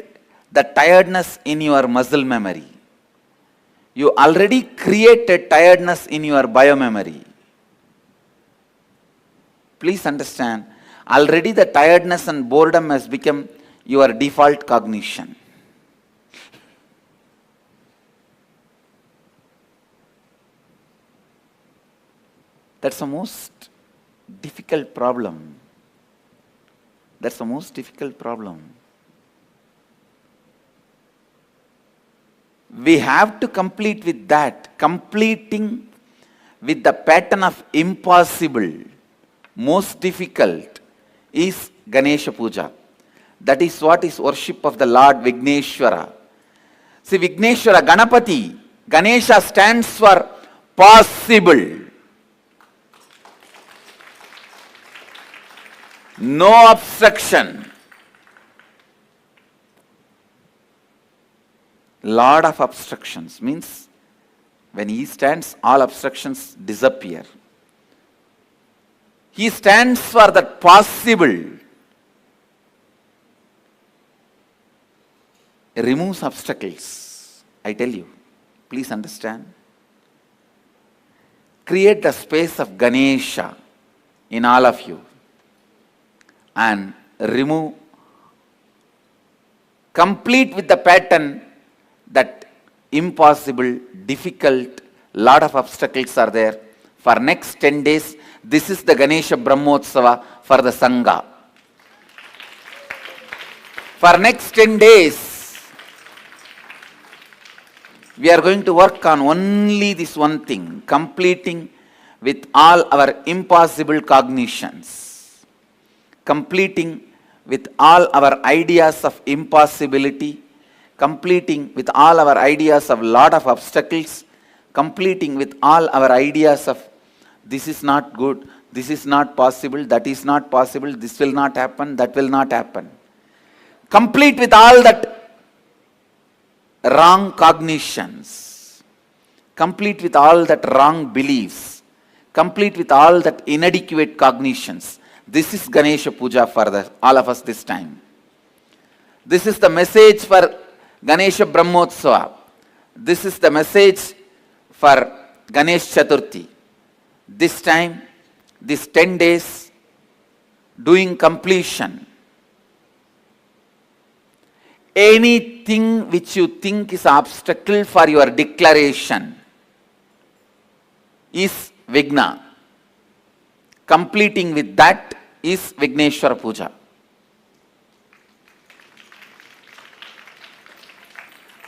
the tiredness in your muscle memory. You already created tiredness in your biomemory. Please understand, already the tiredness and boredom has become your default cognition. That's the most difficult problem. That's the most difficult problem. We have to complete with that. Completing with the pattern of impossible, most difficult, is Ganesha Puja. That is what is worship of the Lord Vigneshwara. See, Vigneshwara, Ganapati, Ganesha stands for possible. No obstruction. Lord of obstructions means when he stands, all obstructions disappear. He stands for that possible. Removes obstacles. I tell you, please understand. Create the space of Ganesha in all of you and remove, complete with the pattern that impossible, difficult, lot of obstacles are there. For next 10 days, this is the Ganesha Brahmotsava for the Sangha. For next 10 days, we are going to work on only this one thing, completing with all our impossible cognitions. Completing with all our ideas of impossibility, completing with all our ideas of lot of obstacles, completing with all our ideas of this is not good, this is not possible, that is not possible, this will not happen, that will not happen. Complete with all that wrong cognitions, complete with all that wrong beliefs, complete with all that inadequate cognitions. This is Ganesha Puja for all of us this time. This is the message for Ganesha Brahmotsava. This is the message for Ganesh Chaturthi. This time, this 10 days, doing completion. Anything which you think is obstacle for your declaration is Vigna. Completing with that is Vigneshwara Puja.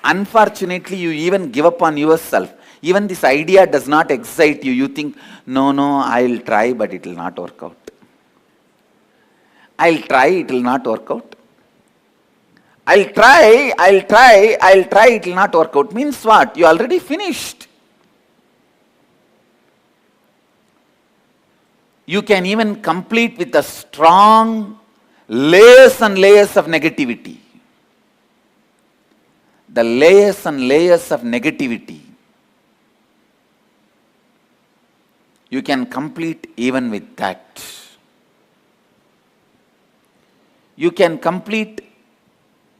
Unfortunately, you even give up on yourself. Even this idea does not excite you. You think, no, I'll try, but it will not work out. I'll try, it will not work out. I'll try, it will not work out. Means what? You already finished. You can even complete with a strong layers and layers of negativity. The layers and layers of negativity you can complete even with that. You can complete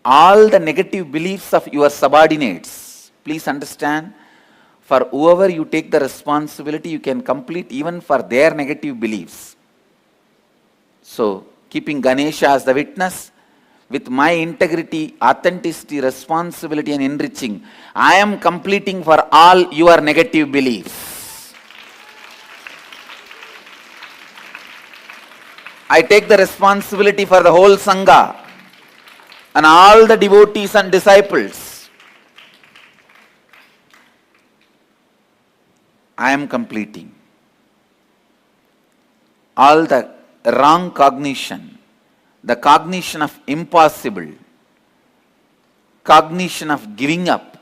all the negative beliefs of your subordinates. Please understand, for whoever you take the responsibility, you can complete even for their negative beliefs. So, keeping Ganesha as the witness, with my integrity, authenticity, responsibility and enriching, I am completing for all your negative beliefs. I take the responsibility for the whole Sangha and all the devotees and disciples. I am completing all the wrong cognition, the cognition of impossible, cognition of giving up,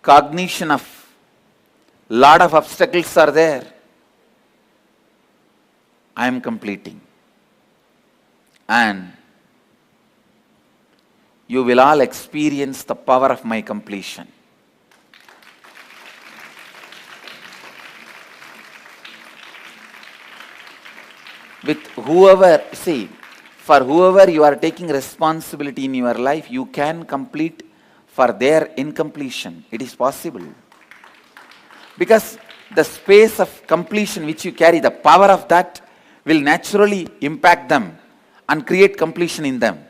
cognition of lot of obstacles are there. I am completing. And you will all experience the power of my completion. With whoever, see, for whoever you are taking responsibility in your life, you can complete for their incompletion. It is possible. Because the space of completion which you carry, the power of that will naturally impact them and create completion in them.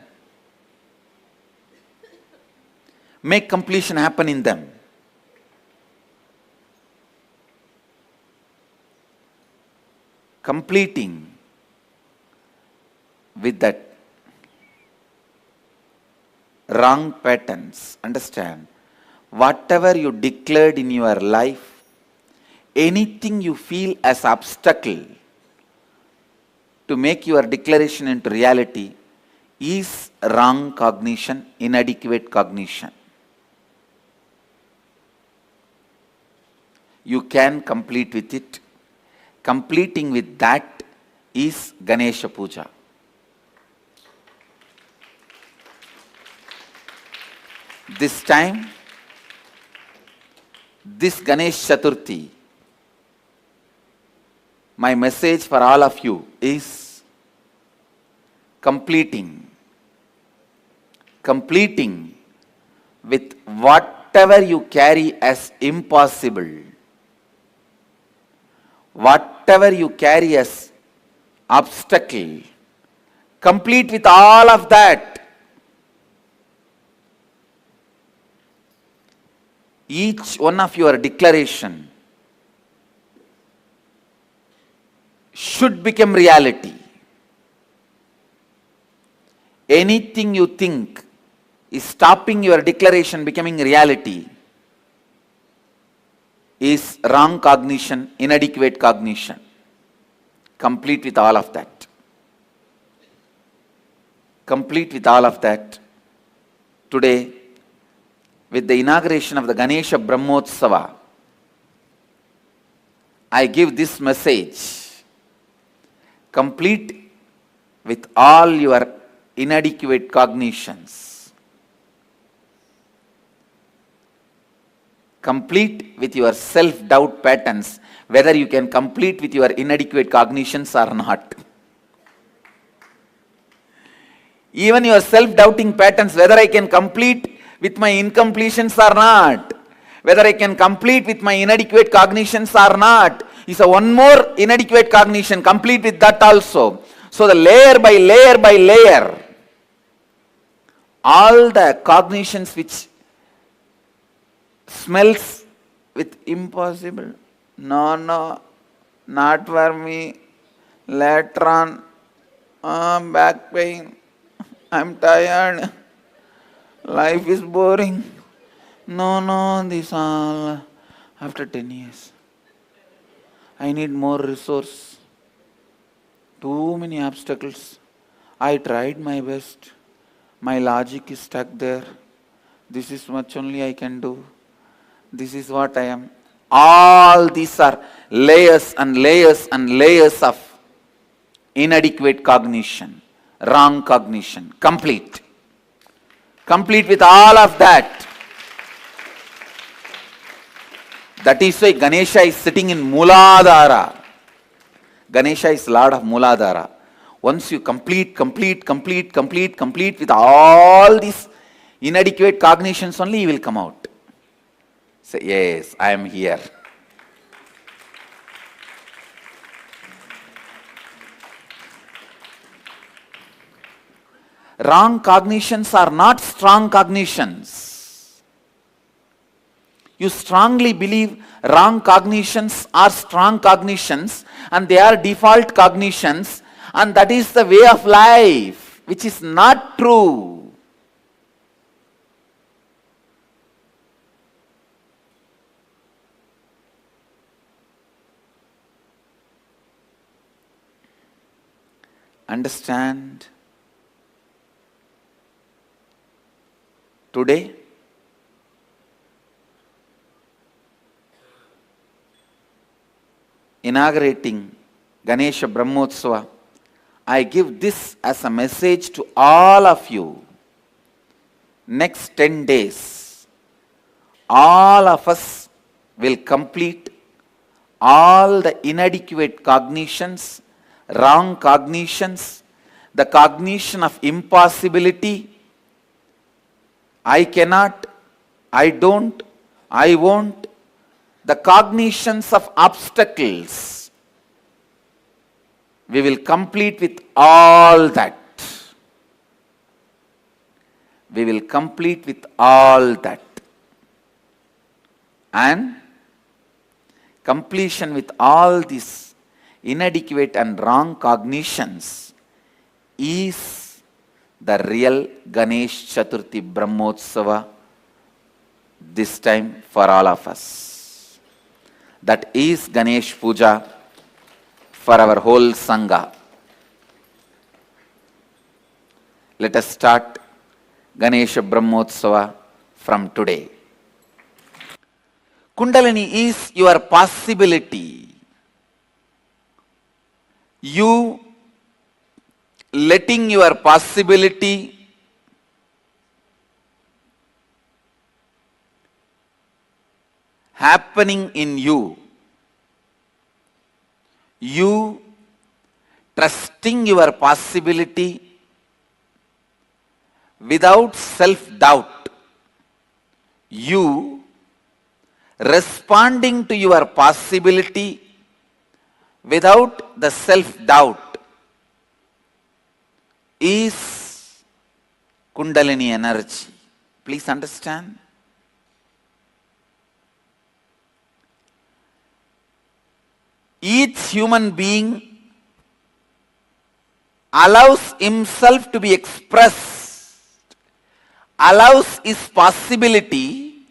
Make completion happen in them. Completing with that wrong patterns. Understand, whatever you declared in your life, anything you feel as obstacle to make your declaration into reality is wrong cognition, inadequate cognition. You can complete with it. Completing with that is Ganesha Puja. This time, this Ganesh Chaturthi, my message for all of you is completing with whatever you carry as impossible, whatever you carry as obstacle, complete with all of that. Each one of your declaration should become reality. Anything you think is stopping your declaration becoming reality is wrong cognition, inadequate cognition. Complete with all of that. Complete with all of that. Today, with the inauguration of the Ganesha Brahmotsava, I give this message. Complete with all your inadequate cognitions. Complete with your self-doubt patterns, whether you can complete with your inadequate cognitions or not. Even your self-doubting patterns, whether I can complete with my incompletions or not, whether I can complete with my inadequate cognitions or not, is a one more inadequate cognition. Complete with that also. So the layer by layer by layer, all the cognitions which smells with impossible, no, not for me, later on, back pain, I'm tired, life is boring. No, this all after 10 years. I need more resource. Too many obstacles. I tried my best. My logic is stuck there. This is much only I can do. This is what I am. All these are layers and layers and layers of inadequate cognition, wrong cognition. Complete. Complete with all of that. That is why Ganesha is sitting in Mooladhara. Ganesha is Lord of Mooladhara. Once you complete with all these inadequate cognitions only, you will come out. Say, yes, I am here. Wrong cognitions are not strong cognitions. You strongly believe wrong cognitions are strong cognitions and they are default cognitions, and that is the way of life, which is not true. Understand? Today, inaugurating Ganesha Brahmotsava, I give this as a message to all of you. Next 10 days, all of us will complete all the inadequate cognitions, wrong cognitions, the cognition of impossibility, I cannot, I don't, I won't, the cognitions of obstacles. We will complete with all that. We will complete with all that. And completion with all these inadequate and wrong cognitions is the real Ganesh Chaturthi Brahmotsava, this time for all of us. That is Ganesh Puja for our whole Sangha. Let us start Ganesha Brahmotsava from today. Kundalini is your possibility. You letting your possibility happening in you, you trusting your possibility without self-doubt, you responding to your possibility without the self-doubt is Kundalini energy. Please understand. Each human being allows himself to be expressed, allows his possibility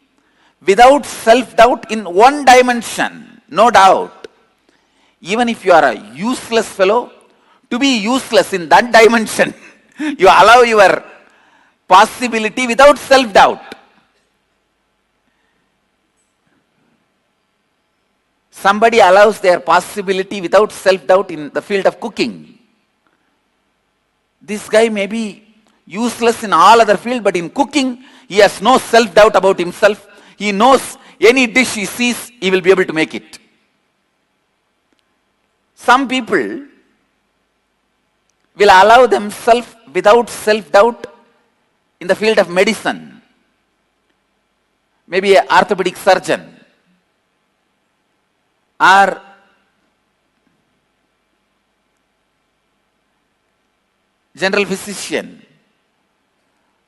without self-doubt in one dimension, no doubt. Even if you are a useless fellow, to be useless in that dimension, you allow your possibility without self-doubt. Somebody allows their possibility without self-doubt in the field of cooking. This guy may be useless in all other fields, but in cooking, he has no self-doubt about himself. He knows any dish he sees, he will be able to make it. Some people will allow themselves without self-doubt in the field of medicine. Maybe an orthopedic surgeon or general physician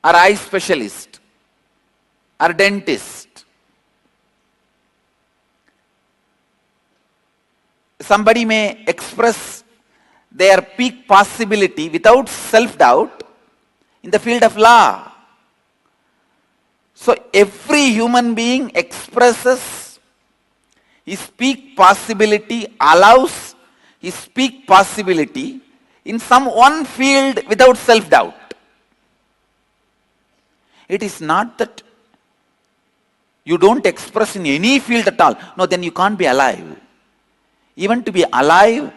or eye specialist or dentist. Somebody may express their peak possibility without self-doubt in the field of law. So every human being expresses his peak possibility, allows his peak possibility in some one field without self-doubt. It is not that you don't express in any field at all. No, then you can't be alive. Even to be alive,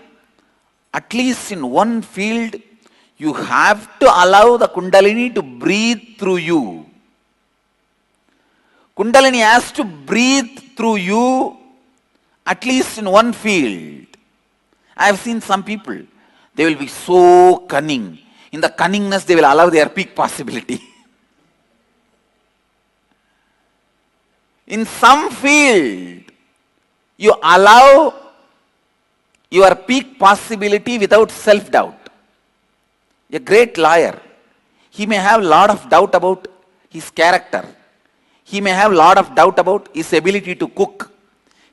at least in one field, You have to allow the Kundalini to breathe through you. Kundalini has to breathe through you at least in one field. I have seen some people, they will be so cunning. In the cunningness, they will allow their peak possibility. In some field, you allow your peak possibility without self-doubt. A great lawyer, he may have a lot of doubt about his character. He may have a lot of doubt about his ability to cook.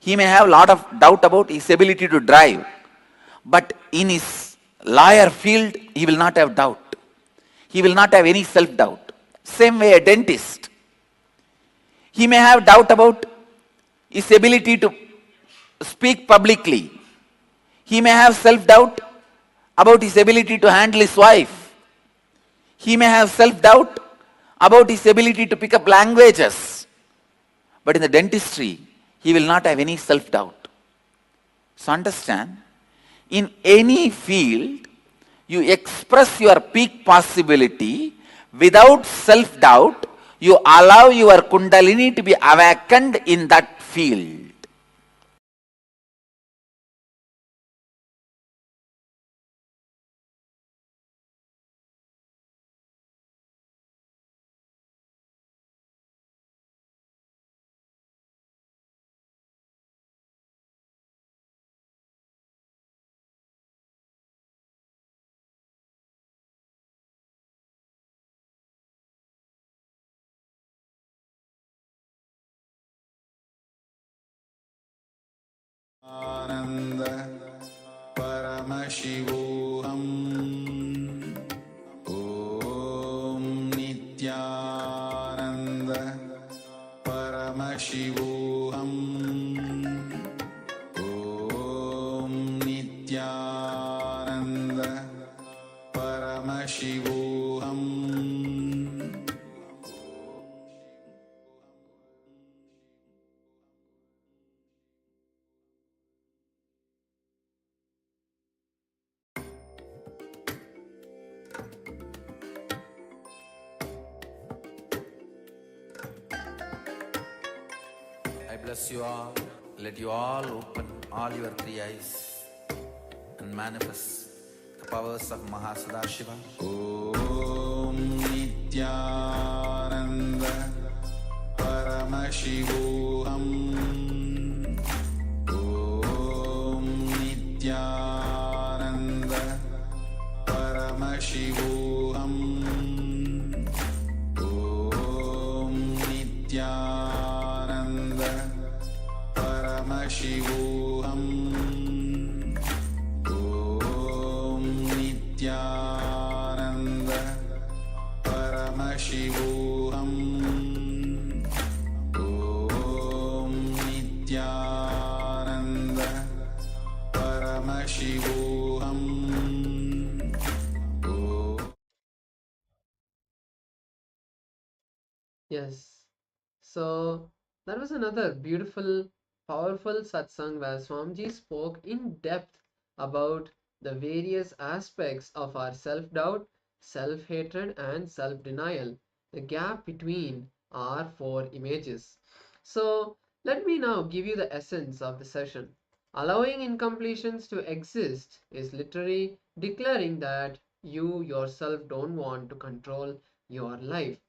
He may have a lot of doubt about his ability to drive. But in his lawyer field, he will not have doubt. He will not have any self-doubt. Same way a dentist. He may have doubt about his ability to speak publicly. He may have self-doubt about his ability to handle his wife. He may have self-doubt about his ability to pick up languages. But in the dentistry, he will not have any self-doubt. So understand, in any field, you express your peak possibility without self-doubt. You allow your Kundalini to be awakened in that field. आनंद परमशिवोऽहम् ॐ नित्यानंद परमशिवोऽहम् ॐ नित्यानंद परमशिवोऽहम् I bless you all. Let you all open all your three eyes and manifest the powers of Mahasadashiva. ॐ नित्यानंद परमशिवोऽहम् ॐ नित्यानंद परमशिवोऽहम् ॐ नित्यानंद परमशिवोऽहम् ॐ नित्यानंद परमशिवोऽहम् ॐ नित्यानंद परमशिवोऽहम् Yes. So that was another beautiful, powerful satsang where Swamiji spoke in depth about the various aspects of our self-doubt, self-hatred, and self-denial, the gap between our four images. So let me now give you the essence of the session. Allowing incompletions to exist is literally declaring that you yourself don't want to control your life.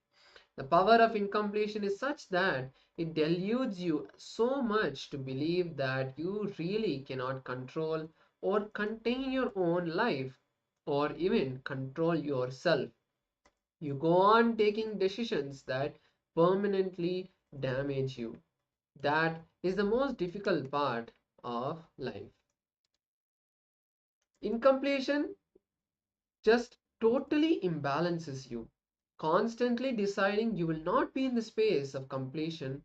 The power of incompletion is such that it deludes you so much to believe that you really cannot control or contain your own life or even control yourself. You go on taking decisions that permanently damage you. That is the most difficult part of life. Incompletion just totally imbalances you. Constantly deciding you will not be in the space of completion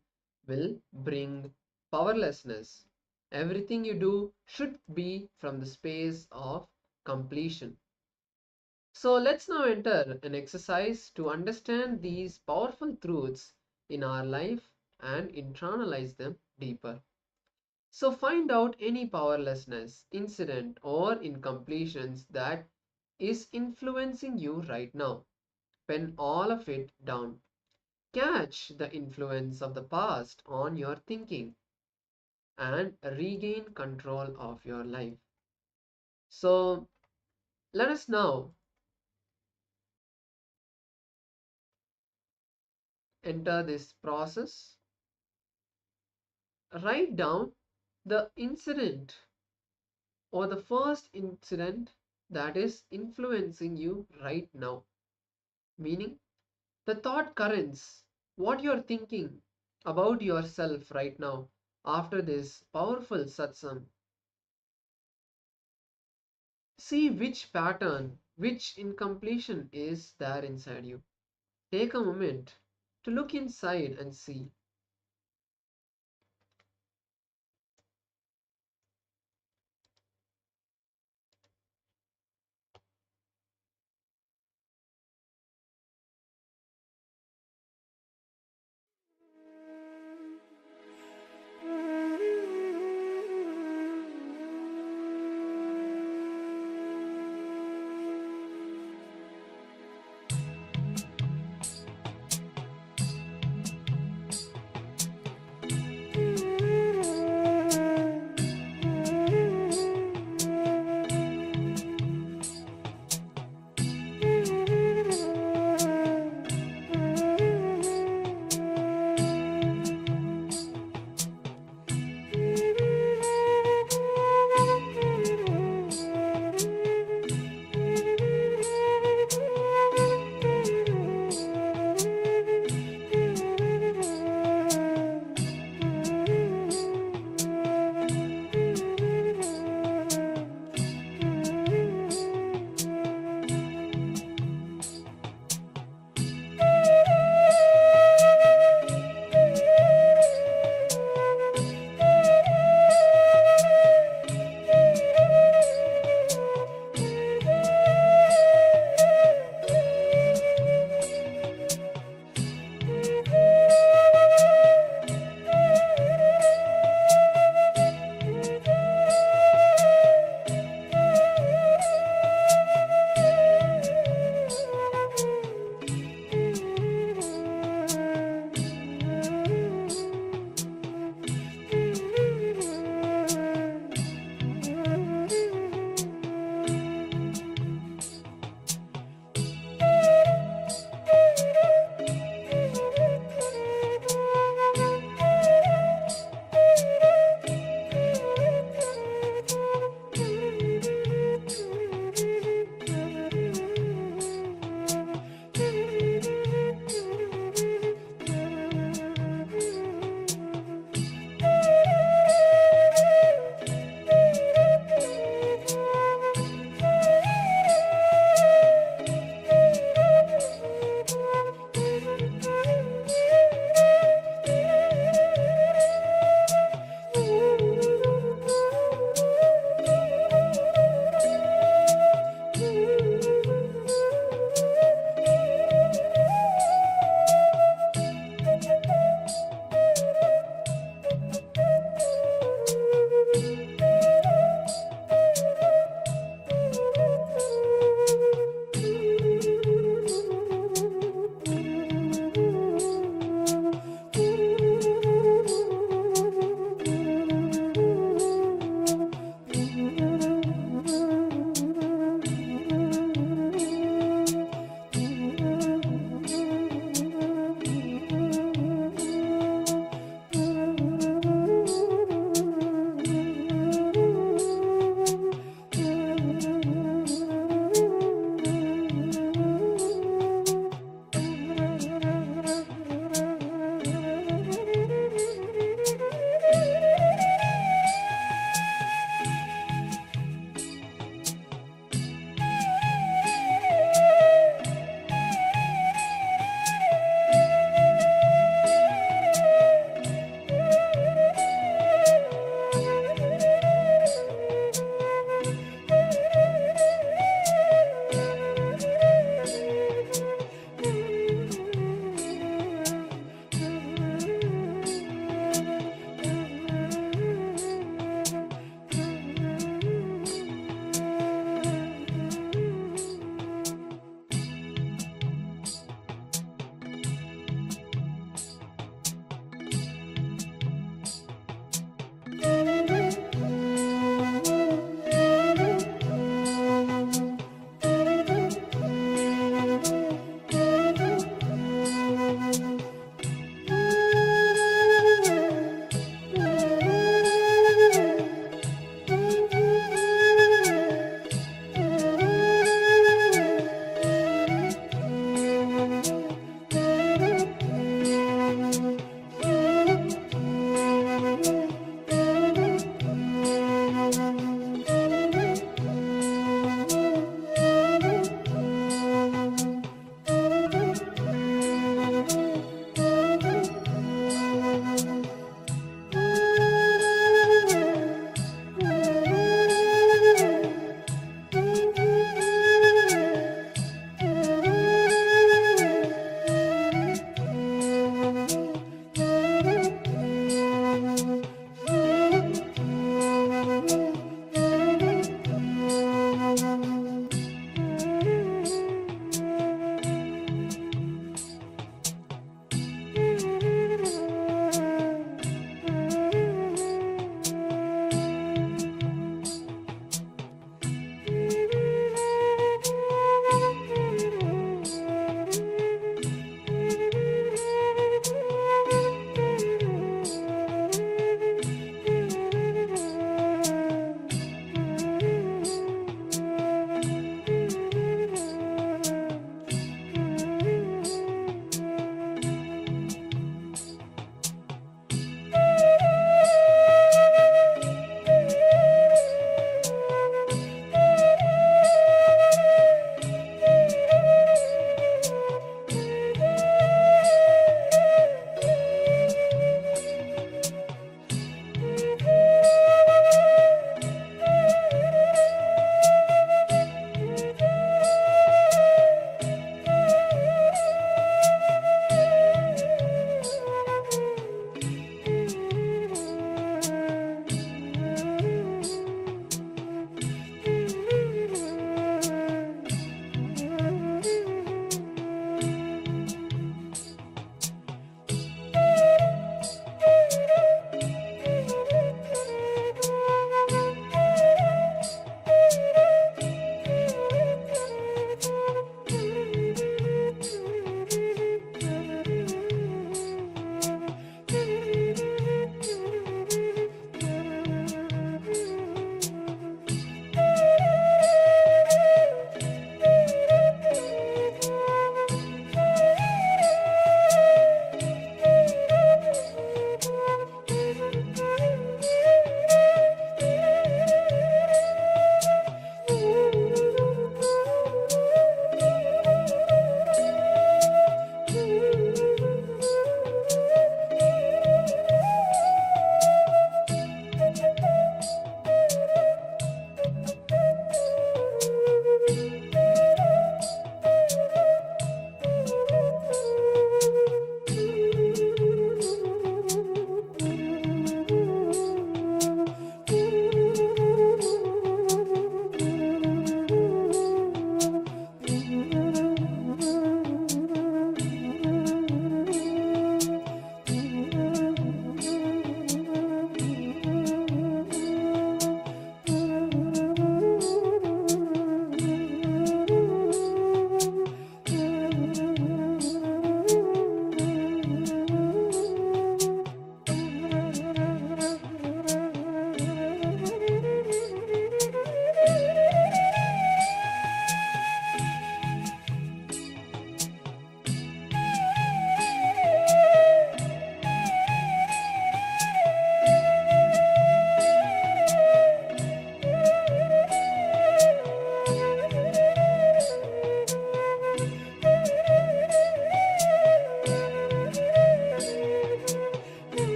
will bring powerlessness. Everything you do should be from the space of completion. So let's now enter an exercise to understand these powerful truths in our life and internalize them deeper. So find out any powerlessness, incident, or incompletions that is influencing you right now. Pen all of it down. Catch the influence of the past on your thinking and regain control of your life. So let us now enter this process. Write down the incident or the first incident that is influencing you right now, meaning the thought currents, what you're thinking about yourself right now after this powerful satsang. See which pattern, which incompletion is there inside you. Take a moment to look inside and see.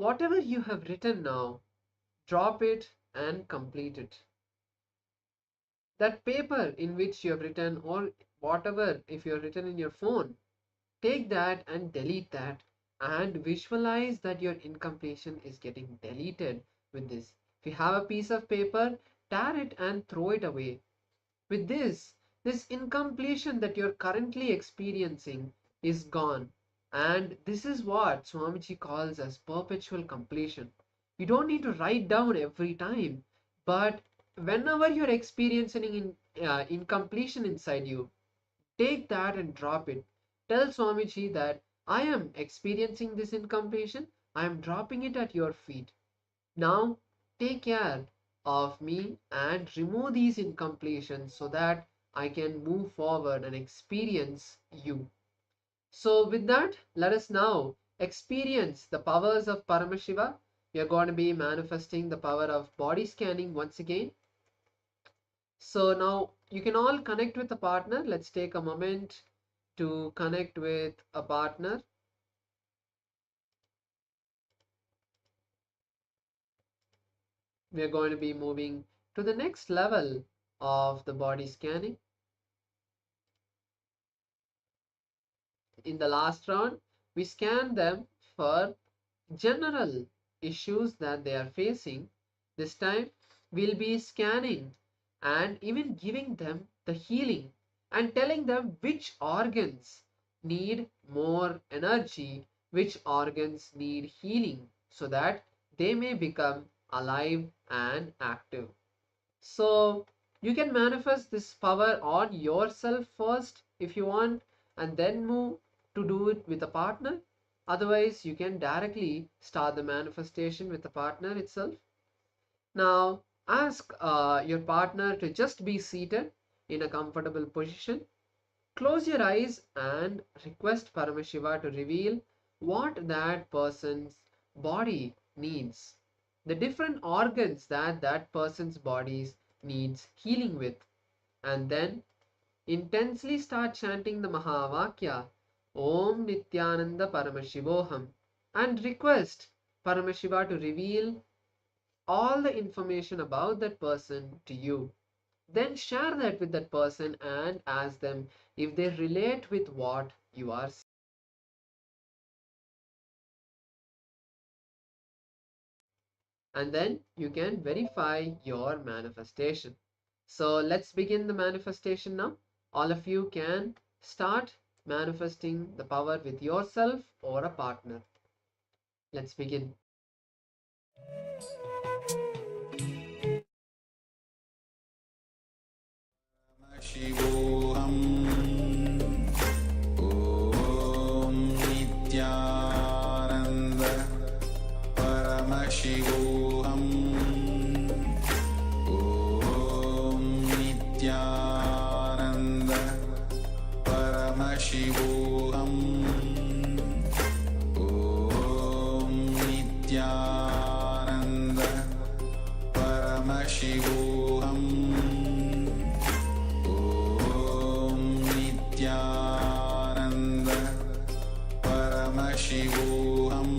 whatever you have written now, drop it and complete it. That paper in which you have written, or whatever, if you have written in your phone, take that and delete that, and visualize that your incompletion is getting deleted with this. If you have a piece of paper, tear it and throw it away. With this incompletion that you're currently experiencing is gone. And this is what Swamiji calls as perpetual completion. You don't need to write down every time, but whenever you're experiencing incompletion inside you, take that and drop it. Tell Swamiji that I am experiencing this incompletion, I am dropping it at your feet. Now take care of me and remove these incompletions so that I can move forward and experience you. So with that, let us now experience the powers of Paramashiva. We are going to be manifesting the power of body scanning once again. So now you can all connect with a partner. Let's take a moment to connect with a partner. We are going to be moving to the next level of the body scanning. In the last round, we scanned them for general issues that they are facing. This time, we'll be scanning and even giving them the healing and telling them which organs need more energy, which organs need healing, so that they may become alive and active. So you can manifest this power on yourself first if you want, and then move to do it with a partner. Otherwise, you can directly start the manifestation with the partner itself. Now ask your partner to just be seated in a comfortable position. Close your eyes and request Paramashiva to reveal what that person's body needs, the different organs that that person's body needs healing with, and then intensely start chanting the Mahavakya Om Nityananda Paramashivoham and request Paramashiva to reveal all the information about that person to you. Then share that with that person and ask them if they relate with what you are saying. And then you can verify your manifestation. So let's begin the manifestation now. All of you can start manifesting the power with yourself or a partner. Let's begin. Paramashivoham Om Nityananda Paramashivoham Om Nityananda Paramashivoham Om Nityananda Paramashivoham Nityananda Paramashivoham Om Nityananda Paramashivoham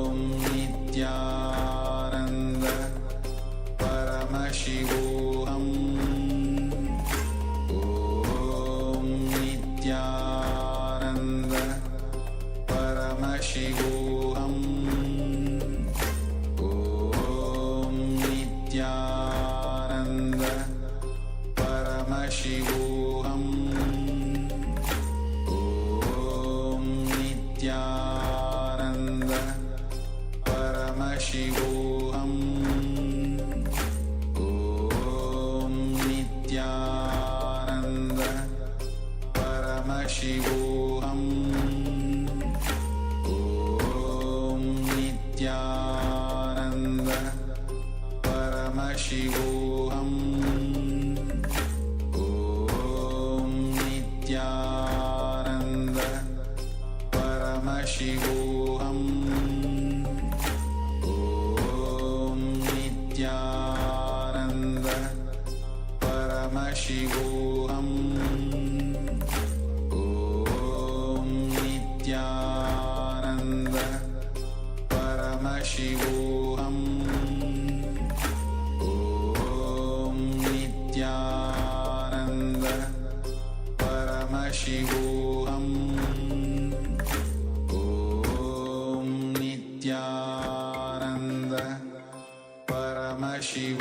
Om Nityananda Paramashivoham Om Nityananda Paramashivoham Om Nityananda Paramashivoham Om Nityananda Paramashivoham Om Nityananda Paramashivoham Om Nityananda Paramashivoham Om Nityananda Paramashivoham Om Nityananda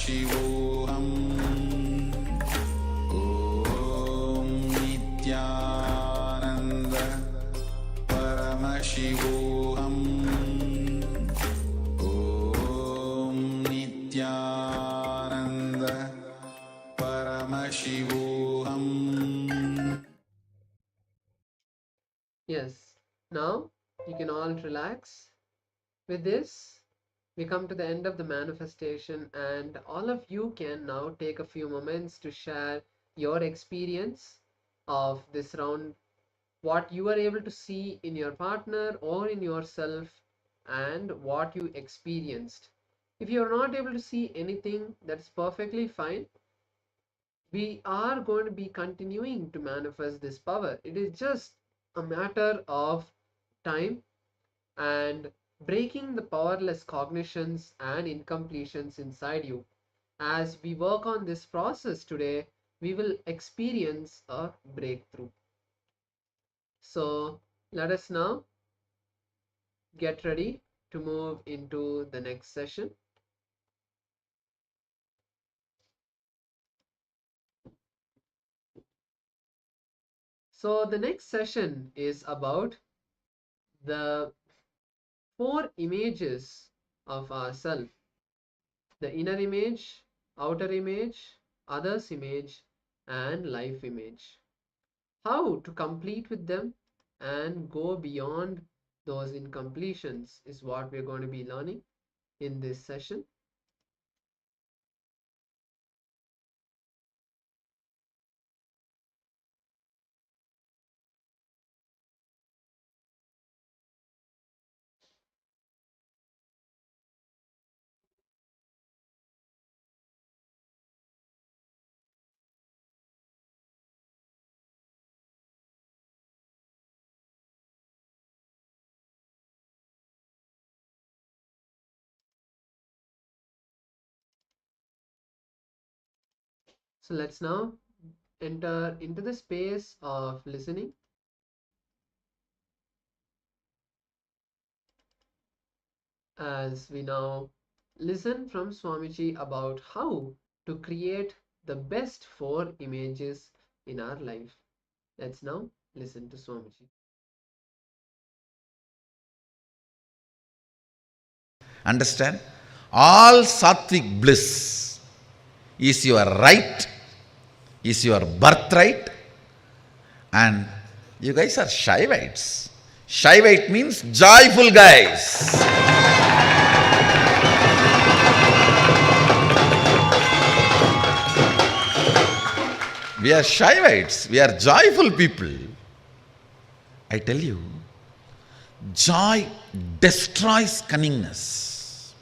Paramashivoham Om Nityananda Paramashivoham Om Nityananda Paramashivoham. Yes. Now you can all relax. With this, we come to the end of the manifestation, and all of you can now take a few moments to share your experience of this round, what you are able to see in your partner or in yourself, and what you experienced. If you are not able to see anything, that's perfectly fine. We are going to be continuing to manifest this power. It is just a matter of time and breaking the powerless cognitions and incompletions inside you. As we work on this process today, we will experience a breakthrough. So let us now get ready to move into the next session. So the next session is about the 4 images of ourself: the inner image, outer image, others image, and life image. How to complete with them and go beyond those incompletions is what we're going to be learning in this session. So let's now enter into the space of listening as we now listen from Swamiji about how to create the best 4 images in our life. Let's now listen to Swamiji. Understand? All sattvic bliss is your right, is your birthright, and you guys are Shaivites. Shaivite means joyful guys. We are Shaivites, we are joyful people. I tell you, joy destroys cunningness.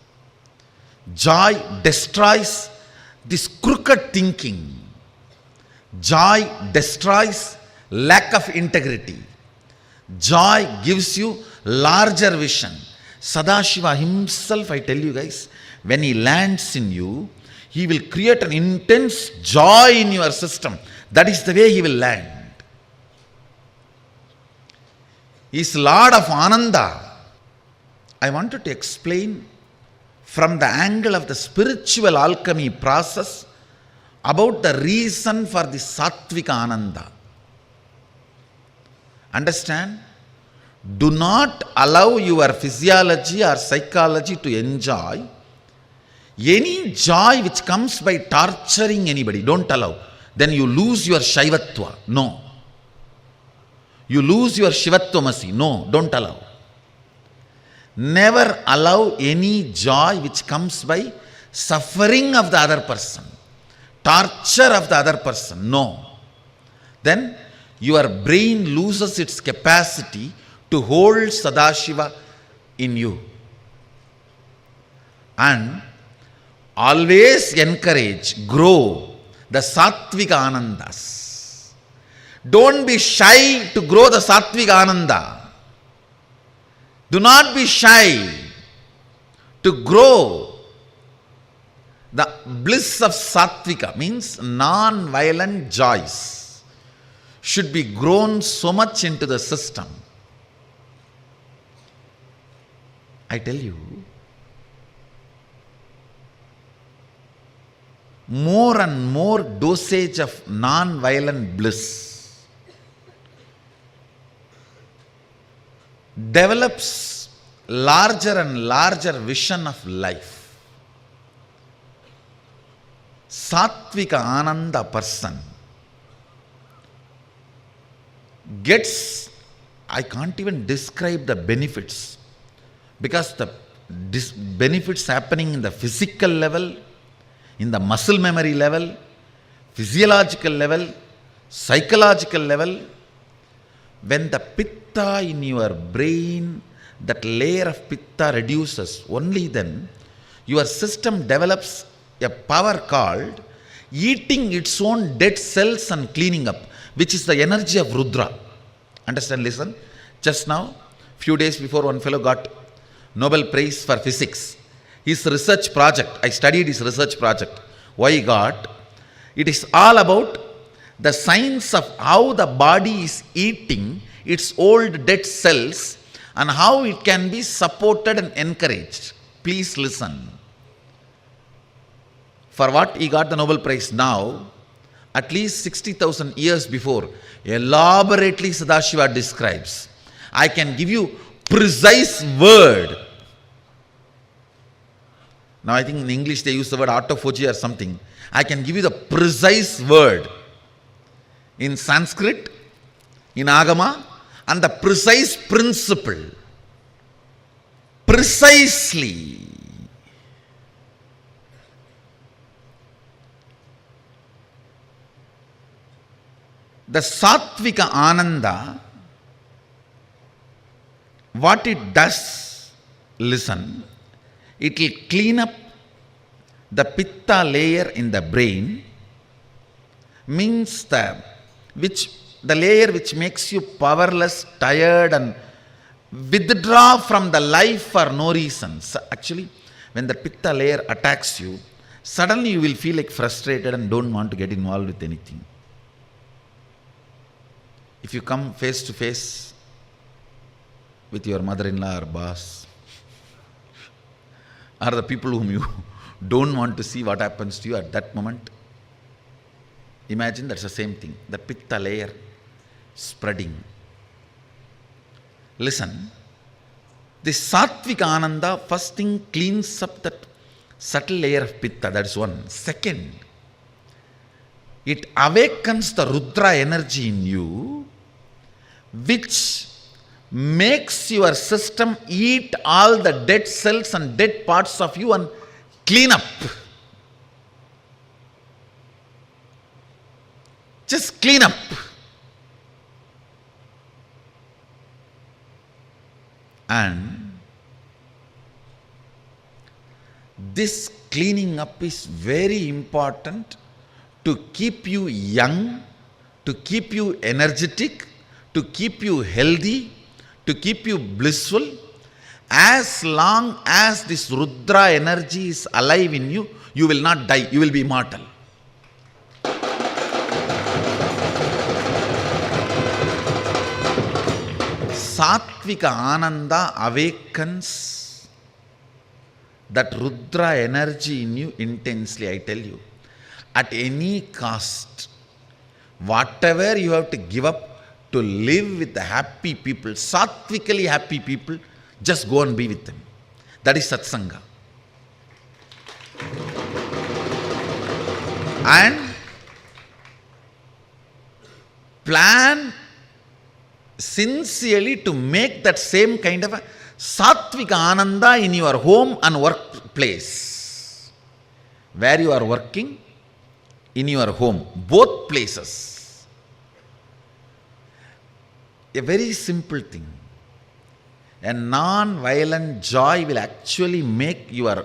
Joy destroys this crooked thinking. Joy destroys lack of integrity. Joy gives you larger vision. Sadashiva himself, I tell you guys, when he lands in you, he will create an intense joy in your system. That is the way he will land. He is Lord of Ananda. I wanted to explain from the angle of the spiritual alchemy process about the reason for the Sattvika Ananda. Understand? Do not allow your physiology or psychology to enjoy any joy which comes by torturing anybody. Don't allow. Then you lose your Shaivatva. No. You lose your Shivattvamasi. No, don't allow. Never allow any joy which comes by suffering of the other person, torture of the other person. No. Then your brain loses its capacity to hold Sadashiva in you. And always encourage, grow the Sattvika Anandas. Don't be shy to grow the Sattvika Ananda. Do not be shy to grow the bliss of Sattvika, means non-violent joys, should be grown so much into the system. I tell you, more and more dosage of non-violent bliss, develops larger and larger vision of life. Sattvika Ananda person gets, I can't even describe the benefits, because the benefits happening in the physical level, in the muscle memory level, physiological level, psychological level. When the pitta in your brain, that layer of pitta reduces, only then your system develops a power called eating its own dead cells and cleaning up, which is the energy of Rudra. Understand? Listen. Just now, few days before, one fellow got Nobel Prize for Physics. His research project, I studied his research project. Why he got? It is all about the science of how the body is eating its old dead cells and how it can be supported and encouraged. Please listen. For what he got the Nobel Prize now, at least 60,000 years before, elaborately Sadashiva describes. I can give you precise word. Now I think in English they use the word autophagy or something. I can give you the precise word in Sanskrit, in Agama, and the precise principle. Precisely. The Sattvika Ananda, what it does, listen, it will clean up the pitta layer in the brain, means the layer which makes you powerless, tired, and withdraw from the life for no reason. So actually, when the pitta layer attacks you, suddenly you will feel like frustrated and don't want to get involved with anything. If you come face to face with your mother-in-law or boss, or the people whom you don't want to see what happens to you at that moment, imagine that's the same thing, the pitta layer spreading. Listen, this Sattvika Ananda first thing cleans up that subtle layer of pitta, that is one. Second, it awakens the Rudra energy in you, which makes your system eat all the dead cells and dead parts of you and clean up. Just clean up. And this cleaning up is very important to keep you young, to keep you energetic, to keep you healthy, to keep you blissful. As long as this Rudra energy is alive in you, you will not die, you will be immortal. Sattvika Ananda awakens that Rudra energy in you intensely, I tell you. At any cost, whatever you have to give up to live with the happy people, sattvically happy people, just go and be with them. That is satsanga. And plan sincerely to make that same kind of a Sattvika Ananda in your home and workplace. Where you are working, in your home, both places. A very simple thing. A non-violent joy will actually make your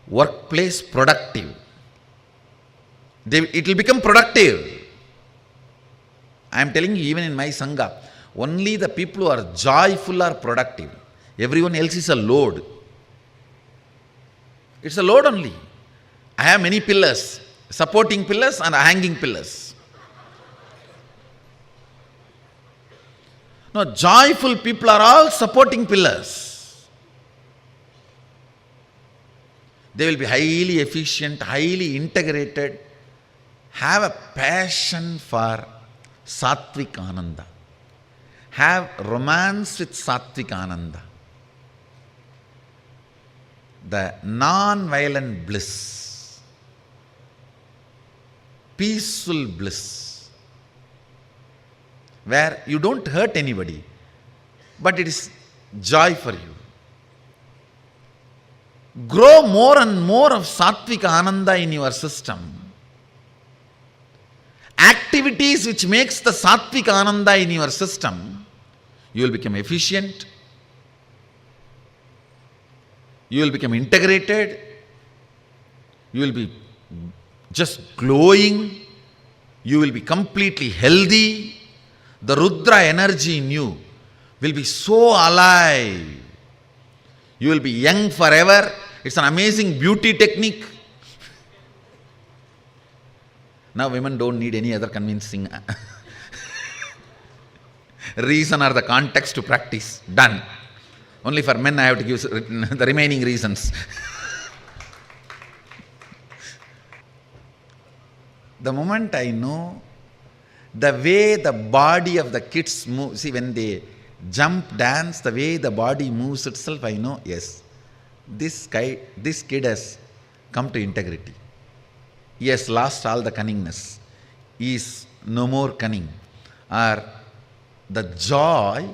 workplace productive. It will become productive. I am telling you, even in my Sangha, only the people who are joyful are productive. Everyone else is a load. It's a load only. I have many pillars, supporting pillars and hanging pillars. No, joyful people are all supporting pillars. They will be highly efficient, highly integrated, have a passion for sattvic ananda, have romance with sattvic ananda, the non-violent bliss, peaceful bliss, where you don't hurt anybody, but it is joy for you. Grow more and more of sattvic ananda in your system. Activities which makes the sattvic ananda in your system, you will become efficient, you will become integrated, you will be just glowing, you will be completely healthy. The Rudra energy in you will be so alive. You will be young forever. It's an amazing beauty technique. Now women don't need any other convincing reason or the context to practice. Done. Only for men I have to give the remaining reasons. The moment I know the way the body of the kids move, see when they jump, dance, the way the body moves itself, I know, yes, this kid has come to integrity. He has lost all the cunningness. He is no more cunning. Or the joy,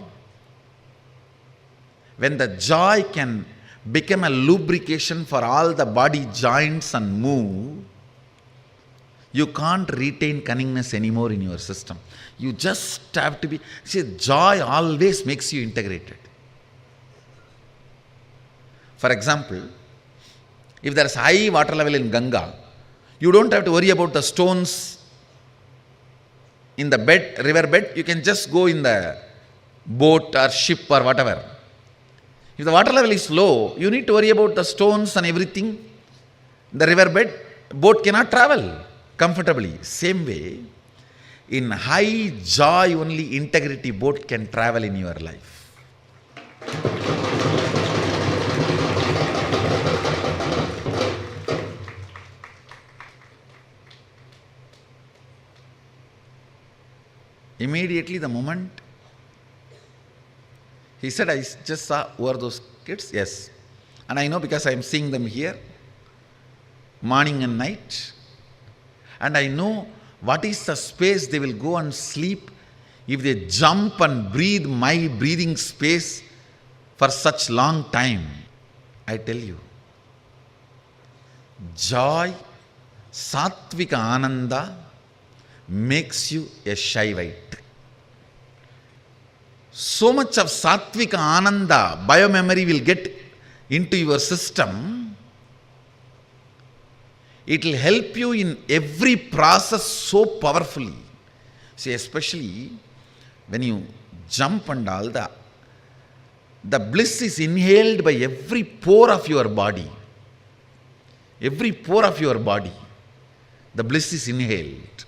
when the joy can become a lubrication for all the body joints and move, you can't retain cunningness anymore in your system. You just have to be, see, joy always makes you integrated. For example, if there is high water level in Ganga, you don't have to worry about the stones in the bed, river bed. You can just go in the boat or ship or whatever. If the water level is low, you need to worry about the stones and everything. The river bed, boat cannot travel comfortably. Same way, in high joy only integrity boat can travel in your life. Immediately the moment he said, I just saw who are those kids? Yes. And I know because I am seeing them here, morning and night. And I know what is the space they will go and sleep if they jump and breathe my breathing space for such long time. I tell you, joy, sattvika ananda makes you a Shaivite. So much of sattvika ananda, biomemory will get into your system. It will help you in every process so powerfully. See, especially when you jump and all, the bliss is inhaled by every pore of your body. Every pore of your body, the bliss is inhaled.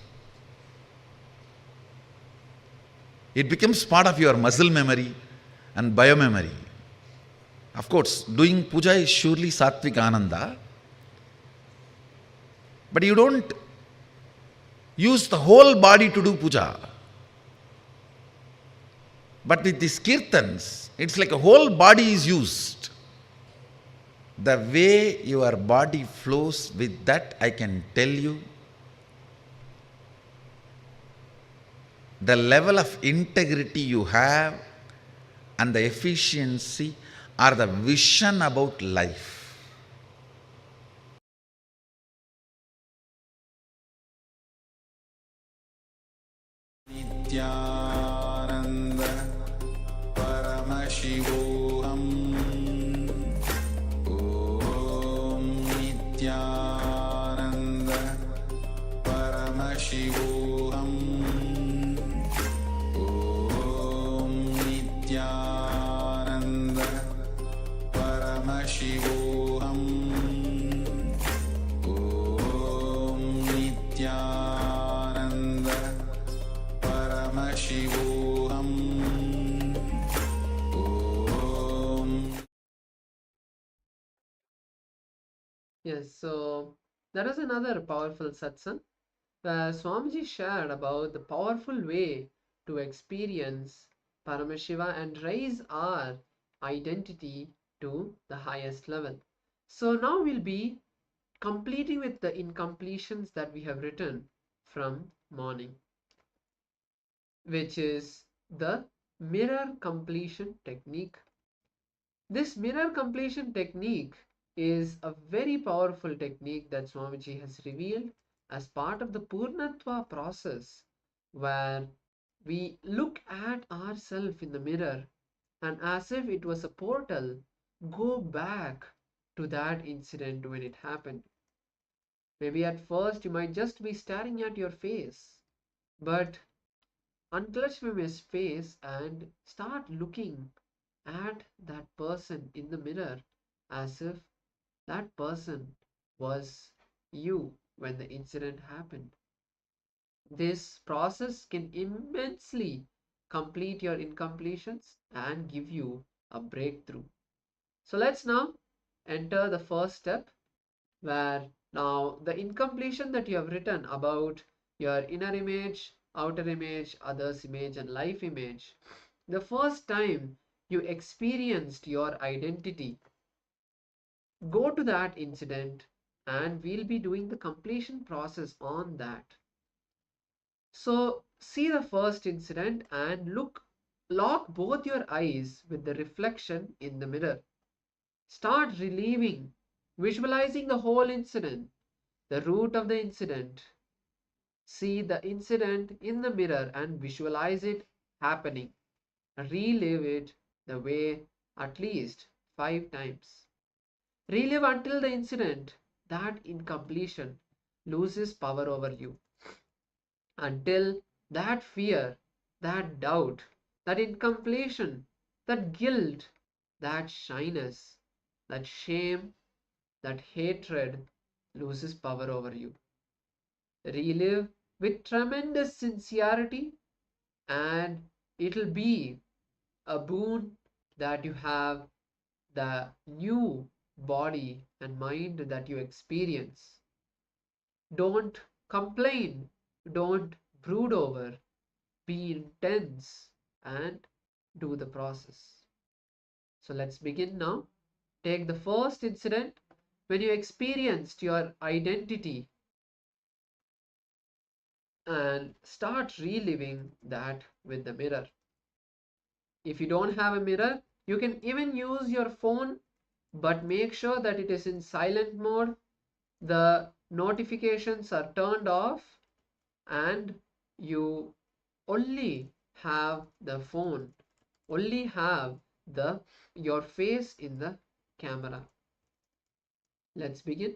It becomes part of your muscle memory and biomemory. Of course, doing puja is surely sattvika ananda, but you don't use the whole body to do puja. But with these kirtans, it's like a whole body is used. The way your body flows with that, I can tell you, the level of integrity you have and the efficiency or the vision about life. Nityananda Paramashivoham Om Nityananda Paramashivoham Om Nityananda Paramashivoham Om Nityananda Paramashivoham Om. That is another powerful satsang where Swamiji shared about the powerful way to experience Paramashiva and raise our identity to the highest level. So now we'll be completing with the incompletions that we have written from morning, which is the mirror completion technique. This mirror completion technique is a very powerful technique that Swamiji has revealed as part of the Purnatva process, where we look at ourselves in the mirror and as if it was a portal, go back to that incident when it happened. Maybe at first you might just be staring at your face, but unclutch from his face and start looking at that person in the mirror as if that person was you when the incident happened. This process can immensely complete your incompletions and give you a breakthrough. So let's now enter the first step, where now the incompletion that you have written about your inner image, outer image, others image and life image, the first time you experienced your identity, go to that incident and we'll be doing the completion process on that. So see the first incident and lock both your eyes with the reflection in the mirror. Start reliving, visualizing the whole incident, the root of the incident. See the incident in the mirror and visualize it happening. Relive it the way at least 5 times. Relive until the incident, that incompletion, loses power over you. Until that fear, that doubt, that incompletion, that guilt, that shyness, that shame, that hatred loses power over you. Relive with tremendous sincerity, and it'll be a boon that you have the new body and mind that you experience. Don't complain, don't brood over, be intense and do the process. So let's begin now. Take the first incident when you experienced your identity and start reliving that with the mirror. If you don't have a mirror, you can even use your phone, but make sure that it is in silent mode, the notifications are turned off, and you only have the phone, only have your face in the camera. Let's begin.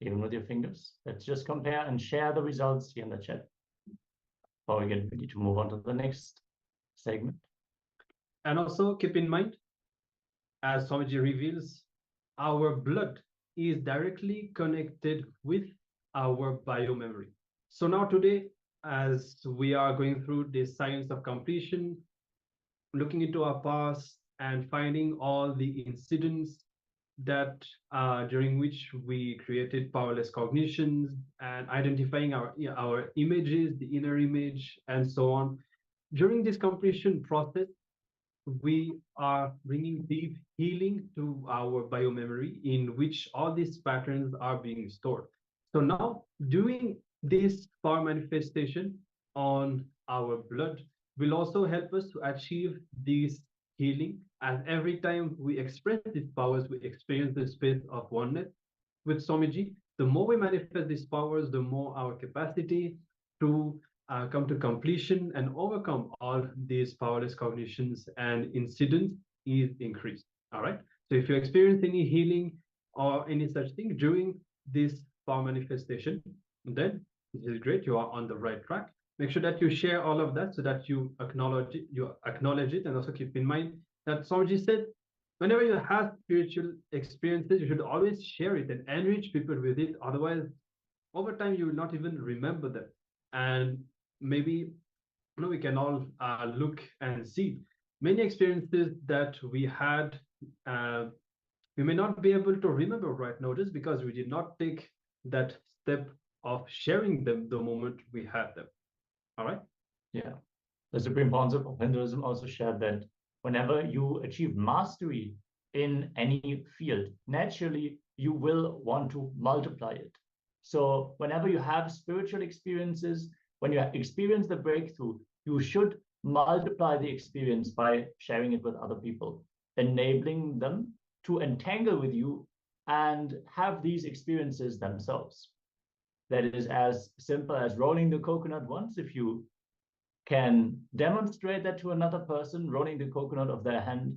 even with your fingers. Let's just compare and share the results here in the chat before we get ready to move on to the next segment. And also keep in mind, as Swamiji reveals, our blood is directly connected with our biomemory. So now today, as we are going through this science of completion, looking into our past and finding all the incidents that during which we created powerless cognitions and identifying our images, the inner image, and so on. During this completion process, we are bringing deep healing to our biomemory in which all these patterns are being stored. So now doing this power manifestation on our blood will also help us to achieve this healing. And every time we express these powers, we experience the space of oneness with Swamiji. The more we manifest these powers, the more our capacity to come to completion and overcome all these powerless cognitions and incidents is increased. All right. So if you experience any healing or any such thing during this power manifestation, then this is great. You are on the right track. Make sure that you share all of that so that you acknowledge it, and also keep in mind that Swamiji said, whenever you have spiritual experiences, you should always share it and enrich people with it. Otherwise, over time, you will not even remember them. And maybe we can all look and see many experiences that we had. We may not be able to remember right now just because we did not take that step of sharing them the moment we had them. All right? Yeah. The Supreme Pontiff of Hinduism also shared that whenever you achieve mastery in any field, naturally you will want to multiply it. So whenever you have spiritual experiences, when you experience the breakthrough, you should multiply the experience by sharing it with other people, enabling them to entangle with you and have these experiences themselves. That is as simple as rolling the coconut once. If you can demonstrate that to another person, rolling the coconut of their hand,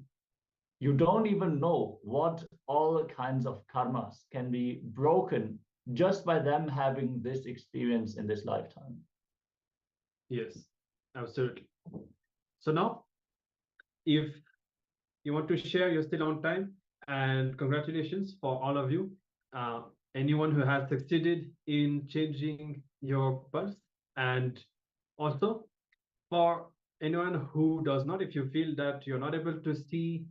you don't even know what all kinds of karmas can be broken just by them having this experience in this lifetime. Yes, absolutely. So now, if you want to share, you're still on time, and congratulations for all of you. Anyone who has succeeded in changing your pulse, and also for anyone who does not, if you feel that you're not able to see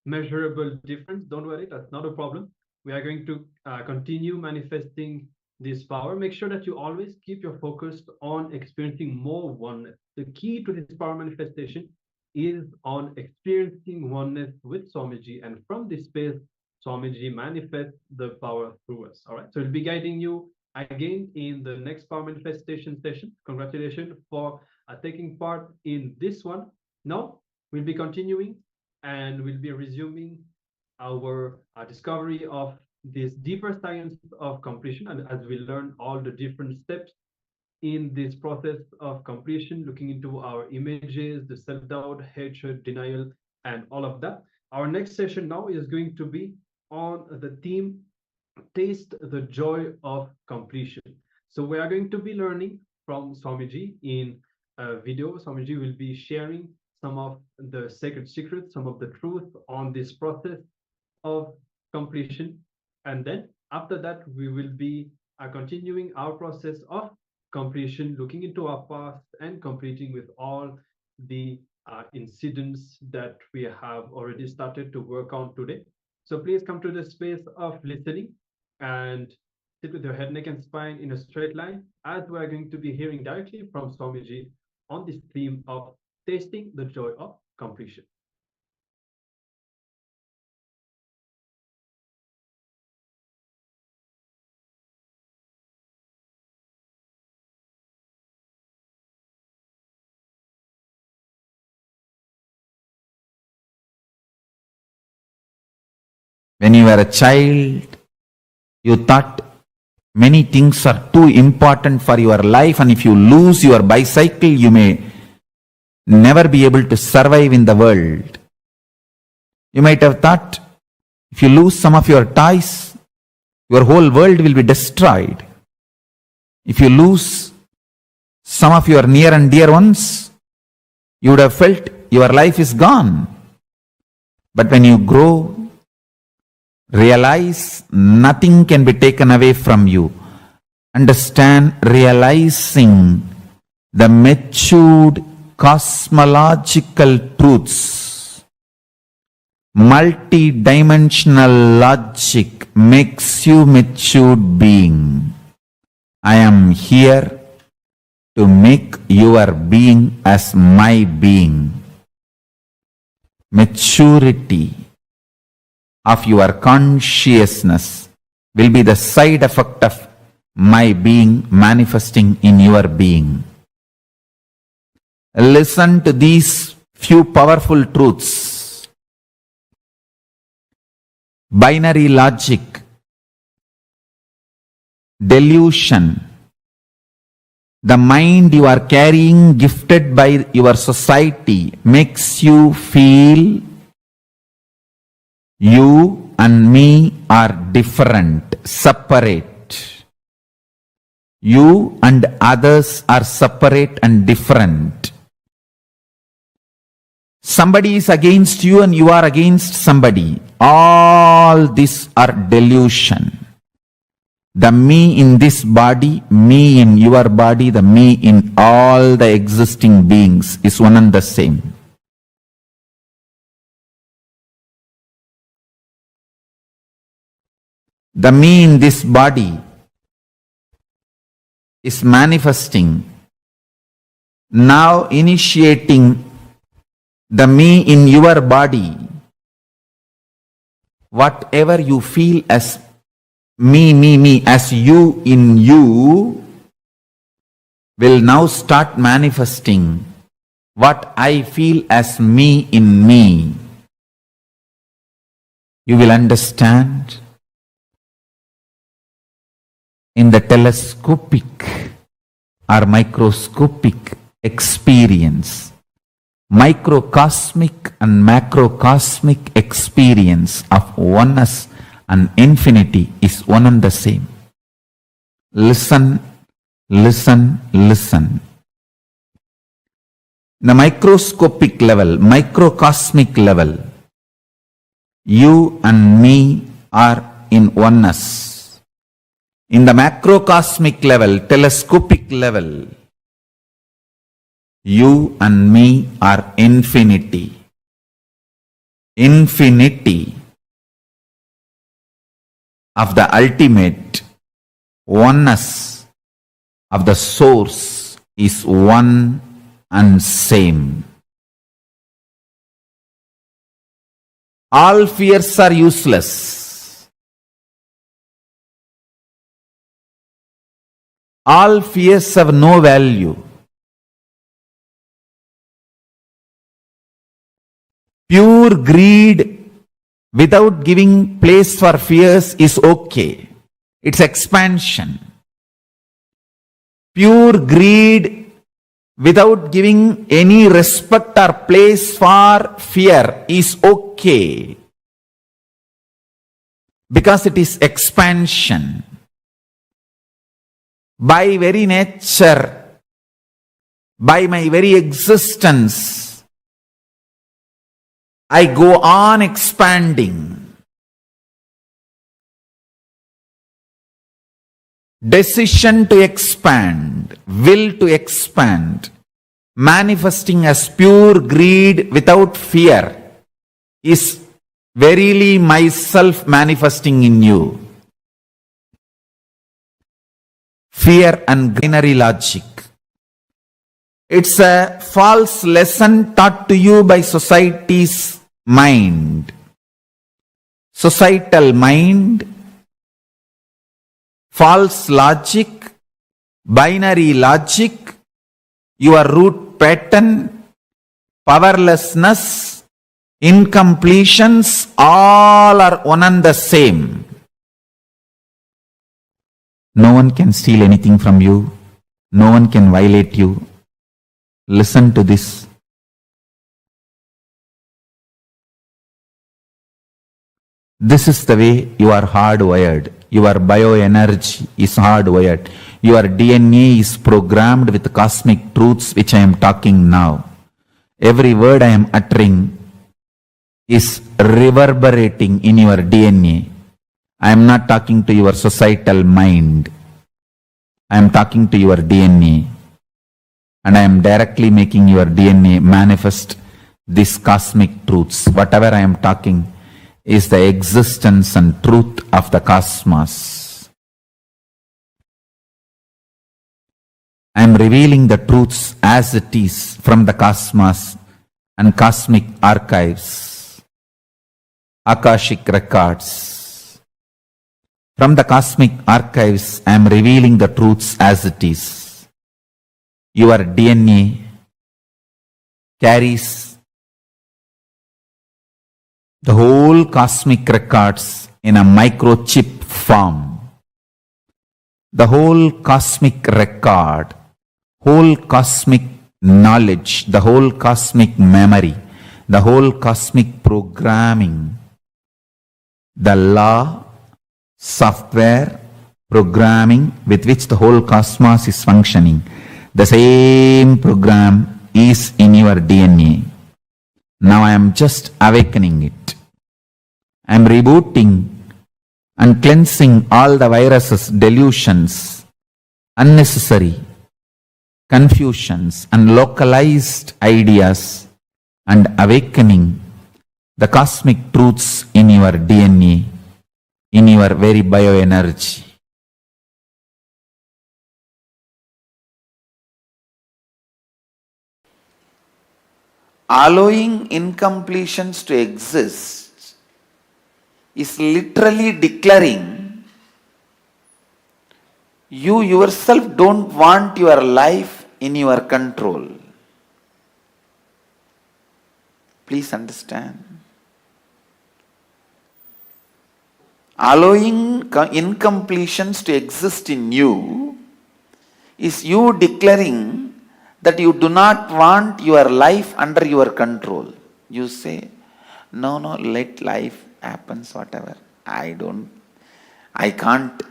measurable difference, don't worry, that's not a problem. We are going to continue manifesting this power. Make sure that you always keep your focus on experiencing more oneness. The key to this power manifestation is on experiencing oneness with Swamiji, and from this space, Swamiji manifests the power through us. All right, so it'll be guiding you again in the next power manifestation session. Congratulations for taking part in this one. Now we'll be continuing and we'll be resuming our discovery of this deeper science of completion, and as we learn all the different steps in this process of completion, looking into our images, the self-doubt, hatred, denial, and all of that. Our next session now is going to be on the theme, taste the joy of completion. So we are going to be learning from Swamiji in a video. Swamiji will be sharing some of the sacred secrets, some of the truth on this process of completion. And then after that, we will be continuing our process of completion, looking into our past and completing with all the incidents that we have already started to work on today. So please come to the space of listening and sit with your head, neck, and spine in a straight line, as we are going to be hearing directly from Swamiji on this theme of tasting the joy of completion. When you were a child, you thought many things are too important for your life, and if you lose your bicycle, you may never be able to survive in the world. You might have thought, if you lose some of your toys, your whole world will be destroyed. If you lose some of your near and dear ones, you would have felt your life is gone. But when you grow, realize nothing can be taken away from you. Understand, realizing the matured cosmological truths, multi-dimensional logic makes you matured being. I am here to make your being as my being. Maturity of your consciousness will be the side effect of my being manifesting in your being. Listen to these few powerful truths. Binary logic, delusion, the mind you are carrying, gifted by your society, makes you feel you and me are different, separate. You and others are separate and different. Somebody is against you and you are against somebody. All these are delusion. The me in this body, me in your body, the me in all the existing beings is one and the same. The me in this body is manifesting, now initiating the me in your body. Whatever you feel as me, as you in you, will now start manifesting what I feel as me in me. You will understand in the telescopic or microscopic experience, microcosmic and macrocosmic experience of oneness and infinity is one and the same. Listen, listen, listen. The microscopic level, microcosmic level, you and me are in oneness. In the macrocosmic level, telescopic level, you and me are infinity. Infinity of the ultimate oneness of the source is one and same. All fears are useless. All fears have no value. Pure greed without giving place for fears is okay. It's expansion. Pure greed without giving any respect or place for fear is okay, because it is expansion. By very nature, by my very existence, I go on expanding. Decision to expand, will to expand, manifesting as pure greed without fear is verily myself manifesting in you. Fear and binary logic. It's a false lesson taught to you by society's mind. Societal mind, false logic, binary logic, your root pattern, powerlessness, incompletions, all are one and the same. No one can steal anything from you. No one can violate you. Listen to this. This is the way you are hardwired. Your bioenergy is hardwired. Your DNA is programmed with cosmic truths which I am talking now. Every word I am uttering is reverberating in your DNA. I am not talking to your societal mind. I am talking to your DNA. And I am directly making your DNA manifest these cosmic truths. Whatever I am talking is the existence and truth of the cosmos. I am revealing the truths as it is from the cosmos and cosmic archives, Akashic records. From the cosmic archives, I am revealing the truths as it is. Your DNA carries the whole cosmic records in a microchip form. The whole cosmic record, whole cosmic knowledge, the whole cosmic memory, the whole cosmic programming, the law, software, programming with which the whole cosmos is functioning, the same program is in your DNA. Now I am just awakening it. I am rebooting and cleansing all the viruses, delusions, unnecessary confusions and localized ideas, and awakening the cosmic truths in your DNA, in your very bioenergy. Allowing incompletions to exist is literally declaring you yourself don't want your life in your control. Please understand. Allowing incompletions to exist in you is you declaring that you do not want your life under your control. You say, no, let life happen, whatever. I can't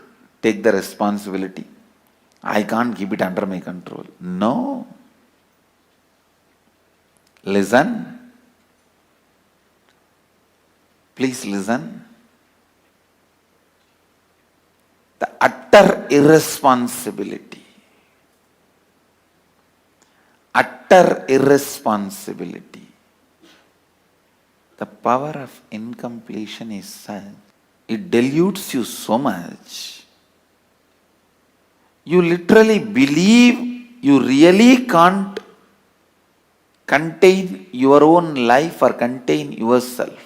take the responsibility. I can't keep it under my control. No. Listen. Please listen. The utter irresponsibility. Utter irresponsibility. The power of incompletion is such, it dilutes you so much. You literally believe you really can't contain your own life or contain yourself.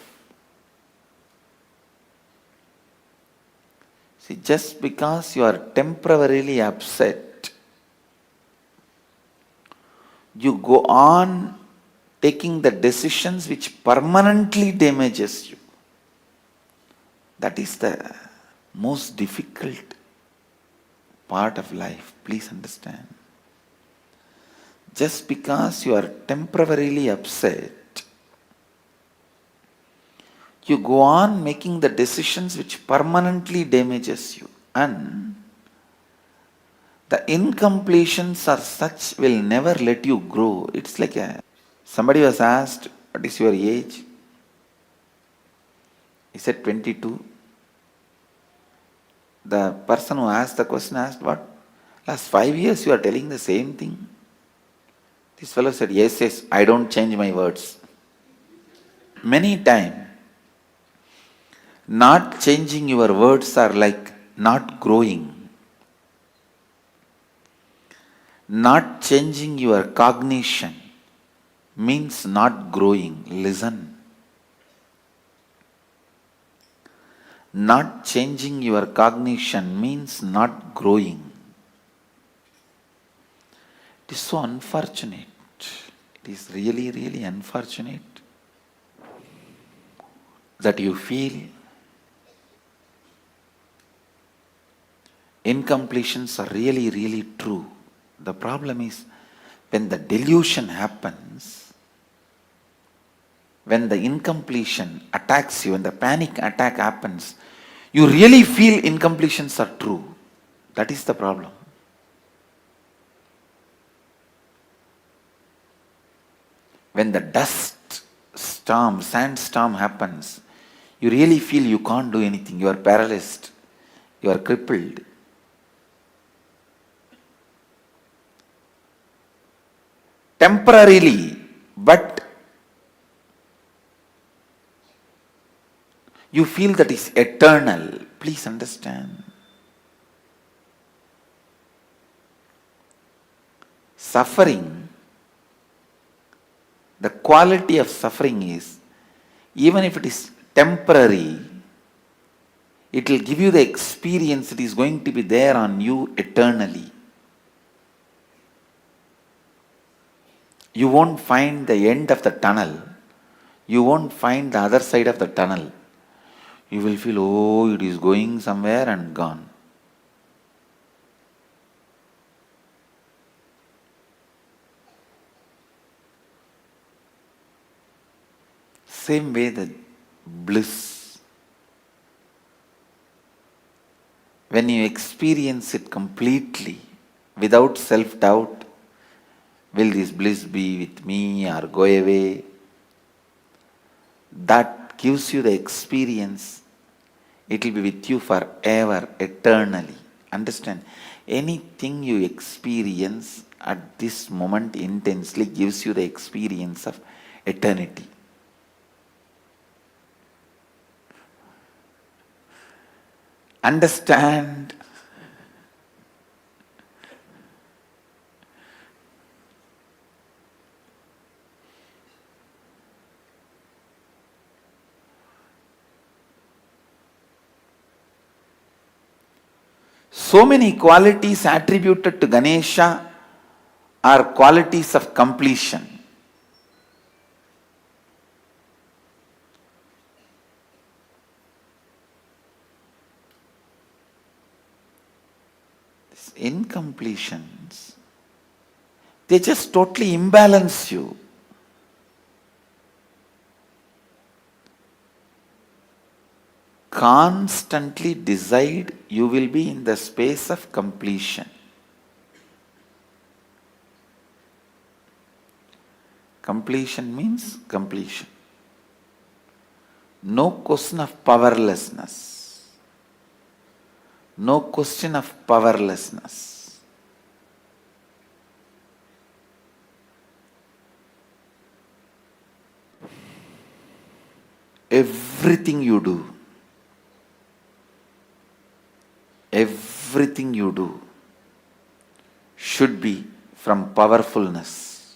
See, just because you are temporarily upset, you go on taking the decisions which permanently damages you. That is the most difficult part of life. Please understand. Just because you are temporarily upset, you go on making the decisions which permanently damages you, and the incompletions are such will never let you grow. It's like somebody was asked, what is your age? He said 22. The person who asked the question asked, what? Last 5 years you are telling the same thing? This fellow said, yes, I don't change my words. Many times, not changing your words are like not growing. Not changing your cognition means not growing. Listen. Not changing your cognition means not growing. It is so unfortunate. It is really, really unfortunate that you feel incompletions are really, really true. The problem is when the delusion happens, when the incompletion attacks you, when the panic attack happens, You really feel incompletions are true. That is the problem. When the dust storm, sandstorm happens, you really feel you can't do anything. You are paralyzed. You are crippled. Temporarily, but you feel that is eternal. Please understand. Suffering, the quality of suffering is, even if it is temporary, it will give you the experience that is going to be there on you eternally. You won't find the end of the tunnel. You won't find the other side of the tunnel. You will feel, oh, it is going somewhere and gone. Same way the bliss. When you experience it completely, without self-doubt, will this bliss be with me or go away? That gives you the experience. It will be with you forever, eternally. Understand? Anything you experience at this moment intensely gives you the experience of eternity. Understand? So many qualities attributed to Ganesha are qualities of completion. These incompletions, they just totally imbalance you. Constantly decide you will be in the space of completion. Completion means completion. No question of powerlessness. No question of powerlessness. Everything you do, everything you do should be from powerfulness.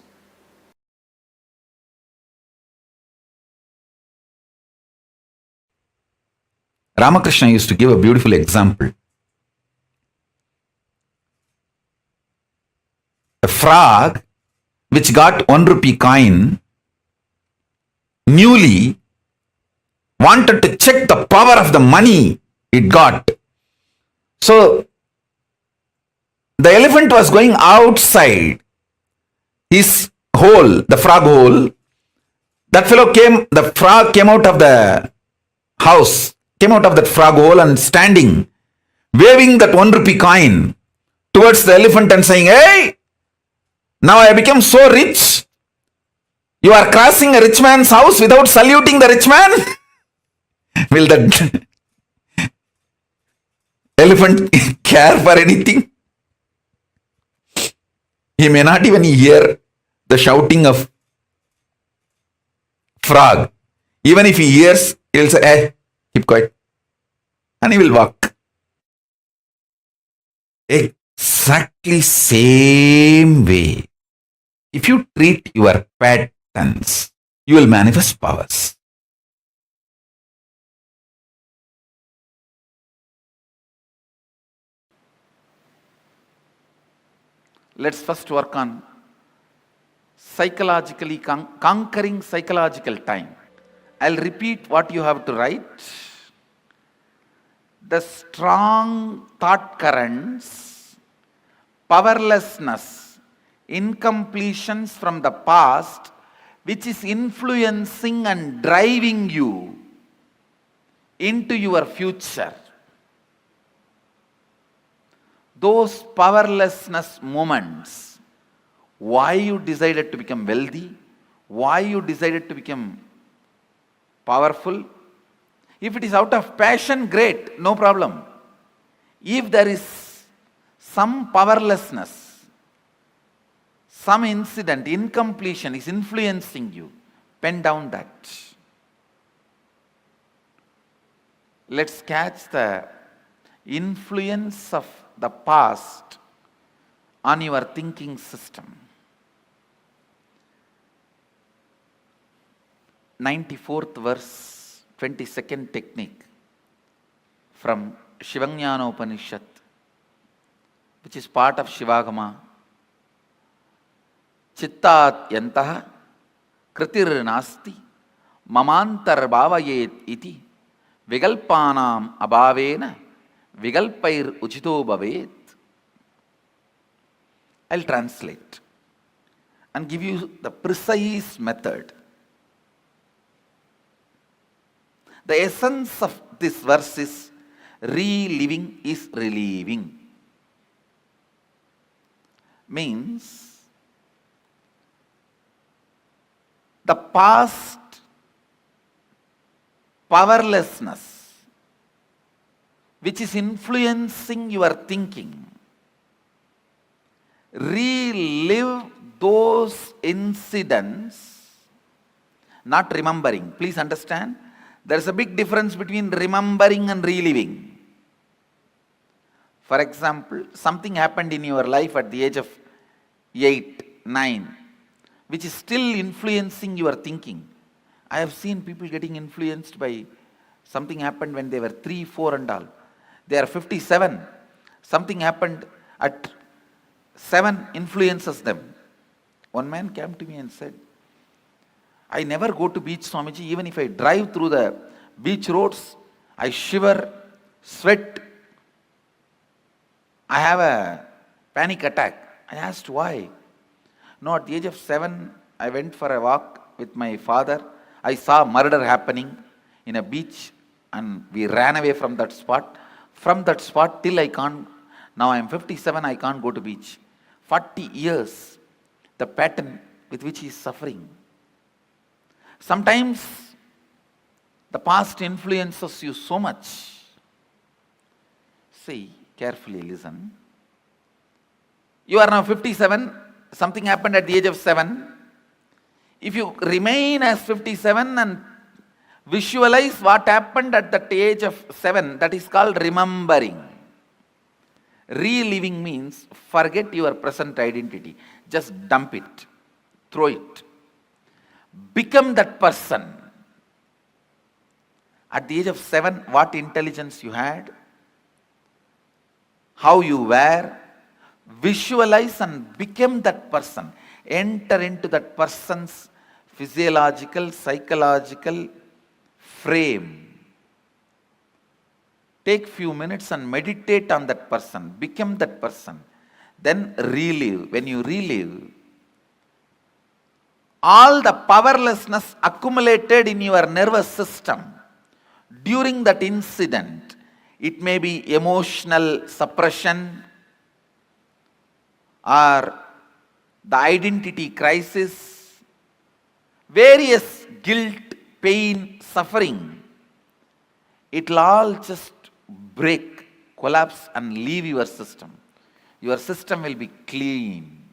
Ramakrishna used to give a beautiful example. A frog which got 1 rupee coin newly wanted to check the power of the money it got. So the elephant was going outside his hole, the frog hole. That fellow came, the frog came out of the house, came out of that frog hole and standing, waving that 1 rupee coin towards the elephant and saying, "Hey, now I become so rich. You are crossing a rich man's house without saluting the rich man." Will that elephant care for anything? He may not even hear the shouting of frog. Even if he hears, he will say, "Hey, keep quiet." And he will walk. Exactly same way. If you treat your patterns, you will manifest powers. Let's first work on psychologically conquering psychological time. I'll repeat what you have to write. The strong thought currents, powerlessness, incompletions from the past, which is influencing and driving you into your future. those powerlessness moments, why you decided to become wealthy, why you decided to become powerful. If it is out of passion, great, no problem. If there is some powerlessness, some incident, incompletion is influencing you, pen down that. Let's catch the influence of the past on your thinking system. 94th verse, 22nd technique from Shivanyana Upanishad, which is part of Shivagama. Chittat yantaha kritir nasti mamantar bhavayet iti vigalpanam abhavena vigalpair uchito bhavet. I'll translate and give you the precise method. The essence of this verse is reliving is relieving. Means the past powerlessness which is influencing your thinking, relive those incidents, not remembering. Please understand, there is a big difference between remembering and reliving. For example, something happened in your life at the age of 8, 9, which is still influencing your thinking. I have seen people getting influenced by something happened when they were 3, 4 and all. They are 57. Something happened at 7 influences them. One man came to me and said, I never go to beach, Swamiji. Even if I drive through the beach roads, I shiver, sweat. I have a panic attack. I asked why. No, at the age of 7, I went for a walk with my father. I saw murder happening in a beach and we ran away from that spot. From that spot till I can't, now I am 57, I can't go to beach. 40 years, the pattern with which he is suffering. Sometimes the past influences you so much. See, carefully listen. You are now 57, something happened at the age of 7. If you remain as 57 and visualize what happened at that age of 7, that is called remembering. Reliving means forget your present identity. Just dump it, throw it. Become that person. At the age of 7, what intelligence you had, how you were, visualize and become that person. Enter into that person's physiological, psychological frame. Take few minutes and meditate on that person. Become that person. Then relive. When you relive, all the powerlessness accumulated in your nervous system during that incident, it may be emotional suppression or the identity crisis, various guilt, pain, suffering, it will all just break, collapse and leave your system. Your system will be clean.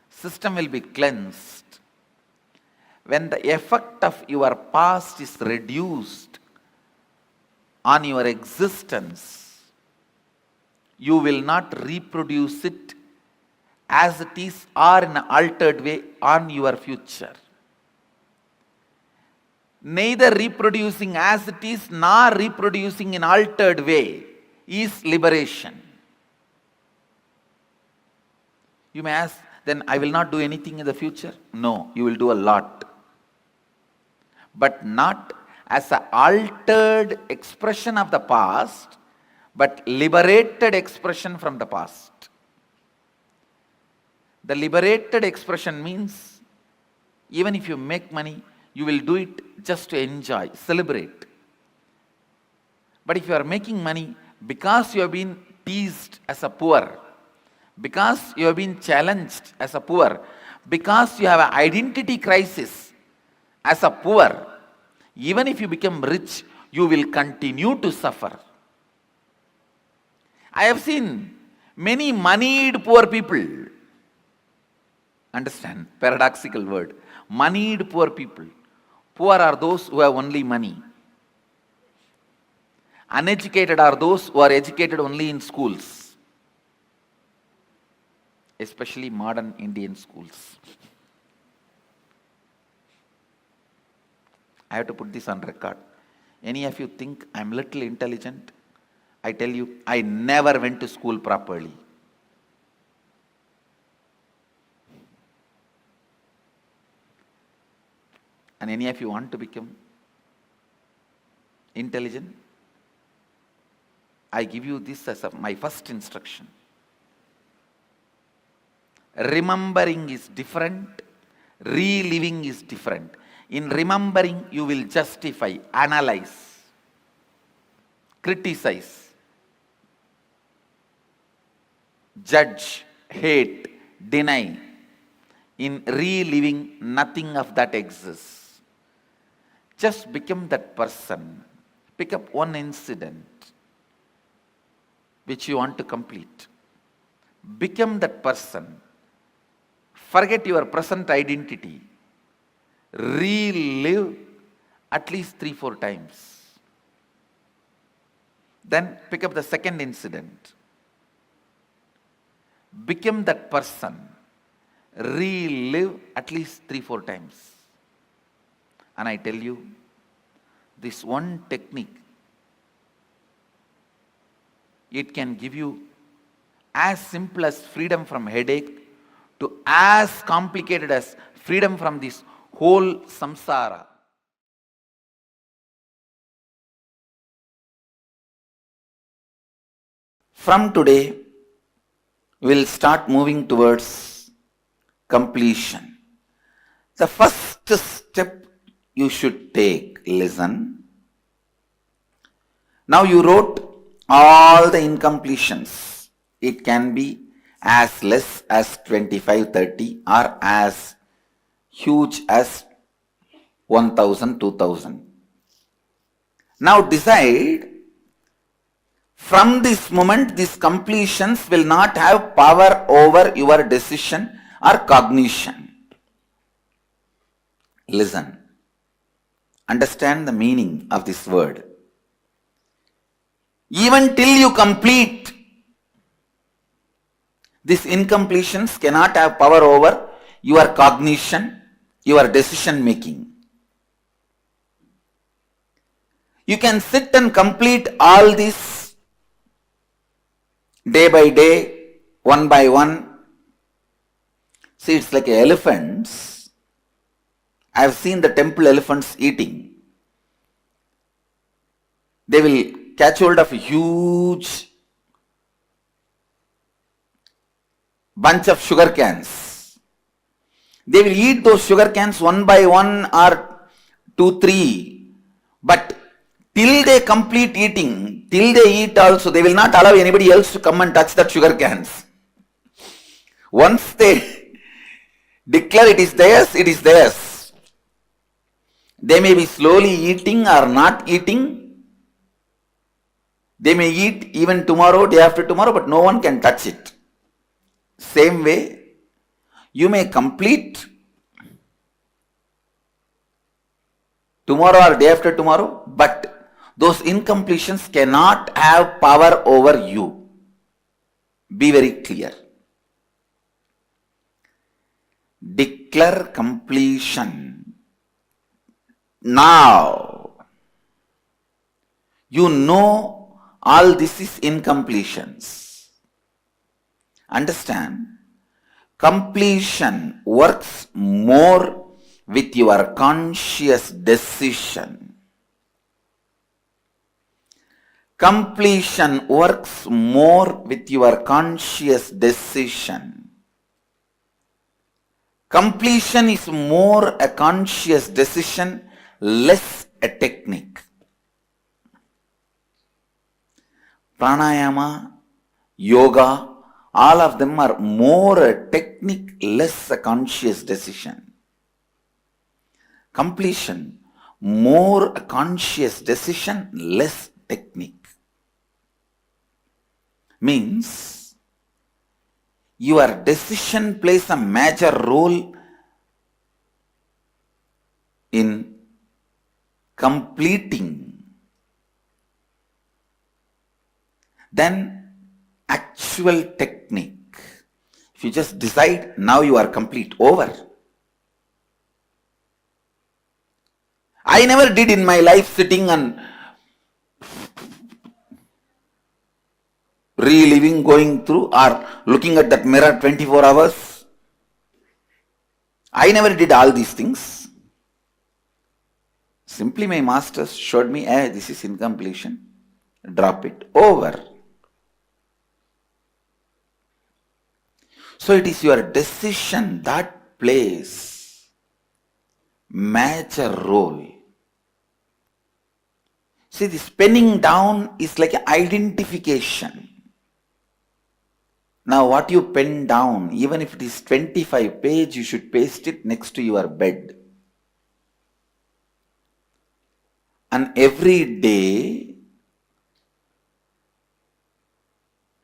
System will be cleansed. When the effect of your past is reduced on your existence, you will not reproduce it as it is or in an altered way on your future. Neither reproducing as it is nor reproducing in altered way is liberation. You may ask, then I will not do anything in the future? No, you will do a lot. But not as an altered expression of the past, but liberated expression from the past. The liberated expression means even if you make money, you will do it just to enjoy, celebrate. But if you are making money because you have been teased as a poor, because you have been challenged as a poor, because you have an identity crisis as a poor, even if you become rich, you will continue to suffer. I have seen many moneyed poor people. Understand? Paradoxical word. Moneyed poor people. Poor are those who have only money. Uneducated are those who are educated only in schools, especially modern Indian schools. I have to put this on record. Any of you think I'm little intelligent? I tell you, I never went to school properly. And any of you want to become intelligent? I give you this as my first instruction. Remembering is different, reliving is different. In remembering, you will justify, analyze, criticize, judge, hate, deny. In reliving, nothing of that exists. Just become that person. Pick up one incident which you want to complete. Become that person. Forget your present identity. Relive at least 3-4 times. Then pick up the second incident. Become that person. Relive at least 3-4 times. And I tell you, this one technique, it can give you as simple as freedom from headache to as complicated as freedom from this whole samsara. From today, we'll start moving towards completion. The first step you should take, listen. Now you wrote all the incompletions. It can be as less as 25, 30 or as huge as 1,000, 2,000. Now decide, from this moment, these completions will not have power over your decision or cognition. Listen. Understand the meaning of this word. Even till you complete, these incompletions cannot have power over your cognition, your decision making. You can sit and complete all this day by day, one by one. See, it's like elephants. I have seen the temple elephants eating. They will catch hold of a huge bunch of sugar cans. They will eat those sugar cans one by one or 2, 3. But till they complete eating, till they eat also, they will not allow anybody else to come and touch that sugar cans. Once they declare it is theirs, it is theirs. They may be slowly eating or not eating. They may eat even tomorrow, day after tomorrow, but no one can touch it. Same way, you may complete tomorrow or day after tomorrow, but those incompletions cannot have power over you. Be very clear. Declare completion. Now, you know all this is incompletions. Understand? Completion works more with your conscious decision. Completion works more with your conscious decision. Completion is more a conscious decision, less a technique. Pranayama yoga, all of them are more a technique, less a conscious decision. Completion, more a conscious decision, less technique. Means your decision plays a major role in completing. Then actual technique. If you just decide, now you are complete, over. I never did in my life sitting and reliving, going through or looking at that mirror 24 hours. I never did all these things. Simply my masters showed me, hey, this is incompletion. Drop it, over. So it is your decision that plays major role. See, this penning down is like an identification. Now what you pen down, even if it is 25 pages, you should paste it next to your bed. And every day,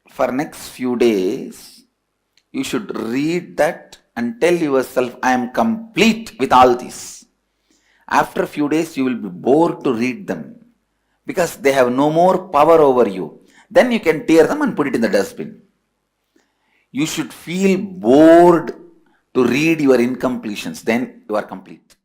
for next few days, you should read that and tell yourself, I am complete with all this. After a few days, you will be bored to read them because they have no more power over you. Then you can tear them and put it in the dustbin. You should feel bored to read your incompletions. Then you are complete.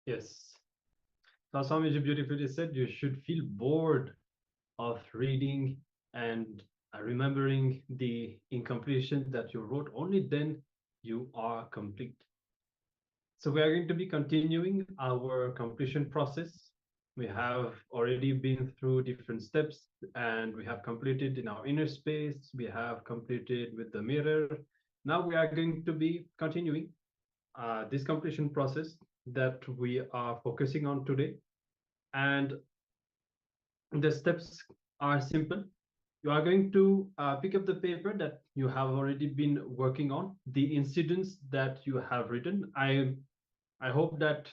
Yes. Now, Swamiji beautifully said, you should feel bored of reading and remembering the incompletion that you wrote. Only then you are complete. So we are going to be continuing our completion process. We have already been through different steps and we have completed in our inner space. We have completed with the mirror. Now we are going to be continuing this completion process that we are focusing on today. And the steps are simple. You are going to pick up the paper that you have already been working on, the incidents that you have written. I hope that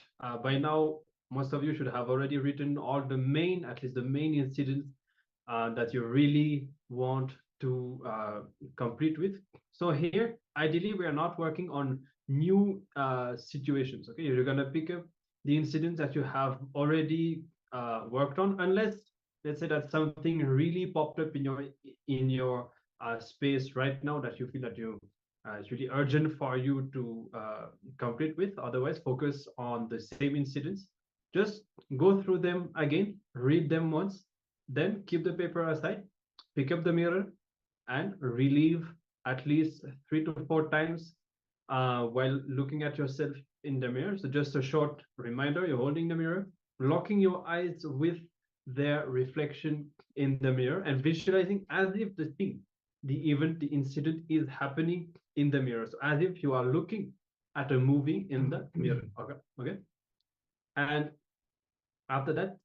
by now most of you should have already written all the main, at least the main incidents that you really want to complete with. So here, ideally, we are not working on new situations. Okay, you're gonna pick up the incidents that you have already worked on, unless let's say that something really popped up in your space right now that you feel that you it's really urgent for you to complete with. Otherwise, focus on the same incidents. Just go through them again, read them once, then keep the paper aside, pick up the mirror, and relive at least 3 to 4 times while looking at yourself in the mirror. So just a short reminder, you're holding the mirror, locking your eyes with their reflection in the mirror and visualizing as if the thing, the event, the incident is happening in the mirror. So as if you are looking at a movie in the mirror. Okay. And after that,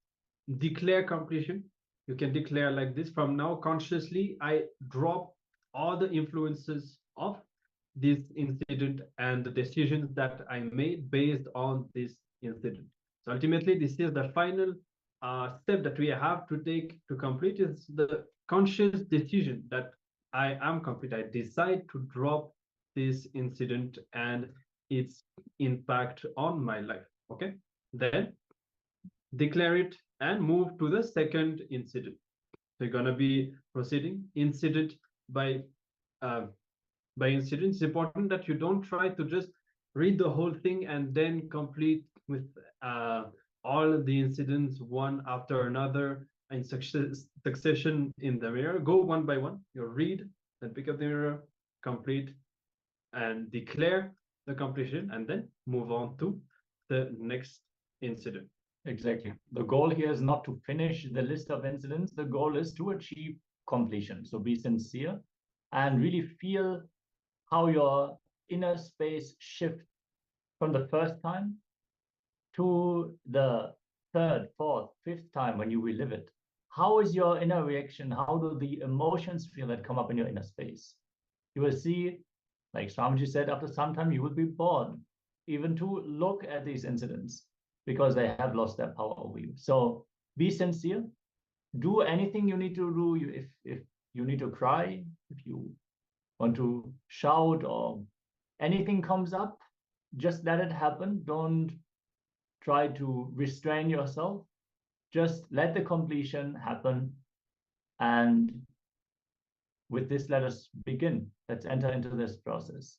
declare completion. You can declare like this: from now, consciously, I drop all the influences of this incident and the decisions that I made based on this incident. So ultimately, this is the final step that we have to take to complete, is the conscious decision that I am complete. I decide to drop this incident and its impact on my life. Okay, then declare it and move to the second incident. So you're going to be proceeding incident by incident. It's important that you don't try to just read the whole thing and then complete with all the incidents one after another in succession in the mirror. Go one by one. You read, then pick up the mirror, complete, and declare the completion, and then move on to the next incident. Exactly. The goal here is not to finish the list of incidents. The goal is to achieve completion. So be sincere and really feel how your inner space shifts from the first time to the third, fourth, fifth time when you relive it. How is your inner reaction? How do the emotions feel that come up in your inner space? You will see, like Swamiji said, after some time you will be bored even to look at these incidents because they have lost their power over you. So be sincere. Do anything you need to do. If you need to cry, if you want to shout or anything comes up, just let it happen. Don't try to restrain yourself. Just let the completion happen. And with this, let us begin. Let's enter into this process.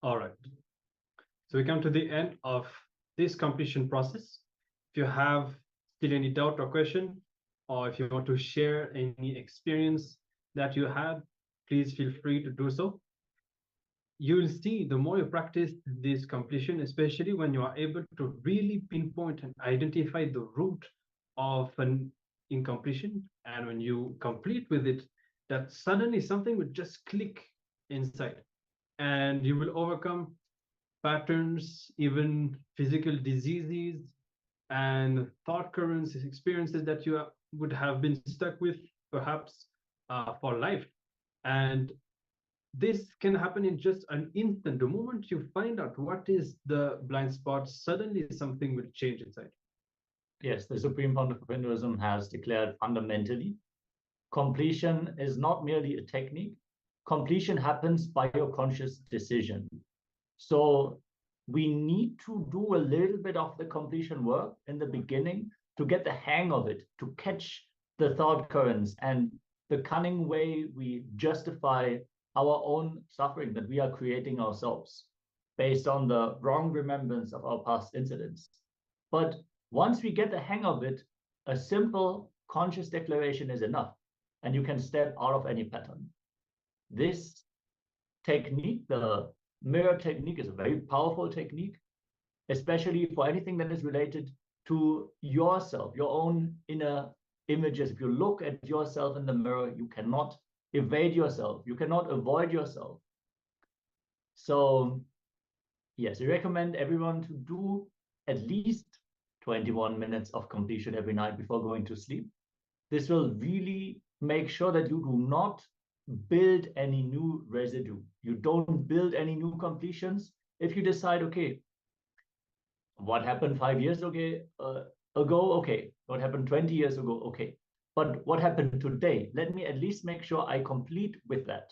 All right. So we come to the end of this completion process. If you have still any doubt or question, or if you want to share any experience that you had, please feel free to do so. You will see the more you practice this completion, especially when you are able to really pinpoint and identify the root of an incompletion, and when you complete with it, that suddenly something will just click inside, and you will overcome patterns, even physical diseases and thought currents, experiences that you would have been stuck with perhaps for life. And this can happen in just an instant. The moment you find out what is the blind spot, suddenly something will change inside. Yes, the Supreme Pontiff of Hinduism has declared fundamentally, completion is not merely a technique. Completion happens by your conscious decision. So we need to do a little bit of the completion work in the beginning to get the hang of it, to catch the thought currents and the cunning way we justify our own suffering that we are creating ourselves based on the wrong remembrance of our past incidents. But once we get the hang of it, a simple conscious declaration is enough, and you can step out of any pattern. This technique, the mirror technique, is a very powerful technique, especially for anything that is related to yourself, your own inner images. If you look at yourself in the mirror, you cannot evade yourself, you cannot avoid yourself. So yes, we recommend everyone to do at least 21 minutes of completion every night before going to sleep. This will really make sure that you do not build any new residue. You don't build any new completions. If you decide, okay, what happened 5 years ago, okay, what happened 20 years ago, okay, but what happened today? Let me at least make sure I complete with that.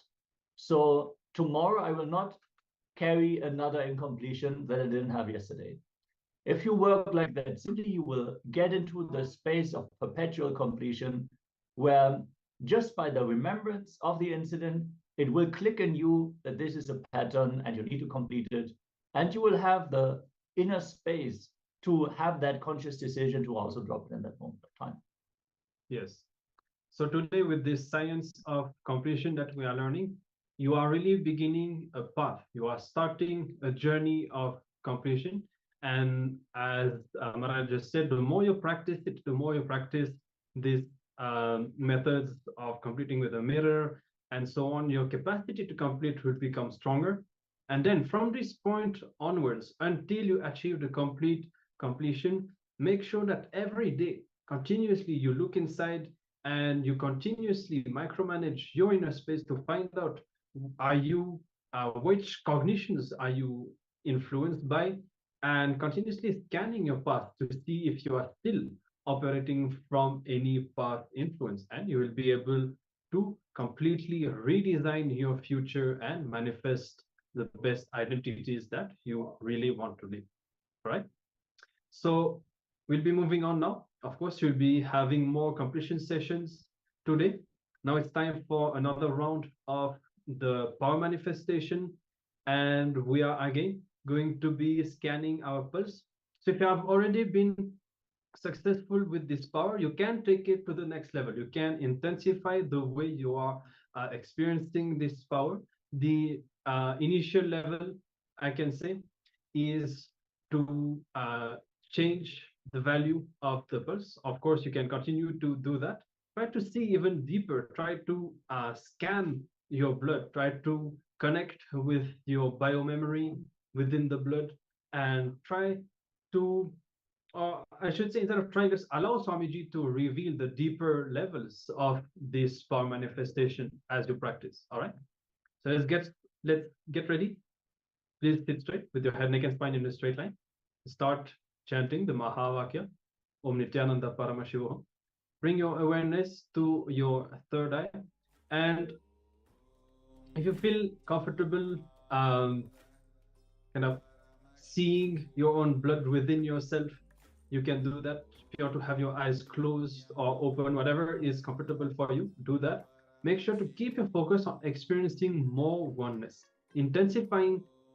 So tomorrow I will not carry another incompletion that I didn't have yesterday. If you work like that, simply you will get into the space of perpetual completion, where just by the remembrance of the incident, it will click in you that this is a pattern and you need to complete it. And you will have the inner space to have that conscious decision to also drop it in that moment of time. Yes. So today, with this science of completion that we are learning, you are really beginning a path. You are starting a journey of completion. And as Maharaj just said, the more you practice it, the more you practice these methods of completing with a mirror and so on, your capacity to complete will become stronger. And then from this point onwards, until you achieve the complete completion, make sure that every day, continuously, you look inside and you continuously micromanage your inner space to find out, are you, which cognitions are you influenced by, and continuously scanning your path to see if you are still operating from any past influence, and you will be able to completely redesign your future and manifest the best identities that you really want to live. Right? So we'll be moving on now. Of course, you'll be having more completion sessions today. Now it's time for another round of the power manifestation, and we are again going to be scanning our pulse. So if you have already been successful with this power, you can take it to the next level. You can intensify the way you are experiencing this power. The initial level, I can say, is to change the value of the pulse. Of course, you can continue to do that. Try to see even deeper. Try to scan your blood. Try to connect with your biomemory within the blood, and try to, I should say, instead of trying, just allow Swamiji to reveal the deeper levels of this power manifestation as you practice. All right. So let's get ready. Please sit straight with your head, neck, and spine in a straight line. Start chanting the Mahavakya, Om Nityananda Paramashivoham. Bring your awareness to your third eye, and if you feel comfortable, kind of seeing your own blood within yourself, you can do that. If you want to have your eyes closed or open, whatever is comfortable for you, do that. Make sure to keep your focus on experiencing more oneness, intensifying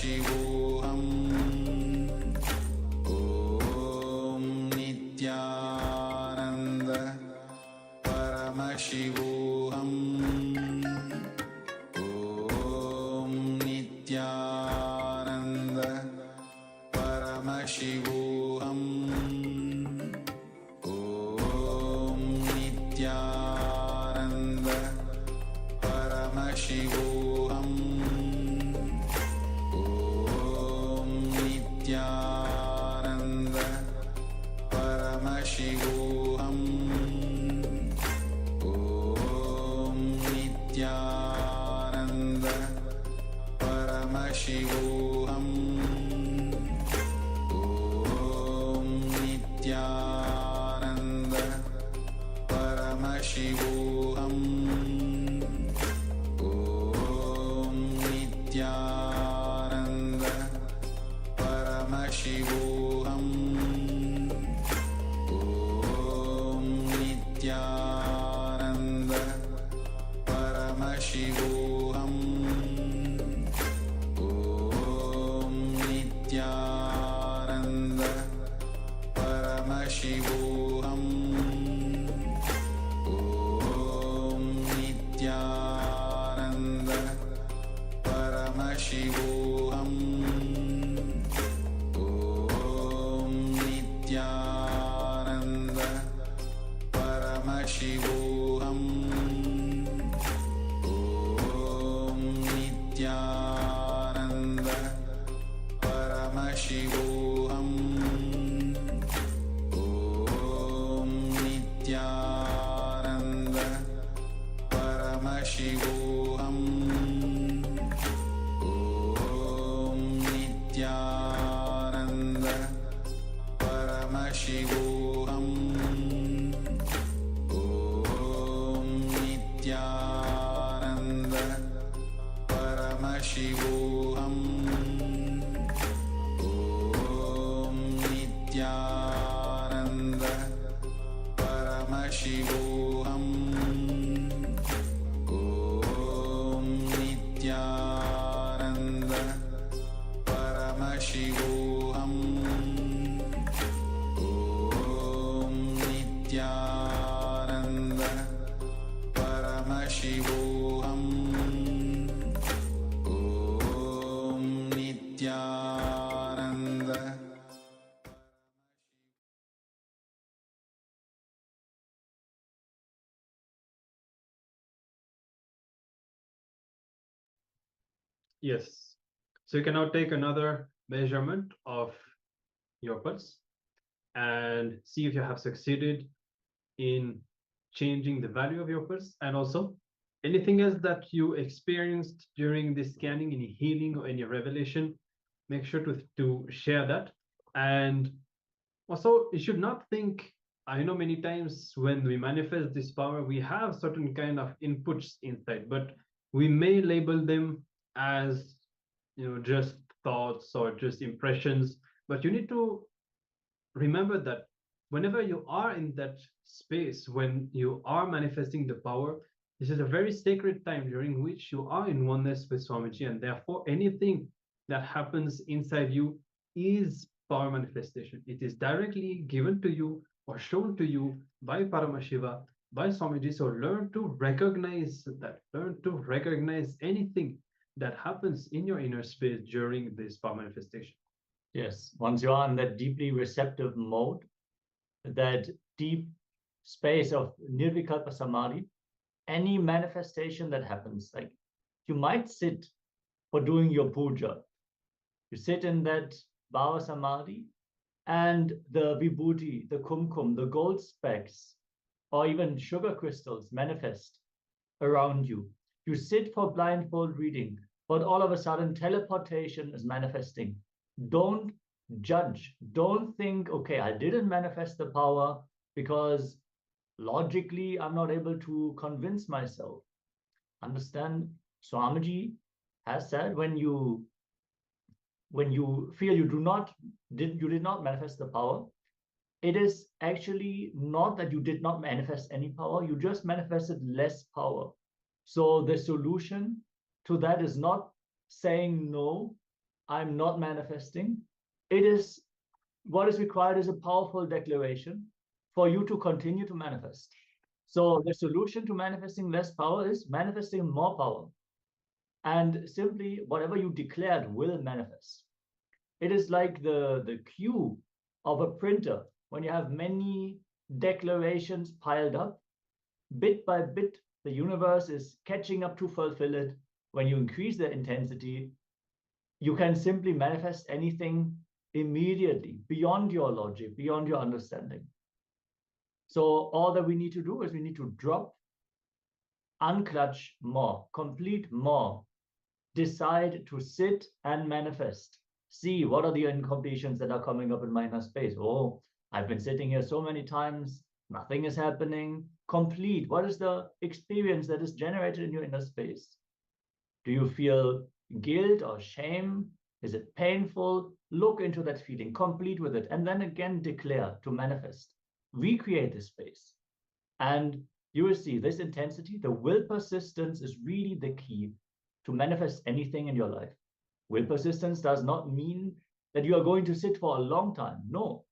Paramashivoham Om Nityananda Paramashivoham Om Nityananda Paramashivoham Om Nityananda Paramashivoham Om Nityananda Paramashivoham Om Nityananda Paramashivoham Om Nityananda Paramashivoham Om Nityananda Paramashivoham Om Nityananda Paramashivoham Om Nityananda Paramashivoham Om Nityananda Paramashivoham Om Nityananda Paramashivoham Om Nityananda Paramashivoham Om Nityananda Paramashivoham Om Nityananda Paramashivoham Om Nityananda Paramashivoham Om Nityananda Paramashivoham Om Nityananda Paramashivoham Om Nityananda Paramashivoham Om Nityananda Yes. So you can now take another measurement of your pulse and see if you have succeeded in changing the value of your pulse, and also anything else that you experienced during this scanning, any healing or any revelation, make sure to share that. And also, you should not think, I know many times when we manifest this power, we have certain kind of inputs inside, but we may label them as, just thoughts or just impressions. But you need to remember that whenever you are in that space, when you are manifesting the power, this is a very sacred time during which you are in oneness with Swamiji, and therefore anything that happens inside you is power manifestation. It is directly given to you or shown to you by Paramashiva, by Swamiji. So learn to recognize that, learn to recognize anything that happens in your inner space during this power manifestation. Yes, once you are in that deeply receptive mode, that deep space of nirvikalpa samadhi, any manifestation that happens, like you might sit for doing your puja, you sit in that bhava samadhi, and the vibhuti, the kumkum, the gold specks, or even sugar crystals manifest around you. You sit for blindfold reading, but all of a sudden teleportation is manifesting. Don't judge. Don't think, okay, I didn't manifest the power because logically I'm not able to convince myself. Understand, Swamiji has said, when you feel you did not manifest the power, it is actually not that you did not manifest any power, you just manifested less power. So the solution to that is not saying no, I'm not manifesting. It is what is required is a powerful declaration for you to continue to manifest. So the solution to manifesting less power is manifesting more power. And simply whatever you declared will manifest. It is like the queue of a printer. When you have many declarations piled up, bit by bit, the universe is catching up to fulfill it. When you increase the intensity, you can simply manifest anything immediately, beyond your logic, beyond your understanding. So all that we need to do is we need to drop, unclutch more, complete more, decide to sit and manifest. See what are the incompletions that are coming up in my inner space. Oh, I've been sitting here so many times, nothing is happening. Complete. What is the experience that is generated in your inner space? Do you feel guilt or shame? Is it painful? Look into that feeling, complete with it, and then again declare to manifest. Recreate this space. And you will see this intensity, the will persistence is really the key to manifest anything in your life. Will persistence does not mean that you are going to sit for a long time. No,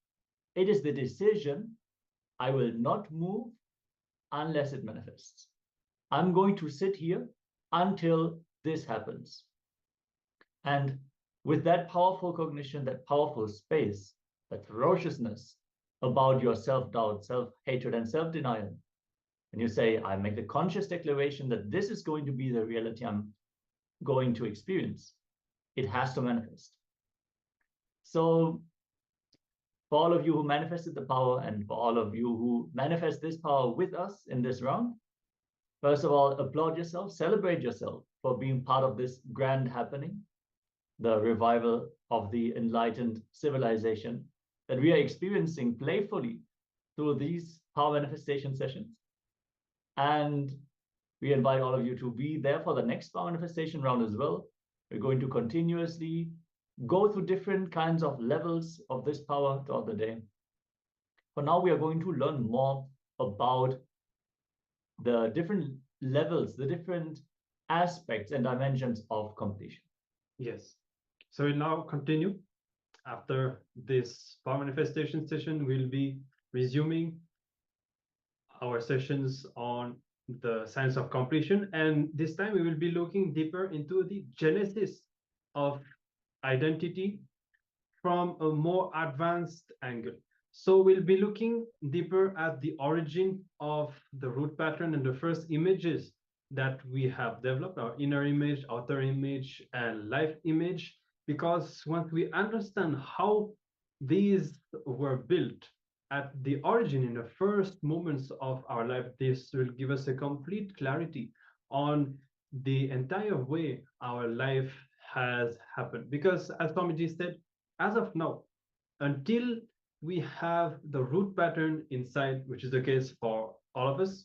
it is the decision, I will not move unless it manifests. I'm going to sit here until this happens. And with that powerful cognition, that powerful space, that ferociousness about your self-doubt, self-hatred, and self-denial, and you say, I make the conscious declaration that this is going to be the reality I'm going to experience, it has to manifest. So for all of you who manifested the power and for all of you who manifest this power with us in this round, first of all, applaud yourself, celebrate yourself for being part of this grand happening, the revival of the enlightened civilization that we are experiencing playfully through these power manifestation sessions. And we invite all of you to be there for the next power manifestation round as well. We're going to continuously go through different kinds of levels of this power throughout the day. For now, we are going to learn more about the different levels, the different aspects and dimensions of completion. Yes. So we'll now continue. After this power manifestation session, we'll be resuming our sessions on the science of completion. And this time we will be looking deeper into the genesis of identity from a more advanced angle. So we'll be looking deeper at the origin of the root pattern and the first images that we have developed, our inner image, outer image, and life image. Because once we understand how these were built at the origin, in the first moments of our life, this will give us a complete clarity on the entire way our life has happened. Because as Swamiji said, as of now, until we have the root pattern inside, which is the case for all of us,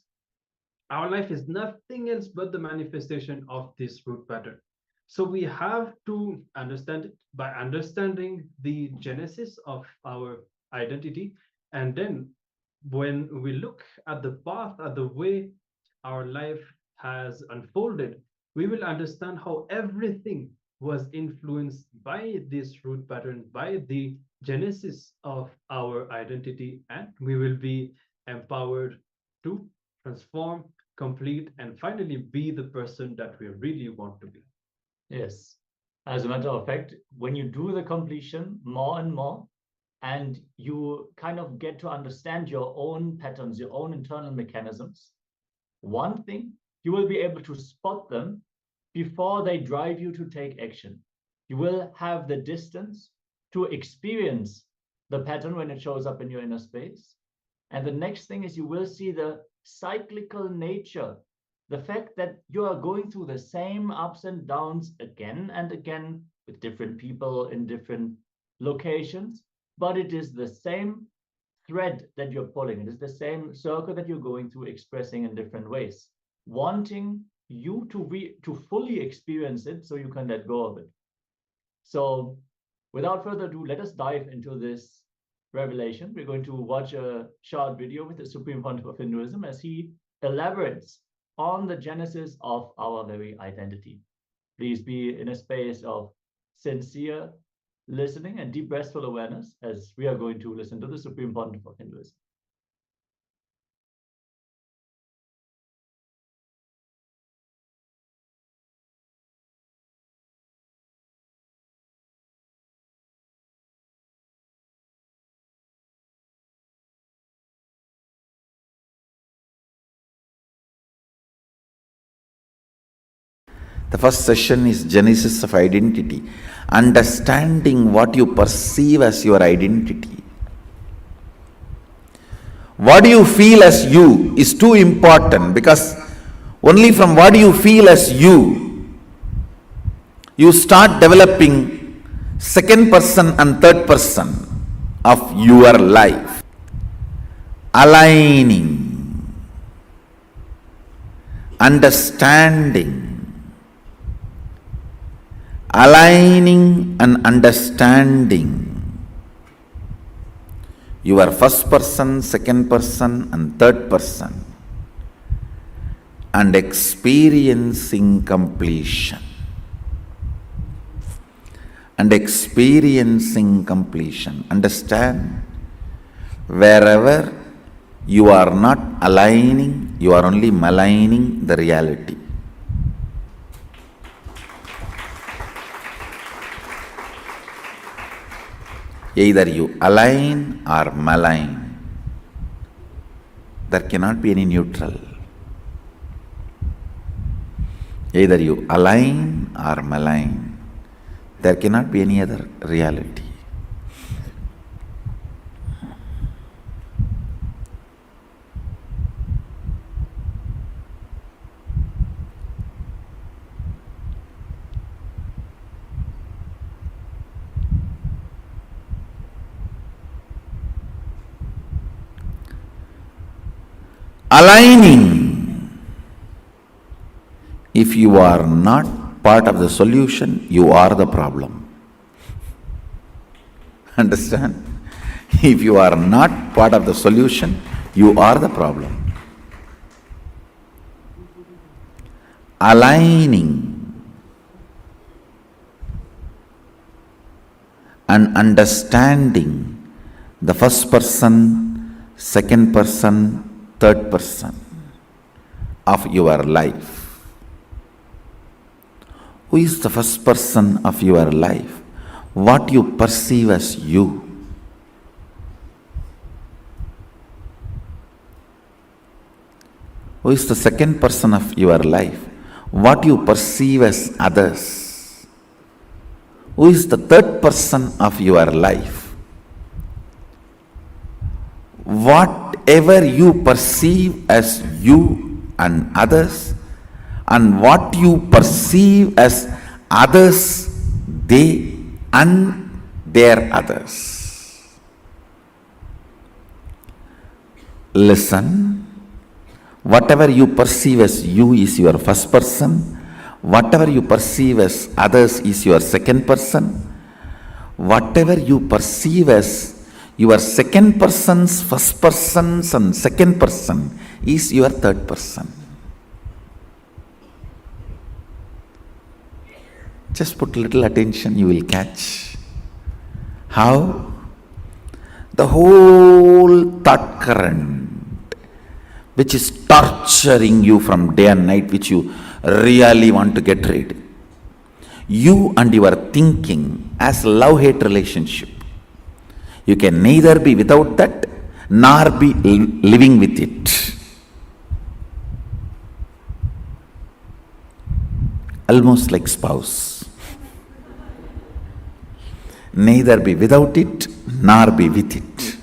our life is nothing else but the manifestation of this root pattern. So we have to understand it by understanding the genesis of our identity. And then when we look at the path, at the way our life has unfolded, we will understand how everything was influenced by this root pattern, by the genesis of our identity, and we will be empowered to transform, complete, and finally be the person that we really want to be. Yes. As a matter of fact, when you do the completion more and more, and you kind of get to understand your own patterns, your own internal mechanisms, one thing, you will be able to spot them before they drive you to take action. You will have the distance to experience the pattern when it shows up in your inner space. And the next thing is you will see the cyclical nature, the fact that you are going through the same ups and downs again and again with different people in different locations, but it is the same thread that you're pulling. It is the same circle that you're going through, expressing in different ways, wanting you to fully experience it so you can let go of it. So without further ado, let us dive into this revelation. We're going to watch a short video with the Supreme Pontiff of Hinduism as he elaborates on the genesis of our very identity. Please be in a space of sincere listening and deep restful awareness as we are going to listen to the Supreme Pontiff of Hinduism. The first session is Genesis of Identity, understanding what you perceive as your identity. What you feel as you is too important, because only from what you feel as you start developing second person and third person of your life. Aligning, understanding, aligning and understanding your first person, second person and third person, and experiencing completion. And experiencing completion. Understand, wherever you are not aligning, you are only maligning the reality. Either you align or malign. There cannot be any neutral. Either you align or malign. There cannot be any other reality. Aligning. If you are not part of the solution, you are the problem. Understand? If you are not part of the solution, you are the problem. Aligning and understanding the first person, second person, third person of your life. Who is the first person of your life? What you perceive as you. Who is the second person of your life? What you perceive as others. Who is the third person of your life? Whatever you perceive as you and others, and what you perceive as others, they and their others. Listen. Whatever you perceive as you is your first person. Whatever you perceive as others is your second person. Whatever you perceive as your second person's first person's and second person is your third person. Just put little attention, you will catch how the whole thought current which is torturing you from day and night, which you really want to get rid. You and your thinking as love-hate relationship. You can neither be without that nor be living with it. Almost like spouse. Neither be without it nor be with it.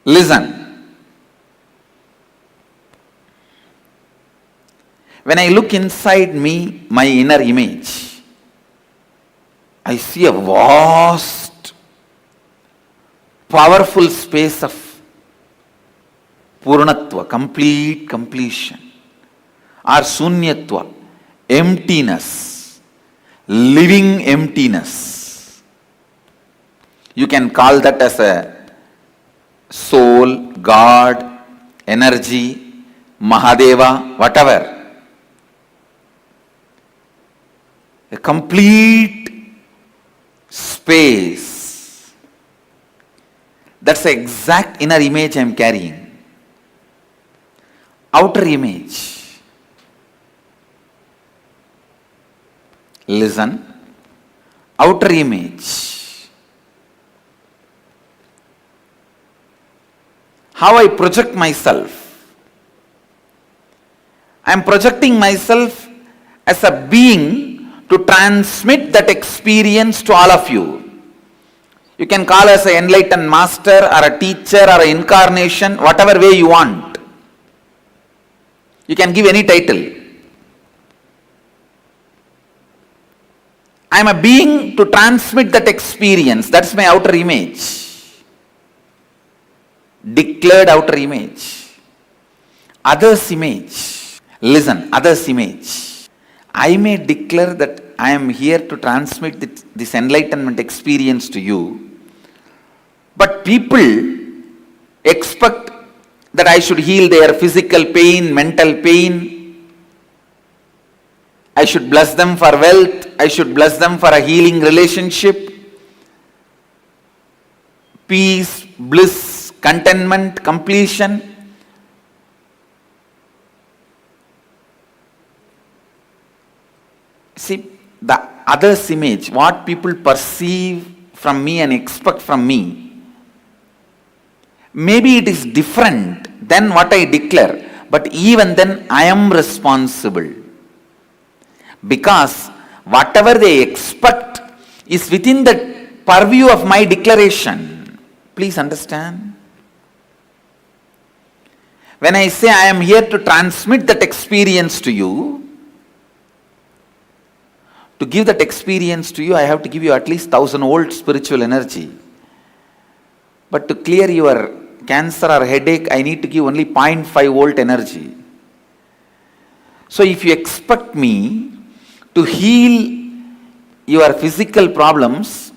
Listen. When I look inside me, my inner image, I see a vast, powerful space of Purnatva, complete completion, or Sunyatva, emptiness, living emptiness. You can call that as a soul, God, energy, Mahadeva, whatever. A complete space. That's the exact inner image I am carrying. Outer image. Listen. Outer image. How I project myself. I am projecting myself as a being to transmit that experience to all of you. You can call us an enlightened master or a teacher or an incarnation, whatever way you want. You can give any title. I am a being to transmit that experience. That's my outer image. Declared outer image. Others' image. Listen, others' image. I may declare that I am here to transmit this enlightenment experience to you, but people expect that I should heal their physical pain, mental pain. I should bless them for wealth. I should bless them for a healing relationship. Peace, bliss, contentment, completion. See, the other's image, what people perceive from me and expect from me, maybe it is different than what I declare, but even then I am responsible. Because whatever they expect is within the purview of my declaration. Please understand. When I say I am here to transmit that experience to you, to give that experience to you, I have to give you at least 1000 volt spiritual energy. But to clear your cancer or headache, I need to give only 0.5 volt energy. So if you expect me to heal your physical problems,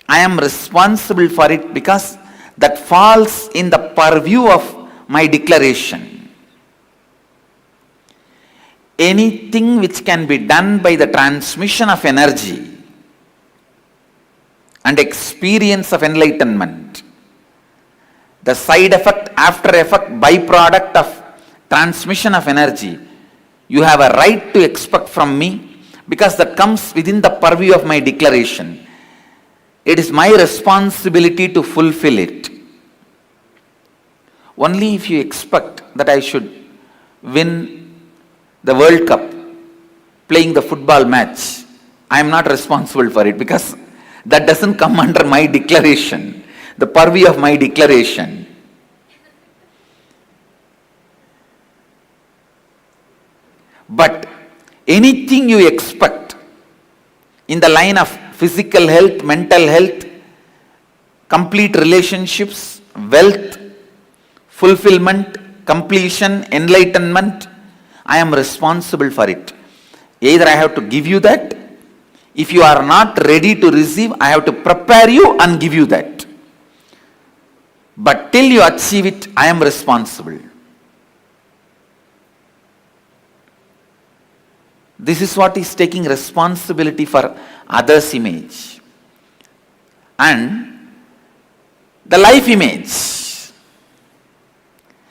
I am responsible for it because that falls in the purview of my declaration. Anything which can be done by the transmission of energy and experience of enlightenment, the side effect, after effect, byproduct of transmission of energy, you have a right to expect from me because that comes within the purview of my declaration. It is my responsibility to fulfill it. Only if you expect that I should win the World Cup, playing the football match, I am not responsible for it because that doesn't come under my declaration, the purview of my declaration. But anything you expect in the line of physical health, mental health, complete relationships, wealth, fulfillment, completion, enlightenment, I am responsible for it. Either I have to give you that. If you are not ready to receive, I have to prepare you and give you that. But till you achieve it, I am responsible. This is what is taking responsibility for others' image. And the life image.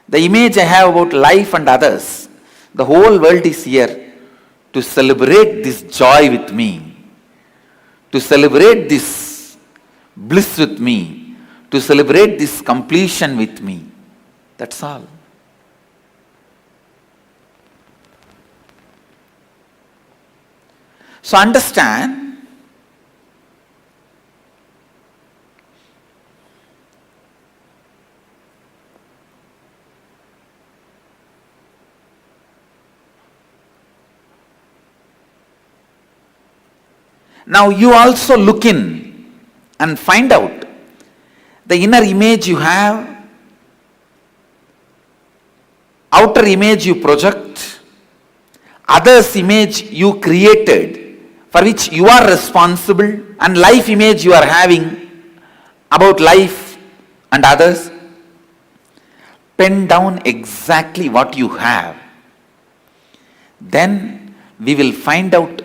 The image I have about life and others. The whole world is here to celebrate this joy with me, to celebrate this bliss with me, to celebrate this completion with me. That's all. So understand, now you also look in and find out the inner image you have, outer image you project, others' image you created, for which you are responsible, and life image you are having about life and others. pen down exactly what you have, then we will find out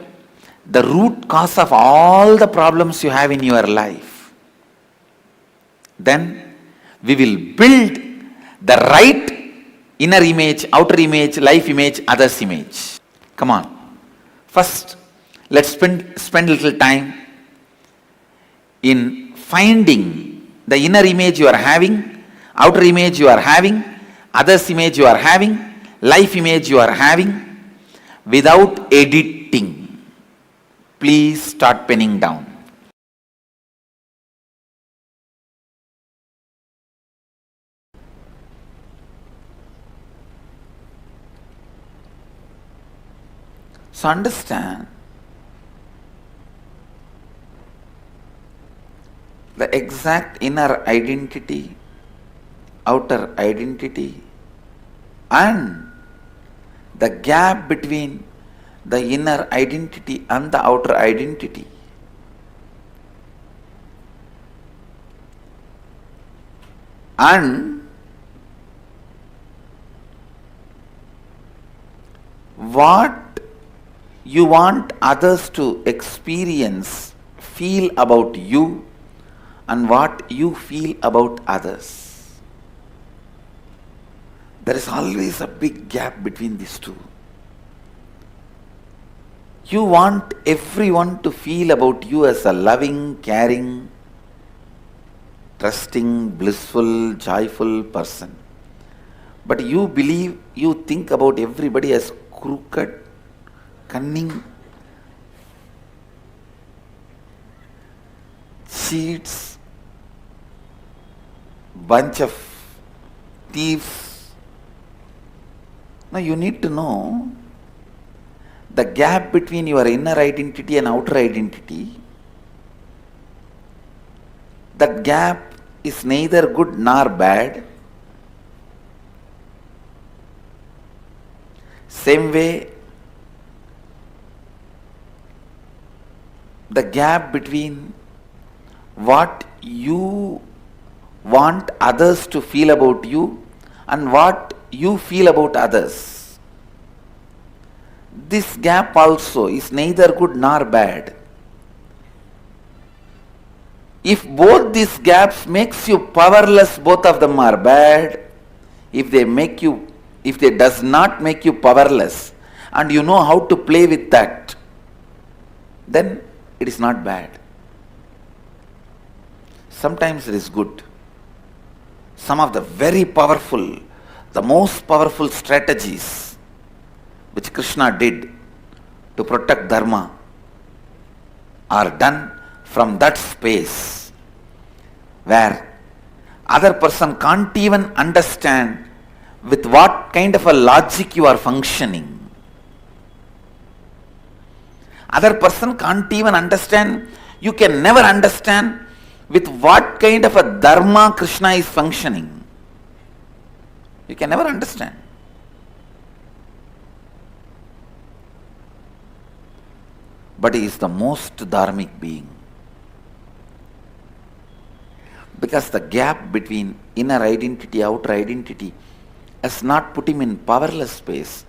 the root cause of all the problems you have in your life. Then we will build the right inner image, outer image, life image, others image. Come on. First, let's spend little time in finding the inner image you are having, outer image you are having, others image you are having, life image you are having, without editing. Please start penning down. So understand the exact inner identity, outer identity, and the gap between the inner identity and the outer identity. And what you want others to experience, feel about you, and what you feel about others. There is always a big gap between these two. You want everyone to feel about you as a loving, caring, trusting, blissful, joyful person. But you believe, you think about everybody as crooked, cunning, cheats, bunch of thieves. Now you need to know the gap between your inner identity and outer identity. That gap is neither good nor bad. Same way, the gap between what you want others to feel about you and what you feel about others. This gap also is neither good nor bad. If both these gaps makes you powerless, both of them are bad. If they does not make you powerless and you know how to play with that, then it is not bad. Sometimes it is good. Some of the very powerful, the most powerful strategies which Krishna did to protect Dharma are done from that space where other person can't even understand with what kind of a logic you are functioning. Other person can't even understand, you can never understand with what kind of a dharma Krishna is functioning. You can never understand. But he is the most dharmic being. Because the gap between inner identity, outer identity has not put him in powerless space.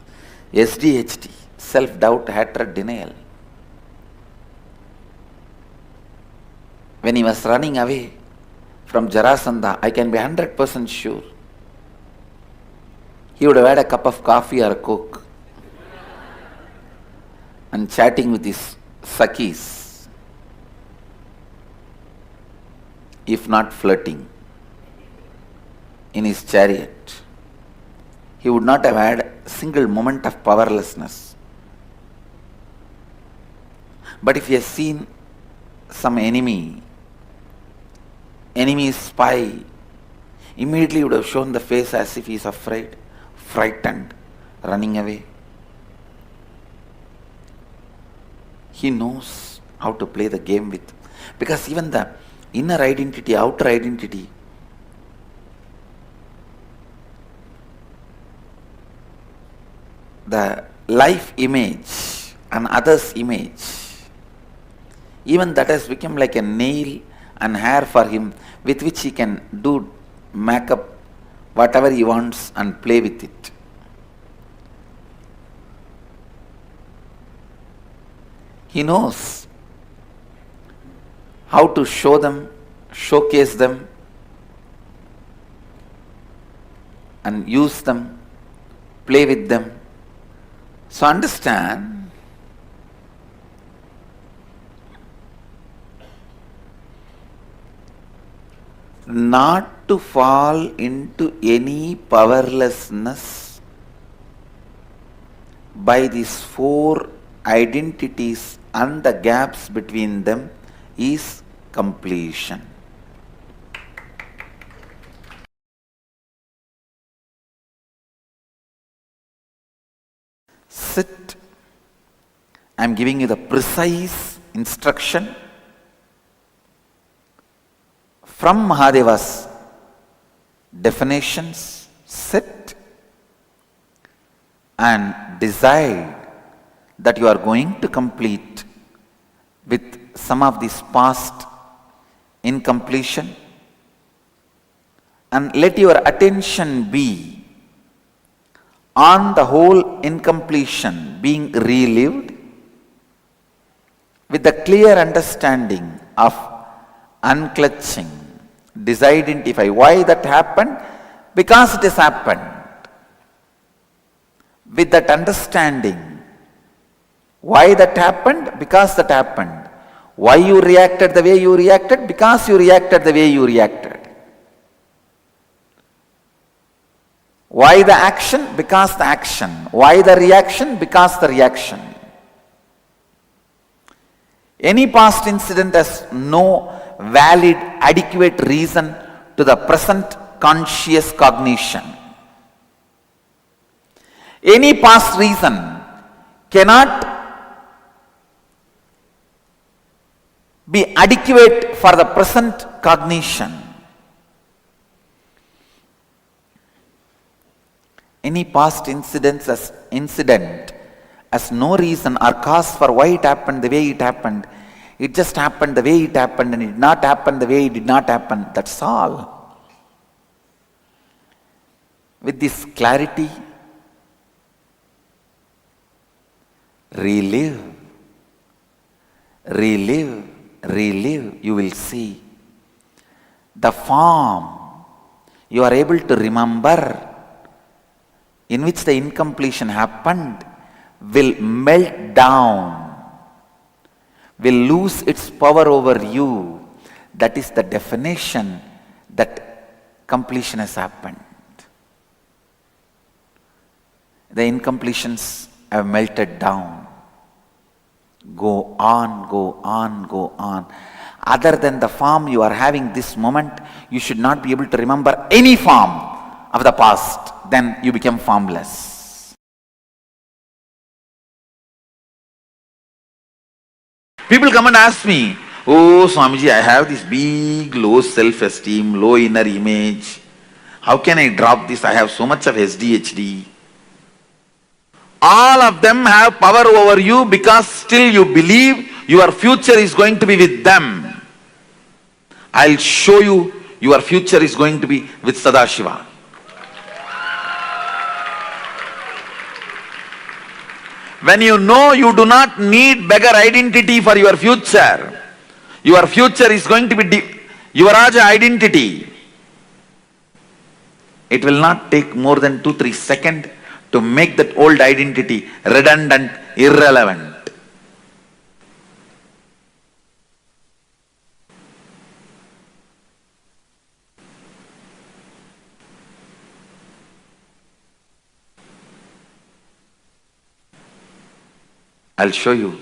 SDHT, self-doubt, hatred, denial. When he was running away from Jarasandha, I can be 100% sure he would have had a cup of coffee or a coke and chatting with his Sakhis, if not flirting, in his chariot. He would not have had a single moment of powerlessness. But if he has seen some enemy spy, immediately would have shown the face as if he is afraid, frightened, running away. He knows how to play the game with. Because even the inner identity, outer identity, the life image and others' image, even that has become like a nail and hair for him with which he can do makeup, whatever he wants and play with it. He knows how to show them, showcase them, and use them, play with them. So understand, not to fall into any powerlessness by these four identities and the gaps between them is completion. Sit. I am giving you the precise instruction from Mahadeva's definitions. Sit and decide that you are going to complete with some of these past incompletion, and let your attention be on the whole incompletion being relived with the clear understanding of unclutching, disidentify why that happened, because it has happened. With that understanding, why that happened, because that happened. Why you reacted the way you reacted, because you reacted the way you reacted. Why the action, because the action. Why the reaction, because the reaction. Any past incident has no valid, adequate reason to the present conscious cognition. Any past reason cannot be adequate for the present cognition. Any past incident has no reason or cause for why it happened the way it happened. It just happened the way it happened, and it did not happen the way it did not happen. That's all. With this clarity, relive, you will see the form you are able to remember in which the incompletion happened will melt down, will lose its power over you. That is the definition that completion has happened. The incompletions have melted down. Go on, go on, go on. Other than the form you are having this moment, you should not be able to remember any form of the past. Then you become formless. People come and ask me, oh Swamiji, I have this big low self-esteem, low inner image. How can I drop this? I have so much of SDHD. All of them have power over you because still you believe your future is going to be with them. I'll show you your future is going to be with Sadashiva. When you know you do not need beggar identity for your future is going to be Yuvaraja identity. It will not take more than 2-3 seconds to make that old identity redundant, irrelevant. I'll show you.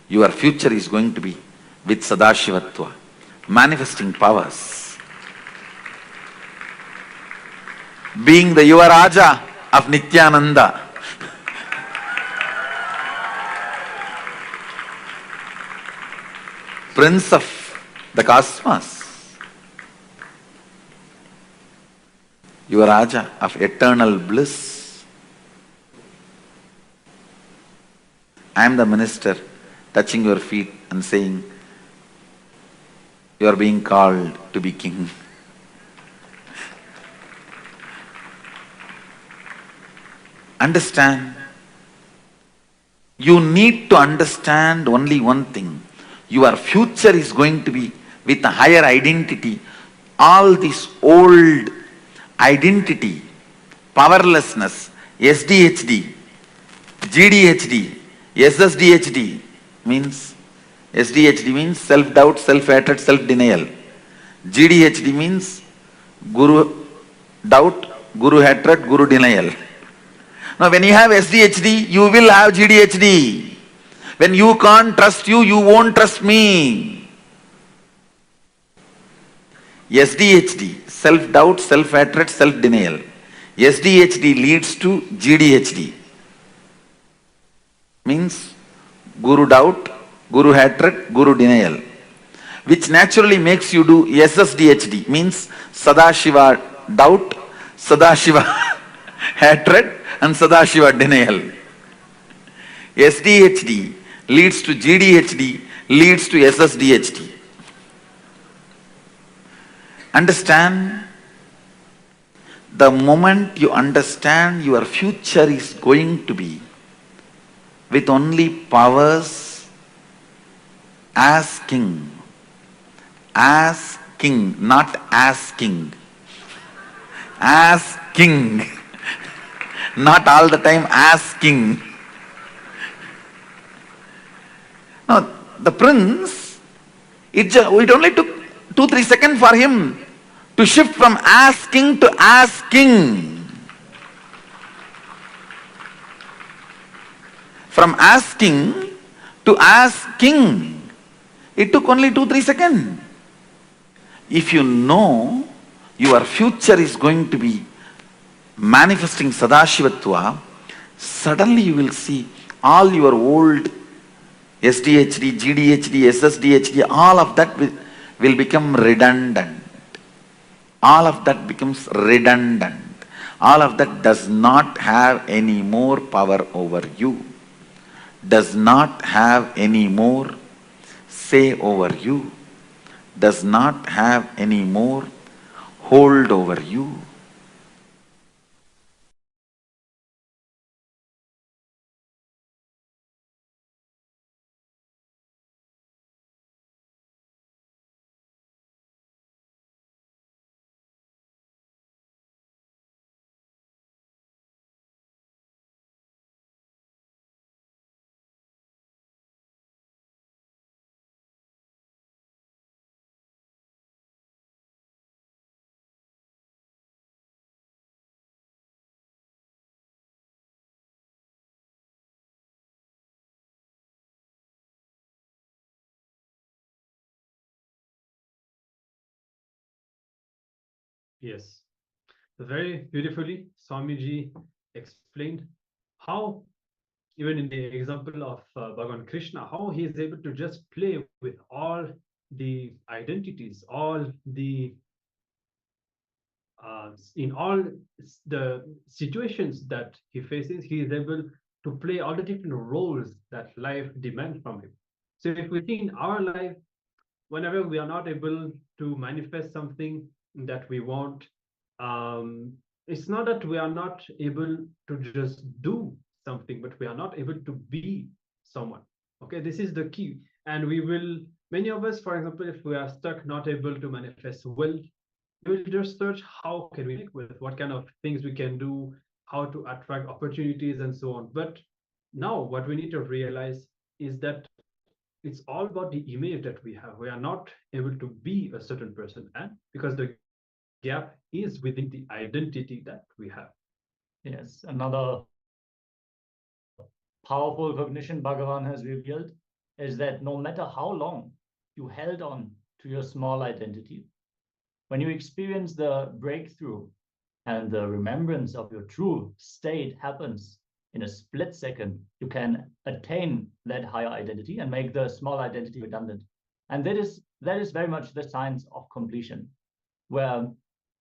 Your future is going to be with Sadashivatva, manifesting powers. Being the Yuvaraja of Nityananda. Prince of the cosmos. Yuvaraja of eternal bliss. I am the minister touching your feet and saying, you are being called to be king. understand, you need to understand only one thing. Your future is going to be with a higher identity. All this old identity, powerlessness, SDHD, GDHD, SSDHD means, SDHD means self-doubt, self-hatred, self-denial. GDHD means guru doubt, guru hatred, guru denial. Now when you have SDHD, you will have GDHD. When you can't trust you, you won't trust me. SDHD, self-doubt, self-hatred, self-denial. SDHD leads to GDHD. Means guru doubt, guru hatred, guru denial. Which naturally makes you do SSDHD, means Sadashiva doubt, Sadashiva hatred, and Sadashiva denial. SDHD leads to GDHD, leads to SSDHD. Understand? The moment you understand your future is going to be with only powers as king, not asking, as king, not all the time asking. Now, the prince, it only took 2-3 seconds for him to shift from asking to asking. From asking to asking. It took only 2-3 seconds. If you know your future is going to be manifesting Sadashivatva, suddenly you will see all your old SDHD, GDHD, SSDHD, all of that will become redundant. All of that becomes redundant. All of that does not have any more power over you. Does not have any more say over you. Does not have any more hold over you. Yes. Very beautifully, Swamiji explained how, even in the example of Bhagavan Krishna, how he is able to just play with all the identities, all the in all the situations that he faces, he is able to play all the different roles that life demands from him. So if we see in our life, whenever we are not able to manifest something that we want, it's not that we are not able to just do something, but we are not able to be someone. Okay, this is the key. And we will, many of us, for example, if we are stuck, not able to manifest wealth, we will just search how can we make wealth, what kind of things we can do, how to attract opportunities and so on. But now what we need to realize is that it's all about the image that we have. We are not able to be a certain person, and because the gap is within the identity that we have. Yes, another powerful cognition Bhagavan has revealed is that no matter how long you held on to your small identity, when you experience the breakthrough and the remembrance of your true state happens in a split second, you can attain that higher identity and make the small identity redundant. And that is very much the science of completion, where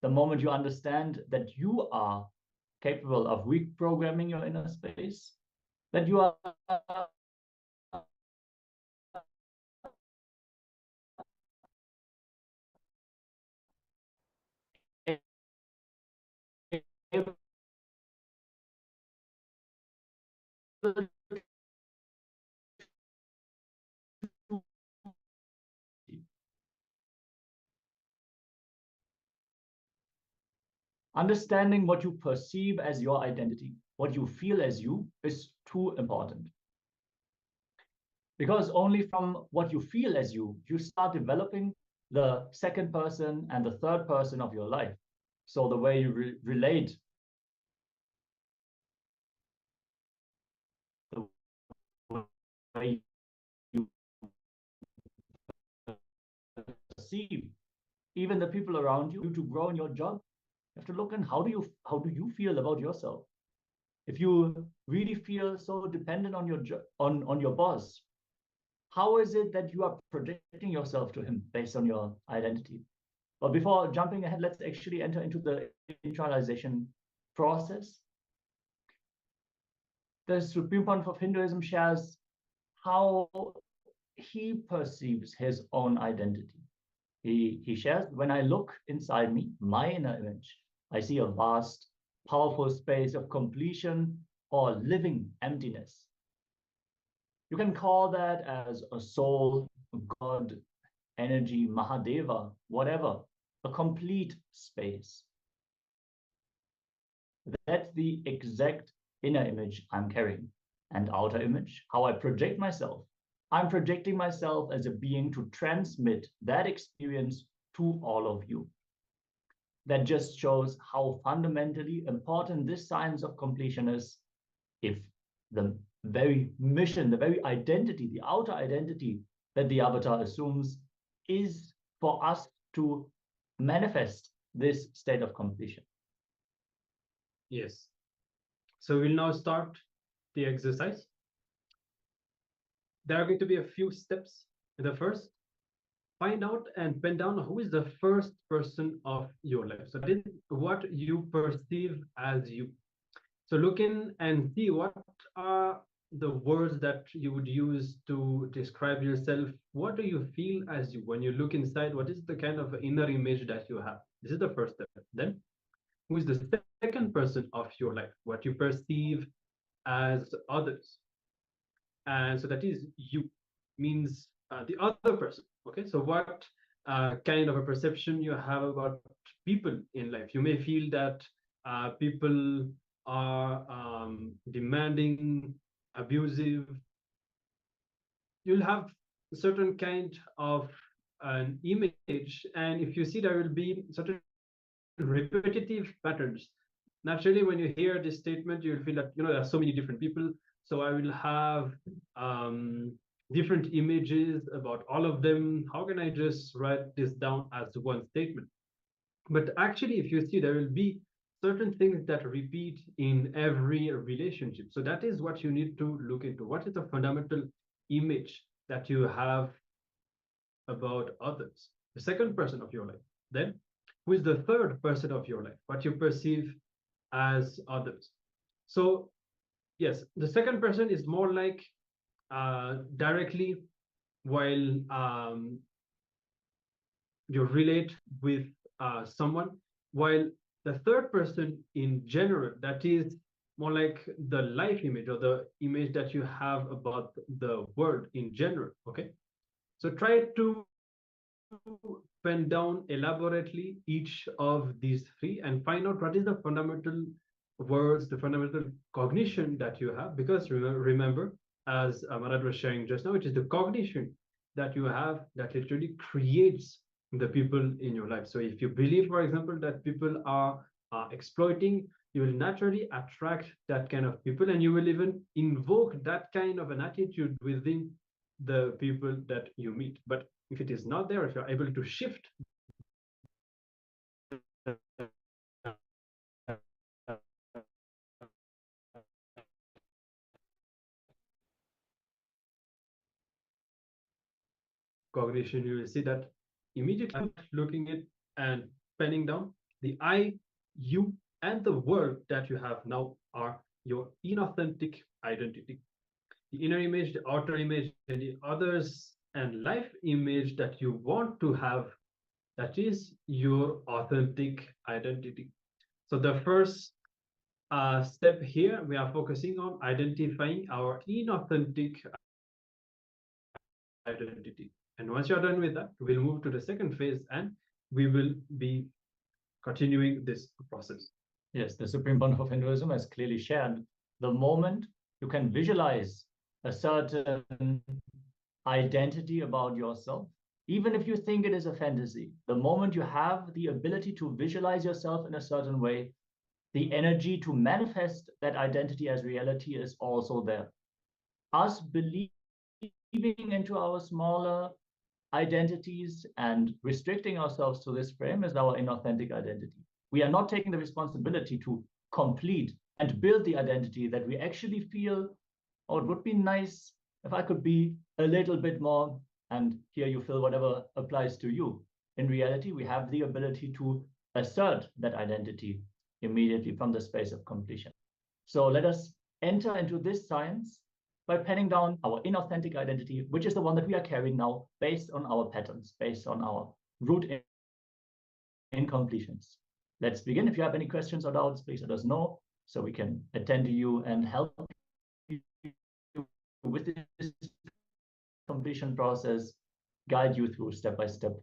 the moment you understand that you are capable of reprogramming your inner space, that you are able Understanding what you perceive as your identity, what you feel as you, is too important. Because only from what you feel as you start developing the second person and the third person of your life. So the way you relate, the way you perceive even the people around you to grow in your job, you have to look in how do you feel about yourself. If you really feel so dependent on your boss, how is it that you are projecting yourself to him based on your identity? But before jumping ahead, let's actually enter into the internalization process. The Supreme Pontiff of Hinduism shares how he perceives his own identity. He shares, when I look inside me, my inner image, I see a vast, powerful space of completion or living emptiness. You can call that as a soul, God, energy, Mahadeva, whatever, a complete space. That's the exact inner image I'm carrying. And outer image, how I project myself. I'm projecting myself as a being to transmit that experience to all of you. That just shows how fundamentally important this science of completion is. If the very mission, the very identity, the outer identity that the avatar assumes is for us to manifest this state of completion. Yes. So we'll now start the exercise. There are going to be a few steps. The first, find out and pen down who is the first person of your life. So that is what you perceive as you. So look in and see what are the words that you would use to describe yourself. What do you feel as you? When you look inside, what is the kind of inner image that you have? This is the first step. Then, who is the second person of your life? What you perceive as others. And so that is you, means the other person. Okay, so what kind of a perception you have about people in life? You may feel that people are demanding, abusive. You'll have a certain kind of an image, and if you see, there will be certain repetitive patterns. Naturally, when you hear this statement, you'll feel that, there are so many different people, so I will have different images about all of them. How can I just write this down as one statement? But actually, if you see, there will be certain things that repeat in every relationship. So that is what you need to look into. What is the fundamental image that you have about others? The second person of your life. Then, who is the third person of your life? What you perceive as others. So yes, the second person is more like directly while you relate with someone, while the third person in general, that is more like the life image or the image that you have about the world in general. Okay, so try to pen down elaborately each of these three and find out what is the fundamental words, the fundamental cognition that you have. Because remember, as Maharaj was sharing just now, it is the cognition that you have that literally creates the people in your life. So if you believe, for example, that people are exploiting, you will naturally attract that kind of people, and you will even invoke that kind of an attitude within the people that you meet. But if it is not there, if you're able to shift cognition, you will see that immediately looking at and penning down, the I, you, and the world that you have now are your inauthentic identity. The inner image, the outer image, and the others and life image that you want to have, that is your authentic identity. So the first step here, we are focusing on identifying our inauthentic identity. And once you're done with that, we'll move to the second phase and we will be continuing this process. Yes, the Supreme Pontiff of Hinduism has clearly shared the moment you can visualize a certain identity about yourself, even if you think it is a fantasy, the moment you have the ability to visualize yourself in a certain way, the energy to manifest that identity as reality is also there. Us believing into our smaller identities and restricting ourselves to this frame is our inauthentic identity. We are not taking the responsibility to complete and build the identity that we actually feel, oh, it would be nice if I could be a little bit more, and here you feel whatever applies to you. In reality, we have the ability to assert that identity immediately from the space of completion. So let us enter into this science by penning down our inauthentic identity, which is the one that we are carrying now based on our patterns, based on our root incompletions. Let's begin. If you have any questions or doubts, please let us know so we can attend to you and help you with this completion process, guide you through step by step.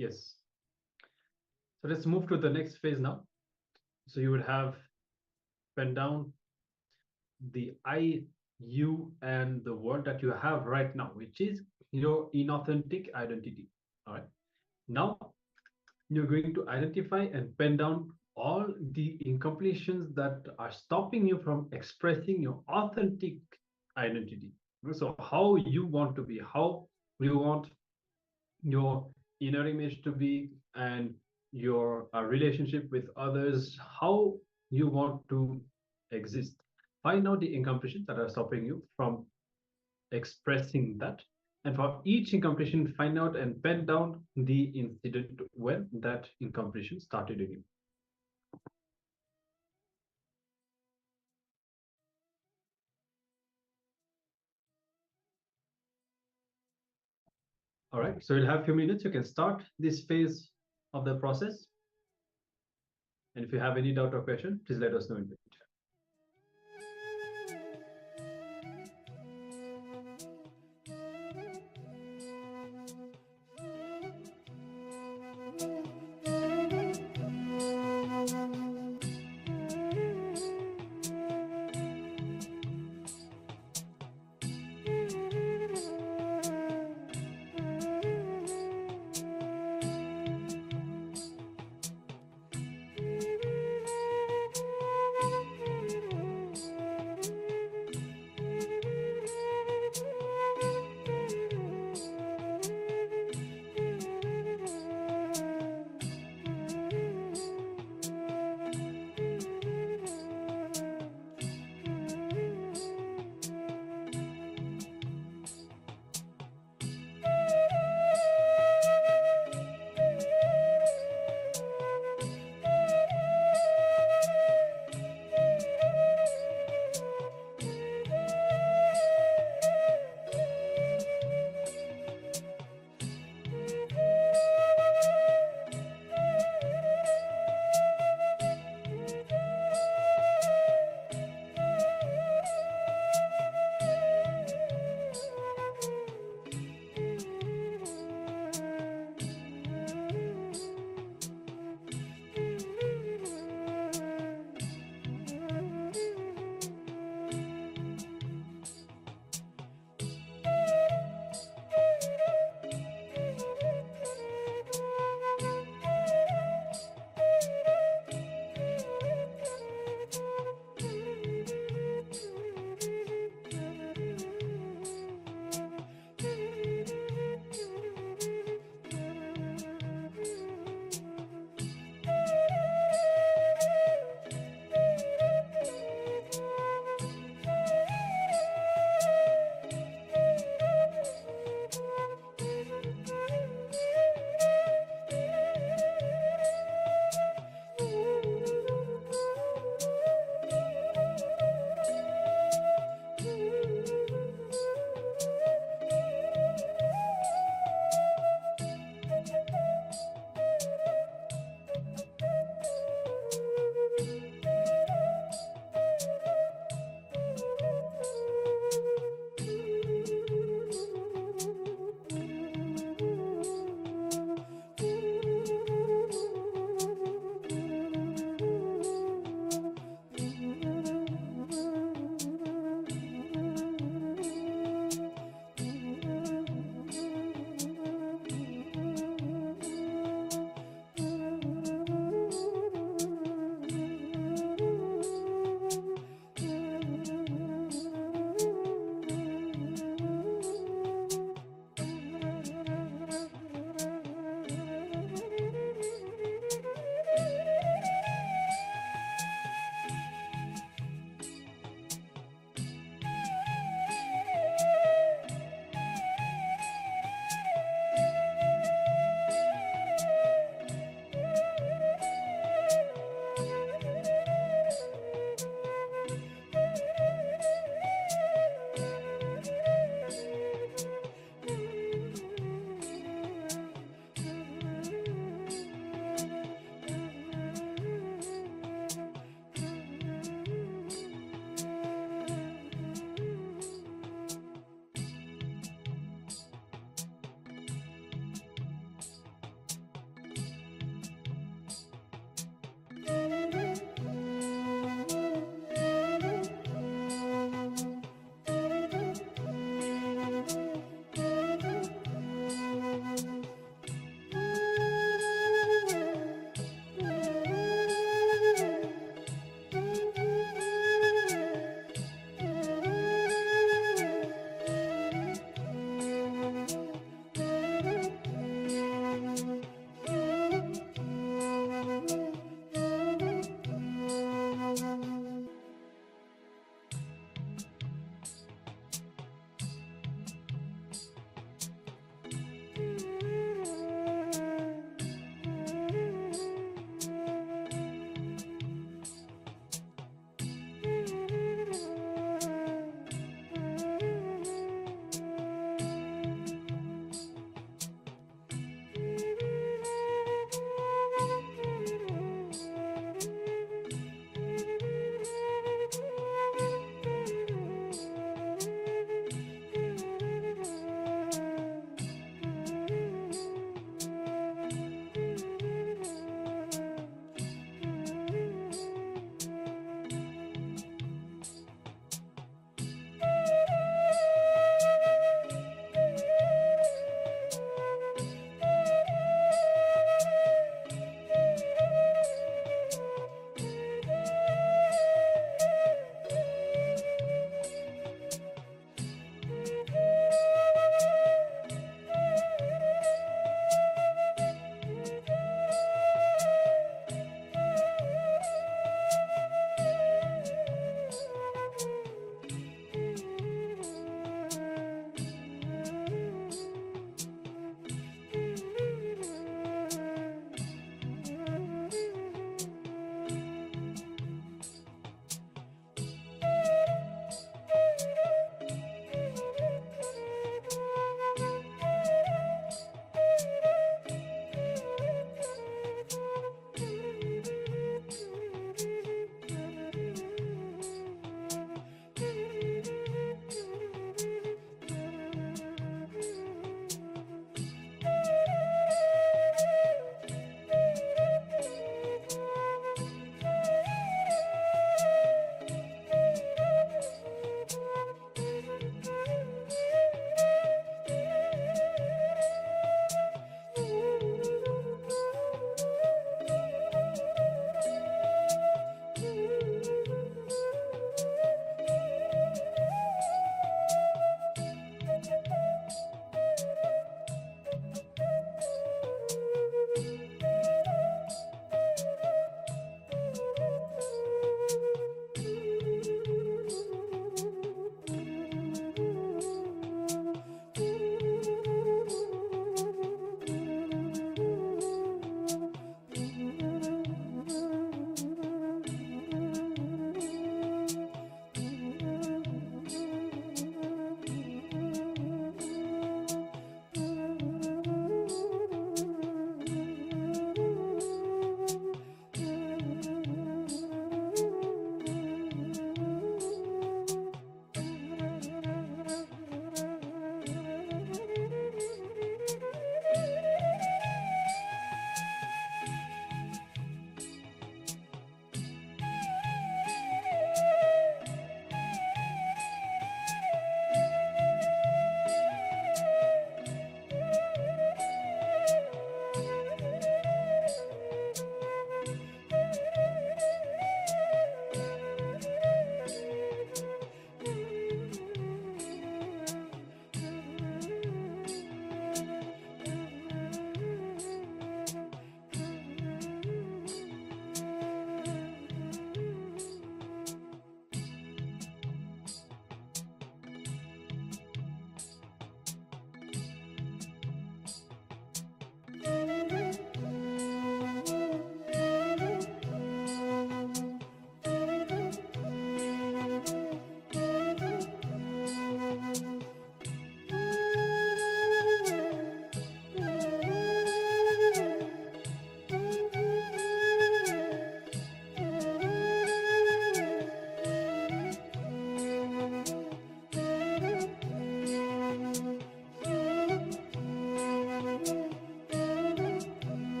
Yes. So let's move to the next phase now. So you would have pen down the I, you, and the word that you have right now, which is your inauthentic identity. All right. Now you're going to identify and pen down all the incompletions that are stopping you from expressing your authentic identity. So how you want to be, how you want your inner image to be, and your relationship with others, how you want to exist. Find out the incompletions that are stopping you from expressing that. And for each incompletion, find out and pen down the incident when that incompletion started in you. All right, so you'll have a few minutes. You can start this phase of the process. And if you have any doubt or question, please let us know in the chat.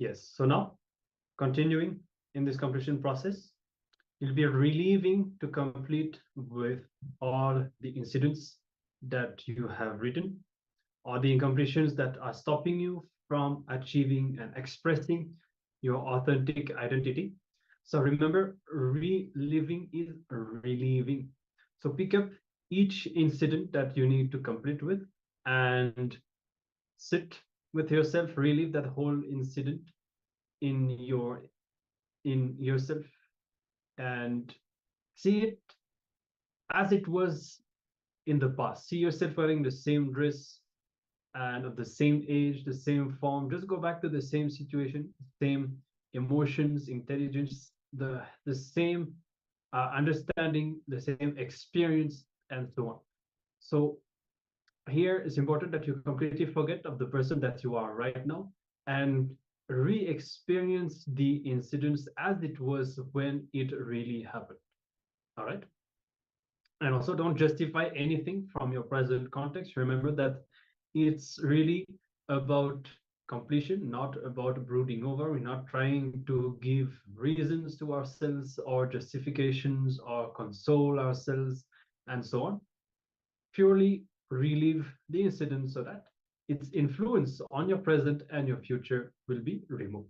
Yes. So now, continuing in this completion process, you'll be relieving to complete with all the incidents that you have written, or the incompletions that are stopping you from achieving and expressing your authentic identity. So remember, reliving is relieving. So pick up each incident that you need to complete with and sit with yourself, relive that whole incident in yourself, and see it as it was in the past. See yourself wearing the same dress and of the same age, the same form. Just go back to the same situation, same emotions, intelligence, the same understanding, the same experience, and so on. So here it's important that you completely forget of the person that you are right now and re-experience the incidents as it was when it really happened. All right. And also don't justify anything from your present context. Remember that it's really about completion, not about brooding over. We're not trying to give reasons to ourselves or justifications or console ourselves and so on. Purely relive the incident so that its influence on your present and your future will be removed.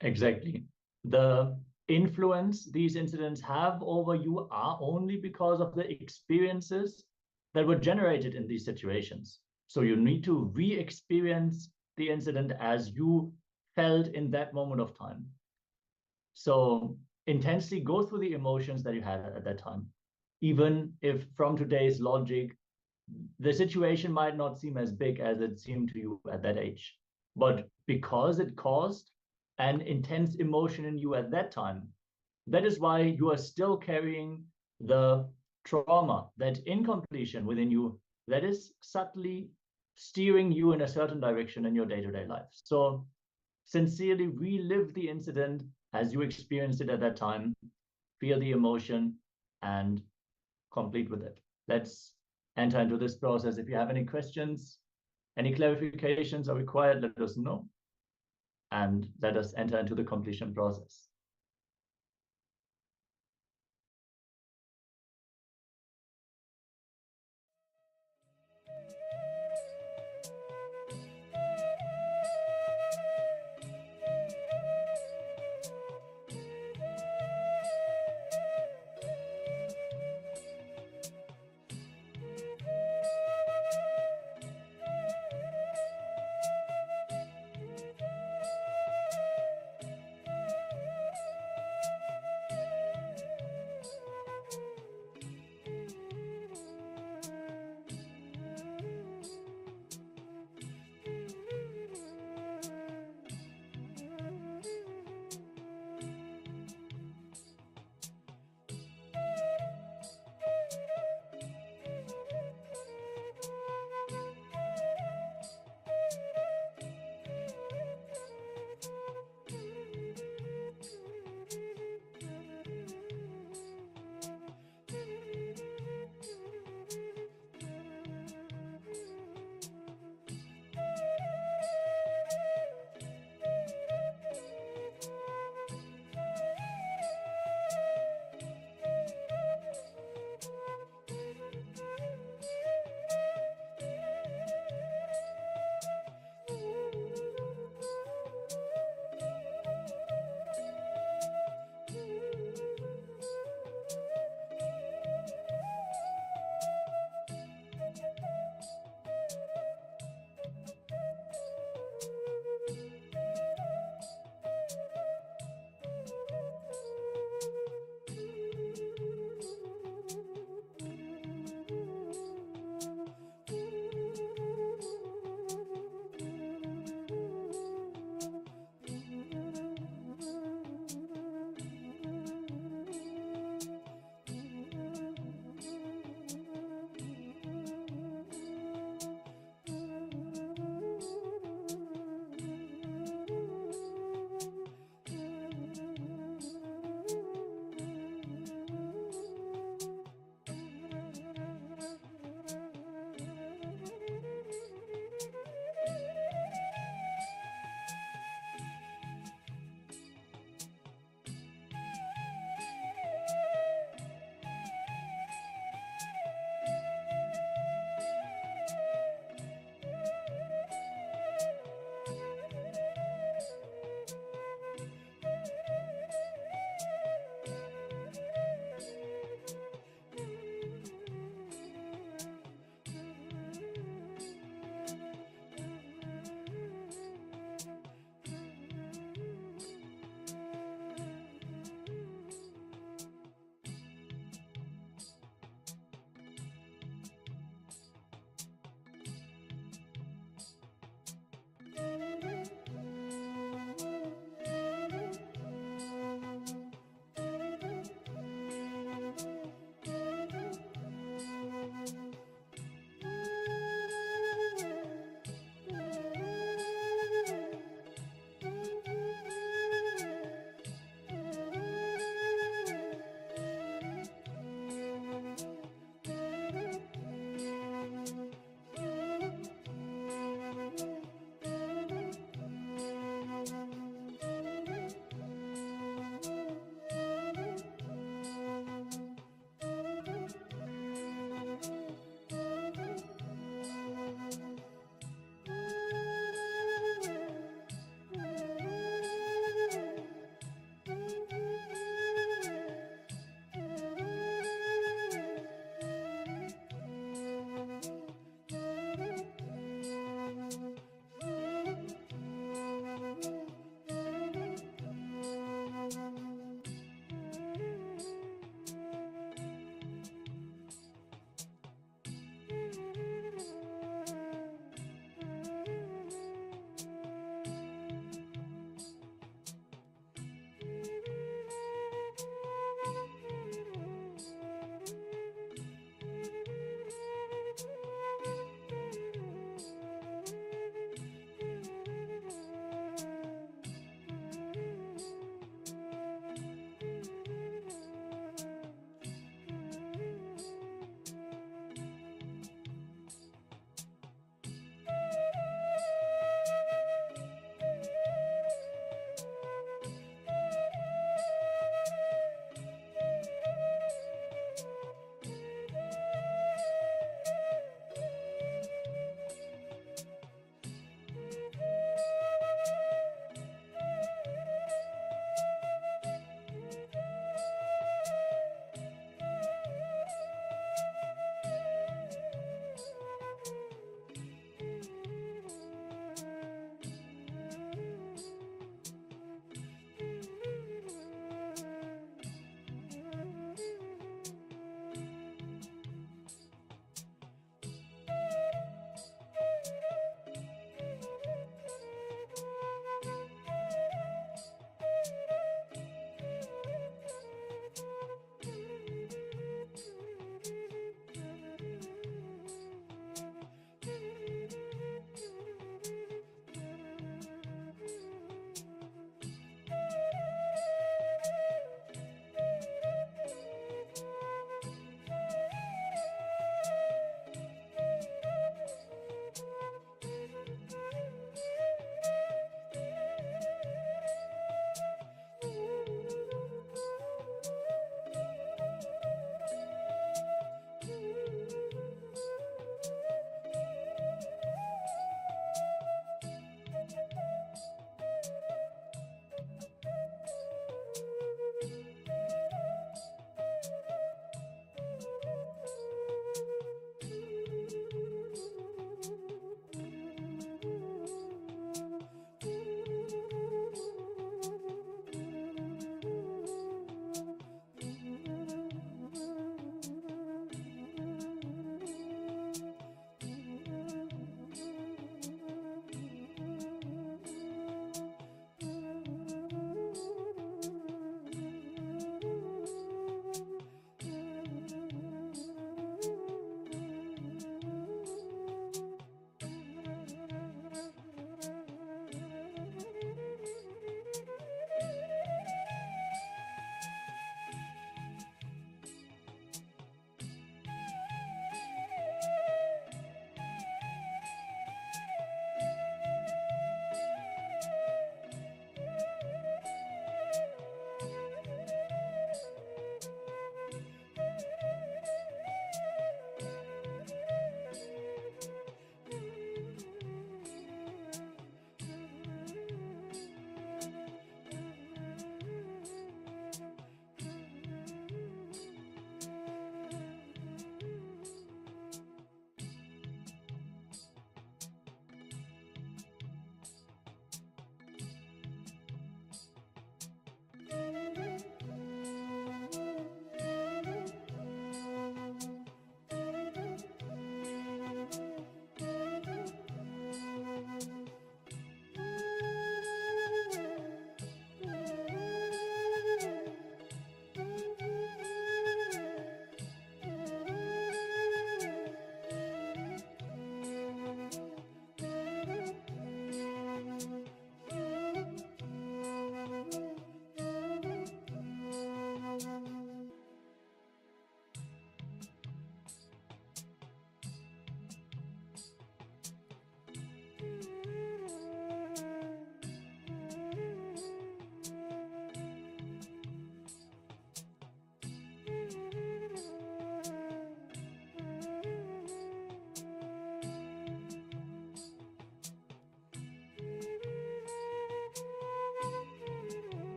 Exactly. The influence these incidents have over you are only because of the experiences that were generated in these situations. So you need to re-experience the incident as you felt in that moment of time. So intensely go through the emotions that you had at that time. Even if from today's logic, the situation might not seem as big as it seemed to you at that age. But because it caused an intense emotion in you at that time, that is why you are still carrying the trauma, that incompletion within you, that is subtly steering you in a certain direction in your day-to-day life. So sincerely relive the incident as you experienced it at that time, feel the emotion, and complete with it. Let's enter into this process. If you have any questions, any clarifications are required, let us know. And let us enter into the completion process.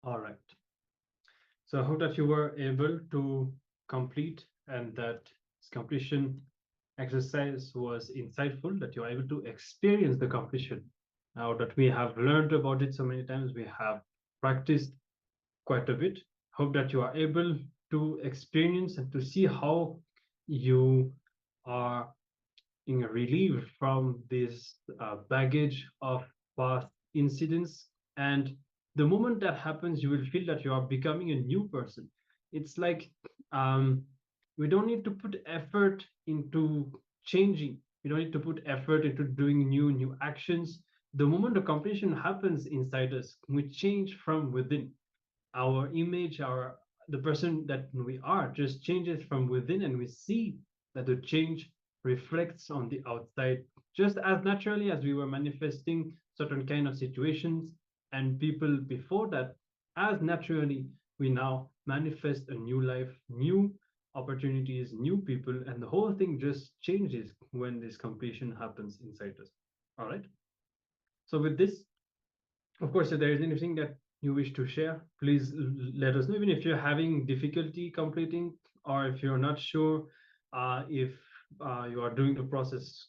All right. So I hope that you were able to complete and that this completion exercise was insightful, that you are able to experience the completion. Now that we have learned about it so many times, we have practiced quite a bit. Hope that you are able to experience and to see how you are relieved from this baggage of past incidents. And the moment that happens, you will feel that you are becoming a new person. It's like we don't need to put effort into changing. We don't need to put effort into doing new actions. The moment the completion happens inside us, we change from within. Our image, the person that we are just changes from within, and we see that the change reflects on the outside just as naturally as we were manifesting certain kind of situations and people before that. As naturally we now manifest a new life, new opportunities, new people, and the whole thing just changes when this completion happens inside us. All right, so with this, of course, if there is anything that you wish to share, please let us know. Even if you're having difficulty completing, or if you're not sure if you are doing the process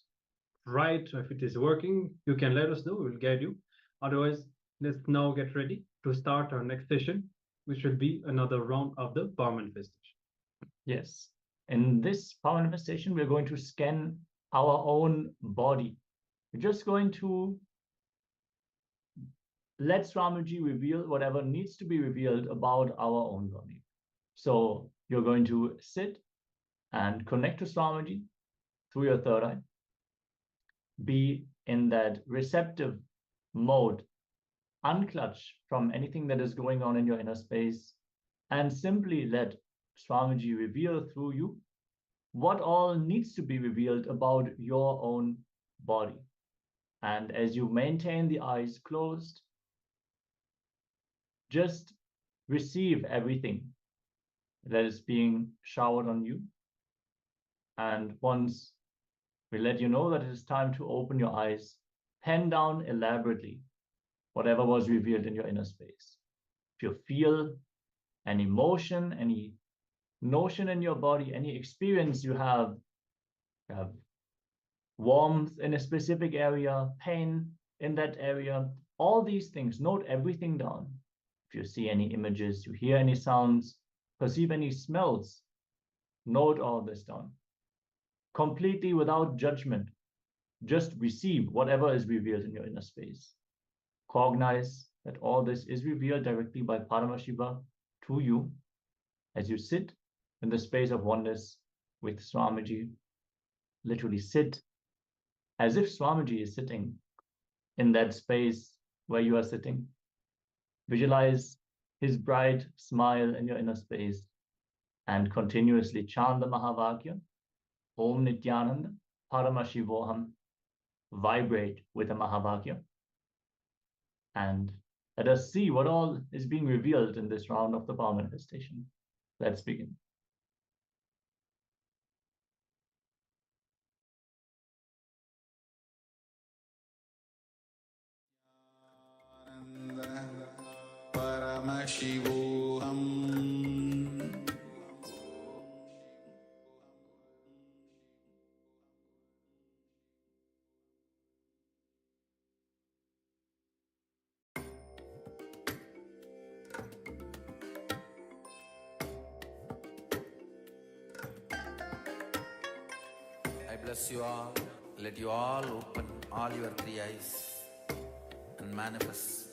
right, or if it is working, you can let us know. We will guide you. Otherwise, let's now get ready to start our next session, which will be another round of the power manifestation. Yes. In this power manifestation, we're going to scan our own body. We're just going to let Swamiji reveal whatever needs to be revealed about our own body. So you're going to sit and connect to Swamiji through your third eye. Be in that receptive mode, unclutch from anything that is going on in your inner space, and simply let Swamiji reveal through you what all needs to be revealed about your own body. And as you maintain the eyes closed, just receive everything that is being showered on you. And once we let you know that it is time to open your eyes, pen down elaborately whatever was revealed in your inner space. If you feel any emotion, any notion in your body, any experience you have warmth in a specific area, pain in that area, all these things, note everything down. If you see any images, you hear any sounds, perceive any smells, note all this down. Completely without judgment, just receive whatever is revealed in your inner space. Cognize that all this is revealed directly by Paramashiva to you as you sit in the space of oneness with Swamiji. Literally sit as if Swamiji is sitting in that space where you are sitting. Visualize his bright smile in your inner space and continuously chant the Mahavakya, Om Nityananda, Paramashivoham. Vibrate with the Mahavakya. And let us see what all is being revealed in this round of the power manifestation. Let's begin. Paramashivoham. I bless you all. Let you all open all your three eyes and manifest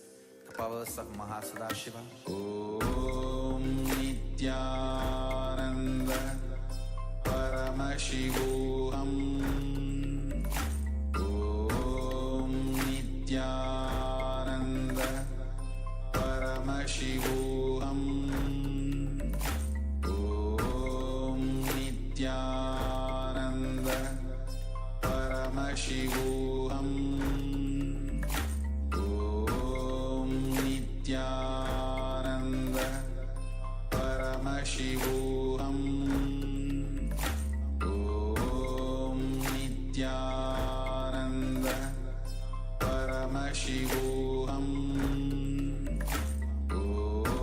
the powers of Mahasadashiva. Om Nityananda Paramashivoham. Om Nityananda Paramashivoham. Om Nityananda Paramashivoham. Om Nityananda Paramashivoham. Om Nityananda Paramashivoham. Om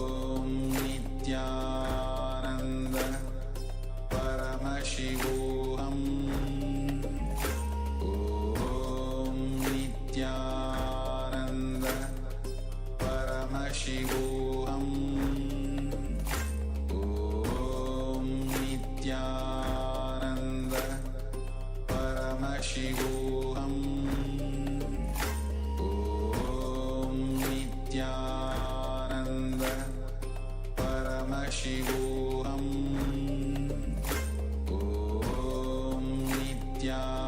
Paramashivoham Om Nityananda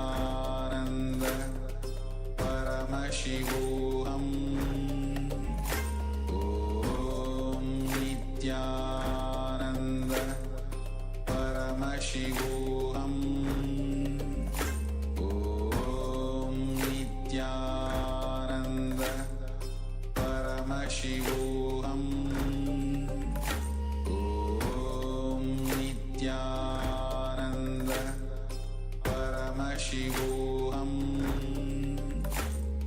Paramashivoham Om Nityananda Paramashivoham Om Nityananda Paramashivoham Om Nityananda Paramashivoham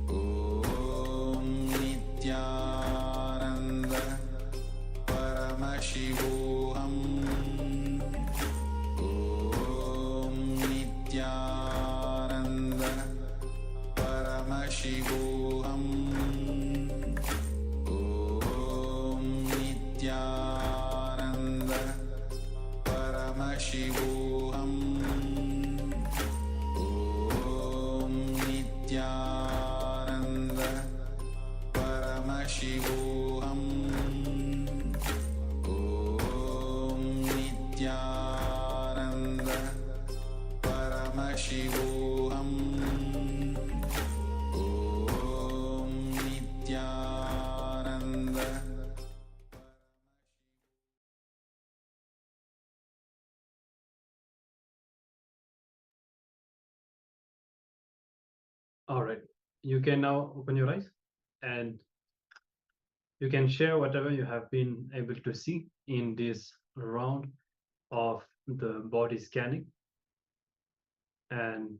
Om Nityananda Paramashivoham Om Nityananda Paramashivoham Om Nityananda Paramashivoham Om Nityananda Paramashivoham Om Nityananda Paramashivoham Om Nityananda. All right, you can now open your eyes and you can share whatever you have been able to see in this round of the body scanning. And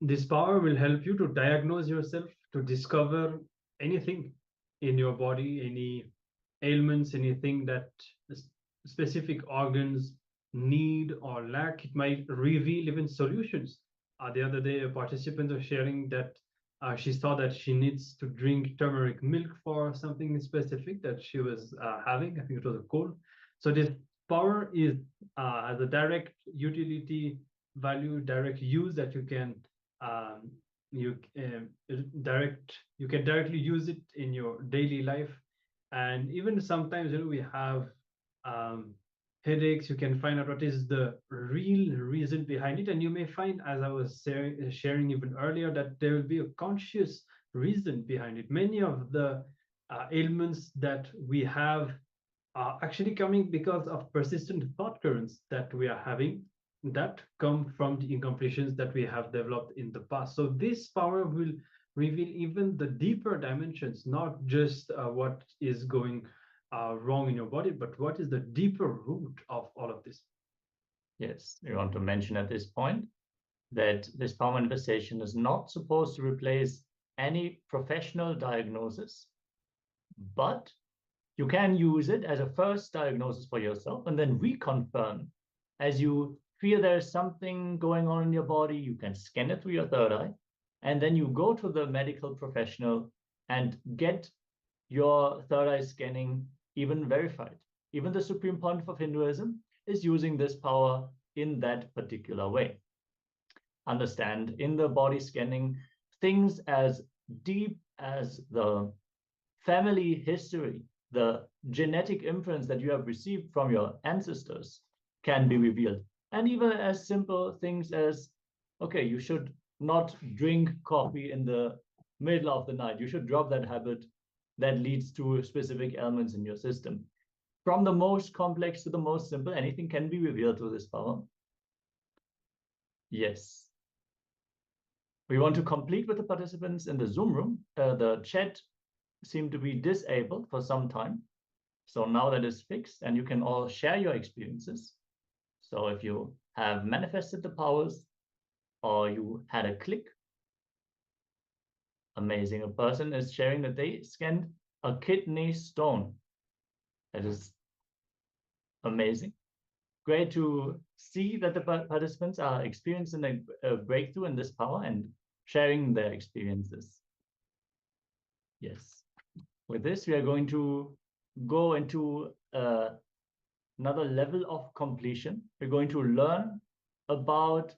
this power will help you to diagnose yourself, to discover anything in your body, any ailments, anything that specific organs need or lack. It might reveal even solutions. The other day, a participant was sharing that she saw that she needs to drink turmeric milk for something specific that she was having. I think it was a cold. So this power is as a direct utility value, direct use that you can you can directly use it in your daily life. And even sometimes, you know, we have headaches. You can find out what is the real reason behind it, and you may find, as I was sharing even earlier, that there will be a conscious reason behind it. Many of the ailments that we have are actually coming because of persistent thought currents that we are having, that come from the incompletions that we have developed in the past. So this power will reveal even the deeper dimensions, not just what is going wrong in your body, but what is the deeper root of all of this. Yes, we want to mention at this point that this power manifestation is not supposed to replace any professional diagnosis, but you can use it as a first diagnosis for yourself and then reconfirm. As you feel there's something going on in your body, you can scan it through your third eye, and then you go to the medical professional and get your third eye scanning even verified. Even the Supreme Pontiff of Hinduism is using this power in that particular way. Understand, in the body scanning, things as deep as the family history, the genetic imprints that you have received from your ancestors can be revealed. And even as simple things as, okay, you should not drink coffee in the middle of the night. You should drop that habit that leads to specific ailments in your system. From the most complex to the most simple, anything can be revealed through this power. Yes. We want to complete with the participants in the Zoom room. The chat seemed to be disabled for some time. So now that is fixed and you can all share your experiences. So if you have manifested the powers or you had a click, amazing. A person is sharing that they scanned a kidney stone. That is amazing. Great to see that the participants are experiencing a breakthrough in this power and sharing their experiences. Yes. With this, we are going to go into another level of completion. We're going to learn about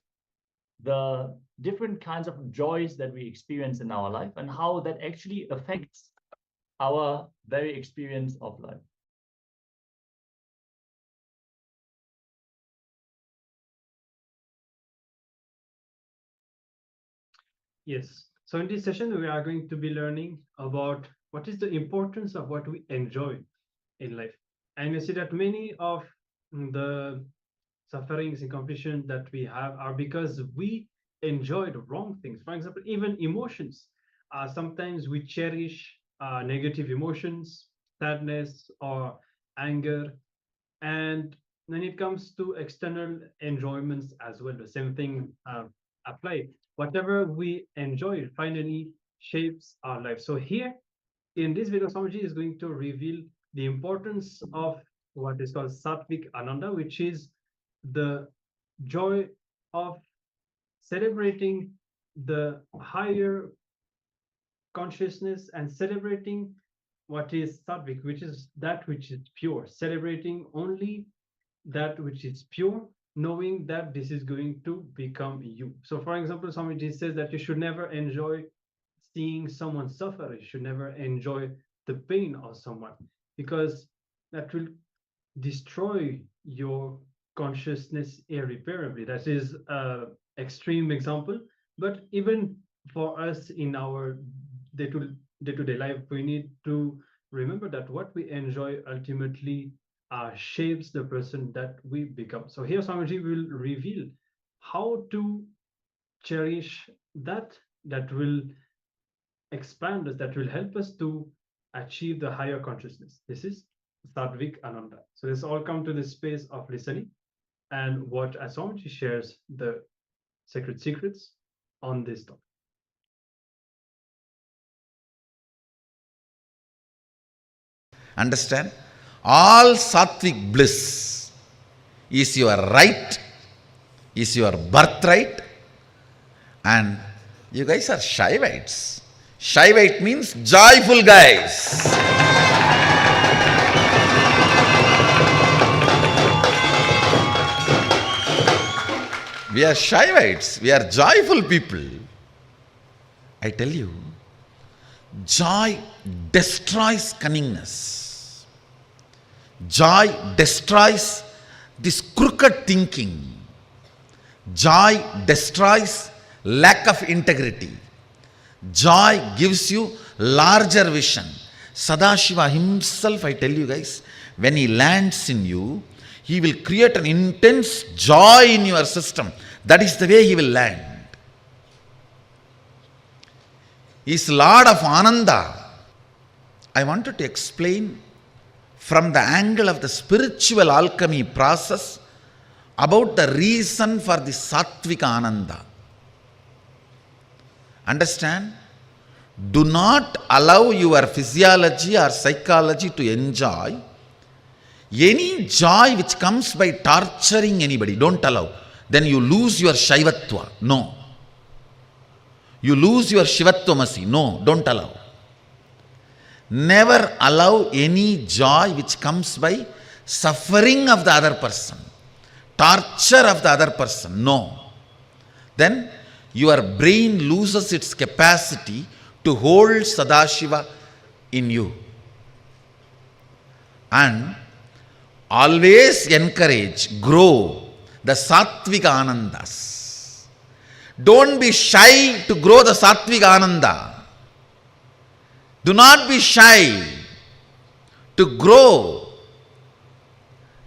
the different kinds of joys that we experience in our life and how that actually affects our very experience of life. Yes. So in this session, we are going to be learning about what is the importance of what we enjoy in life. And we see that many of the sufferings and competition that we have are because we enjoy the wrong things. For example, even emotions. Sometimes we cherish negative emotions, sadness or anger. And when it comes to external enjoyments as well, the same thing apply. Whatever we enjoy finally shapes our life. So here in this video, Swamiji is going to reveal the importance of what is called Sattvic Ananda, which is the joy of celebrating the higher consciousness and celebrating what is Sattvic, which is that which is pure, celebrating only that which is pure, knowing that this is going to become you. So for example, Swamiji says that you should never enjoy seeing someone suffer. You should never enjoy the pain of someone, because that will destroy your consciousness irreparably. That is an extreme example, but even for us in our day-to-day life, we need to remember that what we enjoy ultimately shapes the person that we become. So here Swamiji will reveal how to cherish that will expand us, that will help us to achieve the higher consciousness. This is Sattvic Ananda. So this all come to this space of listening and watch as Swamiji shares the sacred secrets on this topic. Understand? All sattvic bliss is your right, is your birthright, and you guys are Shaivites. Shaivite means joyful guys. We are Shaivites, we are joyful people. I tell you, joy destroys cunningness. Joy destroys this crooked thinking. Joy destroys lack of integrity. Joy gives you larger vision. Sadashiva himself, I tell you guys, when he lands in you, he will create an intense joy in your system. That is the way he will land. He is Lord of Ananda. I wanted to explain from the angle of the spiritual alchemy process about the reason for the Sattvika Ananda. Understand? Do not allow your physiology or psychology to enjoy any joy which comes by torturing anybody. Don't allow. Then you lose your Shaivatva. No. You lose your Shivatvamasi. No, don't allow. Never allow any joy which comes by suffering of the other person, torture of the other person. No. Then your brain loses its capacity to hold Sadashiva in you. And always encourage, grow the Sattvika Anandas. Don't be shy to grow the Sattvika Ananda. Do not be shy to grow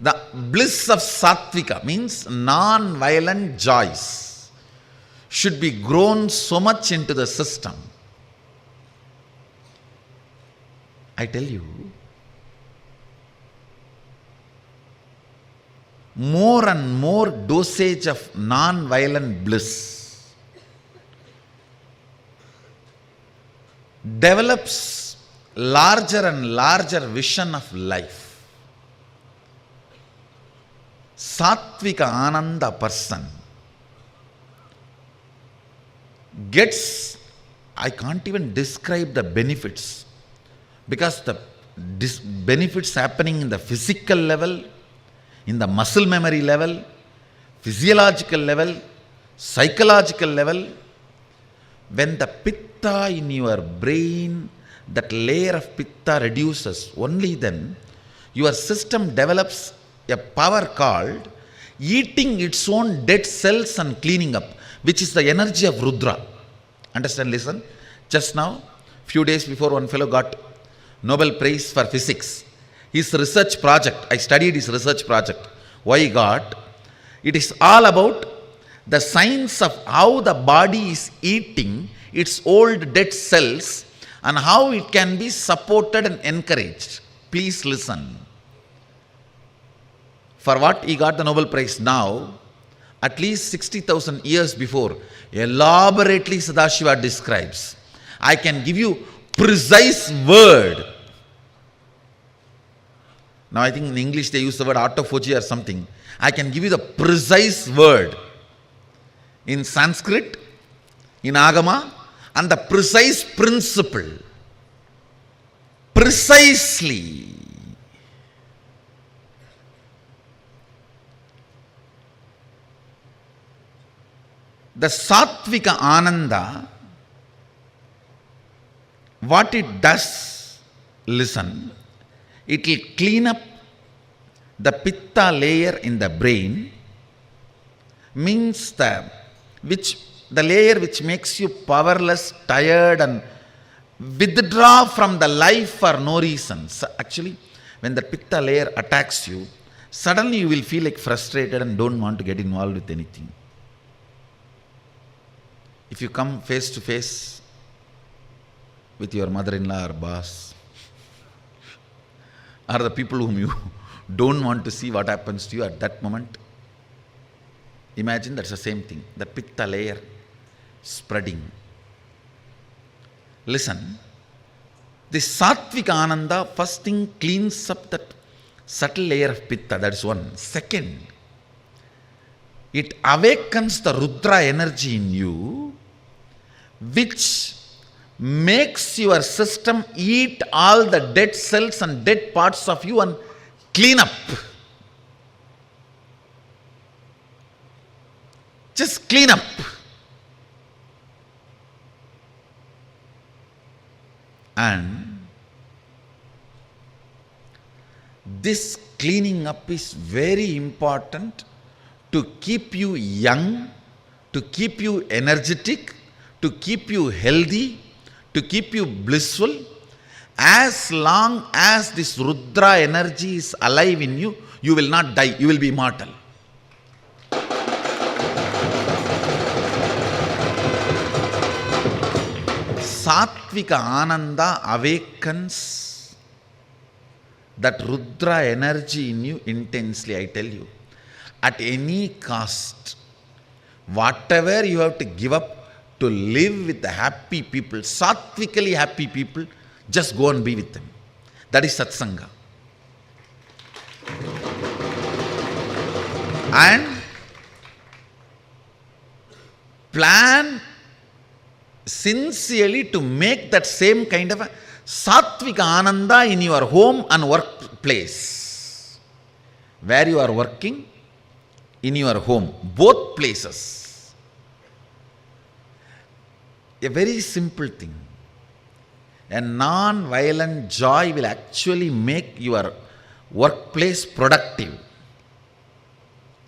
the bliss of Sattvika, means non-violent joys should be grown so much into the system. I tell you, more and more dosage of non-violent bliss develops larger and larger vision of life. Sattvika Ananda person gets, I can't even describe the benefits, because the benefits happening in the physical level, in the muscle memory level, physiological level, psychological level, when the pitta in your brain, that layer of pitta reduces, only then your system develops a power called eating its own dead cells and cleaning up, which is the energy of Rudra. Understand? Listen. Just now, few days before, one fellow got Nobel Prize for physics. His research project, I studied his research project. Why he got? It is all about the science of how the body is eating its old dead cells and how it can be supported and encouraged. Please listen. For what he got the Nobel Prize now, at least 60,000 years before, elaborately Sadashiva describes. I can give you precise word. Now I think in English they use the word autophagy or something. I can give you the precise word in Sanskrit, in Agama, and the precise principle. Precisely. The Sattvika Ananda, what it does, listen, it will clean up the pitta layer in the brain, means the layer which makes you powerless, tired, and withdraw from the life for no reason. So actually, when the pitta layer attacks you, suddenly you will feel like frustrated and don't want to get involved with anything. If you come face to face with your mother-in-law or boss, or the people whom you don't want to see what happens to you at that moment, imagine that's the same thing, the pitta layer spreading. Listen, this Sattvika Ananda first thing cleans up that subtle layer of pitta, that's one. Second, it awakens the Rudra energy in you, which makes your system eat all the dead cells and dead parts of you and clean up. Just clean up. And this cleaning up is very important to keep you young, to keep you energetic, to keep you healthy, to keep you blissful. As long as this Rudra energy is alive in you, you will not die, you will be immortal. Sattvika Ananda awakens that Rudra energy in you intensely, I tell you. At any cost, whatever you have to give up to live with the happy people, sattvikally happy people, just go and be with them. That is satsanga. And plan sincerely to make that same kind of a Sattvika Ananda in your home and workplace. Where you are working, in your home, both places. A very simple thing. A non-violent joy will actually make your workplace productive.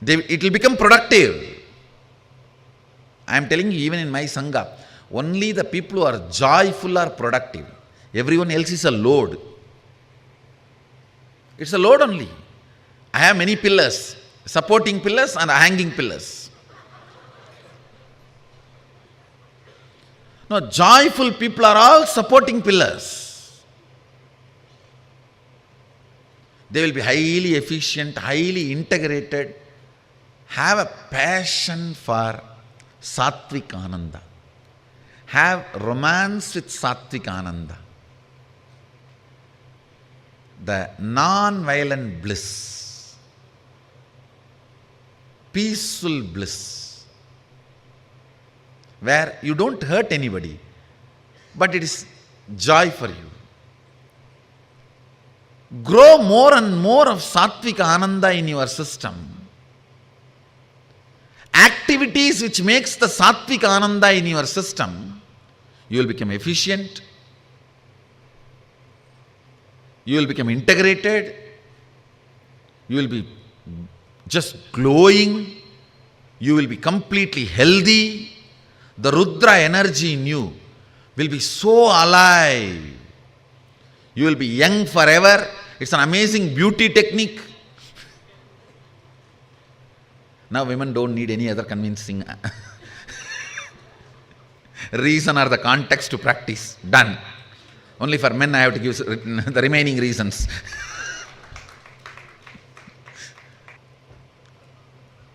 It will become productive. I am telling you, even in my Sangha, only the people who are joyful are productive. Everyone else is a load. It's a load only. I have many pillars, supporting pillars and hanging pillars. No, joyful people are all supporting pillars. They will be highly efficient, highly integrated, have a passion for Sattvika Ananda, have romance with Sattvika Ananda, the non-violent bliss, peaceful bliss, where you don't hurt anybody, but it is joy for you. Grow more and more of Sattvika Ananda in your system, activities which makes the sattvic ananda in your system, you will become efficient, you will become integrated, you will be just glowing, you will be completely healthy. The Rudra energy in you will be so alive. You will be young forever. It's an amazing beauty technique. Now women don't need any other convincing reason or the context to practice. Done. Only for men I have to give the remaining reasons.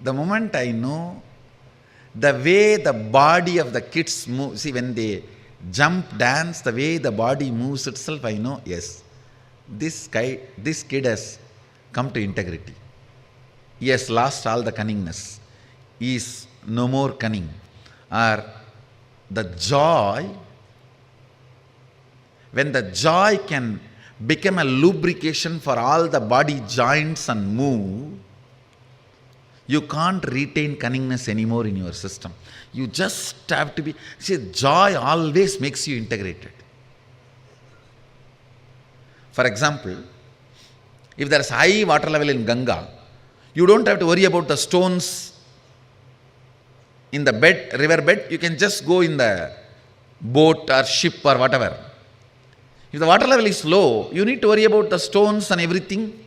The moment I know the way the body of the kids move, see when they jump, dance, the way the body moves itself, I know, yes, this kid has come to integrity. He has lost all the cunningness. He is no more cunning. Or the joy, when the joy can become a lubrication for all the body joints and move, you can't retain cunningness anymore in your system. You just have to be, see, joy always makes you integrated. For example, if there is high water level in Ganga, you don't have to worry about the stones in the bed, river bed. You can just go in the boat or ship or whatever. If the water level is low, you need to worry about the stones and everything.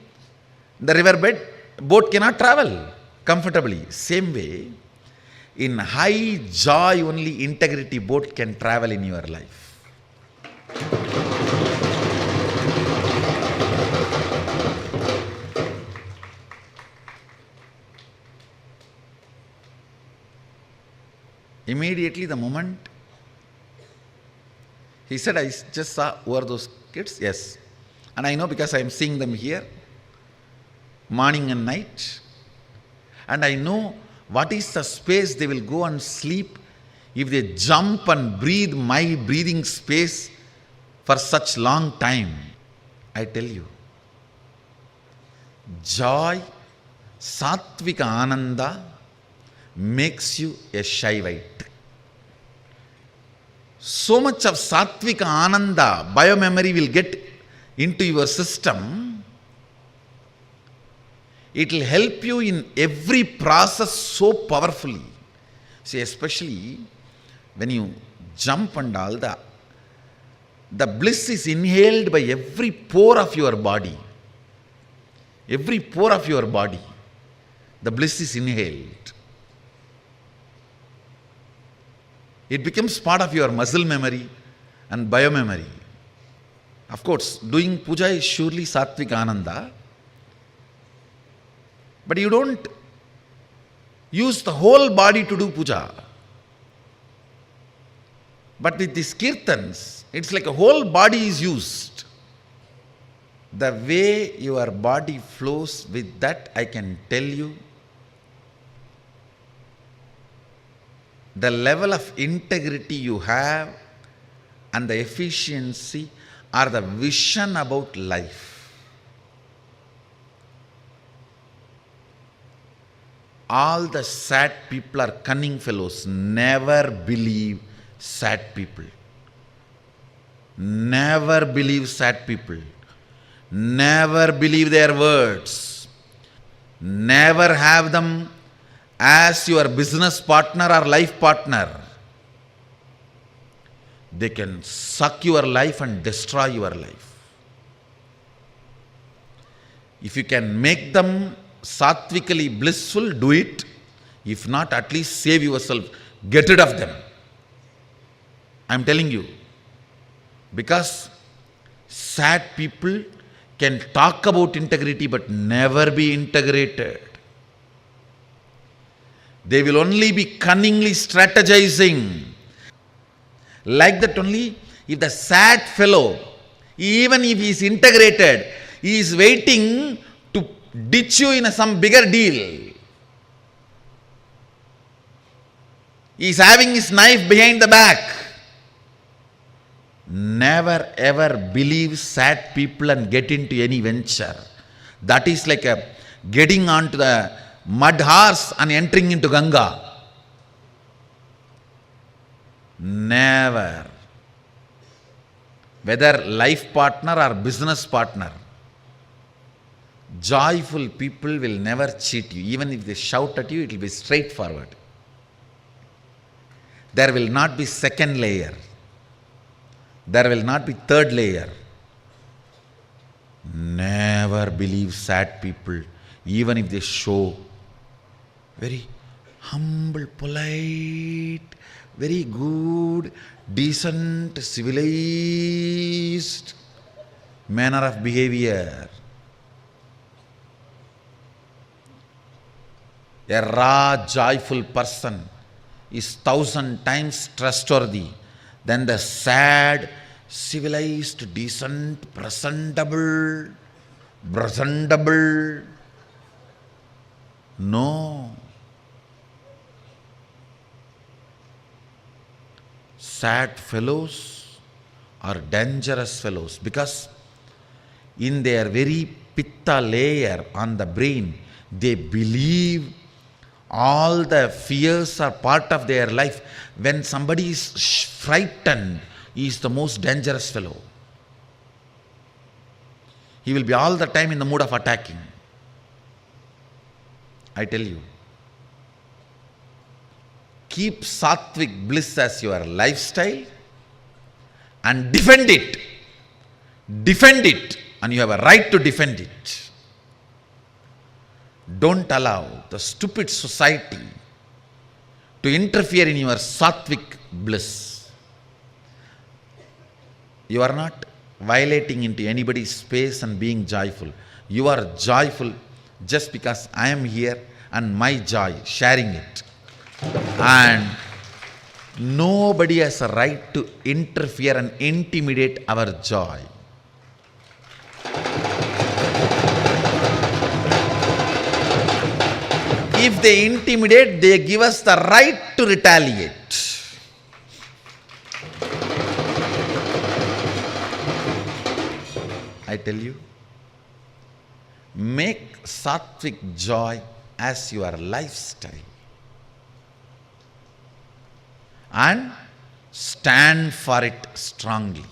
The river bed, boat cannot travel comfortably. Same way, in high joy only integrity boat can travel in your life. Immediately the moment he said, I just saw who are those kids? Yes. And I know because I am seeing them here morning and night. And I know what is the space they will go and sleep if they jump and breathe my breathing space for such long time. I tell you, joy, sattvika ananda makes you a Shaivite. So much of sattvika ananda, biomemory will get into your system. It will help you in every process so powerfully. See, especially when you jump and all, the bliss is inhaled by every pore of your body. Every pore of your body, the bliss is inhaled. It becomes part of your muscle memory and biomemory. Of course, doing puja is surely sattvika ananda. But you don't use the whole body to do puja. But with these kirtans, it's like a whole body is used. The way your body flows with that, I can tell you, the level of integrity you have and the efficiency or the vision about life. All the sad people are cunning fellows. Never believe sad people. Never believe sad people. Never believe their words. Never have them as your business partner or life partner. They can suck your life and destroy your life. If you can make them sattvically blissful, do it. If not, at least save yourself. Get rid of them. I am telling you. Because sad people can talk about integrity but never be integrated. They will only be cunningly strategizing. Like that only, if the sad fellow, even if he is integrated, he is waiting to ditch you in some bigger deal. He is having his knife behind the back. Never ever believe sad people and get into any venture. That is like getting onto the mud horse and entering into Ganga. Never. Whether life partner or business partner, joyful people will never cheat you. Even if they shout at you, it will be straightforward. There will not be second layer. There will not be third layer. Never believe sad people, even if they show very humble, polite, very good, decent, civilized manner of behavior. A raw, joyful person is 1,000 times trustworthy than the sad, civilized, decent, presentable. No. Sad fellows are dangerous fellows because in their very pitta layer on the brain, they believe all the fears are part of their life. When somebody is frightened, he is the most dangerous fellow. He will be all the time in the mood of attacking. I tell you, keep sattvic bliss as your lifestyle and defend it. Defend it, and you have a right to defend it. Don't allow the stupid society to interfere in your sattvic bliss. You are not violating into anybody's space and being joyful. You are joyful just because I am here and my joy, sharing it. And nobody has a right to interfere and intimidate our joy. If they intimidate, they give us the right to retaliate. I tell you, make sattvic joy as your lifestyle and stand for it strongly.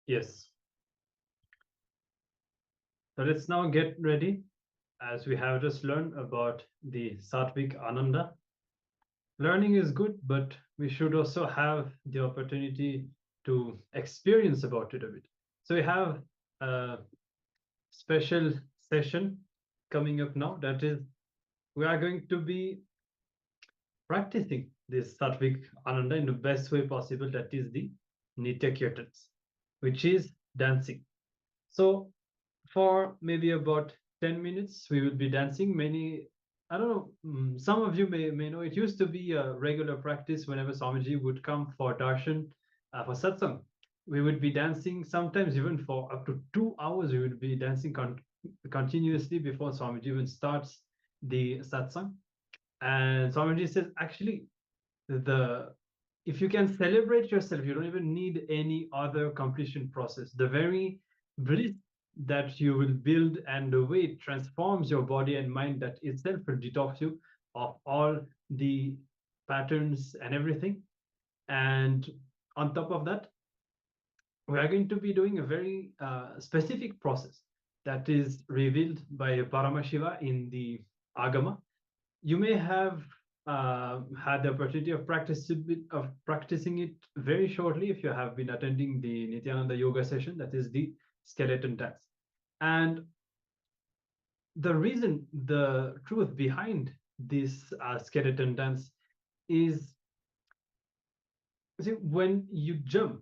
Yes. So let's now get ready, as we have just learned about the Sattvic Ananda. Learning is good, but we should also have the opportunity to experience about it a bit. So we have a special session coming up now. That is, we are going to be practicing this Sattvic Ananda in the best way possible. That is the Nitya Kirtans, which is dancing. So for maybe about 10 minutes, we will be dancing. I don't know, some of you may know, it used to be a regular practice whenever Swamiji would come for darshan, for satsang. We would be dancing, sometimes even for up to 2 hours, we would be dancing continuously before Swamiji even starts the satsang. And Swamiji says, actually, if you can celebrate yourself, you don't even need any other completion process. The very bliss that you will build and the way it transforms your body and mind, that itself will detox you of all the patterns and everything. And on top of that, we are going to be doing a very specific process that is revealed by Paramashiva in the Agama. You may have had the opportunity of practicing it very shortly if you have been attending the Nityananda yoga session, that is the skeleton dance. And the truth behind this skeleton dance is, see, when you jump,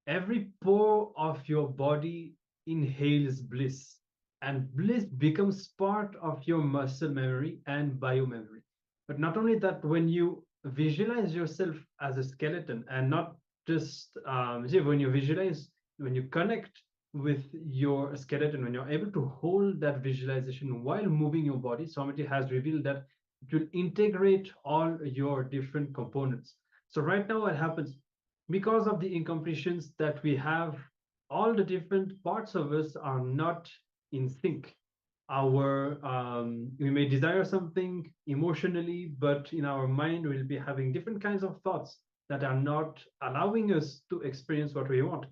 every pore of your body inhales bliss, and bliss becomes part of your muscle memory and biomemory. But not only that, when you visualize yourself as a skeleton, and not just when you visualize, when you connect with your skeleton, when you're able to hold that visualization while moving your body, Swamiji has revealed that it will integrate all your different components. So right now what happens, because of the incompletions that we have, all the different parts of us are not in sync. Our we may desire something emotionally, but in our mind we'll be having different kinds of thoughts that are not allowing us to experience what we want.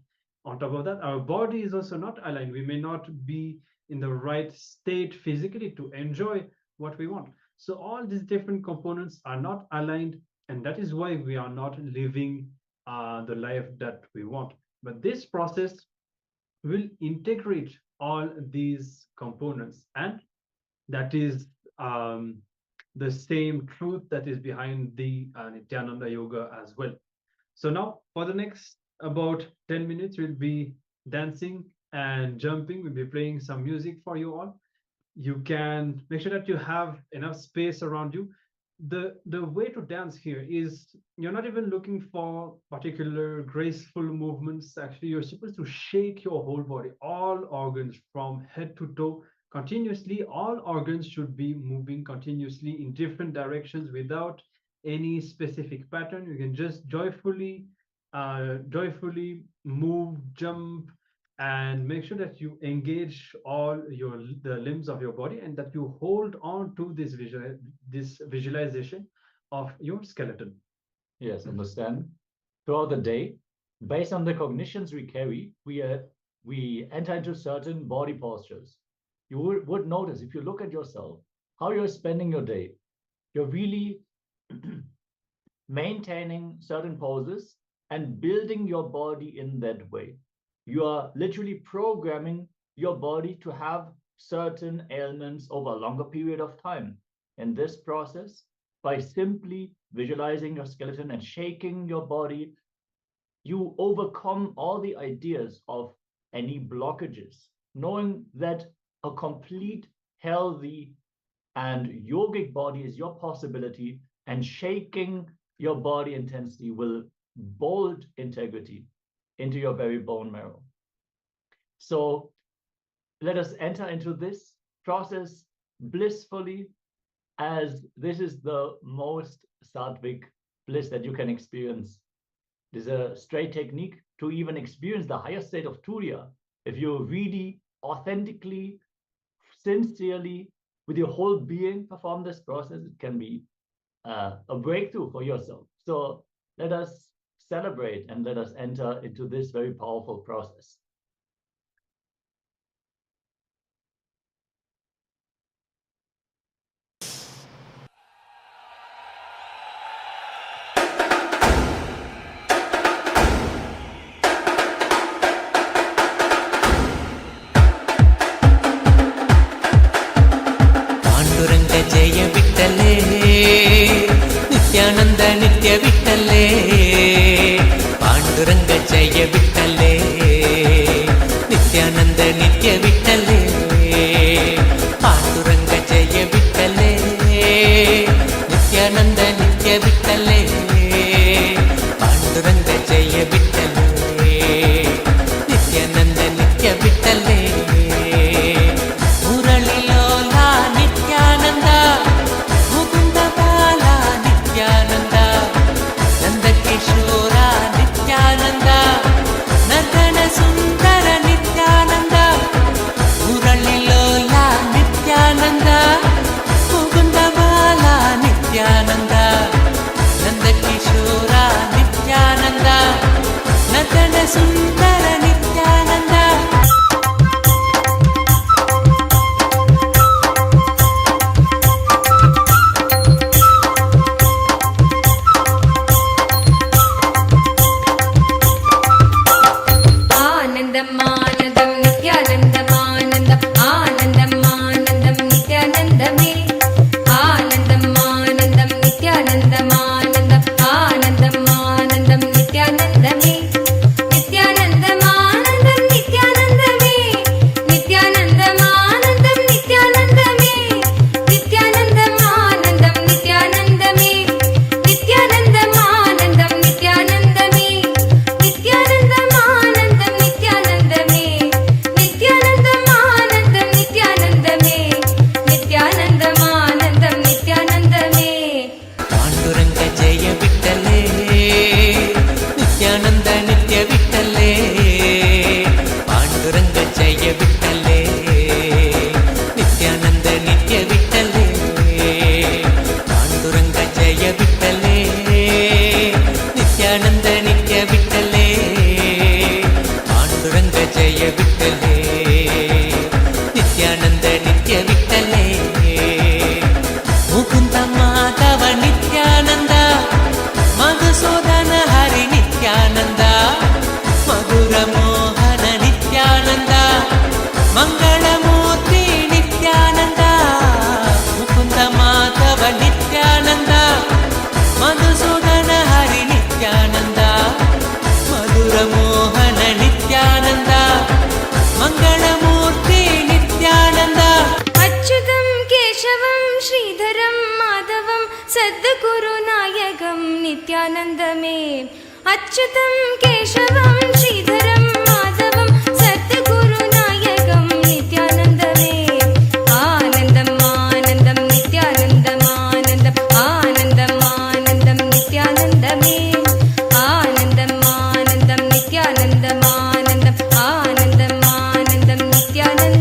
On top of that, our body is also not aligned. We may not be in the right state physically to enjoy what we want. So all these different components are not aligned, and that is why we are not living the life that we want. But this process will integrate all these components, and that is the same truth that is behind the Nityananda Yoga as well. So now for the next about 10 minutes, we'll be dancing and jumping. We'll be playing some music for you all. You can make sure that you have enough space around you. The way to dance here is you're not even looking for particular graceful movements. Actually, you're supposed to shake your whole body, all organs from head to toe continuously. All organs should be moving continuously in different directions without any specific pattern. You can just joyfully move, jump, and make sure that you engage all the limbs of your body, and that you hold on to this visualization of your skeleton. Yes, understand. Throughout the day, based on the cognitions we carry, we enter into certain body postures. You would notice, if you look at yourself, how you're spending your day. You're really maintaining certain poses and building your body in that way. You are literally programming your body to have certain ailments over a longer period of time. In this process, by simply visualizing your skeleton and shaking your body, you overcome all the ideas of any blockages, knowing that a complete, healthy, and yogic body is your possibility, and shaking your body intensely will bolt integrity into your very bone marrow. So let us enter into this process blissfully, as this is the most sattvic bliss that you can experience. It is a straight technique to even experience the higher state of Turiya. If you really authentically, sincerely, with your whole being perform this process, it can be a breakthrough for yourself. So let us celebrate and let us enter into this very powerful process. जय विठ्ठले नित्यानंद नित्य विठ्ठले पांडुरंग जय विठ्ठले नित्यानंद नित्य विठ्ठले पांडुरंग जय विठ्ठले नित्यानंद नित्य विठ्ठले पांडुरंग जय विठ्ठले नित्यानंद नित्य विठ्ठले Nityananda Mukunda Madhava Nithyananda Madhusudana ಹರಿ ನಿತ್ಯಾನಂದ ಮಧುರ ಮೋಹನ ನಿತ್ಯಾನಂದ ಮಂಗಳಮೂರ್ತಿ ನಿತ್ಯಾನಂದ ಮುಕುಂದ ಮಾಧವ ನಿತ್ಯಾನಂದ ಮಧುಸೂದನ ಹರಿ ನಿತ್ಯಾನಂದ ಮಧುರ ಮೋಹನ ನಿತ್ಯಾನಂದ ಮಂಗಳಮೂರ್ತಿ ನಿತ್ಯಾನಂದ ಅಚ್ಯುತಂ ಕೇಶವಂ ಶ್ರೀಧರಂ ಮಾಧವಂ ಸದ್ಗುರುನಾಯಕಂ ನಿತ್ಯಾನಂದಮೇ ಅಚ್ಯುತಂ ಕೇಶವಂ ಶ್ರೀಧರಂ ಮಾಧವಂ ಸದ್ಗುರುನಾಯಕಂ ನಿತ್ಯಾನಂದಮೇ ಆನಂದಂ ಆನಂದಂ ನಿತ್ಯಾನಂದಂ ಆನಂದಂ ಆನಂದಂ ಆನಂದಂ ನಿತ್ಯಾನಂದಮೇ ಆನಂದಂ ಆನಂದಂ ನಿತ್ಯಾನಂದಂ ಆನಂದಂ ಆನಂದಂ ಆನಂದಂ ನಿತ್ಯಾನಂದಮೇ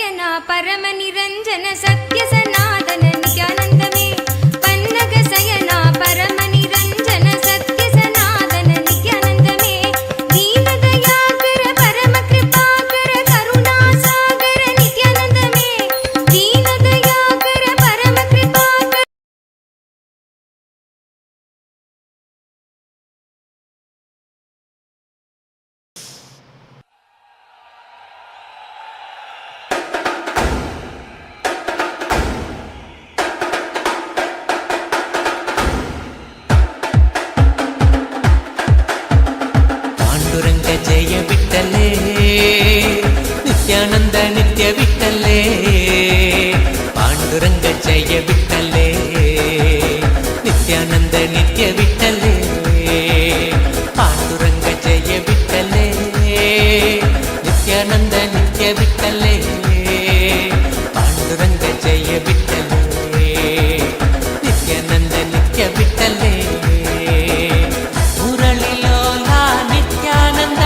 शयना परम निरंजन सत्य सनातन नित्यानंद में पन्नग शयना परम निरंजन सत्य सनातन नित्यानंद में दीन दयाकर परम कृपाकर करुणा सागर नित्यानंद में दीन दयाकर परम कृपाकर पांडुरंग जय विठ्ठले नित्यानंद नित्य विठ्ठले पांडुरंग जय विठ्ठले नित्यानंद नित्य विठ्ठले पांडुरंग जय विठ्ठले नित्यानंद नित्य विठ्ठले पांडुरंग जय विठ्ठले नित्यानंद नित्य विठ्ठले मुरळीलोला नित्यानंद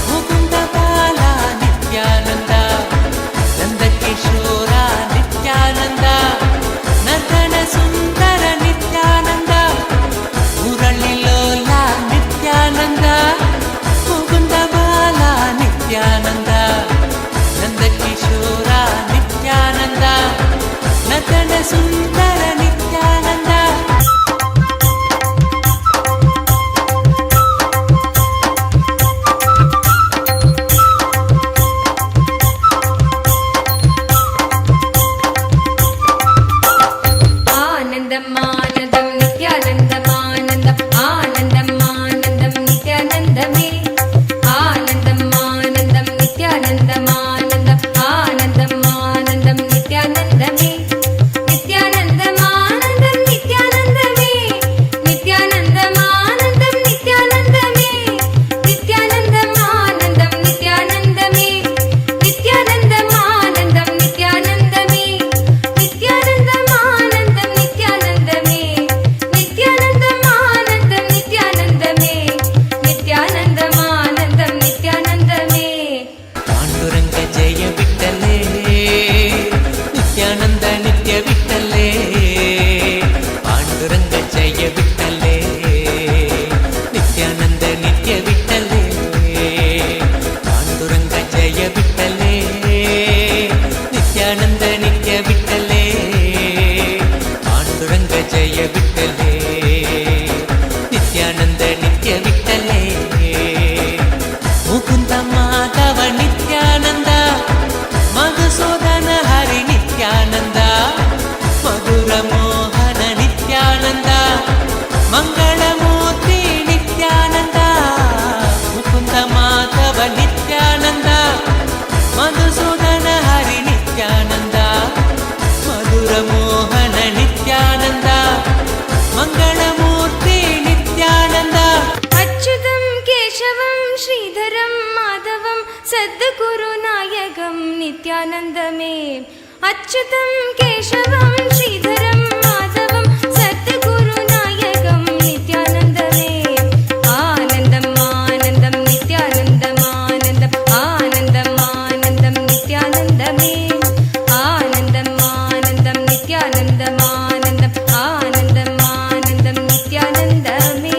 मुकुंद बाला नित्यानंद नंदकिशोरा नित्यानंद नर्तन सुंदर नित्यानंद मुरळीलोला नित्यानंद मुकुंद बाला नित्यानंद नंदकिशोरा नित्यानंद नर्तन सुंदर नित्यानंद आनन्दम् आनन्दं नित्यानन्दम् आनन्दम् आनन्दम् आनन्दं नित्यानन्दमे आनन्दम् आनन्दं नित्यानन्दम् आनन्दम् आनन्दम् आनन्दं नित्यानन्दमे नित्यानन्दम् आनन्दं नित्यानन्दमे नित्यानन्दम् आनन्दं नित्यानन्दमे नित्यानन्दम् आनन्दं नित्यानन्दमे नित्यानन्दम् आनन्दं नित्यानन्दमे नित्यानन्दम् आनन्दं नित्यानन्दमे नित्यानन्दम् आनन्दं नित्यानन्दमे नित्यानन्दम् आनन्दं नित्यानन्दमे पांडुरंग जय विठ्ठले नित्यानंद नित्य विठ्ठले पांडुरंग जय विठ्ठले नित्यानंद नित्य विठ्ठले पांडुरंग जय विठ्ठले नित्यानंद नित्य विठ्ठले पांडुरंग जय विठ्ठले नित्यानंद नित्य विठ्ठले मुकुंद माधव नित्यानंद मधुसूदन हरि नित्यानंद मधुर मोहन नित्यानंद मंगलमूर्ति नित्यानंद मुकुंद माधव नित्यानंद मधुसूदन हरि नित्यानंद मधुर मोहन नित्यानंद मंगलमूर्ति नित्यानंद अच्युतं केशवं श्रीधरं माधवं सद्गुरुनायकं नित्यानन्दमे अच्युतं केशवं श्रीधरं माधवं सद्गुरुनायकं नित्यानन्दमे आनन्दम् आनन्दं नित्यानन्दम् आनन्दम् आनन्दम् आनन्दं नित्यानन्दमे आनन्दम् आनन्दं नित्यानन्दम् आनन्दम् आनन्दम् आनन्दं नित्यानन्दमे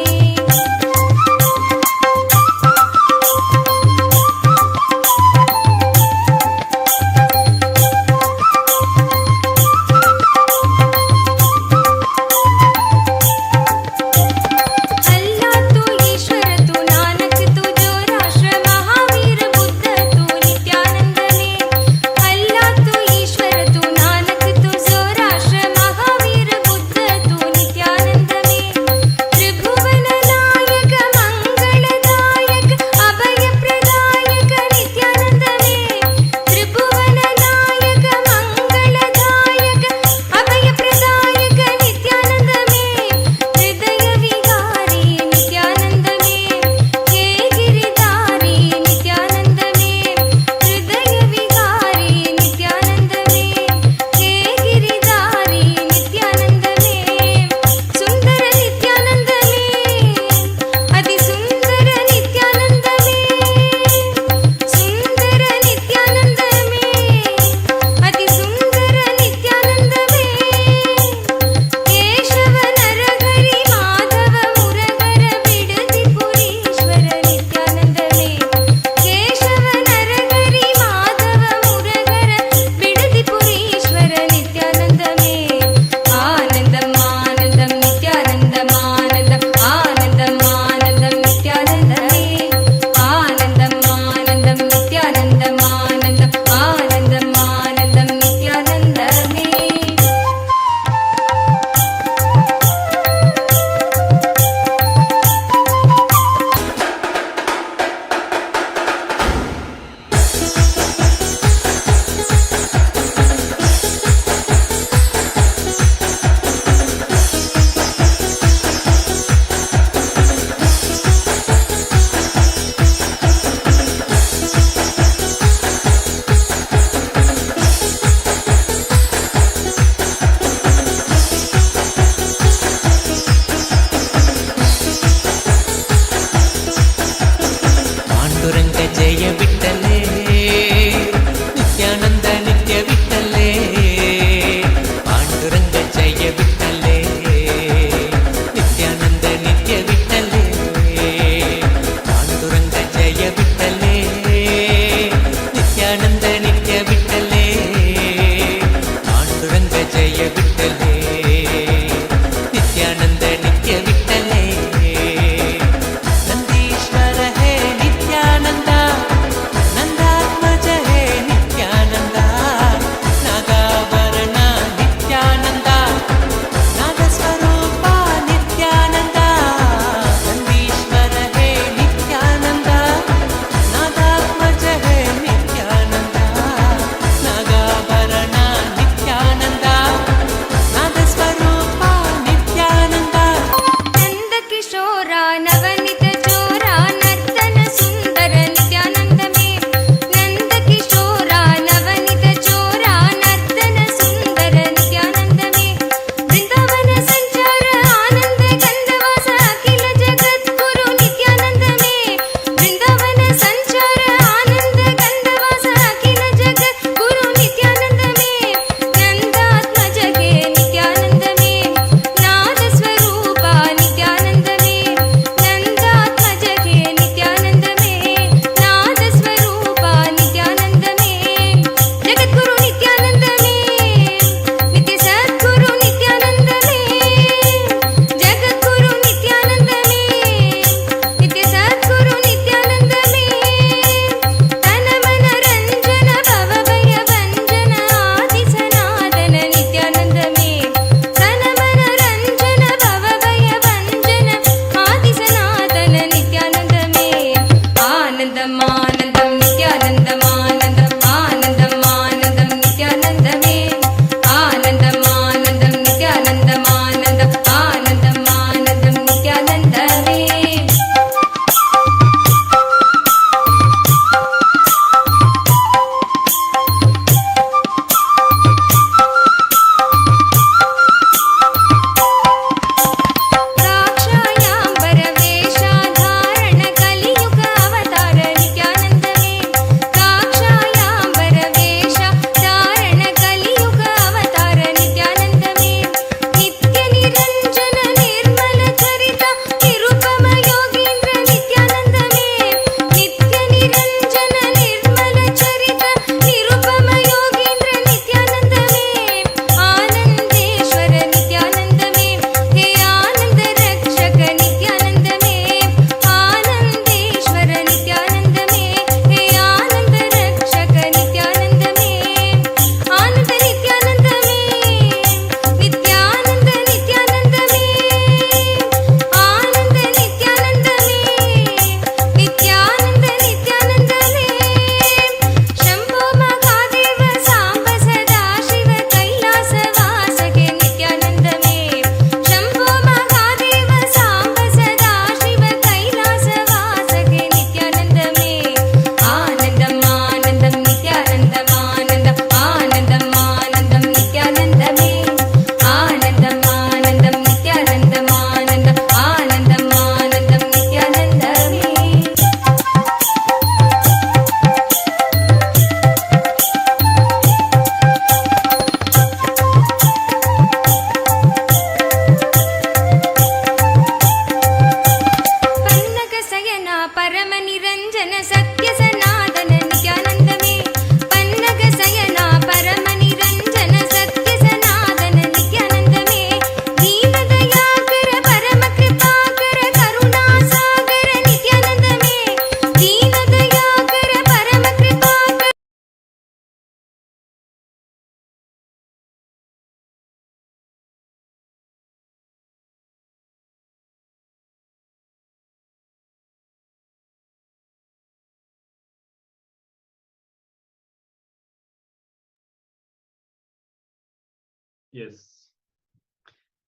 Yes.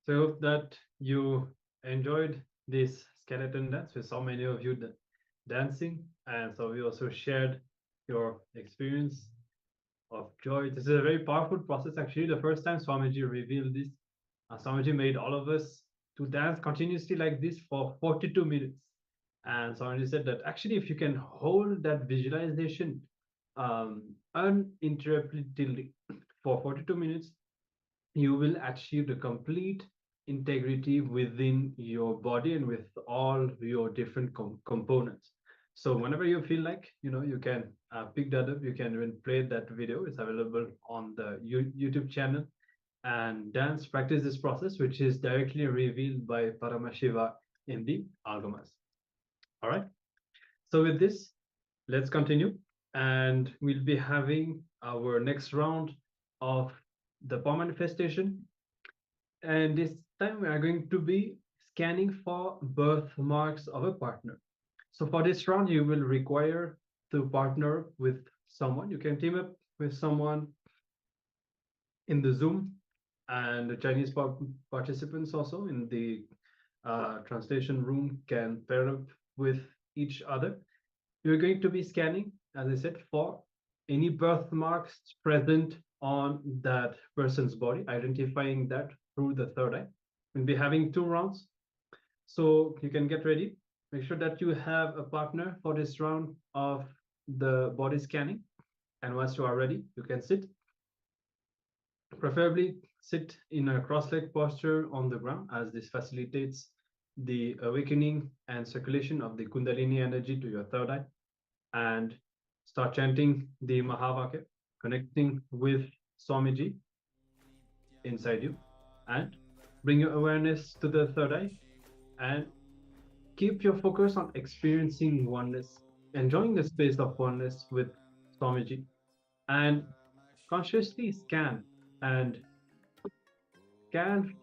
So I hope that you enjoyed this skeleton dance with so many of you dancing, and so we also shared your experience of joy. This is a very powerful process. Actually, the first time Swamiji revealed this, Swamiji made all of us to dance continuously like this for 42 minutes. And Swamiji said that actually, if you can hold that visualization uninterruptedly for 42 minutes, you will achieve the complete integrity within your body and with all your different components. So whenever you feel like, you can pick that up. You can even play that video. It's available on the YouTube channel, and practice this process, which is directly revealed by Paramashiva in the Agamas. All right. So with this, let's continue, and we'll be having our next round of the power manifestation. And this time we are going to be scanning for birthmarks of a partner. So for this round, you will require to partner with someone. You can team up with someone in the Zoom, and the Chinese participants also in the translation room can pair up with each other. You're going to be scanning, as I said, for any birthmarks present on that person's body, identifying that through the third eye. We'll be having 2 rounds, so you can get ready. Make sure that you have a partner for this round of the body scanning, and once you are ready, you can sit. Preferably sit in a cross-legged posture on the ground, as this facilitates the awakening and circulation of the Kundalini energy to your third eye, and start chanting the Mahavakya, connecting with Swamiji inside you, and bring your awareness to the third eye, and keep your focus on experiencing oneness, enjoying the space of oneness with Swamiji, and consciously scan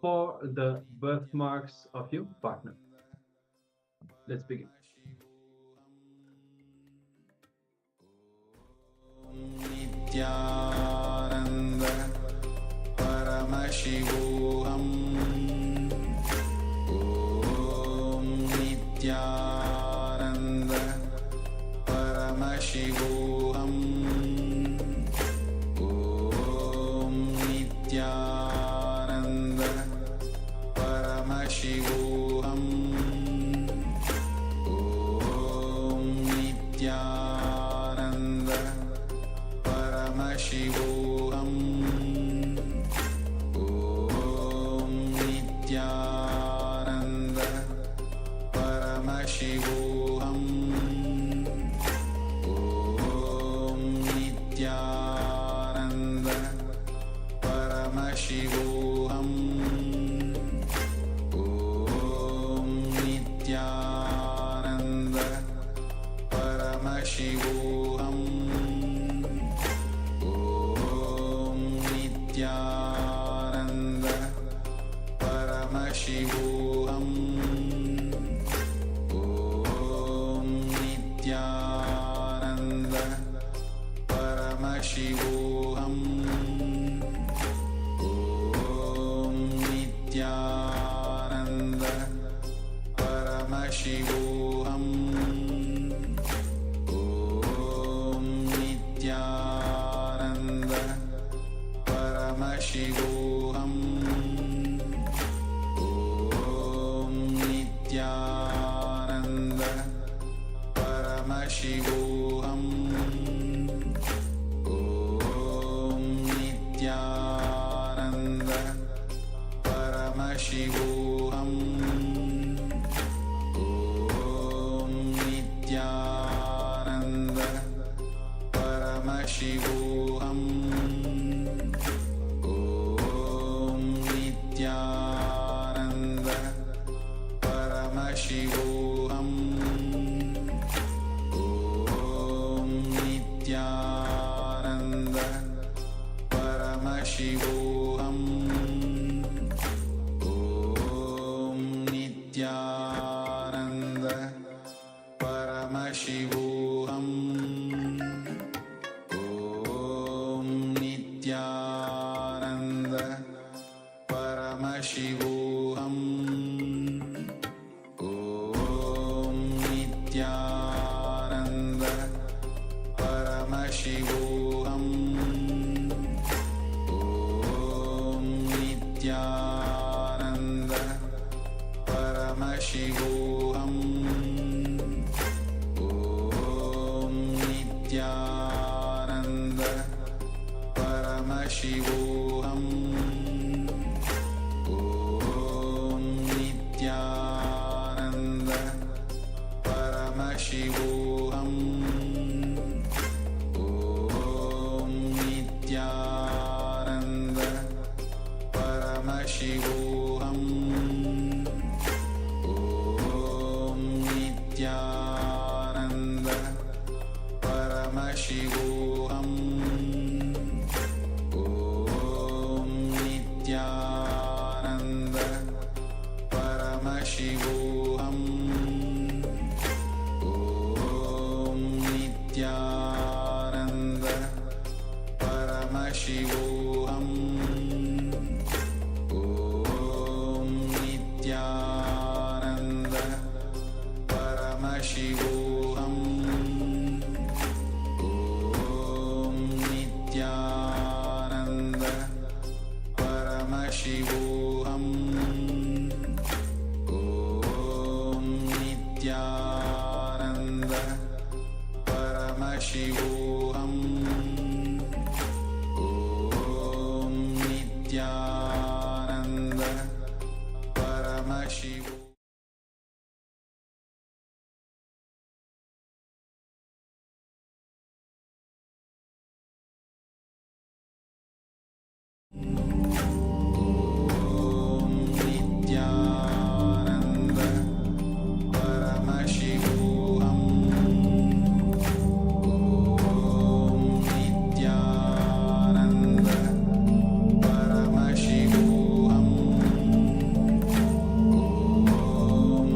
for the birthmarks of your partner. Let's begin. Nityananda Paramashivoham Om Nityananda Paramashivoham Om Nityananda Paramashivoham Om Nityananda Paramashivoham Om Nityananda Paramashivoham Om Nityananda Paramashivoham Om Nityananda Paramashivoham Om Nityananda Paramashivoham Om Nityananda Paramashivoham Om Nityananda Paramashivoham Om Nityananda Paramashivoham Om Nityananda Paramashivoham Om Nityananda Paramashivoham Om Nityananda Paramashivoham Om Nityananda Paramashivoham Om Nityananda Paramashivoham Om Nityananda Paramashivoham Om Nityananda Paramashivoham. Om Nityananda Paramashivoham. Om Nityananda Paramashivoham. Om Nityananda Paramashivoham. Om Nityananda Paramashivoham. Om Nityananda Paramashivoham. Om Nityananda Paramashivoham. Om Nityananda Paramashivoham. Om Nityananda Paramashivoham. Om Nityananda Paramashivoham. Om Nityananda Paramashivoham. Om Nityananda Paramashivoham. Om Nityananda Paramashivoham. Om Nityananda Paramashivoham. Om Nityananda Paramashivoham. Om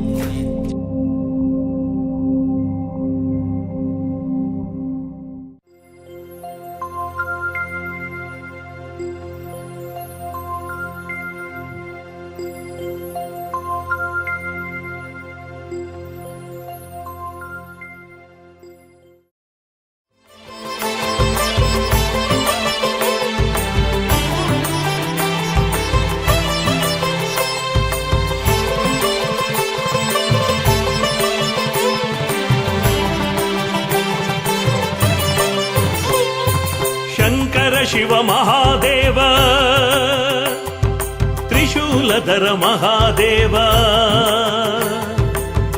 Shankara Shiva Mahadeva త్రిశూలధర Mahadeva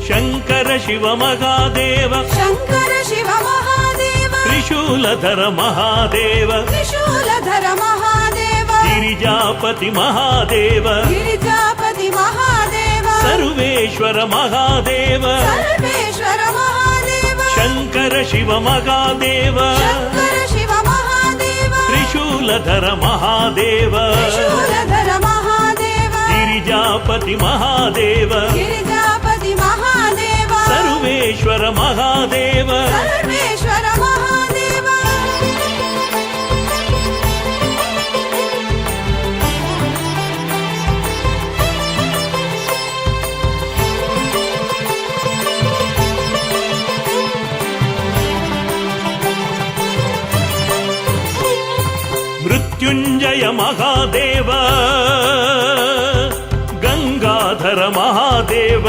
Shankara Shiva Mahadeva Shankara Shiva Mahadeva త్రిశూలధర Mahadeva త్రిశూలధర Mahadeva Girijapathi Mahadeva Girijapathi Mahadeva సర్వేశ్వర మహాదేవ సర్వేశ్వర మహాదేవ శంకర శివ మహాదేవ శంకర శివ మహాదేవ త్రిశూలధర మహాదేవ త్రిశూలధర మహాదేవ గిరిజాపతి మహాదేవ గిరిజాపతి మహాదేవ సర్వేశ్వర మహాదేవ సర్వేశ్వర మహాదేవ మృత్యుంజయ మహాదేవ గంగాధర మహాదేవ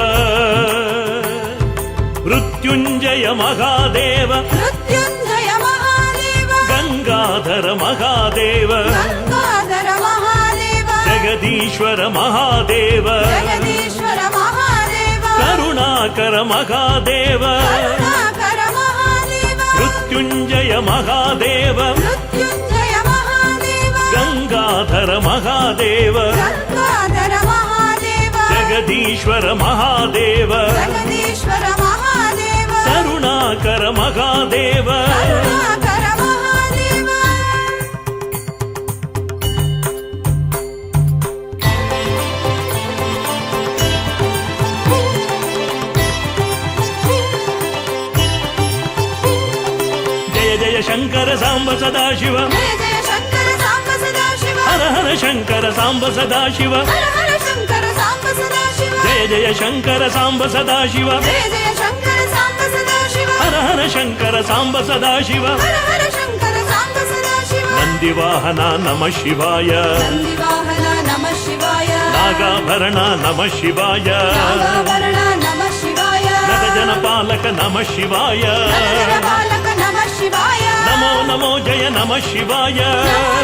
మృత్యుంజయ మహాదేవ మృత్యుంజయ మహాదేవ గంగాధర మహాదేవ గంగాధర మహాదేవ జగదీశ్వర మహాదేవ జగదీశ్వర మహాదేవ కరుణాకర మహాదేవ కరుణాకర మహాదేవ మృత్యుంజయ మహాదేవ మృత్యుంజయ మహాదేవ గంగాధర మహాదేవ గంగాధర మహాదేవ జగదీశ్వర మహాదేవ జగదీశ్వర మహాదేవ కరుణాకర మహాదేవ కరుణాకర మహాదేవ జయ జయ శంకర సాంబ సదాశివ జయ జయ శంకర సాంబ సదాశివ హర హర శంకర సాంబ సదాశివ హర హర జయ జయ శంకర సాంబ సదాశివ జయ జయ శంకర సాంబ సదాశివ హర హర శంకర సాంబ సదాశివ హర హర శంకర సాంబ సదాశివ నందివాహన నమ శివాయ నందివాహన నమ శివాయ నాగాభరణ నమ శివాయ నాగాభరణ నమ శివాయ నగజన పాలక నమ శివాయ నగజన పాలక నమ శివాయ నమో నమో జయ నమ శివాయ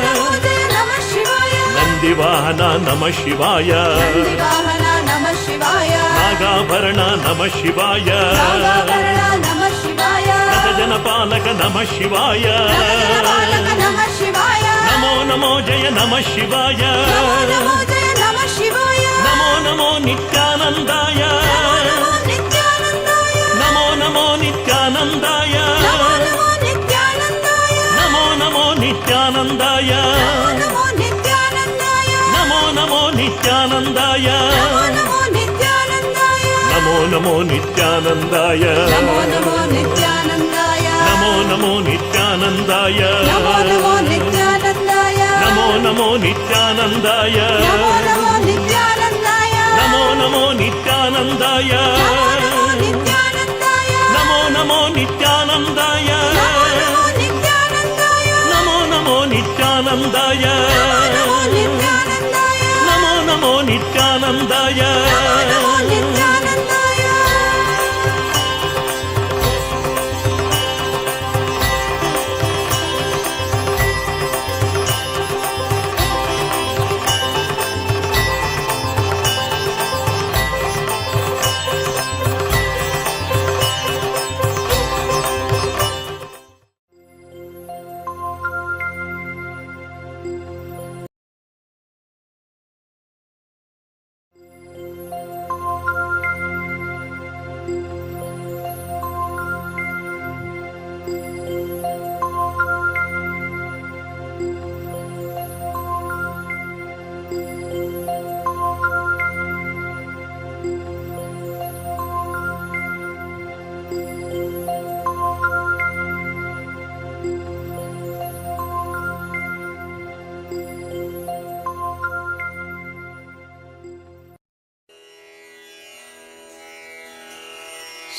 నమో జయ నమ శివాయ నందివాహన నమ శివాయ నందివాహన నమ శివాయ నాగాభరణ నమ శివాయ నాగాభరణ నమ శివాయ నగజన పాలక నమ శివాయ నగజన పాలక నమ శివాయ నమో నమో జయ నమ శివాయ నమో జయ నమ శివాయ నమో నమో నిత్యానందాయ నమో నిత్యానందాయ నమో నమో నిత్యానందాయ నమో నమో నిత్యానందాయ నమో నమో నిత్యానందాయ నమో నిత్యానందాయ నమో నమో నిత్యానందాయ నమో నమో నిత్యానందాయ నమో నమో నిత్యానందాయ నమో నమో నిత్యానందాయ నమో నమో నిత్యానందాయ నమో నమో నిత్యానందాయ నమో నమో నిత్యానందాయ నమో నమో నిత్యానందాయ నమో నమో నిత్యానందాయ నమో నమో నమో నిత్యానందాయ నమో నిత్యానందాయ నమో నమో నిత్యానందాయ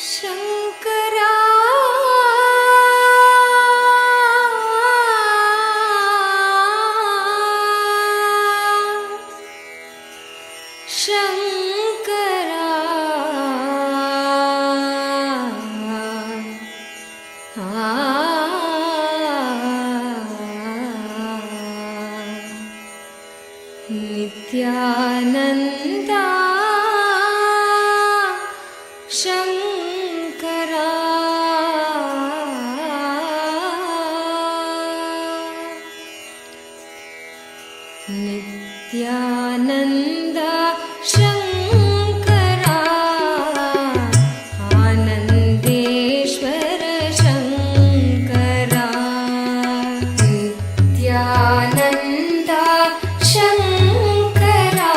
శంకరా శంకరా నిత్యానందా శంకరా నిత్యానంద శంకరా ఆనందేశ్వర శంకరా నిత్యానంద శంకరా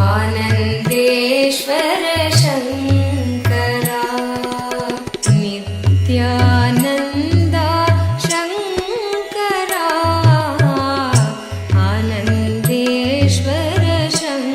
ఆనందేశ్వర శంకరా నిత్యానంద శంకరా ఆనందేశ్వర శంకరా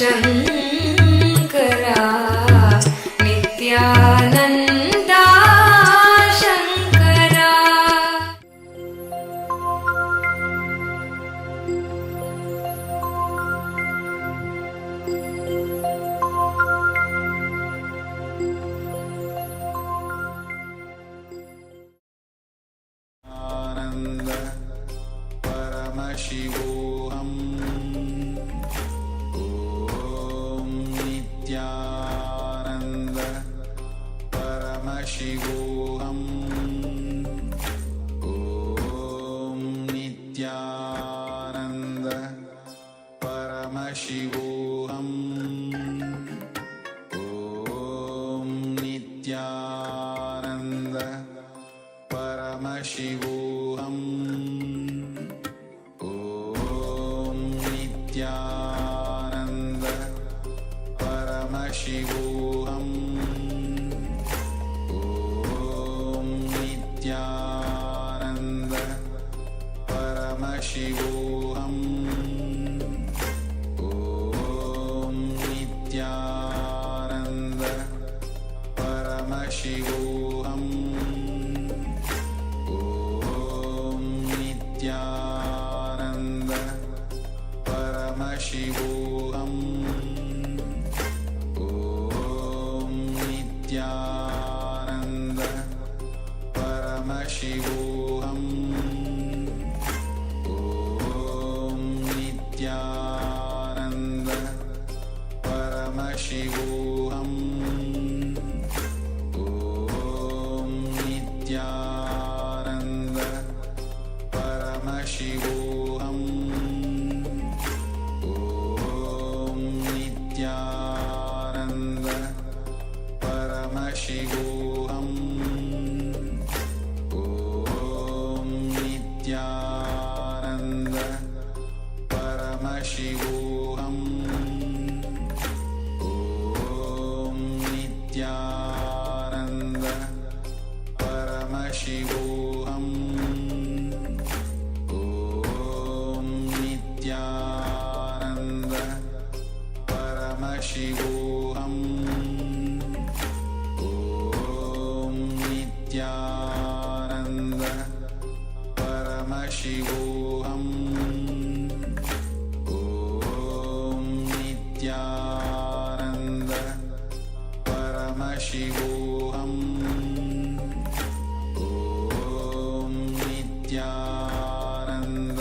शङ्करा नित्यानन्दा शङ्करा आनन्द परमशिवोऽहम् ॐ नित्यानन्द परमशिवोऽहम् ॐ नित्यानन्द परमशिवोऽहम् ॐ नित्यानन्द परमशिवोऽहम् ॐ नित्यानन्द परमशिवोऽहम् ॐ नित्यानन्द परमशिवोऽहम् ॐ नित्यानन्द परमशिवोऽहम् नित्यानन्द परमशिवोऽहम् ॐ नित्यानन्द परमशिवोऽहम् ॐ नित्यानन्द परमशिवोऽहम् ॐ नित्यानन्द परमशिवोऽहम् ॐ नित्यानन्द परमशिवोऽहम् ॐ नित्यानन्द परमशिवोऽहम् ॐ नित्यानन्द परमशिवोऽहम् ॐ नित्यानन्द परमशिवोऽहम् ॐ नित्यानन्द परमशिवोऽहम् ॐ नित्यानन्द परमशिवोऽहम् ॐ नित्यानन्द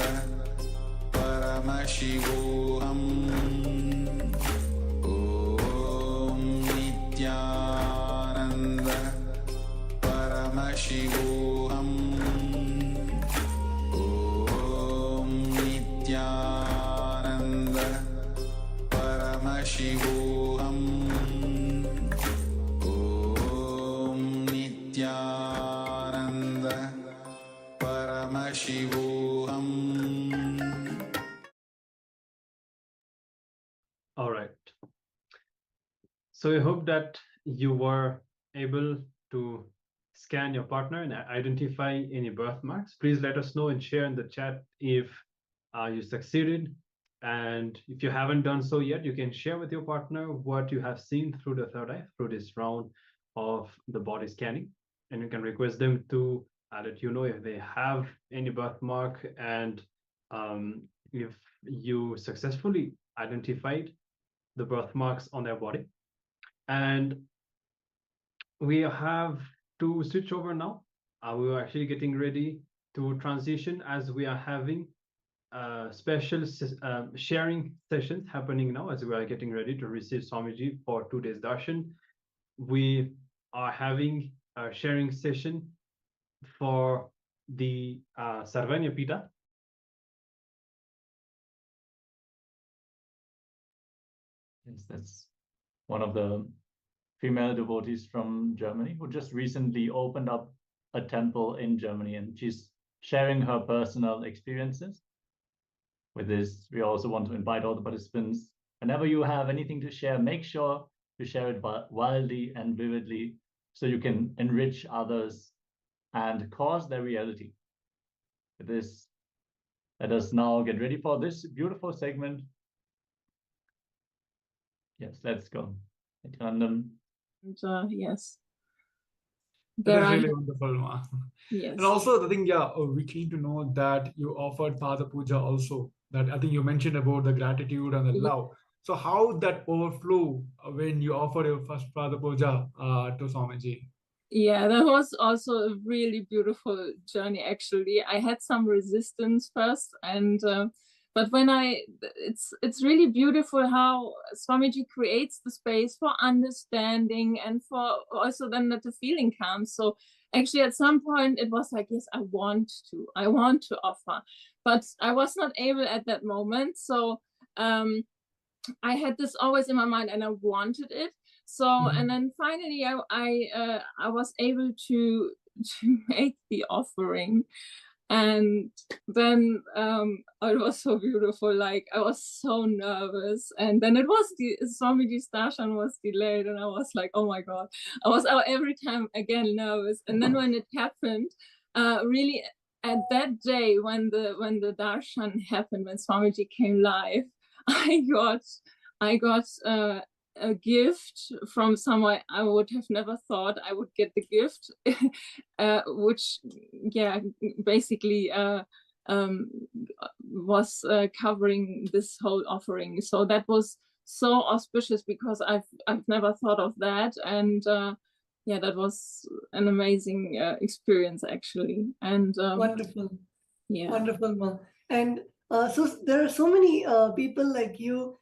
परमशिवोऽहम् ॐ नित्यानन्द परमशिवोऽहम् ॐ नित्यानन्द परमशिवोऽहम् ॐ नित्यानन्द परमशिवोऽहम्. All right. So I hope that you were able to scan your partner and identify any birthmarks. Please let us know and share in the chat if you succeeded. And if you haven't done so yet, you can share with your partner what you have seen through the third eye, through this round of the body scanning. And you can request them to let you know if they have any birthmark and if you successfully identified the birthmarks on their body. And we have to switch over now. We are actually getting ready to transition as we are having special sharing sessions happening now as we are getting ready to receive Swamiji for today's darshan. We are having a sharing session for the Sarvanya Pita. Yes, that's one of the female devotees from Germany who just recently opened up a temple in Germany, and she's sharing her personal experiences. With this, we also want to invite all the participants, whenever you have anything to share, make sure to share it wildly and vividly so you can enrich others and cause their reality. With this, let us now get ready for this beautiful segment Yes, let's go. Nityanandam. And, yes. That is really wonderful, Ma. Yes. And also the thing, we came to know that you offered Pada Puja also. That I think you mentioned about the gratitude and the love. So how that overflow when you offer your first Pada Puja to Swamiji? Yeah, that was also a really beautiful journey. Actually, I had some resistance first, and but when it's really beautiful how Swamiji creates the space for understanding and for also then that the feeling comes. So actually, at some point, it was like, yes, I want to offer, but I was not able at that moment. So I had this always in my mind, and I wanted it. So and then finally I was able to make the offering, and then it was so beautiful. Like I was so nervous, and then it was the Swamiji's darshan was delayed, and I was like, oh my god, I was every time again nervous. And then when it happened, really at that day when the darshan happened, when Swamiji came live, I got a gift from somewhere I would have never thought I would get the gift, which basically was covering this whole offering. So that was so auspicious because I've never thought of that, and that was an amazing experience actually. And wonderful, wonderful, Ma. And so there are so many people like you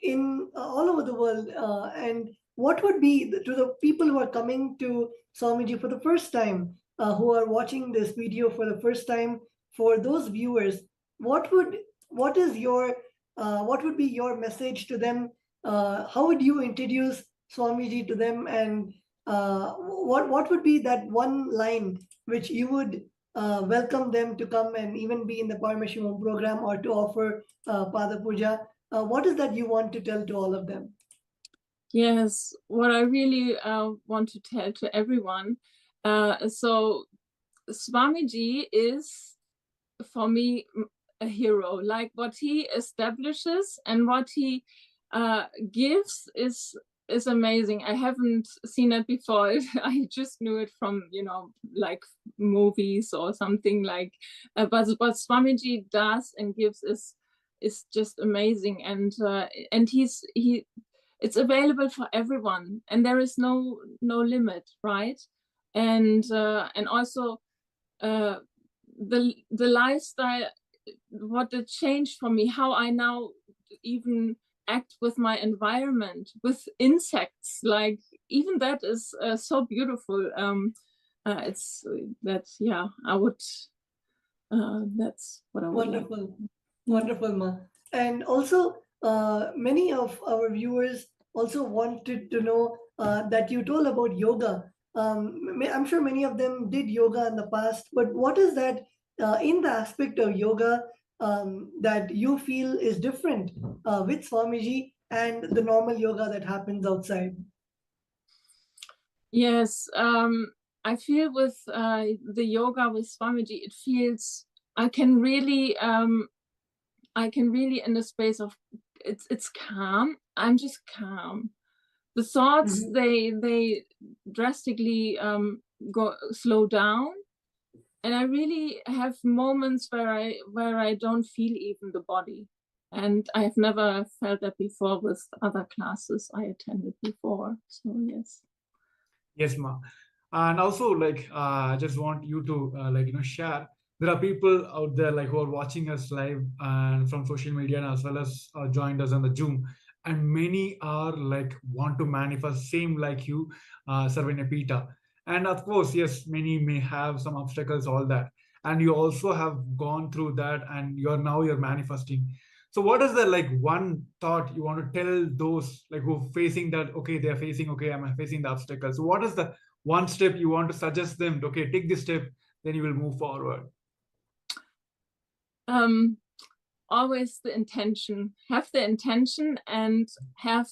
in all over the world. And what would be to the people who are coming to Swamiji for the first time, who are watching this video for the first time, for those viewers, what would be your message to them? How would you introduce Swamiji to them? And what would be that one line which you would welcome them to come and even be in the Paramashivoham program or to offer Pada Puja? What is that you want to tell to all of them? Yes, what I really want to tell to everyone. So Swamiji is, for me, a hero. Like what he establishes and what he gives is amazing. I haven't seen it before. I just knew it from, like movies or something like, but what Swamiji does and gives is just amazing. And it's available for everyone, and there is no limit, right? And also the lifestyle, what it changed for me, how I now even act with my environment, with insects, like even that is so beautiful. It's that, I would, that's what I would. Wonderful, wonderful, Ma. And also, many of our viewers also wanted to know that you told about yoga. I'm sure many of them did yoga in the past, but what is that in the aspect of yoga that you feel is different with Swamiji and the normal yoga that happens outside? Yes, I feel with the yoga with Swamiji, it feels I can really in the space of it's calm. I'm just calm. The thoughts they drastically slow down, and I really have moments where I don't feel even the body, and I've never felt that before with other classes I attended before. So yes. Yes, Ma. And also, like, I just want you to, share. There are people out there like who are watching us live and from social media, and as well as joined us on the Zoom. And many are like want to manifest same like you, Sarvanapita. And of course, yes, many may have some obstacles, all that. And you also have gone through that, and you're manifesting. So what is the like one thought you want to tell those like who are facing that, okay, they're facing, okay, I'm facing the obstacles. So what is the one step you want to suggest them to, okay, take this step, then you will move forward? Always the intention. Have the intention and have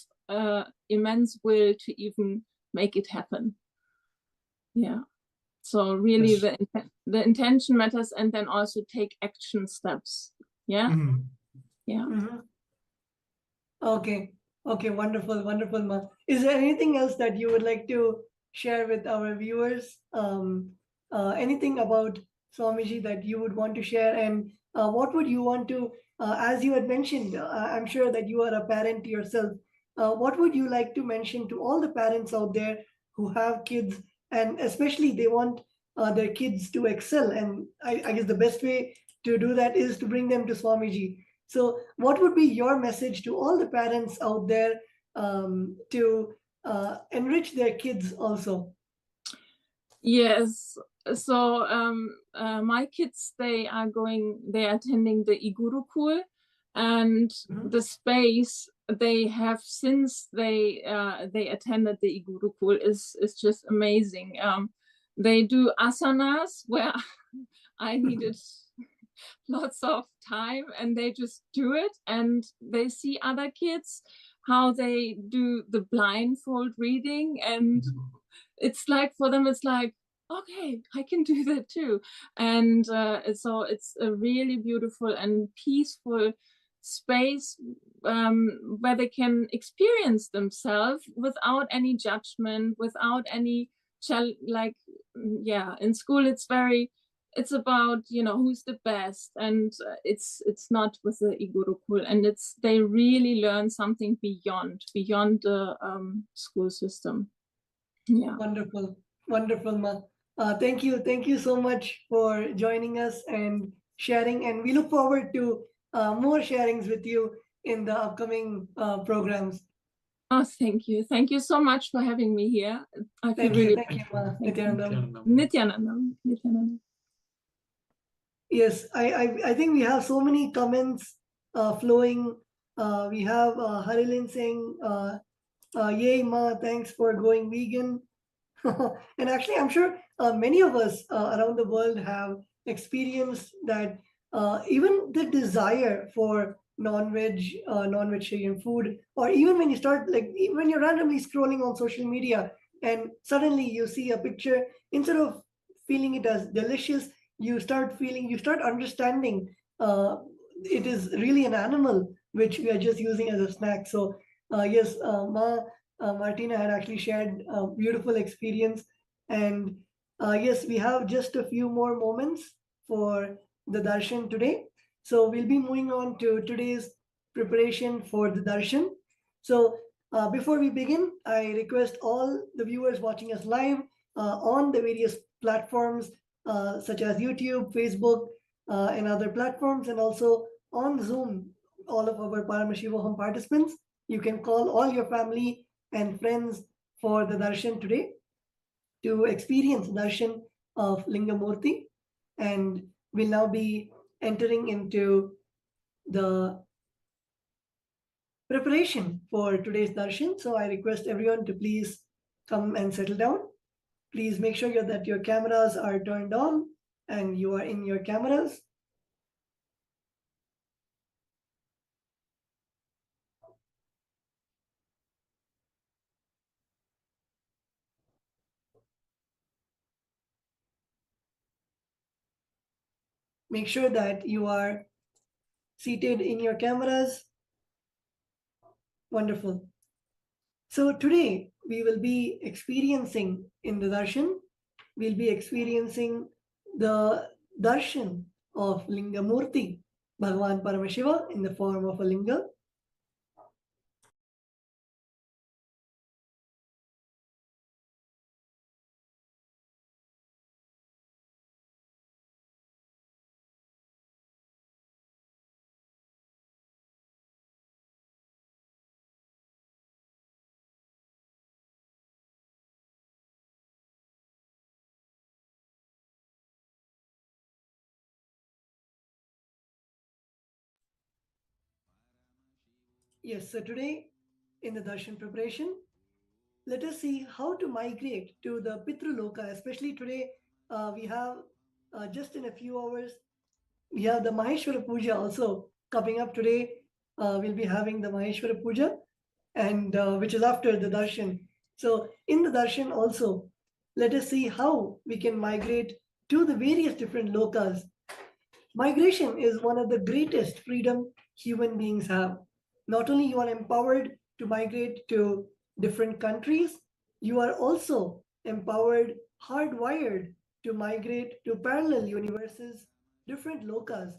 immense will to even make it happen. Yeah. So really the intention matters, and then also take action steps. Yeah. Okay. Okay, wonderful, wonderful, Ma. Is there anything else that you would like to share with our viewers? Anything about Swamiji that you would want to share? And what would you want to, as you had mentioned, I'm sure that you are a parent yourself. What would you like to mention to all the parents out there who have kids, and especially they want their kids to excel? And I guess the best way to do that is to bring them to Swamiji. So, what would be your message to all the parents out there to enrich their kids also? Yes. So my kids, they are attending the Igurukul, and the space they have since they attended the Igurukul is just amazing. They do asanas where I needed lots of time, and they just do it, and they see other kids how they do the blindfold reading, and it's like for them it's like, okay, I can do that too. And so it's a really beautiful and peaceful space where they can experience themselves without any judgment, without any in school it's about, who's the best, and it's not with the Igurukul, and they really learn something beyond the school system. Yeah. Wonderful, wonderful, Ma. Thank you so much for joining us and sharing, and we look forward to more sharings with you in the upcoming programs. Oh, thank you so much for having me here. I feel Thank really you, Ma. Nityanandam. Nityanandam. Yes, I think we have so many comments flowing. We have Harilin saying, "Yay, Ma! Thanks for going vegan." And actually, I'm sure many of us around the world have experienced that. Even the desire for non-vegetarian food, or even when you start when you're randomly scrolling on social media and suddenly you see a picture, instead of feeling it as delicious, you start understanding it is really an animal which we are just using as a snack. So yes, Martina had actually shared a beautiful experience, and yes, we have just a few more moments for the darshan today. So we'll be moving on to today's preparation for the darshan. So before we begin, I request all the viewers watching us live on the various platforms such as YouTube, Facebook, and other platforms, and also on Zoom, all of our Paramashivoham participants. You can call all your family and friends for the darshan today to experience darshan of Lingamurti, and we'll now be entering into the preparation for today's darshan. So I request everyone to please come and settle down. Please make sure that your cameras are turned on and you are in your cameras. Make sure that you are seated in your cameras. Wonderful. So today we will be experiencing in the darshan, we'll be experiencing the darshan of Lingamurti, Bhagavan Paramashiva in the form of a linga. Yes, so today in the darshan preparation, let us see how to migrate to the Pitruloka. Especially today, we have just in a few hours, we have the Maheshwara Puja also coming up today. We'll be having the Maheshwara Puja, and which is after the darshan. So in the darshan also, let us see how we can migrate to the various different lokas. Migration is one of the greatest freedom human beings have. Not only you are empowered to migrate to different countries, you are also empowered, hardwired to migrate to parallel universes, different lokas.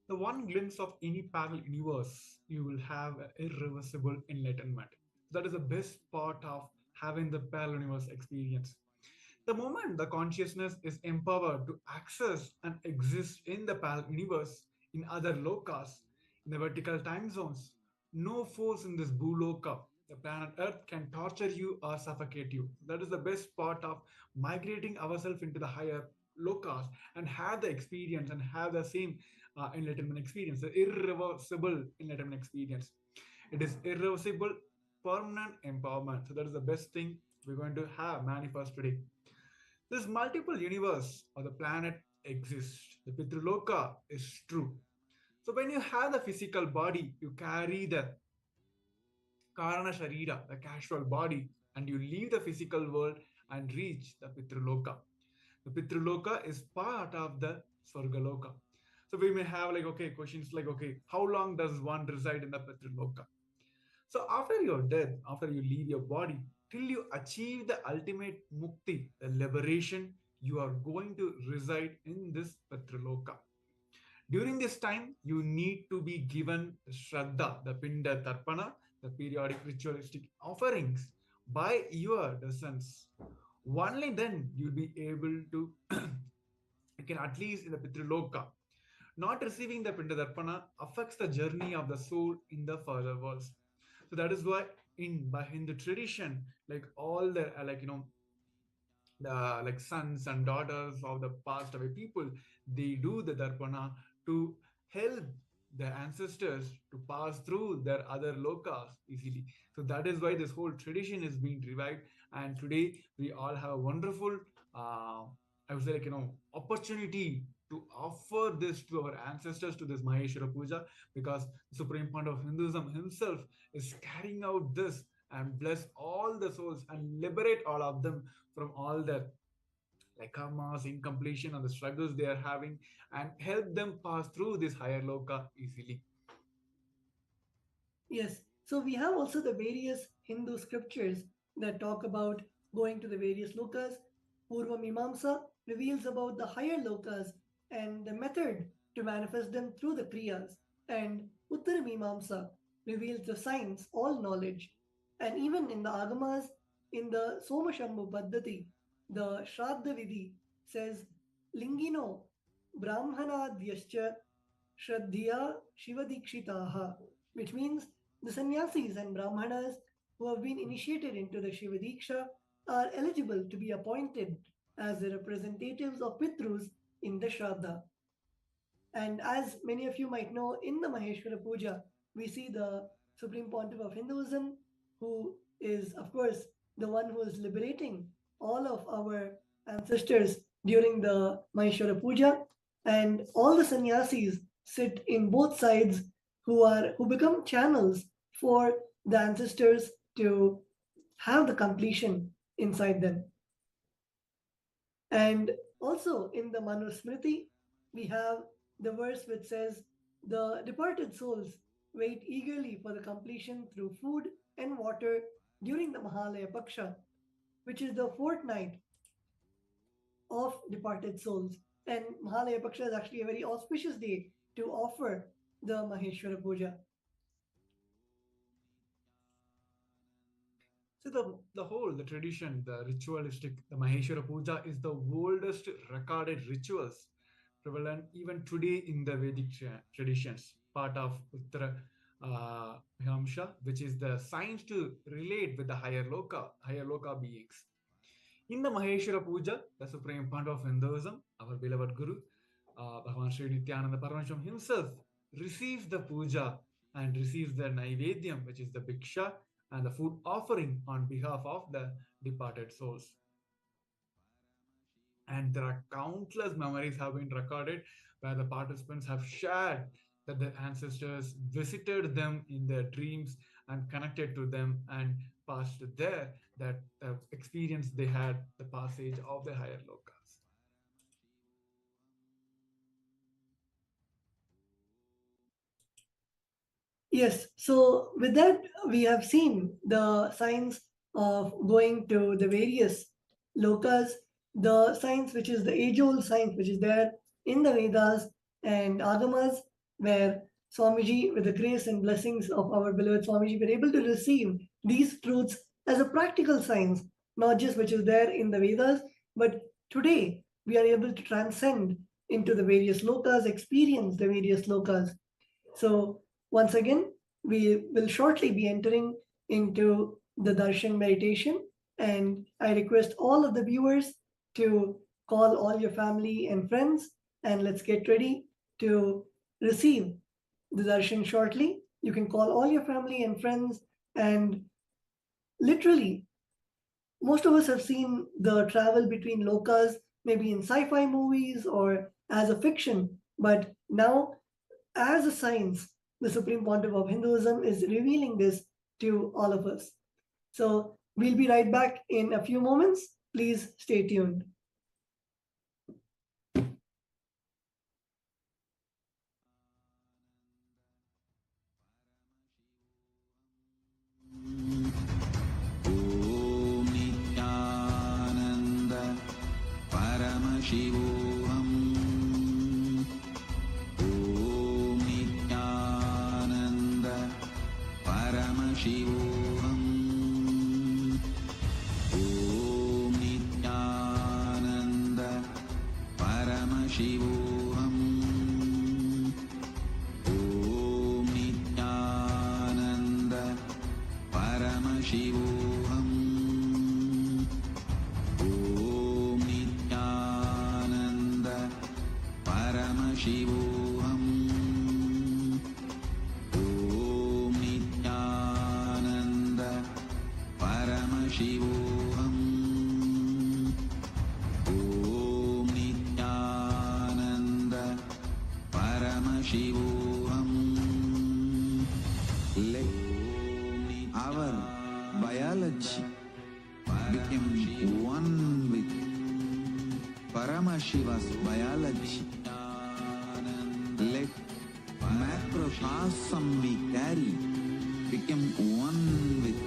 The one glimpse of any parallel universe, you will have an irreversible enlightenment. That is the best part of having the parallel universe experience. The moment the consciousness is empowered to access and exist in the parallel universe, in other lokas, in the vertical time zones, no force in this Bhuloka, the planet Earth, can torture you or suffocate you. That is the best part of migrating ourselves into the higher lokas and have the experience and have the same enlightenment experience, the irreversible enlightenment experience. It is irreversible, permanent empowerment. So that is the best thing we're going to have manifest today. This multiple universe or the planet exists. The Pitruloka is true. So when you have the physical body, you carry the Karana Sharira, the casual body, and you leave the physical world and reach the Pitruloka. The Pitruloka is part of the Swargaloka. So we may have like, okay, questions like, okay, how long does one reside in the Pitruloka? So after your death, after you leave your body, till you achieve the ultimate mukti, the liberation, you are going to reside in this Patraloka. During this time, you need to be given Shraddha, the Pinda Tarpana, the periodic ritualistic offerings by your descendants. Only then you'll be able to, you can at least in the Pitraloka. Not receiving the Pinda Tarpana affects the journey of the soul in the further worlds. So that is why by Hindu tradition, like all the the like sons and daughters of the passed away people, they do the darpana to help their ancestors to pass through their other lokas easily. So that is why this whole tradition is being revived. And today we all have a wonderful, I would say, opportunity to offer this to our ancestors, to this Maheshwara Puja, because the Supreme Pontiff of Hinduism himself is carrying out this and bless all the souls and liberate all of them from all the like karmas, incompletion, and the struggles they are having, and help them pass through this higher loka easily. Yes, so we have also the various Hindu scriptures that talk about going to the various lokas. Purva Mimamsa reveals about the higher lokas and the method to manifest them through the kriyas. And Uttara Mimamsa reveals the science, all knowledge. And even in the Agamas, in the Somashambhu Paddhati, the Shraddha Vidhi says, Lingino Brahmanadyascha Shraddhiya Shivadikshitaha, which means the sannyasis and brahmanas who have been initiated into the Shivadiksha are eligible to be appointed as the representatives of Pitrus in the Shraddha. And as many of you might know, in the Maheshwara Puja, we see the Supreme Pontiff of Hinduism, who is, of course, the one who is liberating all of our ancestors during the Maheshwara Puja. And all the sannyasis sit in both sides who become channels for the ancestors to have the completion inside them. And also in the Manusmriti, we have the verse which says, the departed souls wait eagerly for the completion through food and water during the Mahalaya Paksha, which is the fortnight of departed souls. And Mahalaya Paksha is actually a very auspicious day to offer the Maheshwara Puja. So the tradition, the ritualistic, the Maheshwara Puja is the oldest recorded rituals prevalent even today in the Vedic traditions, part of Uttara Hamsha, which is the science to relate with the higher loka beings. In the Maheshwara Puja, the Supreme Pontiff of Hinduism, our beloved Guru, Bhagavan Sri Nityananda Paramashivoham himself receives the puja and receives the Naivedyam, which is the Bhiksha, and the food offering on behalf of the departed souls. And there are countless memories have been recorded where the participants have shared that the ancestors visited them in their dreams and connected to them and passed there, that experience they had the passage of the higher lokas. Yes, so with that, we have seen the signs of going to the various lokas, the science which is the age-old science which is there in the Vedas and Agamas, where Swamiji, with the grace and blessings of our beloved Swamiji, were able to receive these truths as a practical science, not just which is there in the Vedas, but today we are able to transcend into the various lokas, experience the various lokas. So once again, we will shortly be entering into the darshan meditation, and I request all of the viewers to call all your family and friends, and let's get ready to receive the darshan shortly. You can call all your family and friends, and literally, most of us have seen the travel between lokas, maybe in sci-fi movies or as a fiction, but now as a science, the Supreme Pontiff of Hinduism is revealing this to all of us. So we'll be right back in a few moments. Please stay tuned. Om Nityananda Paramashivoham. Om Nityananda Paramashivoham. Om Nityananda Paramashivoham. Om Nityananda Paramashivoham. Om Nityananda Paramashivoham. Om Nityananda Paramashivoham. Om Nityananda Paramashivoham. Let our biology became one with Paramashiva's biology. Let macrocosm we carry become one with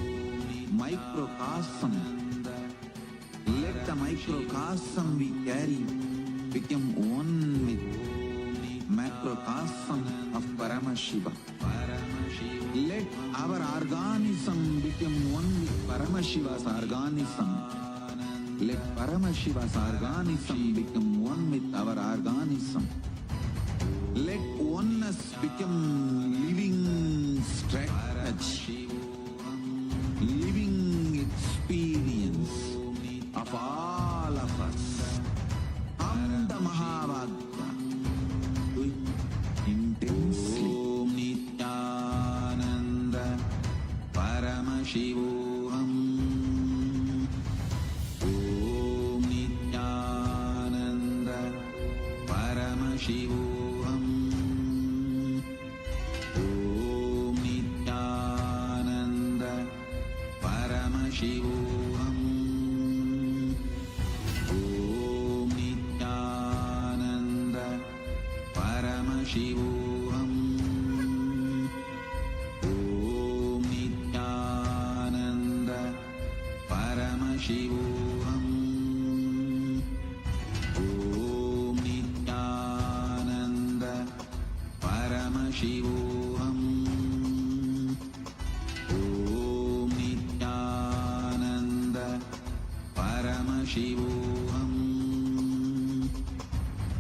microcosm. Let the microcosm we carry become one with macrocosm of Paramashiva. Let our organism become one with Paramashiva's organism. Let Paramashiva's organism become one with our organism. Let oneness become living strategy, living experience of all of us. Am the Mahavagya. Do it intensely. Om Nityananda Paramashivoham. Om Nityananda Paramashivoham. Om Nityananda Paramashivoham. Om Nityananda Paramashivoham. Om Nityananda Paramashivoham. Om Nityananda Paramashivoham. Om Nityananda Paramashivoham.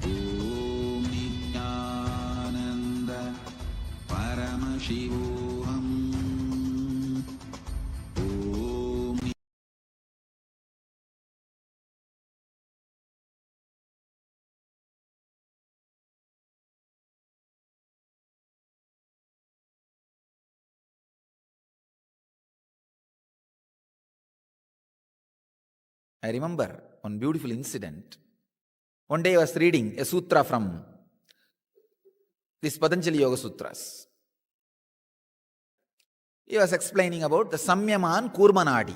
Om Nityananda Paramashivoham. Om I remember one beautiful incident. One day I was reading a sutra from these Patanjali Yoga Sutras. He was explaining about the Samyaman Kurmanadi.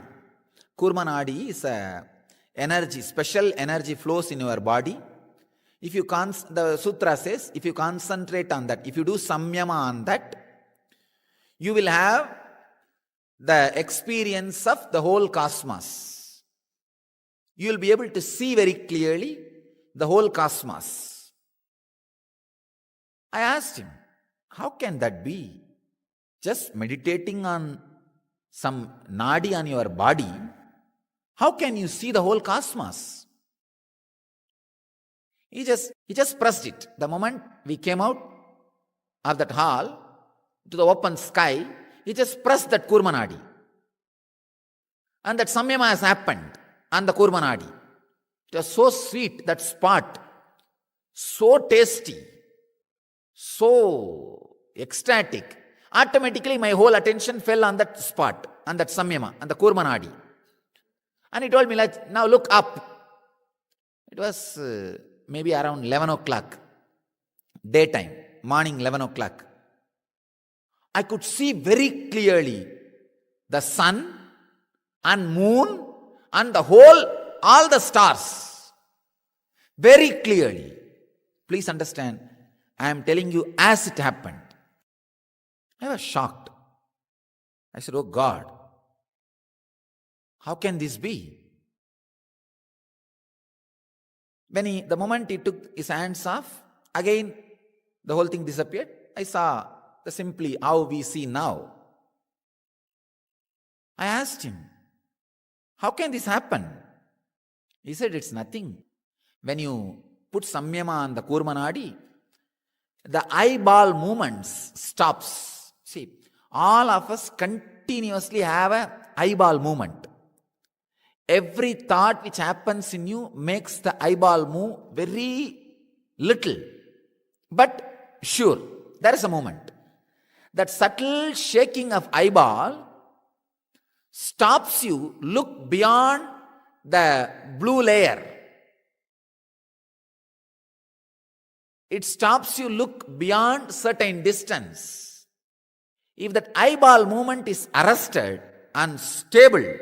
Kurmanadi is a energy, special energy flows in your body. If you the sutra says, if you concentrate on that, if you do samyama on that, you will have the experience of the whole cosmos. You will be able to see very clearly the whole cosmos. I asked him, how can that be? Just meditating on some nadi on your body, how can you see the whole cosmos? He just pressed it. The moment we came out of that hall to the open sky, he just pressed that Kurma nadi. And that samyama has happened on the Kurma nadi. It was so sweet, that spot, so tasty, so ecstatic. Automatically my whole attention fell on that spot, on that samyama, on the Kurma nadi. And he told me, like, now look up. It was maybe around 11 o'clock, daytime, morning 11 o'clock. I could see very clearly the sun and moon and all the stars. Very clearly. Please understand, I am telling you as it happened. I was shocked. I said, oh God, how can this be? The moment he took his hands off, again the whole thing disappeared. I saw simply how we see now. I asked him, how can this happen? He said, it's nothing. When you put samyama on the Kurma nadi, the eyeball movements stops. See, all of us continuously have an eyeball movement. Every thought which happens in you makes the eyeball move very little. But sure, there is a movement. That subtle shaking of eyeball stops you look beyond the blue layer. It stops you look beyond certain distance. If that eyeball movement is arrested and stable,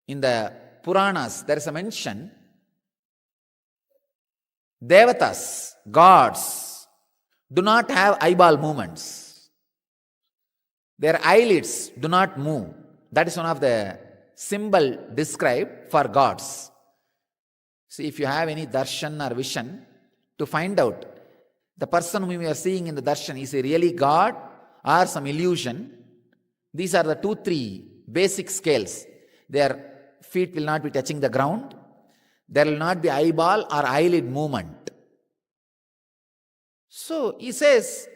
in the Puranas there is a mention, Devatas, gods, do not have eyeball movements. Their eyelids do not move. That is one of the symbol described for gods. See, if you have any darshan or vision, to find out the person whom you are seeing in the darshan, is he really God or some illusion? These are the 2-3 basic scales. Their feet will not be touching the ground. There will not be eyeball or eyelid movement. So he says,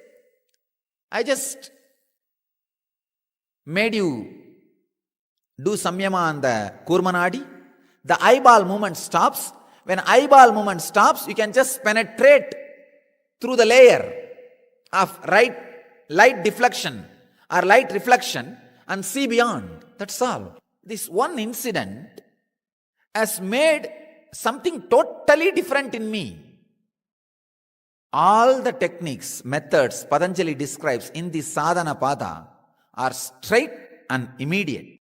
I just made you do samyama on the Kurma nadi. The eyeball movement stops. When eyeball movement stops, you can just penetrate through the layer of light deflection or light reflection and see beyond. That's all. This one incident has made something totally different in me. All the techniques, methods Patanjali describes in the sadhana pada are straight and immediate.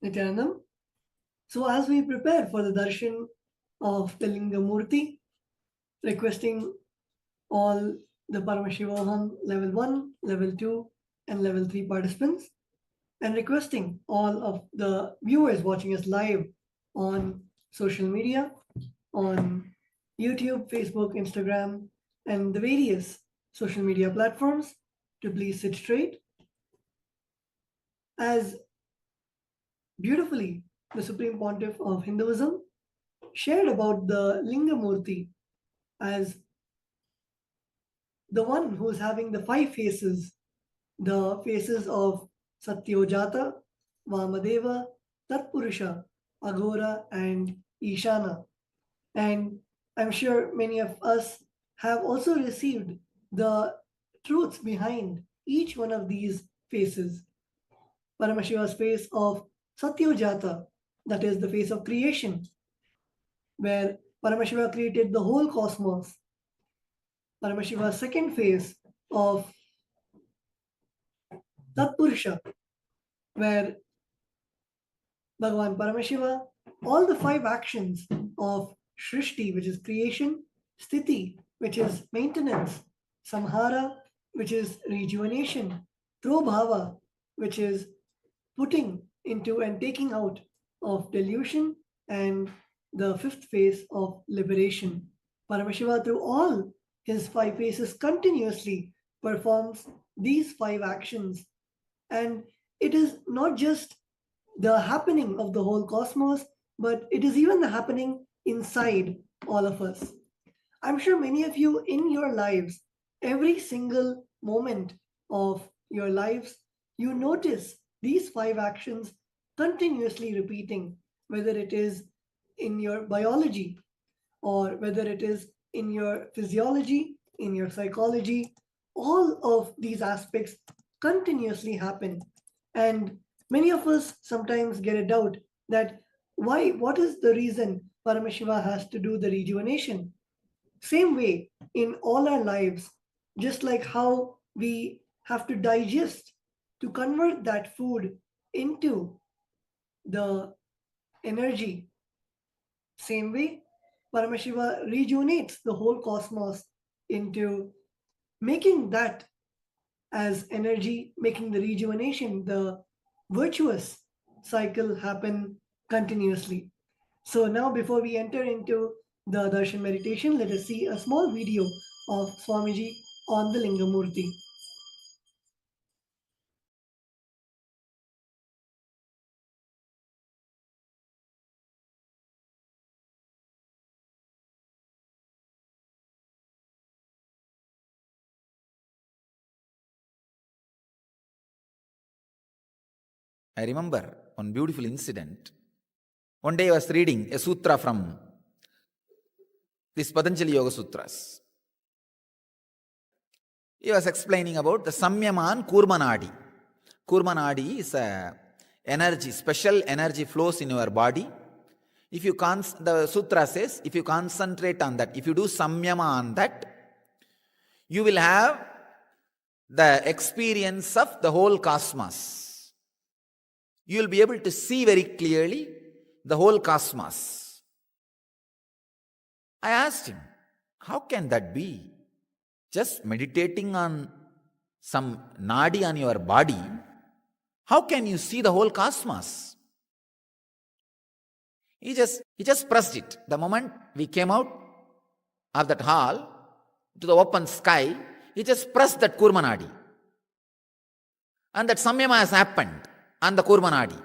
Nityanandam. So as we prepare for the darshan of the Linga Murti, requesting all the Paramashivoham Level 1, Level 2 and Level 3 participants, and requesting all of the viewers watching us live on social media, on YouTube, Facebook, Instagram, and the various social media platforms to please sit straight. As beautifully the Supreme Pontiff of Hinduism shared about the Linga Murti as the one who is having the 5 faces, the faces of Satyojata, Vamadeva, Tatpurusha, Aghora, and Ishana. And I'm sure many of us have also received the truths behind each one of these faces. Paramashiva's face of Satyojata, that is the face of creation, where Paramashiva created the whole cosmos. Paramashiva's second phase of Tatpurusha, where Bhagavan Paramashiva, all the 5 actions of Shrishti, which is creation, Sthiti, which is maintenance, Samhara, which is rejuvenation, Trobhava, which is putting into and taking out of delusion, and the 5th phase of liberation. Paramashiva, through all his 5 phases, continuously performs these 5 actions. And it is not just the happening of the whole cosmos, but it is even the happening inside all of us. I'm sure many of you in your lives, every single moment of your lives, you notice these 5 actions continuously repeating, whether it is in your biology or whether it is in your physiology, in your psychology. All of these aspects continuously happen. And many of us sometimes get a doubt that what is the reason Paramashiva has to do the rejuvenation? Same way in all our lives, just like how we have to digest to convert that food into the energy. Same way, Paramashiva rejuvenates the whole cosmos into making that as energy, making the rejuvenation, the virtuous cycle happen continuously. So now before we enter into the darshan meditation, let us see a small video of Swamiji on the Lingamurti. I remember one beautiful incident. One day I was reading a sutra from these Patanjali Yoga Sutras. He was explaining about the Samyaman Kurmanadi. Kurmanadi is a energy, special energy flows in your body. If you the sutra says, if you concentrate on that, if you do samyama on that, you will have the experience of the whole cosmos. You will be able to see very clearly the whole cosmos. I asked him, how can that be? Just meditating on some nadi on your body, how can you see the whole cosmos? He just pressed it. The moment we came out of that hall to the open sky, he just pressed that Kurmanadi. And that Samyama has happened on the Kurmanadi.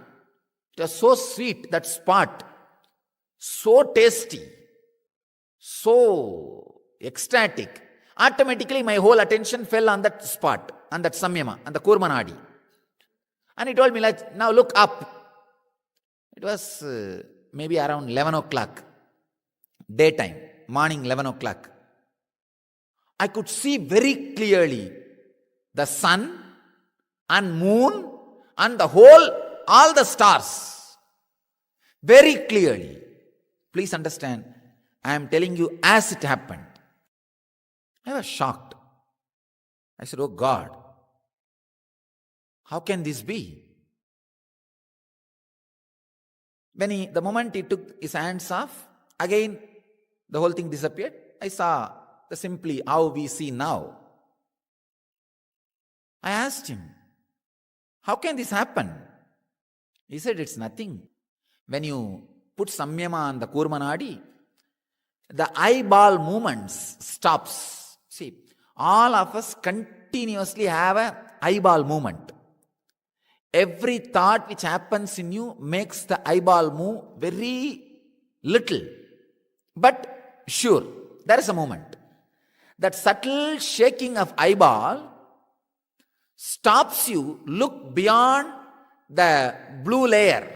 It was so sweet, that spot, so tasty, so ecstatic. Automatically my whole attention fell on that spot, on that Samyama, on the Kurmanadi. And he told me, like, now look up. It was maybe around 11 o'clock, daytime, morning 11 o'clock. I could see very clearly the sun and moon and the all the stars. Very clearly. Please understand, I am telling you as it happened. I was shocked. I said, oh God, how can this be? The moment he took his hands off, again the whole thing disappeared. I saw simply how we see now. I asked him, how can this happen? He said, it's nothing. When you put samyama on the Kurmanadi, the eyeball movements stops. See, all of us continuously have an eyeball movement. Every thought which happens in you makes the eyeball move very little. But sure, there is a moment. That subtle shaking of eyeball stops you, look beyond the blue layer.